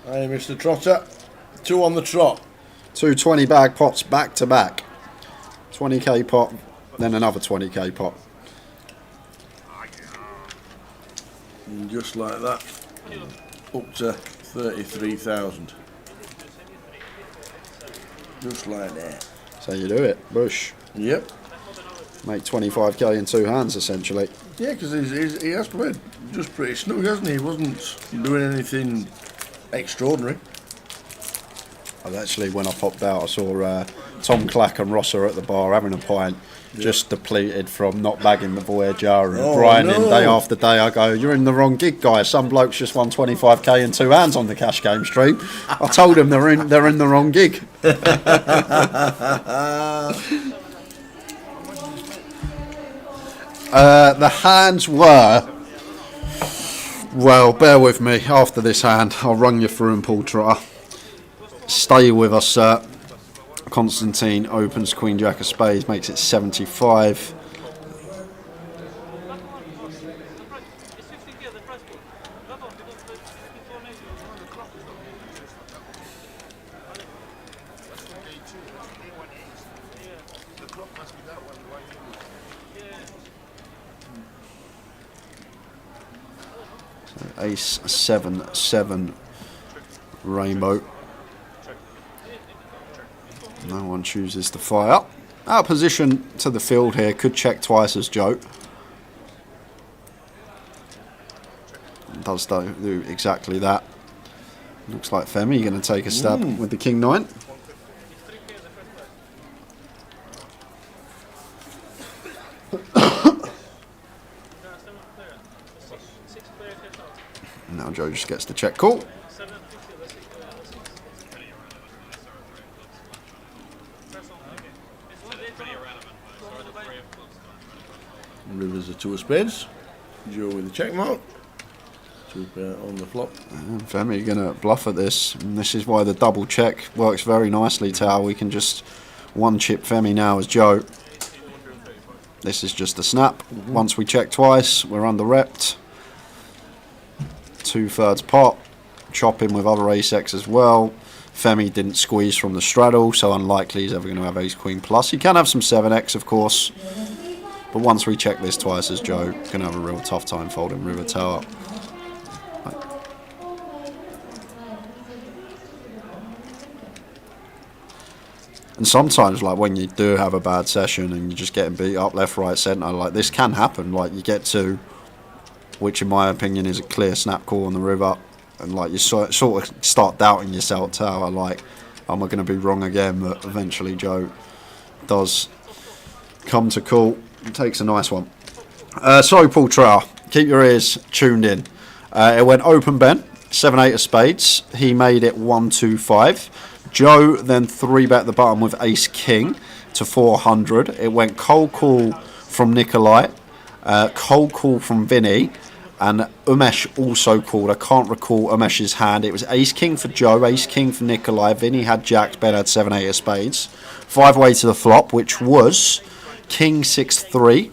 Hey, Mr. Trotter. 2 on the trot. 2 20 bag pots back to back. 20k pot, then another 20k pot. And just like that, up to 33,000. Just like that. So you do it, Bush. Yep. Make 25k in 2 hands essentially. Yeah, because he has played just pretty snug, hasn't he? He wasn't doing anything extraordinary. Actually, when I popped out, I saw Tom Clack and Rosser at the bar having a pint, just depleted from not bagging the Voyager and grinding day after day. I go, "You're in the wrong gig, guys. Some blokes just won 25k in 2 hands on the cash game stream." I told them they're in the wrong gig. The hands were, well, bear with me. After this hand, I'll run you through and Paul Trotter. Stay with us, sir. Constantine opens Queen Jack of Spades, makes it 75. So Ace 7-7 rainbow. No one chooses to fire. Out of position to the field here. Could check twice as Joe. Does do exactly that. Looks like Femi going to take a stab with the King 9. Now Joe just gets the check call. Rivers are 2 of spades. Joe with the check mark. 2 pair on the flop. Femi going to bluff at this. And this is why the double check works very nicely, Tao. We can just one chip Femi now as Joe. This is just a snap. Once we check twice, we're under repped. 2/3 pot. Chop in with other ace-x as well. Femi didn't squeeze from the straddle, so unlikely he's ever going to have ace queen plus. He can have some 7x, of course. But once we check this twice as Joe, going to have a real tough time folding river tower. And sometimes, like when you do have a bad session and you're just getting beat up left, right, centre, like this can happen. Like you get to, which in my opinion is a clear snap call on the river, and like you sort of start doubting yourself, tower. Like, am I going to be wrong again? But eventually, Joe does come to call. Takes a nice one. Sorry, Paul Trower. Keep your ears tuned in. It went open Ben, 7-8 of spades. He made it 1-2-5. Joe then 3-bet the button with ace king to 400. It went cold call from Nikolai, cold call from Vinny, and Umesh also called. I can't recall Umesh's hand. It was ace king for Joe, ace king for Nikolai. Vinny had jacks, Ben had 7-8 of spades. 5-way to the flop, which was king 6-3,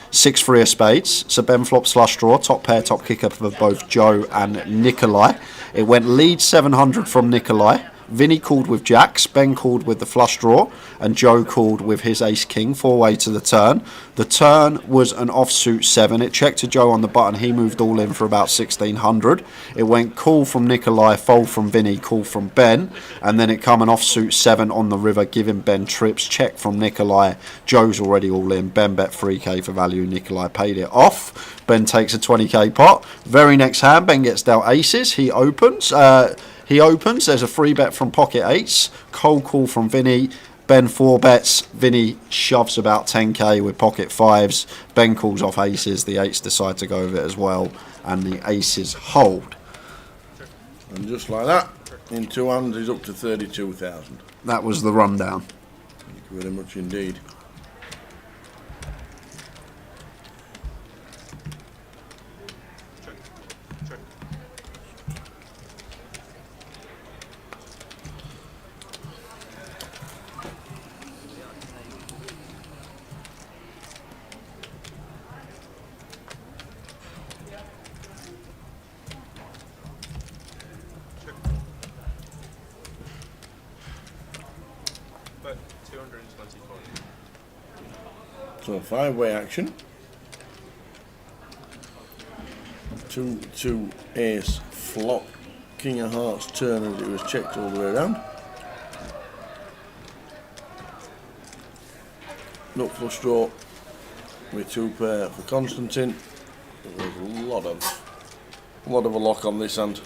6-3 of spades. So Ben flop slush draw, top pair, top kicker for both Joe and Nikolai. It went lead 700 from Nikolai. Vinny called with jacks, Ben called with the flush draw, and Joe called with his ace king, 4-way to the turn. The turn was an offsuit 7. It checked to Joe on the button. He moved all in for about 1600. It went call from Nikolai, fold from Vinny, call from Ben, and then it come an offsuit 7 on the river, giving Ben trips. Check from Nikolai. Joe's already all in. Ben bet 3k for value. Nikolai paid it off. Ben takes a 20k pot. Very next hand, Ben gets dealt aces. He opens. There's a free bet from pocket eights. Cold call from Vinny. Ben 4 bets. Vinny shoves about 10k with pocket fives. Ben calls off aces. The eights decide to go with it as well, and the aces hold. And just like that, in 2 hands, he's up to 32,000. That was the rundown. Thank you very much indeed. So 5-way action. 2 ace flop. King of hearts turn as it was checked all the way around. Nut flush draw with 2 pair for Constantine. There's a lot of a lock on this hand.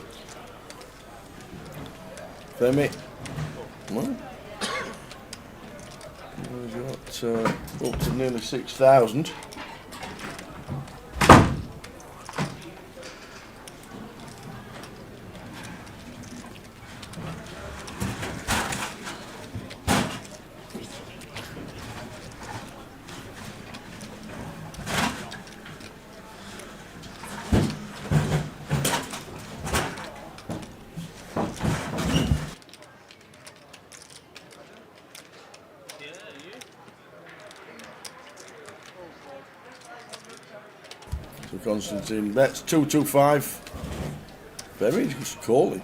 Femi. Well, we've got up to nearly 6,000. So Constantine bets 225. Very just calling.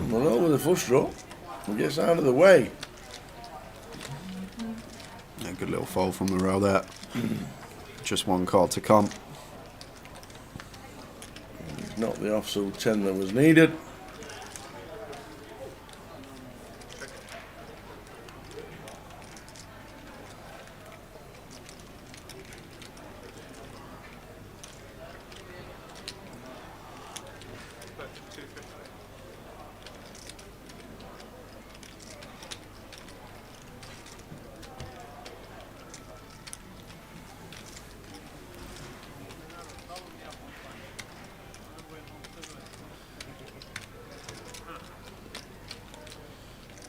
Well, over the flush draw. He gets out of the way. A good little fold from the rail there. Just 1 card to come. Not the offsuit 10 that was needed.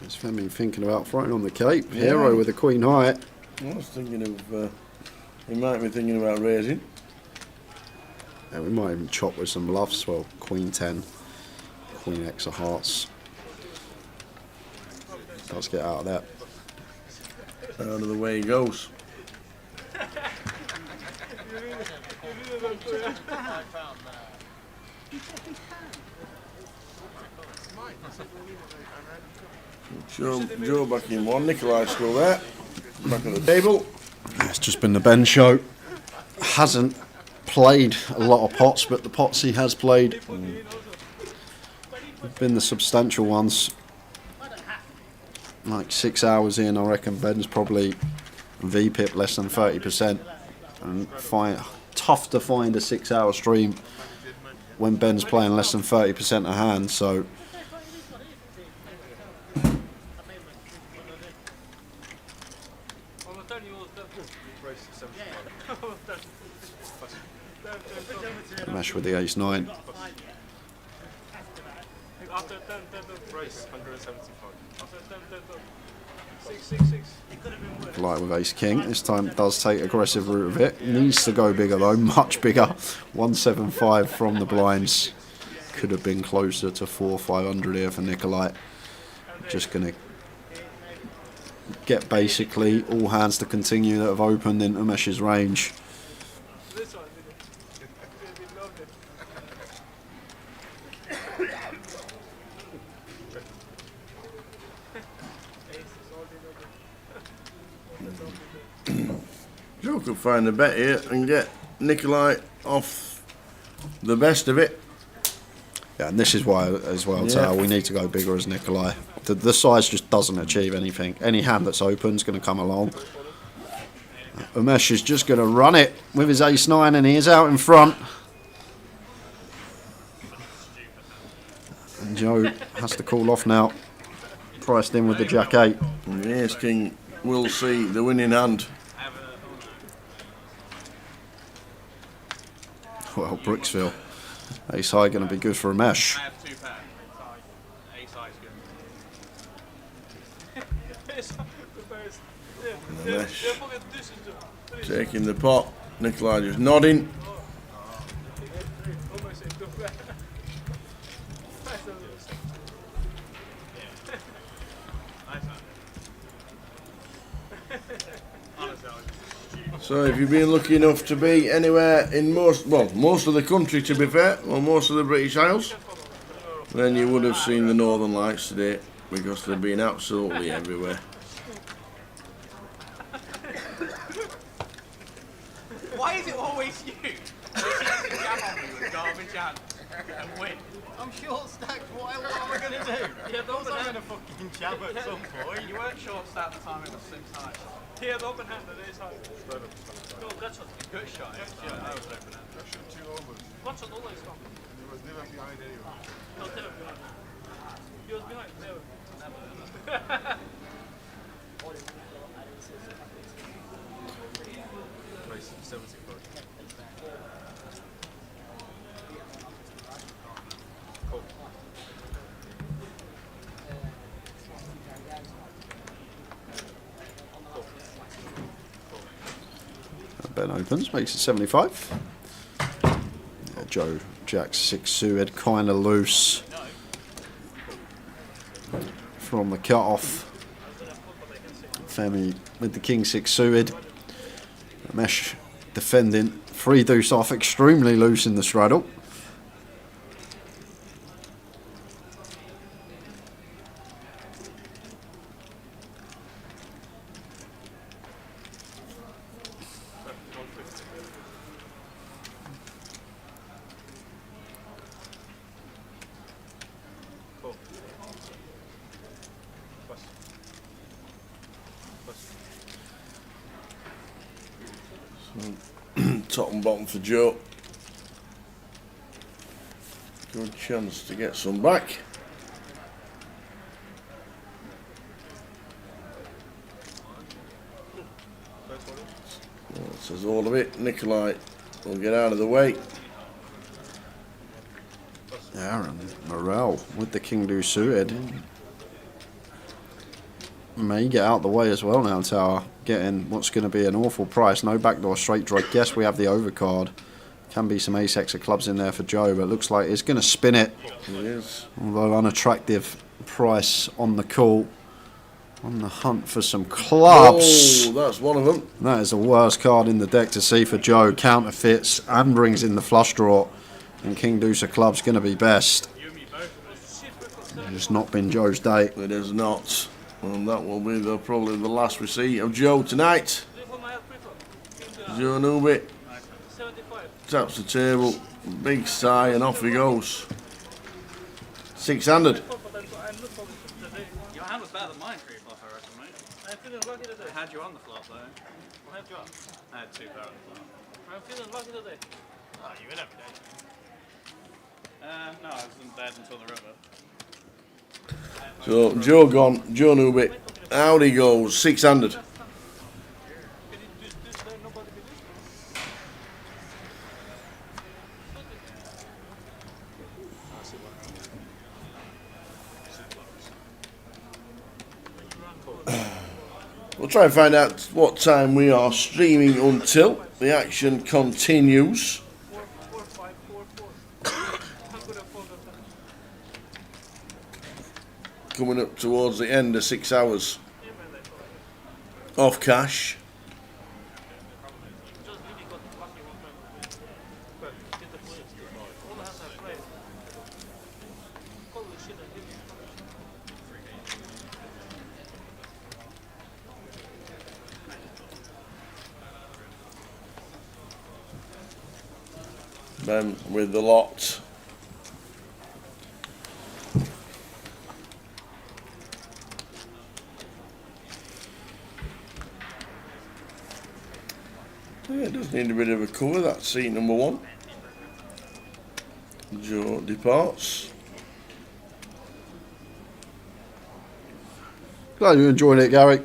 It's Femi thinking about throwing on the cape. Yeah. Hero with a queen high. I was thinking of, he might be thinking about raising. Yeah, we might even chop with some bluffs. Well, queen 10, queen X of hearts. Let's get out of that. Out of the way he goes. Joe back in 1, Nikolai still there. Back on the table. It's just been the Ben show. Hasn't played a lot of pots, but the pots he has played have been the substantial ones. Like 6 hours in, I reckon Ben's probably VPIP less than 30%. And tough to find a 6-hour stream when Ben's playing less than 30% of hand, so mesh with the ace 9. Like with ace king, this time does take aggressive route of it. Needs to go bigger though, much bigger. 175 from the blinds. Could have been closer to 400-500 here for Nikolai. Just going to get basically all hands to continue that have opened into Mesh's range. Joe could find a bet here and get Nikolai off the best of it. Yeah, and this is why as well, Tao, we need to go bigger as Nikolai. The size just doesn't achieve anything. Any hand that's open is going to come along. Umesh is just going to run it with his ace 9 and he is out in front. And Joe has to call off now. Priced in with the jack 8. And the ace king will see the winning hand. Well, Brooksville. Ace high going to be good for Umesh. I have 2 pairs. Ace high is good. Taking the pot. Nikolai just nodding. So if you've been lucky enough to be anywhere in most of the country, to be fair, or most of the British Isles, then you would have seen the Northern Lights today, because they've been absolutely everywhere. Why is it always you? They seem to jam on me with garbage hands and win. I'm short stacked. What am I going to do? Yeah, I'm going to fucking jab at some point. You weren't short stat at the time it was 6 high. Here, the open hand, it is high. No, that's what. Good shot. Yeah, I was open hand. I shoot 2 overs. What's on always come? He was never behind anyway. No, never behind. He was behind, never. Nice, 70 card. Ben opens, makes it 75. Yeah, Joe jacks 6 suited, kind of loose from the cut-off. Femi with the king 6 suited. Mesh defending, 3 deuce off, extremely loose in the straddle. Top and bottom for Joe. Good chance to get some back. Well, that says all of it. Nikolai will get out of the way. Aaron Morel with the king deuce suited. May get out the way as well now, Tower. Getting what's going to be an awful price. No backdoor straight draw. Guess we have the overcard. Can be some ace-x of clubs in there for Joe, but it looks like it's going to spin it. It is. Although unattractive price on the call. On the hunt for some clubs. Oh, that's one of them. That is the worst card in the deck to see for Joe. Counterfeits and brings in the flush draw. And king deuce of clubs going to be best. It's not been Joe's day. It is not. And that will be probably the last receipt of Joe tonight. Joe Newby taps the table, big sigh, and off he goes. 600. Your hand was better than mine 3 flop, I reckon, mate. I'm feeling lucky today. I had you on the flop, though. I have you on. I had 2 pair on the flop. I'm feeling lucky today. Oh, you win every day. No, I was in bed until the river. So Joe gone, Joe Newby, out he goes, 600. We'll try and find out what time we are streaming until the action continues. Coming up towards the end of 6 hours of cash. Ben with the lot. Yeah, it does need a bit of a cover, that's seat number 1. Joe departs. Glad you're enjoying it, Gary.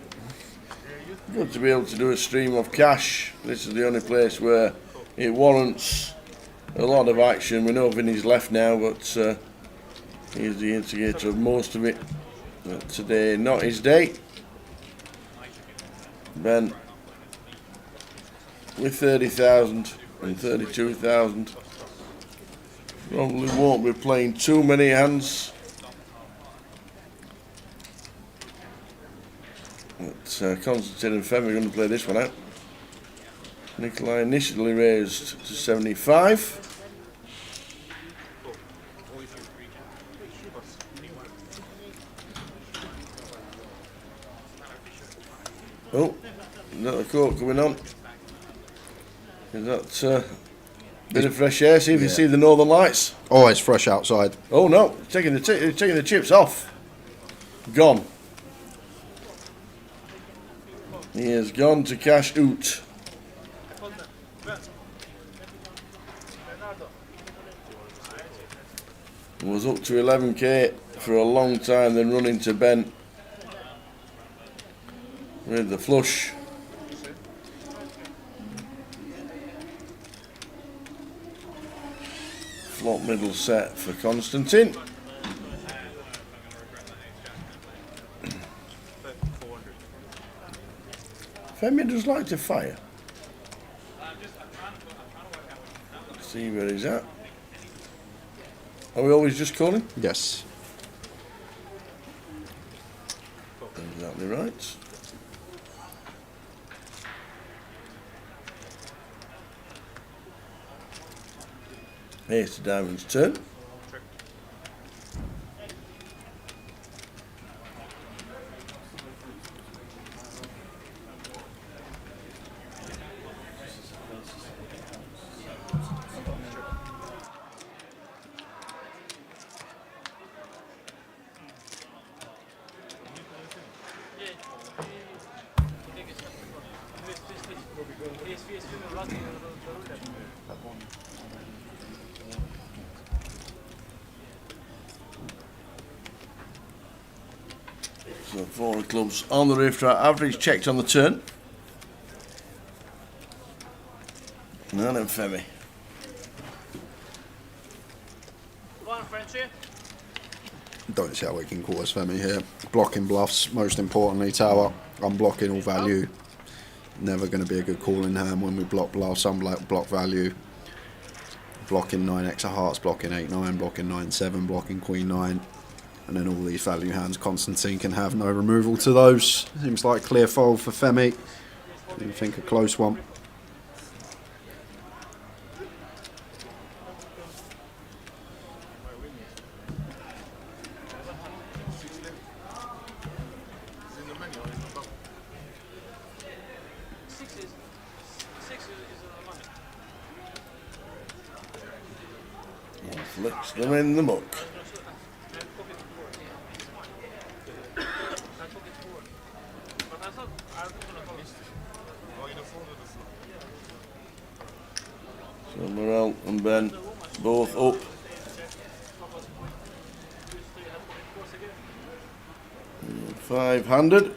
Good to be able to do a stream of cash. This is the only place where it warrants a lot of action. We know Vinny's left now, but he's the instigator of most of it. But today, not his day. Ben with 30,000 and 32,000. Probably won't be playing too many hands. But Constantine and Femi are going to play this one out. Nikolai initially raised to 75. Oh, another court coming on. Is that bit of fresh air? See if you see the northern lights. Oh, it's fresh outside. Oh no, taking the chips off. Gone. He has gone to cash out. Was up to 11k for a long time, then running to Ben with the flush. Flop middle set for Constantine. Femi does like to fire. Let's see where he's at. Are we always just calling? Yes. Exactly right. Here's to Diamond's turn. So 4 clubs on the riff track. Average checked on the turn. And then Femi. Don't see how we can call us Femi here. Blocking bluffs, most importantly, tower. Unblocking all value. Never going to be a good call in hand when we block bluffs, unblock value. Blocking 9x of hearts, blocking 8-9, blocking 9-7, blocking queen 9. And then all these value hands, Constantine can have no removal to those. Seems like clear fold for Femi. I think a close one. Flicks them in the muck. So Morel and Ben both up. Five-handed.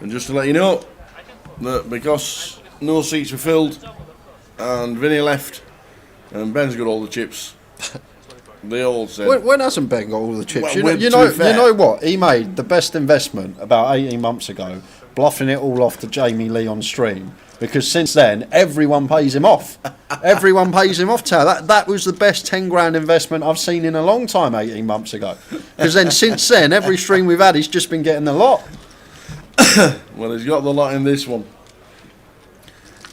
And just to let you know that because no seats were filled and Vinny left and Ben's got all the chips, they all said. When hasn't Ben got all the chips? Well, you know what? He made the best investment about 18 months ago, bluffing it all off to Jamie Lee on stream. Because since then, everyone pays him off. Everyone pays him off, Tao. That was the best 10 grand investment I've seen in a long time 18 months ago. Because then, since then, every stream we've had, he's just been getting the lot. Well, he's got the lot in this one.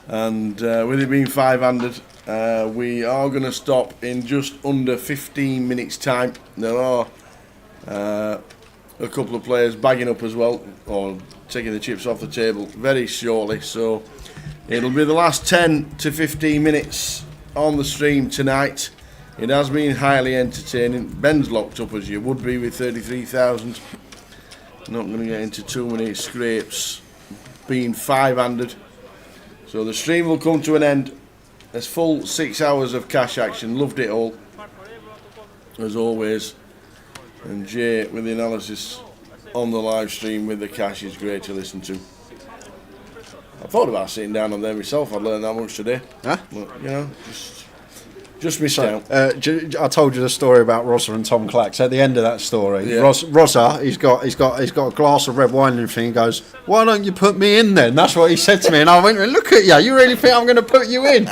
And with it being five-handed, we are going to stop in just under 15 minutes' time. There are a couple of players bagging up as well, or taking the chips off the table very shortly. So it'll be the last 10 to 15 minutes on the stream tonight. It has been highly entertaining. Ben's locked up as you would be with 33,000. Not going to get into too many scrapes. Being five-handed. So the stream will come to an end. There's full 6 hours of cash action. Loved it all, as always. And Jay with the analysis on the live stream with the cash is great to listen to. I thought about sitting down on there myself. I learned that much today. Huh? But, you know, just missed out. I told you the story about Rossa and Tom Clacks. At the end of that story, Yeah. Rossa, he's got a glass of red wine and everything. He goes, "Why don't you put me in then?" That's what he said to me, and I went, "Look at you. You really think I'm going to put you in?"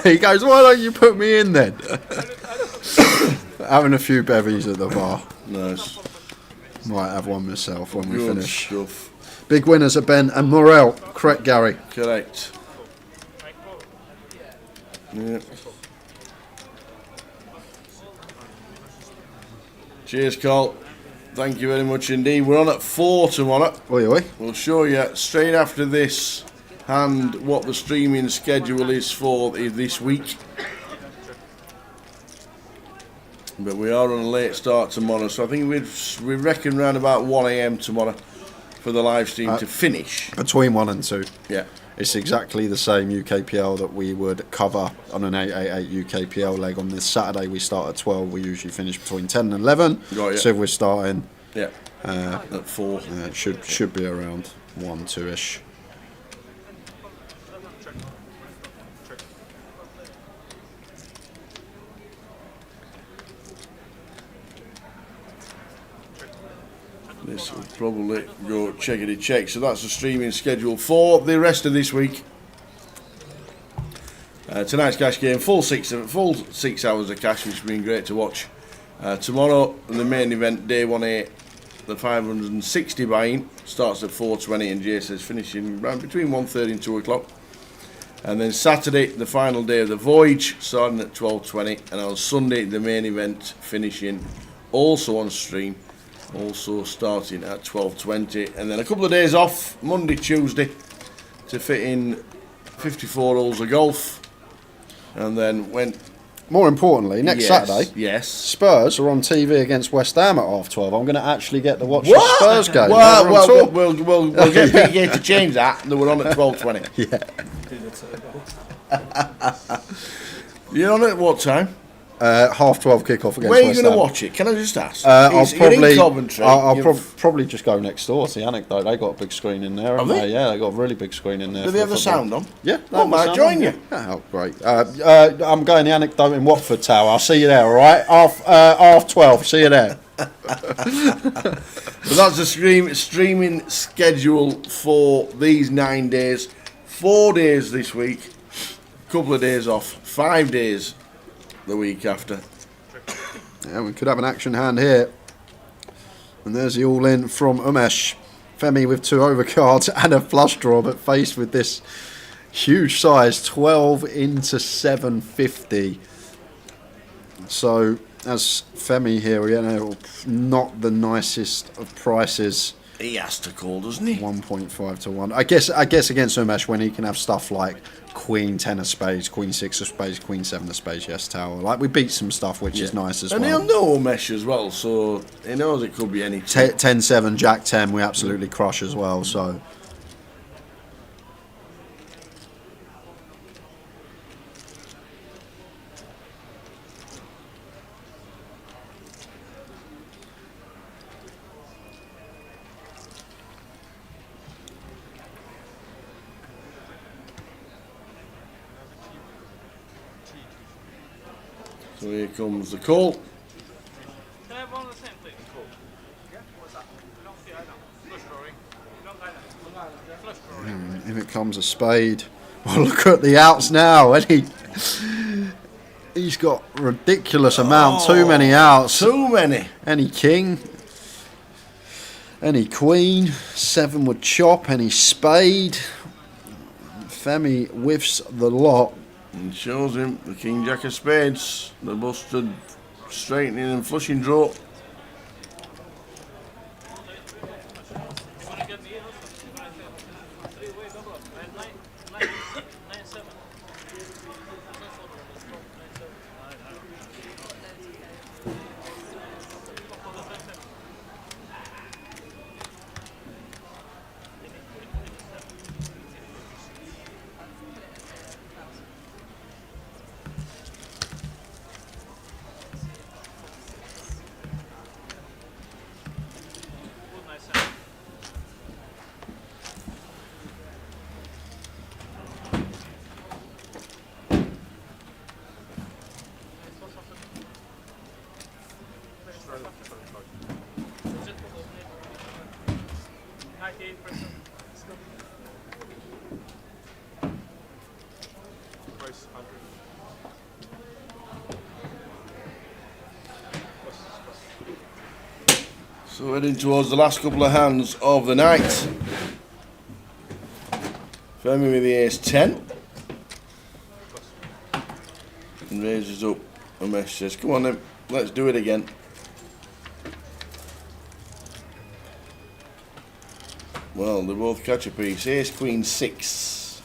He goes, "Why don't you put me in then?" Having a few bevies at the bar. Nice. Might have one myself when we Good finish. stuff. Big winners are Ben and Morel. Correct, Gary. Correct. Yeah. Cheers, Carl. Thank you very much indeed. We're on at 4 tomorrow. Oi, oi. We'll show you straight after this hand what the streaming schedule is for this week. But we are on a late start tomorrow, so I think we reckon around about 1 AM tomorrow for the live stream to finish. Between 1 and 2. Yeah. It's exactly the same UKPL that we would cover on an 888 UKPL leg. On this Saturday we start at 12. We usually finish between 10 and 11. Right, yeah. So if we're starting at 4. It should be around 1, 2-ish. This will probably go checkity check. So that's the streaming schedule for the rest of this week. Tonight's cash game, full 6 hours of cash, which has been great to watch. Tomorrow, the main event, day 1A, the 560 buy-in starts at 4:20 and Jay says finishing around between 1:30 and 2 o'clock. And then Saturday, the final day of the voyage, starting at 12:20, and on Sunday, the main event finishing also on stream. Also starting at 12:20, and then a couple of days off, Monday, Tuesday, to fit in 54 holes of golf, and then went. More importantly, next Saturday, yes, Spurs are on TV against West Ham at 12:30. I'm going to actually get to watch the Spurs game. Well, we'll get PK to change that. And we're on at 12:20. Yeah. You're on at what time? 12:30 kickoff against West Ham. Where are you going to watch it? Can I just ask? You're in Coventry. I'll probably just go next door to the Anecdote. They got a big screen in there. Have they? Yeah, they got a really big screen in there. Do they have the sound on? Yeah. I might join you. Oh, great. I'm going to the Anecdote in Watford Tower. I'll see you there, all right? Half 12. See you there. So that's the streaming schedule for these 9 days. 4 days this week. Couple of days off. 5 days the week after. Yeah, we could have an action hand here. And there's the all-in from Umesh. Femi with 2 overcards and a flush draw, but faced with this huge size, 12 into 750. So, as Femi here, you know, not the nicest of prices. He has to call, doesn't he? 1.5 to 1. I guess against Umesh, when he can have stuff like Queen 10 of spades, Queen 6 of spades, Queen 7 of spades, yes, tower. Like, we beat some stuff, which is nice as well. And he'll know Mesh as well, so he knows it could be any 10-7, Jack 10, we absolutely crush as well, so. So here comes the call. Can I have one of the same, please? Cool. Yeah, what's that? Not the island. Flush drawing. Long island. If it comes a spade. Well, look at the outs now. And he's got a ridiculous amount. Too many outs. Too many. Any king. Any queen. 7 would chop. Any spade. Femi whiffs the lot. And shows him the King Jack of Spades, the busted straightening and flushing draw. So heading towards the last couple of hands of the night. Femi with the ace 10. And raises up. Umesh says, come on then, let's do it again. Well, they both catch a piece. Ace, Queen, 6.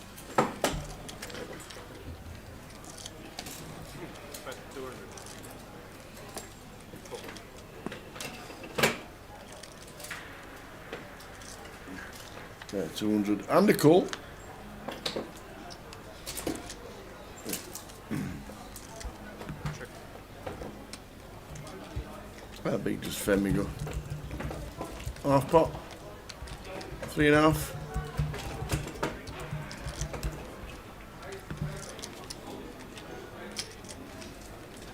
Yeah, 200 and a call. How big does Femi go? Half pot? 3.5?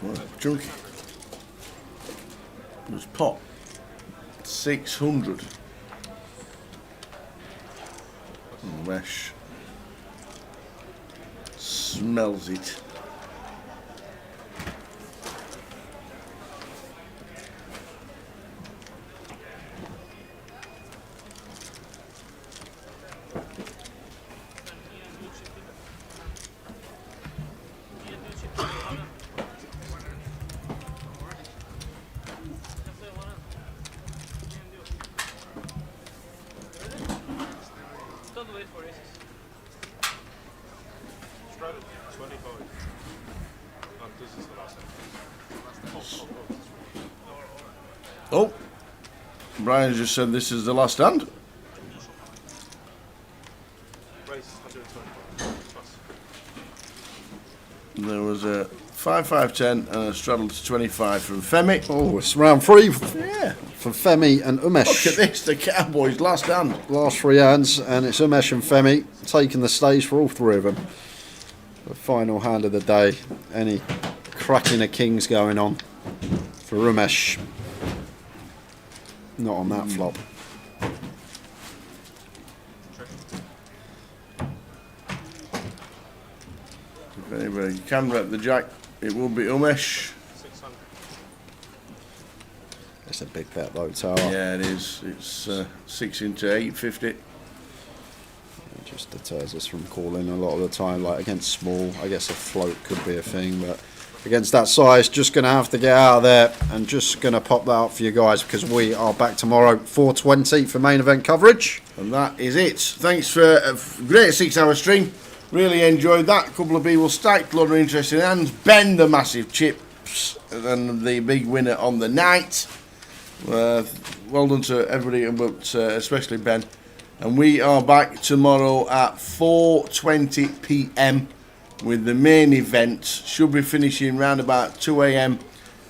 Well, chunky. There's pot. 600. Mesh. Smells it. Oh, Brian just said this is the last hand. There was a 5, 5, 10 and a straddle to 25 from Femi. Oh, it's round 3 Yeah. for Femi and Umesh. Look at this, the Cowboys' last hand. Last 3 hands, and it's Umesh and Femi taking the stage for all 3 of them. The final hand of the day. Any cracking of kings going on for Umesh. Not on that flop. If anybody can rep the jack, it will be Umesh. It's a big bet though, Tower. Yeah, it is. It's 6 into 850. It just deters us from calling a lot of the time. Like against small, I guess a float could be a thing, but against that size, just going to have to get out of there and just going to pop that up for you guys because we are back tomorrow 4:20 for main event coverage. And that is it. Thanks for a great 6-hour stream. Really enjoyed that. A couple of people stacked, a lot of interesting hands. Ben, the massive chips, and the big winner on the night. Well done to everybody, but especially Ben. And we are back tomorrow at 4:20 p.m. with the main event. Should be finishing round about 2 a.m.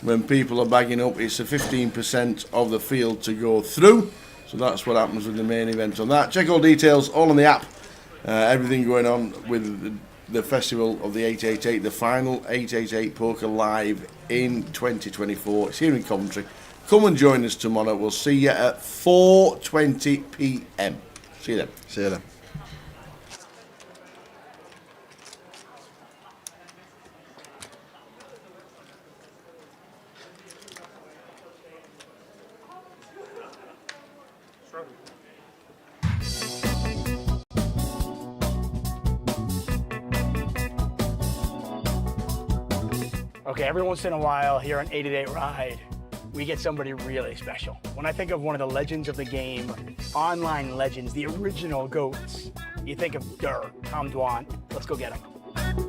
when people are bagging up. It's a 15% of the field to go through. So that's what happens with the main event on that. Check all details, all on the app. Everything going on with the festival of the 888, the final 888 Poker Live in 2024. It's here in Coventry. Come and join us tomorrow. We'll see you at 4:20 p.m. See you then. See you then. Okay, every once in a while here on 888 Ride, we get somebody really special. When I think of one of the legends of the game, online legends, the original GOATs, you think of Tom Dwan. Let's go get him.